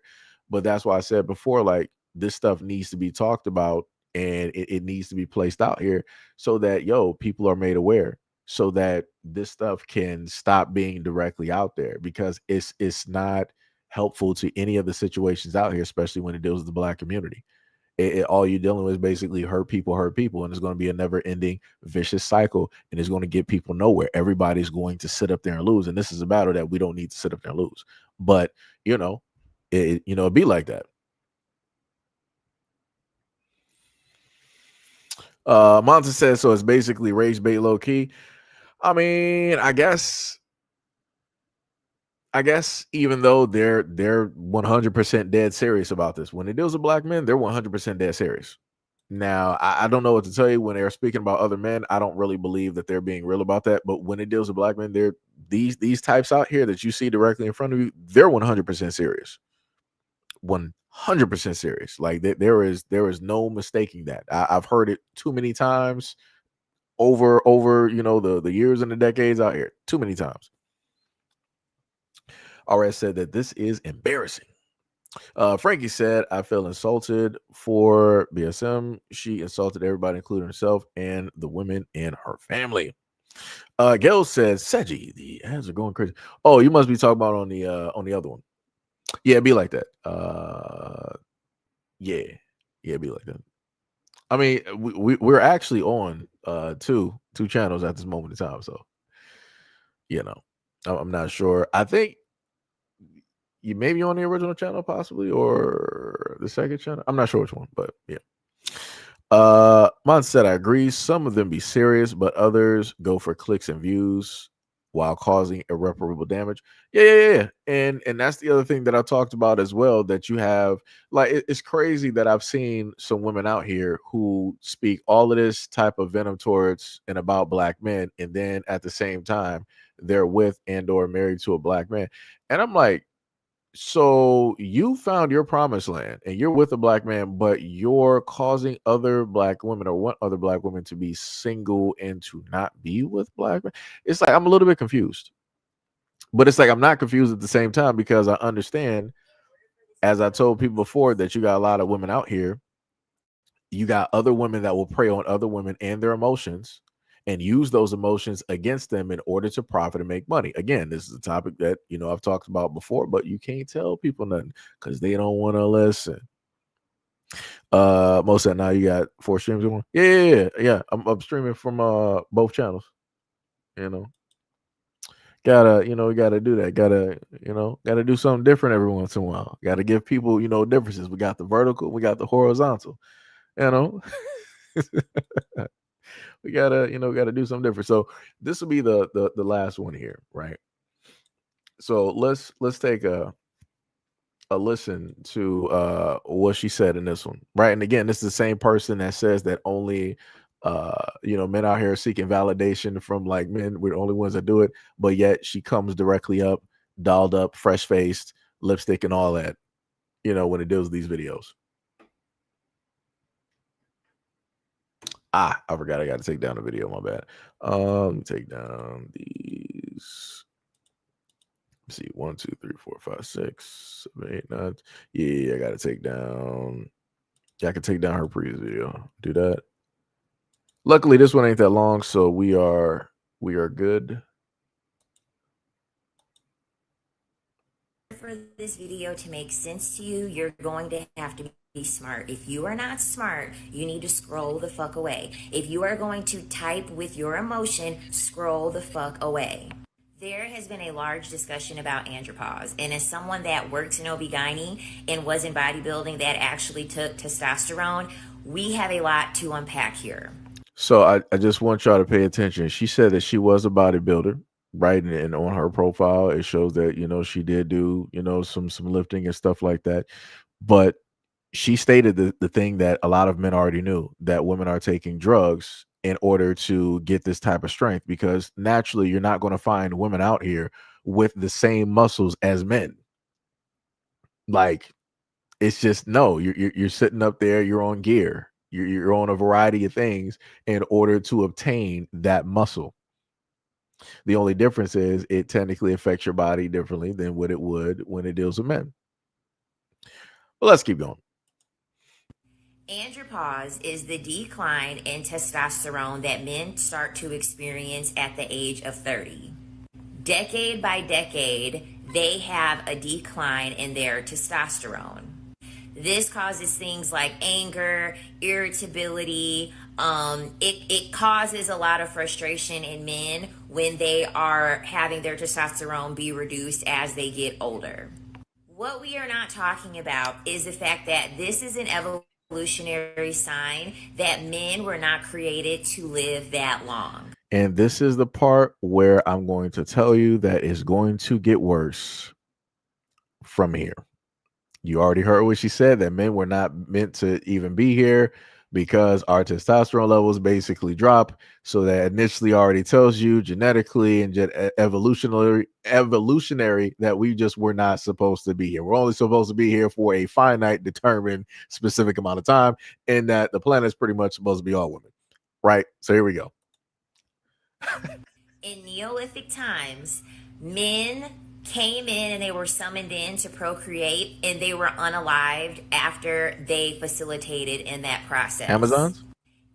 But that's why I said before, like, this stuff needs to be talked about and it needs to be placed out here so that, people are made aware, so that this stuff can stop being directly out there, because it's not helpful to any of the situations out here, especially when it deals with the black community. All you're dealing with is basically hurt people, and it's going to be a never-ending vicious cycle, and it's going to get people nowhere. Everybody's going to sit up there and lose, and this is a battle that we don't need to sit up there and lose. But it'd be like that. Monta says, so it's basically rage bait low key. I mean, I guess even though they're 100% dead serious about this, when it deals with black men, they're 100% dead serious. Now, I don't know what to tell you. When they're speaking about other men, I don't really believe that they're being real about that. But when it deals with black men, they're these types out here that you see directly in front of you, they're 100% serious. 100% 100% serious. Like there is no mistaking that. I've heard it too many times over the years and the decades out here. Too many times. RS said that this is embarrassing. Frankie said, I feel insulted for BSM. She insulted everybody, including herself and the women in her family. Gail says, Seji, the ads are going crazy. Oh, you must be talking about on the other one. Yeah, it'd be like that. Yeah, it'd be like that. I mean, we're actually on two channels at this moment in time, so I'm not sure. I think you may be on the original channel, possibly, or the second channel. I'm not sure which one, but yeah. Mon said, I agree. Some of them be serious, but others go for clicks and views while causing irreparable damage. Yeah. And that's the other thing that I talked about as well, that you have, like, it's crazy that I've seen some women out here who speak all of this type of venom towards and about black men, and then at the same time they're with and or married to a black man. And I'm like, so you found your promised land and you're with a black man, but you're causing other black women or want other black women to be single and to not be with black men. It's like I'm a little bit confused, but it's like I'm not confused at the same time, because I understand, as I told people before, that you got a lot of women out here. You got other women that will prey on other women and their emotions and use those emotions against them in order to profit and make money. Again, this is a topic that, I've talked about before, but you can't tell people nothing because they don't want to listen. Most of that now you got 4 streams going. Yeah. I'm streaming from both channels. Gotta do that. Gotta do something different every once in a while. Gotta give people, differences. We got the vertical, we got the horizontal. We gotta do something different. So this will be the last one here, right? So let's take a listen to what she said in this one, right? And again, this is the same person that says that only men out here seeking validation from like men. We're the only ones that do it, but yet she comes directly up, dolled up, fresh faced, lipstick and all that, when it deals with these videos. I forgot I got to take down the video. My bad. Let me take down these. Let's see, 1, 2, 3, 4, 5, 6, 7, 8, 9. Yeah, I got to take down. Yeah, I can take down her previous video. Do that. Luckily, this one ain't that long, so we are good. For this video to make sense to you, you're going to have to be smart. If you are not smart, you need to scroll the fuck away. If you are going to type with your emotion, scroll the fuck away. There has been a large discussion about andropause, and as someone that worked in OB-GYN and was in bodybuilding that actually took testosterone, we have a lot to unpack here. So I just want y'all to pay attention. She said that she was a bodybuilder, right? And on her profile, it shows that, she did do, some lifting and stuff like that. But she stated the thing that a lot of men already knew, that women are taking drugs in order to get this type of strength, because naturally you're not going to find women out here with the same muscles as men. Like, it's just, no, you're sitting up there, you're on gear, you're on a variety of things in order to obtain that muscle. The only difference is it technically affects your body differently than what it would when it deals with men. But let's keep going. Andropause is the decline in testosterone that men start to experience at the age of 30. Decade by decade, they have a decline in their testosterone. This causes things like anger, irritability. It causes a lot of frustration in men when they are having their testosterone be reduced as they get older. What we are not talking about is the fact that this is an evolutionary sign that men were not created to live that long. And this is the part where I'm going to tell you that it's going to get worse from here. You already heard what she said, that men were not meant to even be here. because our testosterone levels basically drop. So that initially already tells you genetically and evolutionary that we just were not supposed to be here. We're only supposed to be here for a finite, determined, specific amount of time, and that the planet is pretty much supposed to be all women. Right? So here we go. In Neolithic times, men came in and they were summoned in to procreate, and they were unalived after they facilitated in that process. Amazons?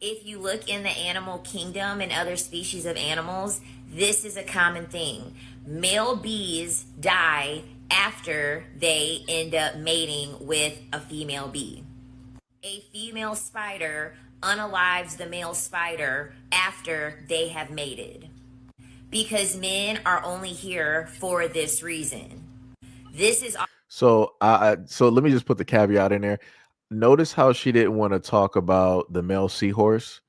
If you look in the animal kingdom and other species of animals, this is a common thing. Male bees die after they end up mating with a female bee. A female spider unalives the male spider after they have mated, because men are only here for this reason. This is So so let me just put the caveat in there. Notice how she didn't want to talk about the male seahorse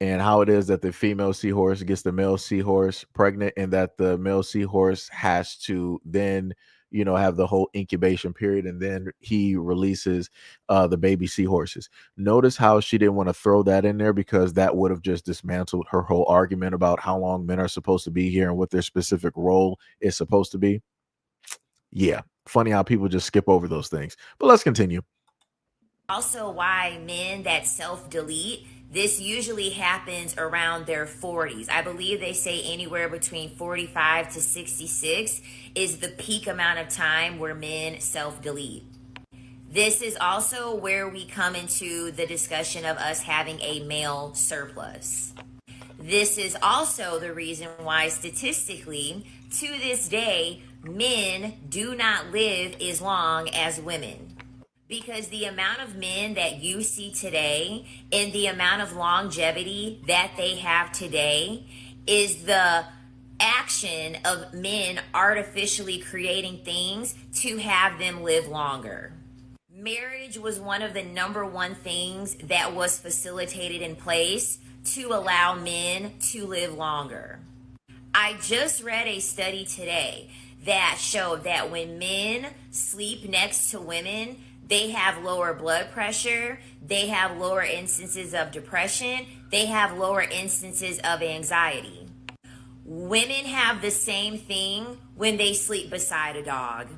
and how it is that the female seahorse gets the male seahorse pregnant, and that the male seahorse has to then, have the whole incubation period, and then he releases the baby seahorses. Notice how she didn't want to throw that in there, because that would have just dismantled her whole argument about how long men are supposed to be here and what their specific role is supposed to be. Yeah, funny how people just skip over those things. But let's continue. also why men that self-delete, this usually happens around their 40s. I believe they say anywhere between 45 to 66 is the peak amount of time where men self-delete. This is also where we come into the discussion of us having a male surplus. This is also the reason why statistically, to this day, men do not live as long as women. Because the amount of men that you see today and the amount of longevity that they have today is the action of men artificially creating things to have them live longer. Marriage was one of the number one things that was facilitated in place to allow men to live longer. I just read a study today that showed that when men sleep next to women, they have lower blood pressure, they have lower instances of depression, they have lower instances of anxiety. Women have the same thing when they sleep beside a dog.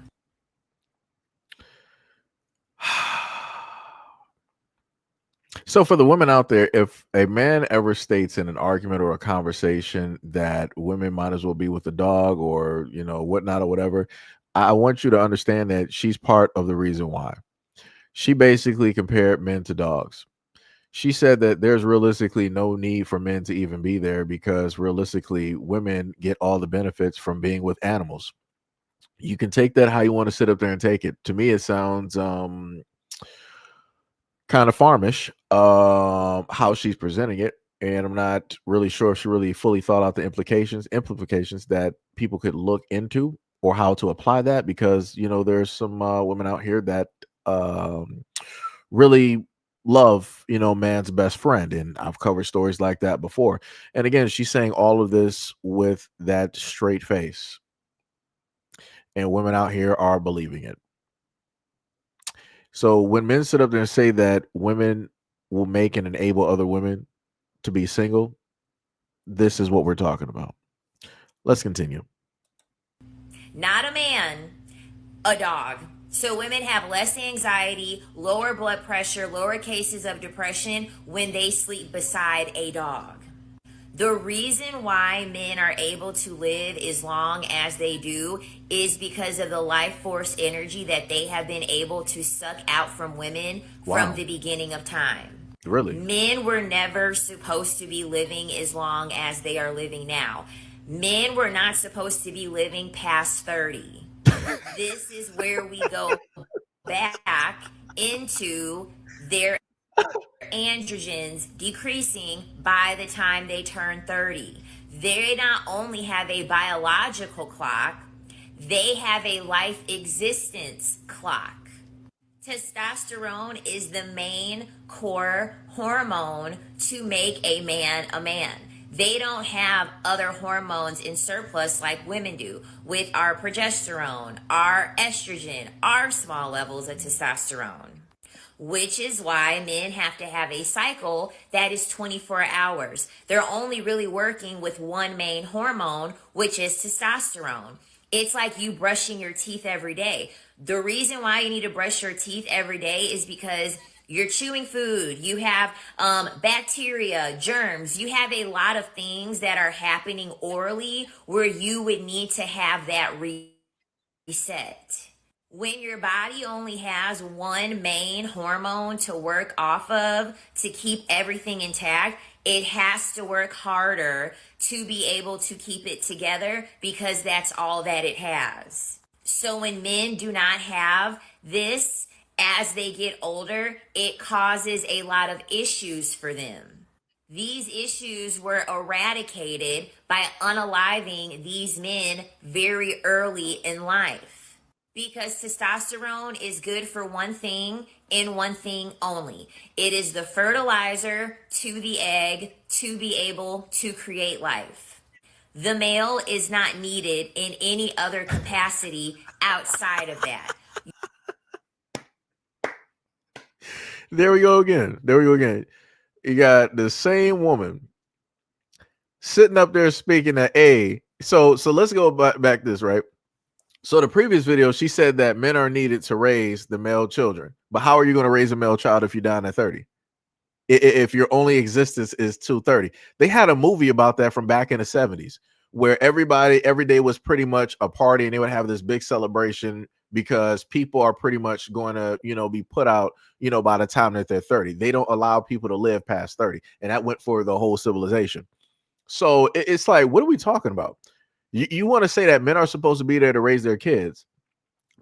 So for the women out there, if a man ever states in an argument or a conversation that women might as well be with the dog, or whatnot or whatever, I want you to understand that she's part of the reason why. She basically compared men to dogs. She said that there's realistically no need for men to even be there, because realistically women get all the benefits from being with animals. You can take that how you want to sit up there and take it. To me, it sounds kind of farmish, how she's presenting it, and I'm not really sure if she really fully thought out the implications that people could look into, or how to apply that, because there's some women out here that really love man's best friend, and I've covered stories like that before. And again, she's saying all of this with that straight face, and women out here are believing it. So when men sit up there and say that women will make and enable other women to be single, this is what we're talking about. Let's continue. Not a man, a dog. So women have less anxiety, lower blood pressure, lower cases of depression when they sleep beside a dog. The reason why men are able to live as long as they do is because of the life force energy that they have been able to suck out from women from the beginning of time. Really? Men were never supposed to be living as long as they are living now. Men were not supposed to be living past 30. This is where we go back into their androgens decreasing by the time they turn 30. They not only have a biological clock, they have a life existence clock. Testosterone is the main core hormone to make a man a man. They don't have other hormones in surplus like women do, with our progesterone, our estrogen, our small levels of testosterone. which is why men have to have a cycle that is 24 hours. They're only really working with one main hormone, which is testosterone. It's like you brushing your teeth every day. The reason why you need to brush your teeth every day is because you're chewing food, you have bacteria, germs, you have a lot of things that are happening orally where you would need to have that reset. When your body only has one main hormone to work off of to keep everything intact, it has to work harder to be able to keep it together because that's all that it has. So when men do not have this as they get older, it causes a lot of issues for them. These issues were eradicated by unaliving these men very early in life. Because testosterone is good for one thing and one thing only. It is the fertilizer to the egg to be able to create life. The male is not needed in any other capacity outside of that. There we go again. There we go again. You got the same woman sitting up there speaking to A. So let's go back this, right? So the previous video, she said that men are needed to raise the male children. But how are you going to raise a male child if you're down at 30? If your only existence is 230? They had a movie about that from back in the 70s where everybody every day was pretty much a party and they would have this big celebration because people are pretty much going to, be put out, by the time that they're 30. They don't allow people to live past 30. And that went for the whole civilization. So it's like, what are we talking about? You want to say that men are supposed to be there to raise their kids,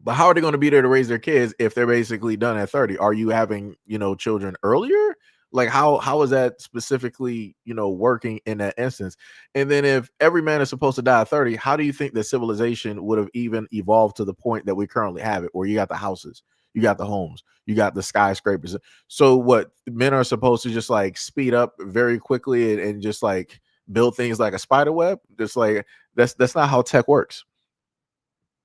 but how are they going to be there to raise their kids if they're basically done at 30? Are you having, children earlier? Like how is that specifically, working in that instance? And then if every man is supposed to die at 30, how do you think that civilization would have even evolved to the point that we currently have it, where you got the houses, you got the homes, you got the skyscrapers? So what, men are supposed to just like speed up very quickly and just like build things like a spider web? Just like that's not how tech works.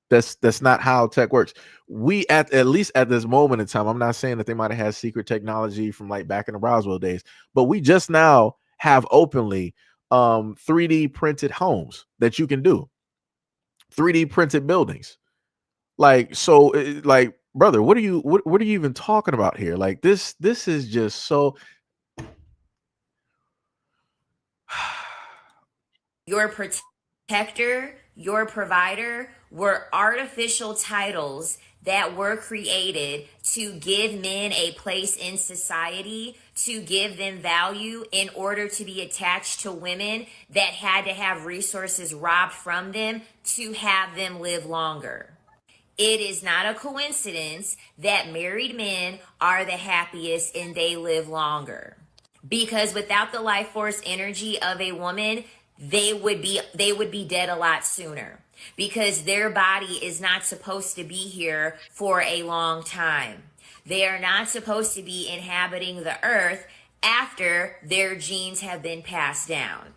That's not how tech works. We at least at this moment in time, I'm not saying that they might have had secret technology from like back in the Roswell days, but we just now have openly 3D printed homes that you can do, 3D printed buildings. Like, so like, brother, what are you even talking about here? Like this is just so Your protector, your provider were artificial titles that were created to give men a place in society, to give them value in order to be attached to women that had to have resources robbed from them to have them live longer. It is not a coincidence that married men are the happiest and they live longer. Because without the life force energy of a woman, they would be dead a lot sooner, because their body is not supposed to be here for a long time. They are not supposed to be inhabiting the earth after their genes have been passed down.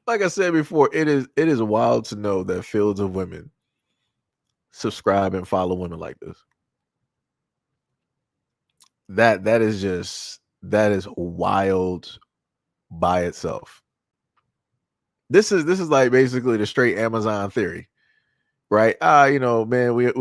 Like I said before, it is wild to know that fields of women subscribe and follow women like this. That is wild by itself. This is like basically the straight Amazon theory, right? Man, we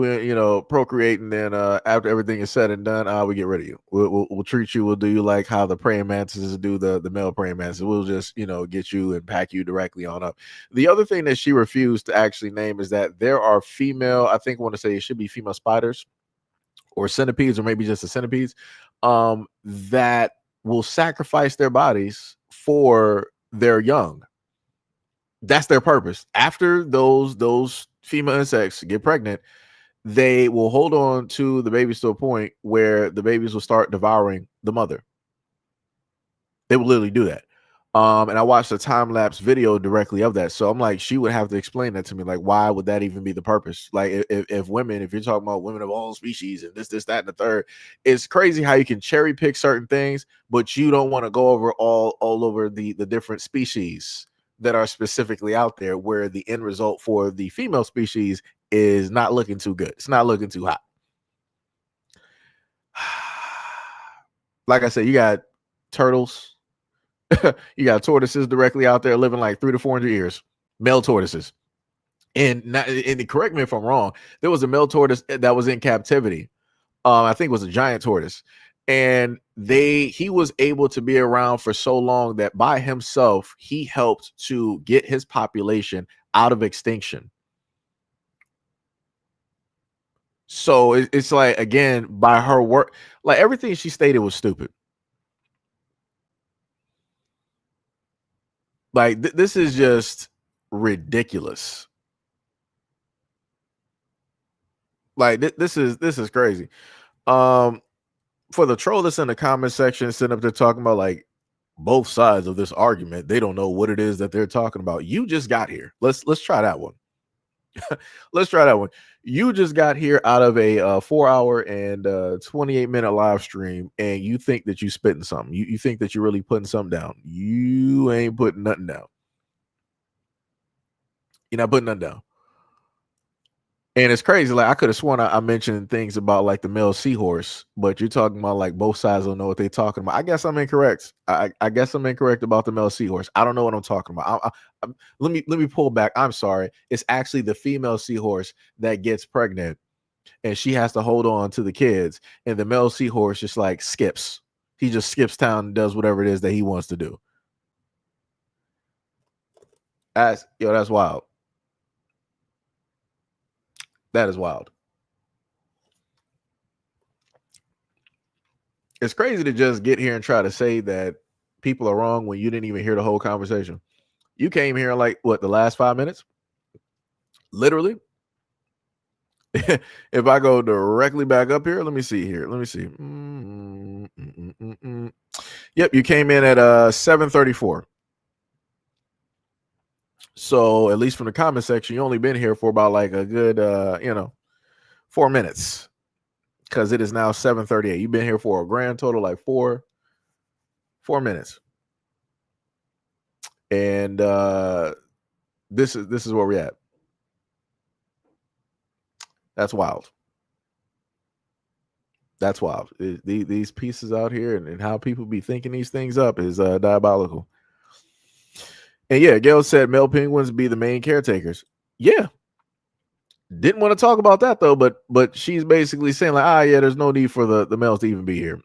procreate, and then after everything is said and done, we get rid of you. We'll treat you. We'll do you like how the praying mantises do the male praying mantises. We'll just get you and pack you directly on up. The other thing that she refused to actually name is that there are female, I think I want to say it should be female spiders or centipedes, or maybe just the centipedes, that will sacrifice their bodies for their young. That's their purpose. After those female insects get pregnant, they will hold on to the babies to a point where the babies will start devouring the mother. They will literally do that. And I watched a time-lapse video directly of that. So I'm like, she would have to explain that to me. Like, why would that even be the purpose? Like, if women, if you're talking about women of all species and this, that, and the third, it's crazy how you can cherry pick certain things, but you don't want to go over all over the different species that are specifically out there where the end result for the female species is not looking too good. It's not looking too hot. Like I said, you got turtles, you got tortoises directly out there living like 300 to 400 years, male tortoises. And correct me if I'm wrong, there was a male tortoise that was in captivity. I think it was a giant tortoise. And he was able to be around for so long that by himself, he helped to get his population out of extinction. So it's like, again, by her work, like everything she stated was stupid. Like this is just ridiculous. Like this is crazy. For the troll that's in the comment section sitting up there talking about like both sides of this argument, they don't know what it is that they're talking about. You just got here. Let's try that one. Let's try that one. You just got here out of a 4-hour and 28-minute live stream, and you think that you spitting something. You think that you're really putting something down. You ain't putting nothing down. You're not putting nothing down. And it's crazy. Like I could have sworn I mentioned things about like the male seahorse, but you're talking about like both sides don't know what they're talking about. I guess I'm incorrect. I guess I'm incorrect about the male seahorse. I don't know what I'm talking about. Let me pull back. I'm sorry. It's actually the female seahorse that gets pregnant, and she has to hold on to the kids, and the male seahorse just like skips. He just skips town and does whatever it is that he wants to do. That's wild. That is wild. It's crazy to just get here and try to say that people are wrong when you didn't even hear the whole conversation. You came here in like what, the last 5 minutes? Literally. If I go directly back up here, let me see here. Let me see. Yep, you came in at 7:34. So at least from the comment section, you only been here for about like a good 4 minutes, because it is now 7:38. You've been here for a grand total like 4 minutes. And this is where we're at. That's wild. That's wild. These pieces out here and how people be thinking these things up is diabolical. And yeah, Gail said male penguins be the main caretakers. Yeah. Didn't want to talk about that though, but she's basically saying like, yeah, there's no need for the males to even be here.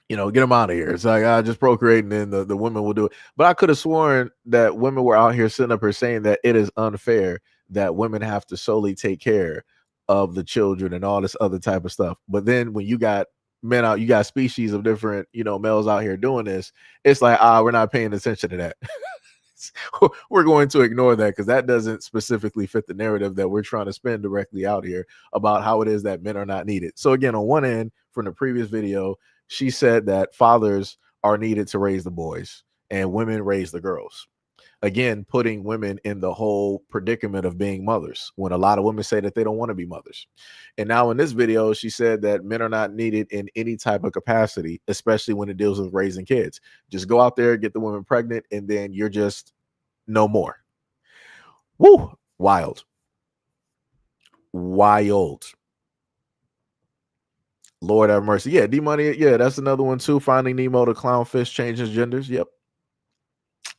Get them out of here. It's like, just procreate and then the women will do it. But I could have sworn that women were out here sitting up here saying that it is unfair that women have to solely take care of the children and all this other type of stuff. But then when you got men out, you got species of different, males out here doing this, it's like, we're not paying attention to that. We're going to ignore that because that doesn't specifically fit the narrative that we're trying to spin directly out here about how it is that men are not needed. So again, on one end, from the previous video, she said that fathers are needed to raise the boys and women raise the girls. Again, putting women in the whole predicament of being mothers when a lot of women say that they don't want to be mothers. And now in this video, she said that men are not needed in any type of capacity, especially when it deals with raising kids. Just go out there, get the women pregnant, and then you're just no more. Woo! Wild. Wild. Lord have mercy. Yeah, D-Money. Yeah, that's another one too. Finding Nemo, the clownfish changes genders. Yep.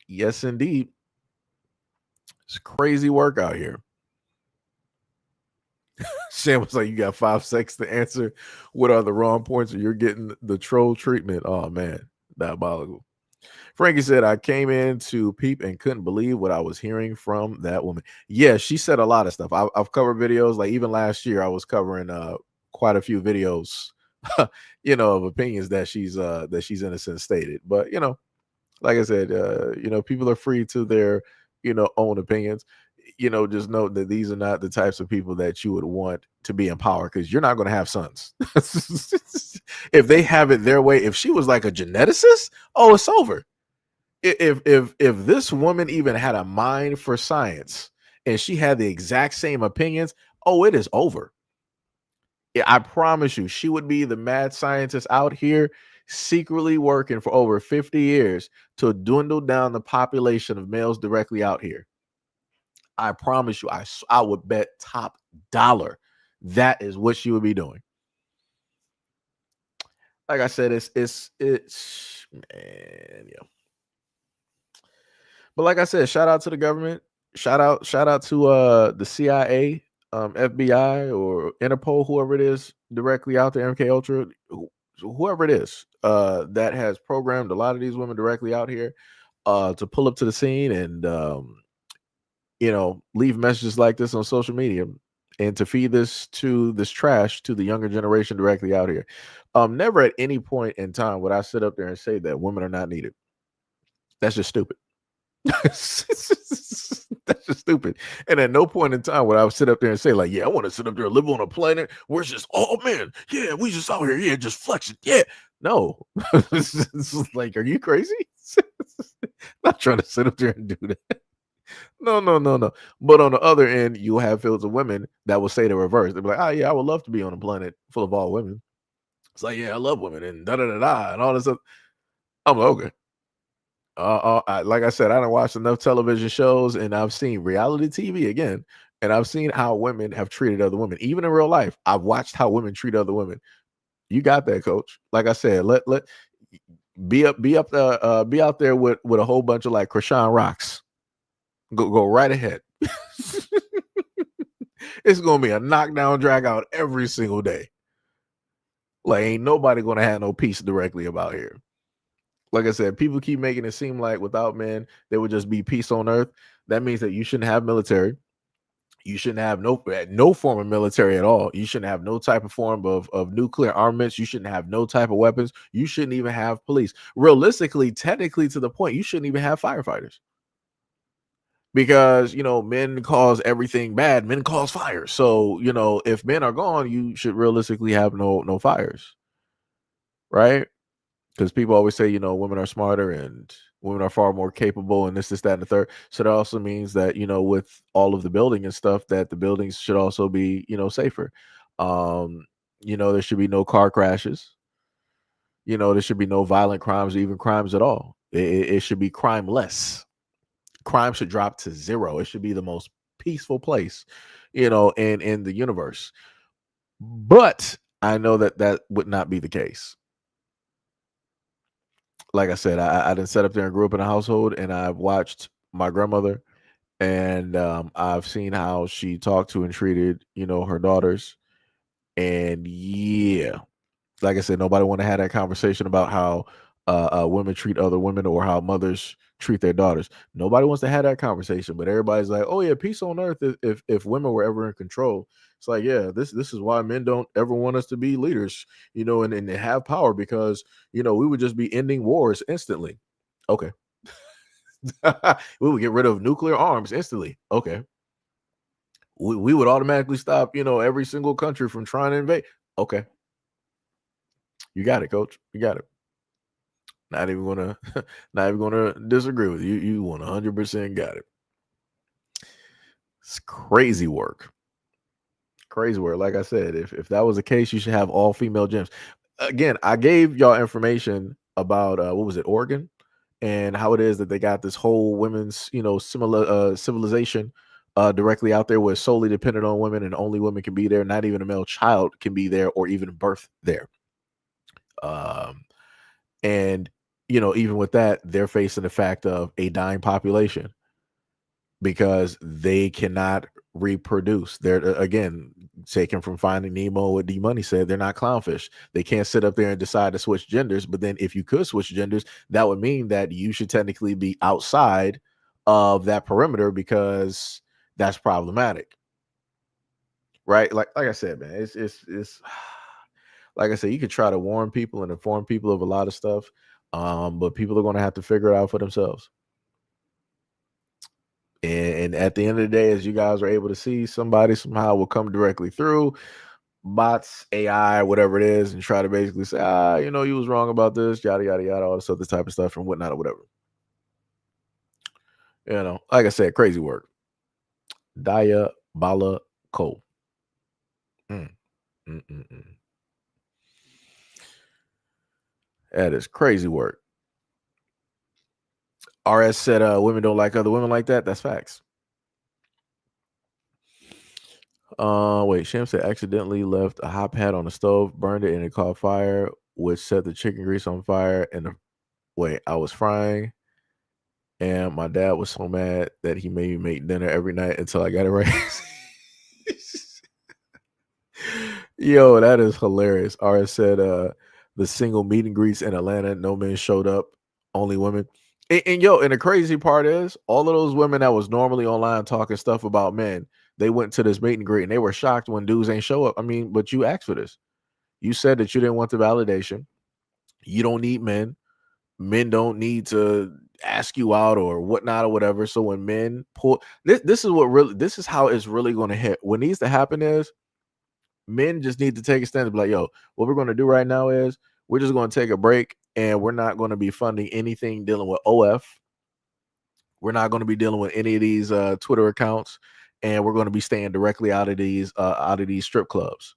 Yes, indeed. It's crazy work out here. Sam was like, you got 5 seconds to answer. What are the wrong points? Or you're getting the troll treatment. Oh, man. Diabolical. Frankie said, I came in to peep and couldn't believe what I was hearing from that woman. Yeah, she said a lot of stuff. I've covered videos. Like even last year, I was covering quite a few videos, of opinions that she's innocent stated. But, like I said, people are free to their, own opinions. Just note that these are not the types of people that you would want to be in power, because you're not going to have sons. If they have it their way, if she was like a geneticist, it's over. If this woman even had a mind for science and she had the exact same opinions, it is over. I promise you, she would be the mad scientist out here. secretly working for over 50 years to dwindle down the population of males directly out here. I promise you, I would bet top dollar that is what she would be doing. Like I said, it's man, yeah. But like I said, shout out to the government. Shout out to the CIA, FBI, or Interpol, whoever it is directly out there, MK Ultra, whoever it is that has programmed a lot of these women directly out here to pull up to the scene and leave messages like this on social media and to feed this trash to the younger generation directly out here. Never at any point in time would I sit up there and say that women are not needed. That's just stupid. That's just stupid. And at no point in time would I sit up there and say, like, yeah, I want to sit up there and live on a planet where it's just, oh man, yeah, we just out here, yeah, just flexing. Yeah. No. It's like, are you crazy? Not trying to sit up there and do that. No. But on the other end, you have fields of women that will say the reverse. They'll be like, oh yeah, I would love to be on a planet full of all women. It's like, yeah, I love women and da da da da and all this stuff. I'm like, okay. Like I said, I don't watch enough television shows, and I've seen reality TV again, and I've seen how women have treated other women, even in real life. I've watched how women treat other women. You got that, coach. Like I said, let be out there with a whole bunch of like Krishan rocks. Go right ahead. It's gonna be a knockdown, drag out every single day. Like ain't nobody gonna have no peace directly about here. Like I said, people keep making it seem like without men, there would just be peace on earth. That means that you shouldn't have military. You shouldn't have no form of military at all. You shouldn't have no type of form of nuclear armaments. You shouldn't have no type of weapons. You shouldn't even have police. Realistically, technically, to the point, you shouldn't even have firefighters. Because men cause everything bad. Men cause fires. So if men are gone, you should realistically have no fires, right? Because people always say, women are smarter and women are far more capable and this, that, and the third. So that also means that, with all of the building and stuff, that the buildings should also be, safer. There should be no car crashes. There should be no violent crimes or even crimes at all. It should be crime less. Crime should drop to zero. It should be the most peaceful place, in the universe. But I know that would not be the case. Like I said, I didn't set up there and grew up in a household, and I've watched my grandmother, and I've seen how she talked to and treated, her daughters. And yeah, like I said, nobody want to have that conversation about how women treat other women or how mothers treat their daughters. Nobody wants to have that conversation, but everybody's like, oh yeah, peace on earth if women were ever in control. It's like, yeah, this is why men don't ever want us to be leaders, and have power because we would just be ending wars instantly. Okay. We would get rid of nuclear arms instantly. Okay. We would automatically stop, every single country from trying to invade. Okay. You got it, coach. You got it. Not even gonna disagree with you. You 100% got it. It's crazy work. Crazy work. Like I said, if that was the case, you should have all female gyms. Again, I gave y'all information about what was it, Oregon, and how it is that they got this whole women's, similar civilization directly out there where it's solely dependent on women and only women can be there. Not even a male child can be there or even birth there. And even with that, they're facing the fact of a dying population because they cannot reproduce. They're again taken from Finding Nemo. What D Money said, they're not clownfish. They can't sit up there and decide to switch genders. But then, if you could switch genders, that would mean that you should technically be outside of that perimeter because that's problematic, right? Like I said, man, it's like I said, you could try to warn people and inform people of a lot of stuff. But people are going to have to figure it out for themselves. And at the end of the day, as you guys are able to see, somebody somehow will come directly through bots, AI, whatever it is, and try to basically say, you was wrong about this, yada, yada, yada, all this other type of stuff and whatnot or whatever. Like I said, crazy work. Diabolical. That is crazy work. RS said women don't like other women like that. That's facts. Wait, Sham said accidentally left a hot pad on the stove, burned it, and it caught fire, which set the chicken grease on fire. And I was frying, and my dad was so mad that he made me make dinner every night until I got it right. Yo, that is hilarious. RS said the single meet and greets in Atlanta, no men showed up, only women. And the crazy part is all of those women that was normally online talking stuff about men, they went to this meet and greet and they were shocked when dudes ain't show up. I mean, but you asked for this. You said that you didn't want the validation. You don't need men. Men don't need to ask you out or whatnot or whatever. So when men pull this is how it's really going to hit. What needs to happen is men just need to take a stand and be like, yo, what we're going to do right now is we're just going to take a break and we're not going to be funding anything dealing with OF. We're not going to be dealing with any of these Twitter accounts, and we're going to be staying directly out of these strip clubs.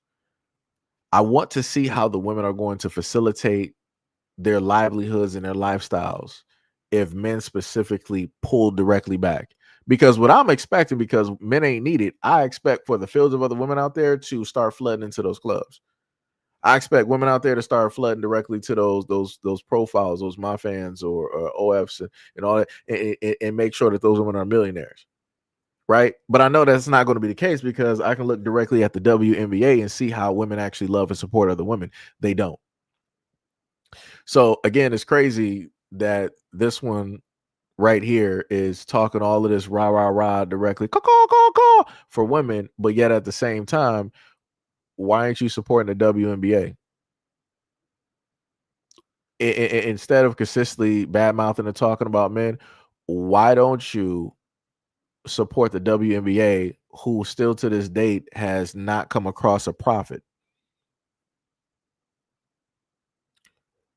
I want to see how the women are going to facilitate their livelihoods and their lifestyles if men specifically pull directly back. Because what I'm expecting, because men ain't needed, I expect for the fields of other women out there to start flooding into those clubs. I expect women out there to start flooding directly to those profiles, those my fans or OFs and all that, and make sure that those women are millionaires, right? But I know that's not going to be the case because I can look directly at the WNBA and see how women actually love and support other women. They don't. So again, it's crazy that this one right here is talking all of this rah directly call for women, but yet at the same time, why aren't you supporting the WNBA? Instead of consistently bad mouthing and talking about men, why don't you support the WNBA, who still to this date has not come across a profit?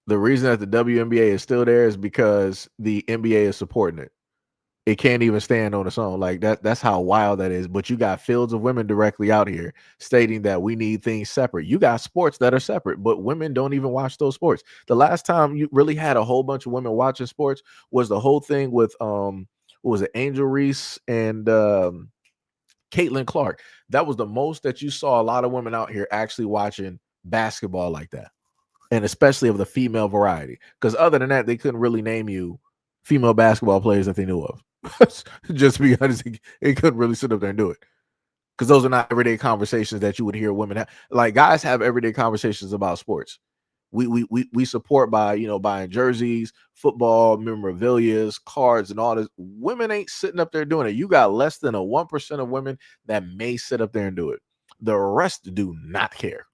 The reason that the WNBA is still there is because the NBA is supporting it. It can't even stand on its own. Like that's how wild that is. But you got fields of women directly out here stating that we need things separate. You got sports that are separate, but women don't even watch those sports. The last time you really had a whole bunch of women watching sports was the whole thing with what was it, Angel Reese and Caitlin Clark. That was the most that you saw a lot of women out here actually watching basketball like that. And especially of the female variety. Because other than that, they couldn't really name you female basketball players that they knew of. Just to be honest, they couldn't really sit up there and do it. Because those are not everyday conversations that you would hear women have. Like guys have everyday conversations about sports. We support by buying jerseys, football, memorabilia, cards, and all this. Women ain't sitting up there doing it. You got less than a 1% of women that may sit up there and do it. The rest do not care.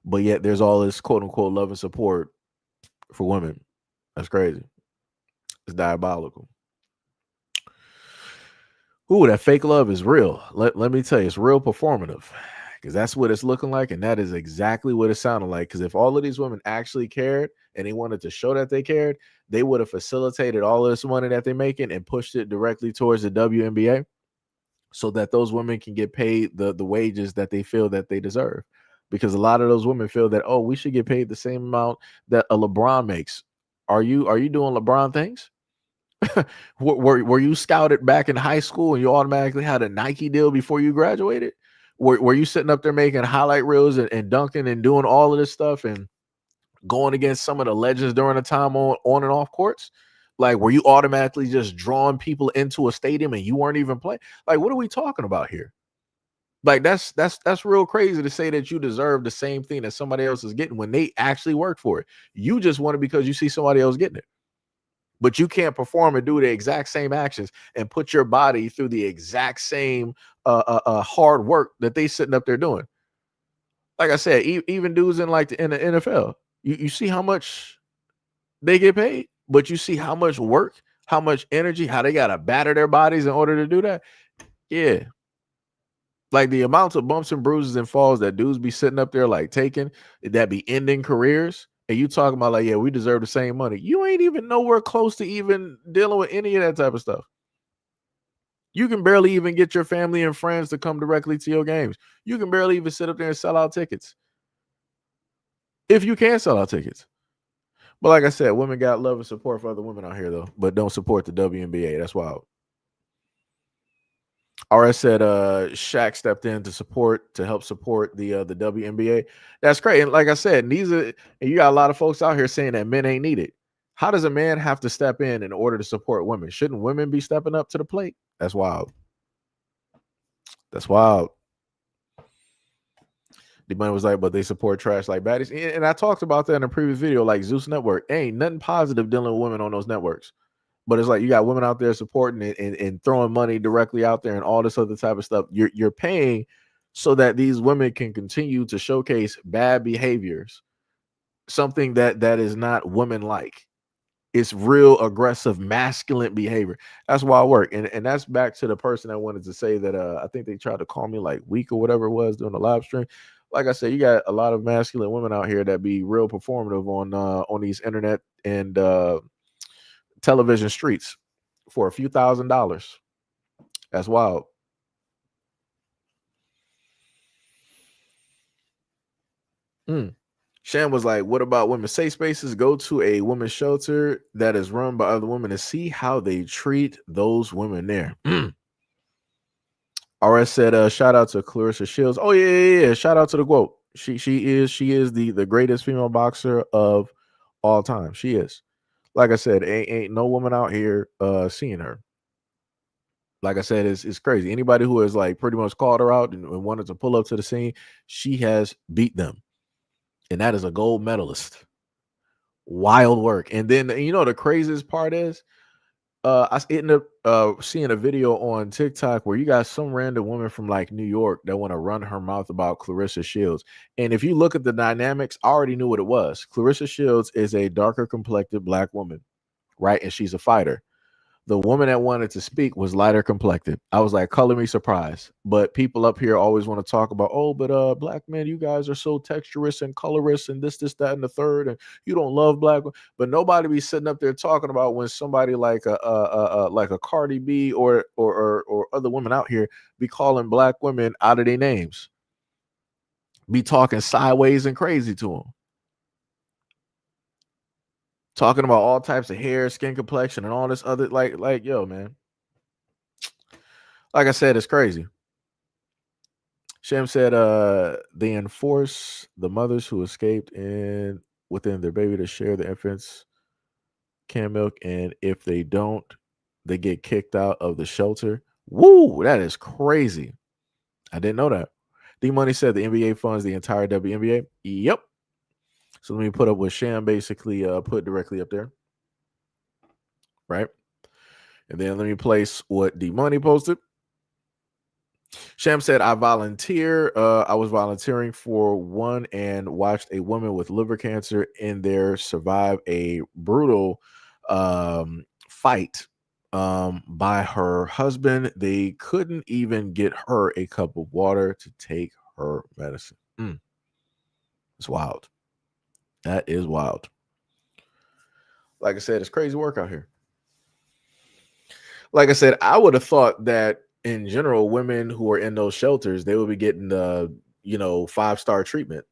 But yet there's all this quote unquote love and support for women. That's crazy. It's diabolical. Ooh, that fake love is real. Let me tell you, it's real performative. Because that's what it's looking like, and that is exactly what it sounded like. Because if all of these women actually cared and they wanted to show that they cared, they would have facilitated all of this money that they're making and pushed it directly towards the WNBA so that those women can get paid the wages that they feel that they deserve. Because a lot of those women feel that, oh, we should get paid the same amount that a LeBron makes. Are you doing LeBron things? were you scouted back in high school and you automatically had a Nike deal before you graduated? Were you sitting up there making highlight reels and dunking and doing all of this stuff and going against some of the legends during the time on and off courts? Like, were you automatically just drawing people into a stadium and you weren't even playing? Like, what are we talking about here? Like, that's real crazy to say that you deserve the same thing that somebody else is getting when they actually work for it. You just want it because you see somebody else getting it. But you can't perform and do the exact same actions and put your body through the exact same hard work that they sitting up there doing. Like I said, even dudes in the NFL, you see how much they get paid, but you see how much work, how much energy, how they got to batter their bodies in order to do that. Yeah. Like the amounts of bumps and bruises and falls that dudes be sitting up there like taking, that be ending careers. And you talking about like, yeah, we deserve the same money. You ain't even nowhere close to even dealing with any of that type of stuff. You can barely even get your family and friends to come directly to your games. You can barely even sit up there and sell out tickets. if you can sell out tickets. But like I said, women got love and support for other women out here though, but don't support the WNBA. That's wild. RS said Shaq stepped in to help support the WNBA. That's great. And like I said, and you got a lot of folks out here saying that men ain't needed. How does a man have to step in order to support women? Shouldn't women be stepping up to the plate? That's wild. That's wild. The money was like, but they support trash like baddies. And I talked about that in a previous video, like Zeus Network. Ain't nothing positive dealing with women on those networks. But it's like you got women out there supporting it and throwing money directly out there and all this other type of stuff. You're paying so that these women can continue to showcase bad behaviors, something that is not women like. It's real aggressive masculine behavior. That's why I work. And that's back to the person that wanted to say that I think they tried to call me like weak or whatever it was during the live stream. Like I said, you got a lot of masculine women out here that be real performative on these internet and television streets for a few $1,000s. That's wild. Shan was like, what about women's safe spaces? Go to a women's shelter that is run by other women and see how they treat those women there. RS said, shout out to Clarissa Shields. Oh, yeah. Shout out to the quote. She is the greatest female boxer of all time. She is. Like I said, ain't no woman out here seeing her. Like I said, it's crazy. Anybody who has like pretty much called her out and wanted to pull up to the scene, she has beat them. And that is a gold medalist. Wild work. And then, the craziest part is I ended up seeing a video on TikTok where you got some random woman from like New York that want to run her mouth about Clarissa Shields. And if you look at the dynamics, I already knew what it was. Clarissa Shields is a darker complected black woman, right? And she's a fighter. The woman that wanted to speak was lighter complected. I was like, color me surprised. But people up here always want to talk about, but black men, you guys are so texturous and colorist and this, that, and the third, and you don't love black. But nobody be sitting up there talking about when somebody like a Cardi B or other women out here be calling black women out of their names, be talking sideways and crazy to them. Talking about all types of hair, skin complexion, and all this other like yo, man. Like I said, it's crazy. Shem said they enforce the mothers who escaped within their baby to share the infant's can milk, and if they don't, they get kicked out of the shelter. Woo, that is crazy. I didn't know that. D Money said the NBA funds the entire WNBA. Yep. So let me put up what Sham basically put directly up there. Right. And then let me place what D Money posted. Sham said, I volunteer. I was volunteering for one and watched a woman with liver cancer in there survive a brutal fight by her husband. They couldn't even get her a cup of water to take her medicine. It's wild. That is wild. Like I said, it's crazy work out here. Like I said, I would have thought that in general, women who are in those shelters, they would be getting the 5-star treatment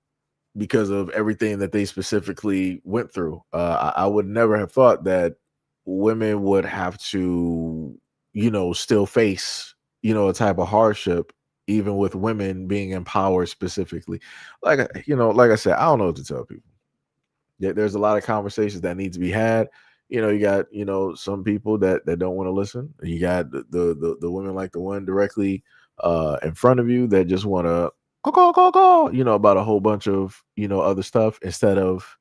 because of everything that they specifically went through. I would never have thought that women would have to, still face, a type of hardship, even with women being empowered specifically. Like I said, I don't know what to tell people. Yeah, there's a lot of conversations that need to be had. You got some people that don't want to listen. You got the women like the one directly in front of you that just want to go, about a whole bunch of other stuff instead of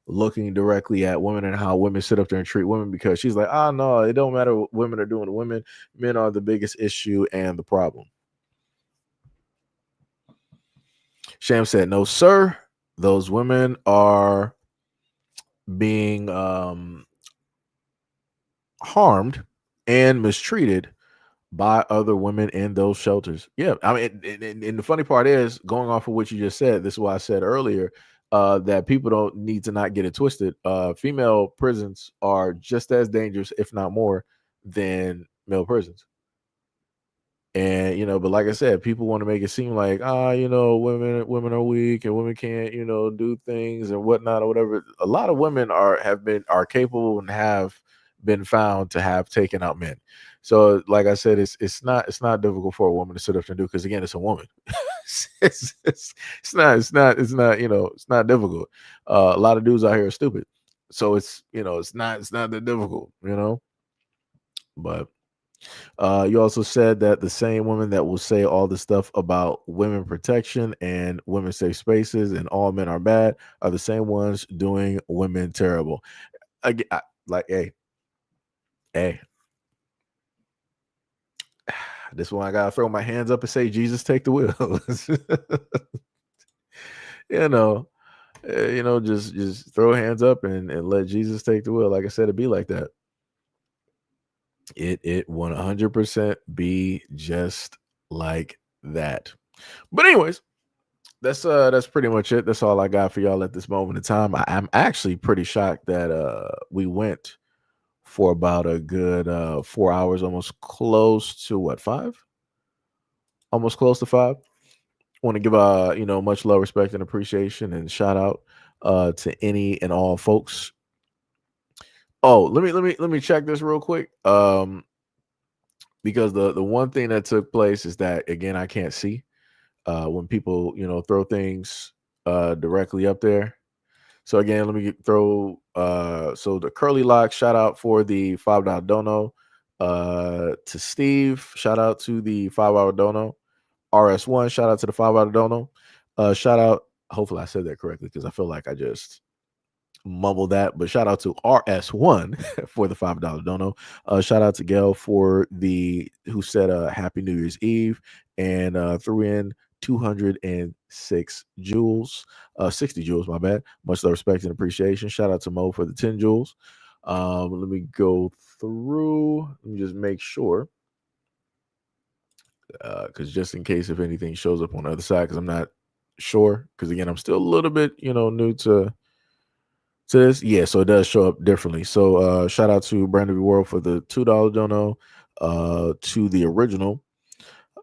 looking directly at women and how women sit up there and treat women, because she's like, no, it don't matter what women are doing to women. Men are the biggest issue and the problem. Sham said, no, sir. Those women are being harmed and mistreated by other women in those shelters. Yeah, I mean, and the funny part is, going off of what you just said, this is why I said earlier that people don't need to not get it twisted. Female prisons are just as dangerous, if not more, than male prisons. And but like I said, people want to make it seem like women are weak and women can't do things and whatnot or whatever. A lot of women are capable and have been found to have taken out men. So like I said, it's not difficult for a woman to sit up and do, because again, it's a woman. It's not difficult. A lot of dudes out here are stupid, so it's not that difficult. But you also said that the same women that will say all the stuff about women protection and women safe spaces and all men are bad are the same ones doing women terrible. Again, like, hey, this one I gotta throw my hands up and say, Jesus, take the wheel. you know, just throw hands up and let Jesus take the wheel. Like I said, it'd be like that. It 100% be just like that. But anyways, that's pretty much it. That's all I got for y'all at this moment in time. I'm actually pretty shocked that we went for about a good 4 hours, almost close to what, 5? Almost close to 5. Want to give much love, respect, and appreciation and shout out to any and all folks. Oh, let me check this real quick. Because the one thing that took place is that, again, I can't see when people throw things directly up there. So again, let me throw so the Curly Lock, shout out for the $5 dono. To Steve, shout out to the $5 dono. RS1, shout out to the $5 dono. Shout out, hopefully I said that correctly, because I feel like I just mumble that, but shout out to RS1 for the $5 dono. Shout out to Gail who said Happy New Year's Eve, and threw in 206 jewels, 60 jewels, my bad. Much love, respect, and appreciation. Shout out to Mo for the 10 jewels. Let me go through. Let me just make sure, because just in case if anything shows up on the other side, because I'm not sure, because again, I'm still a little bit new to this. Yeah, so it does show up differently. So shout out to Brandon V. World for the $2 dono, to the original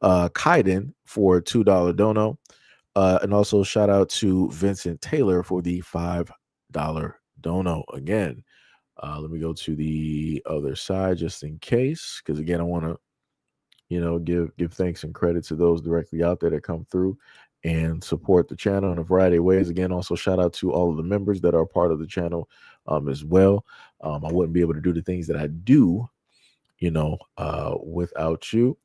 Kaiden for $2 dono, and also shout out to Vincent Taylor for the $5 dono. Again, let me go to the other side just in case, because again, I want to give thanks and credit to those directly out there that come through and support the channel in a variety of ways. Again, also shout out to all of the members that are part of the channel as well. I wouldn't be able to do the things that I do, without you.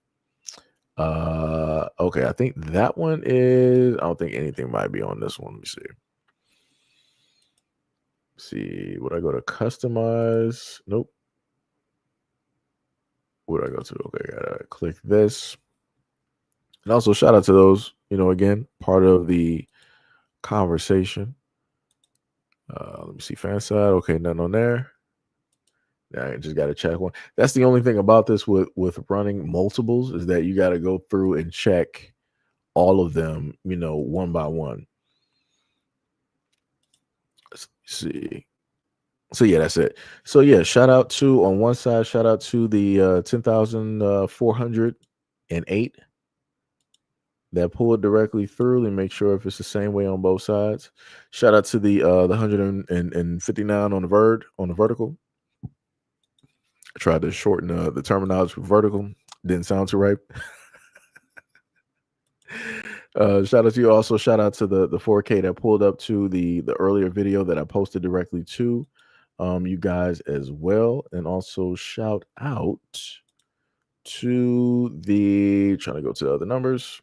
Okay, I think that one is, I don't think anything might be on this one. Let me see. Would I go to customize? Nope. What do I go to? Okay, gotta click this. And also shout out to those, again, part of the conversation. Let me see, fan side. Okay, none on there. I just got to check one. That's the only thing about this with running multiples, is that you got to go through and check all of them, one by one. Let's see. So yeah, that's it. So yeah, shout out to, on one side, shout out to the 10,408 that pulled directly through, and make sure if it's the same way on both sides. Shout out to the 159 on the vertical. I tried to shorten the terminology for vertical. Didn't sound too right. Shout out to you. Also, shout out to the 4K that pulled up to the earlier video that I posted directly to you guys as well. And also shout out to trying to go to the other numbers.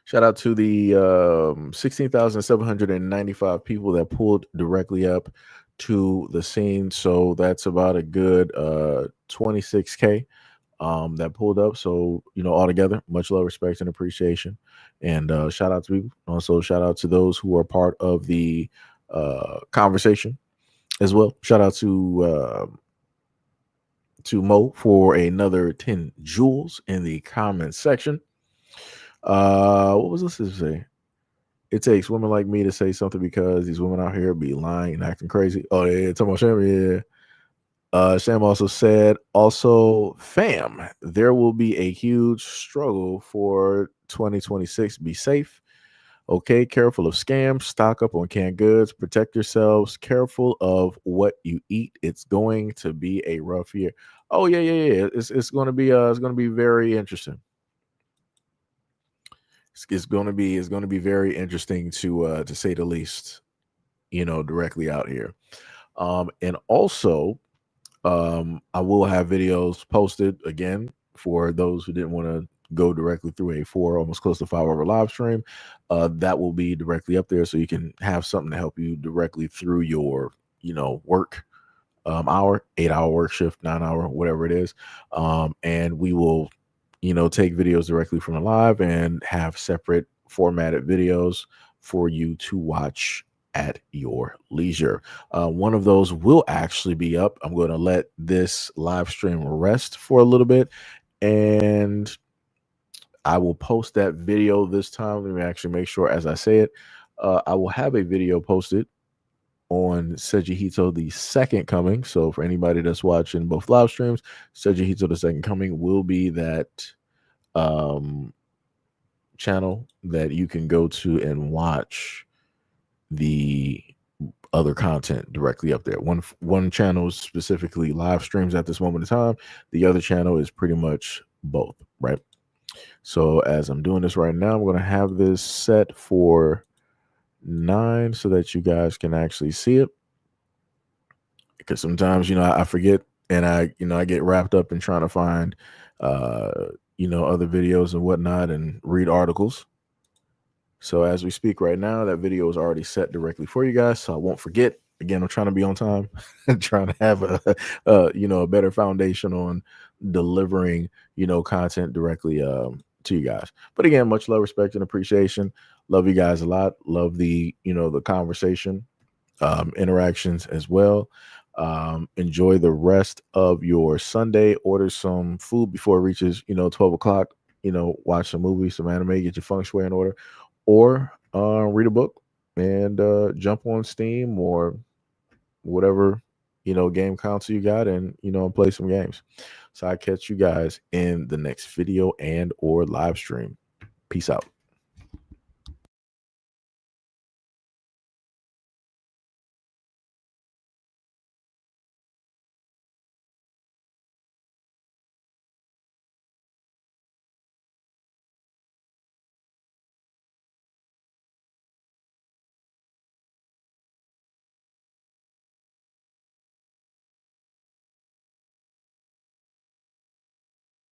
Shout out to the 16,795 people that pulled directly up to the scene. So that's about a good 26K that pulled up. So, all together, much love, respect, and appreciation. And shout out to people. Also, shout out to those who are part of the conversation as well. Shout out to Mo for another 10 jewels in the comment section. What was this to say? It takes women like me to say something, because these women out here be lying and acting crazy. Oh yeah, talking about Shem, yeah. Sam also said, also, fam, there will be a huge struggle for 2026. Be safe. Okay, careful of scams, stock up on canned goods, protect yourselves, careful of what you eat. It's going to be a rough year. Oh yeah. It's going to be very interesting. It's going to be very interesting to say the least, directly out here. And also, I will have videos posted again for those who didn't want to go directly through a almost close to 5 hour live stream. That will be directly up there, so you can have something to help you directly through your, work hour, 8 hour work shift, 9 hour, whatever it is. And we will, take videos directly from the live and have separate formatted videos for you to watch at your leisure. One of those will actually be up. I'm going to let this live stream rest for a little bit, and I will post that video this time. Let me actually make sure as I say it. I will have a video posted on SEIJIHITO, the second coming. So for anybody that's watching both live streams, SEIJIHITO, the second coming, will be that channel that you can go to and watch the other content directly up there. One channel is specifically live streams at this moment in time. The other channel is pretty much both, right? So as I'm doing this right now, I'm going to have this set for 9 so that you guys can actually see it. Because sometimes, I forget, and I get wrapped up in trying to find, other videos and whatnot and read articles. So as we speak right now, that video is already set directly for you guys, so I won't forget. Again, I'm trying to be on time, trying to have a better foundation on delivering, content directly to you guys. But again, much love, respect, and appreciation. Love you guys a lot. Love the, the conversation, interactions as well. Enjoy the rest of your Sunday. Order some food before it reaches, 12 o'clock. Watch some movies, some anime, get your feng shui in order, or read a book and jump on Steam or whatever game console you got, and play some games. So I catch you guys in the next video and or live stream. Peace out.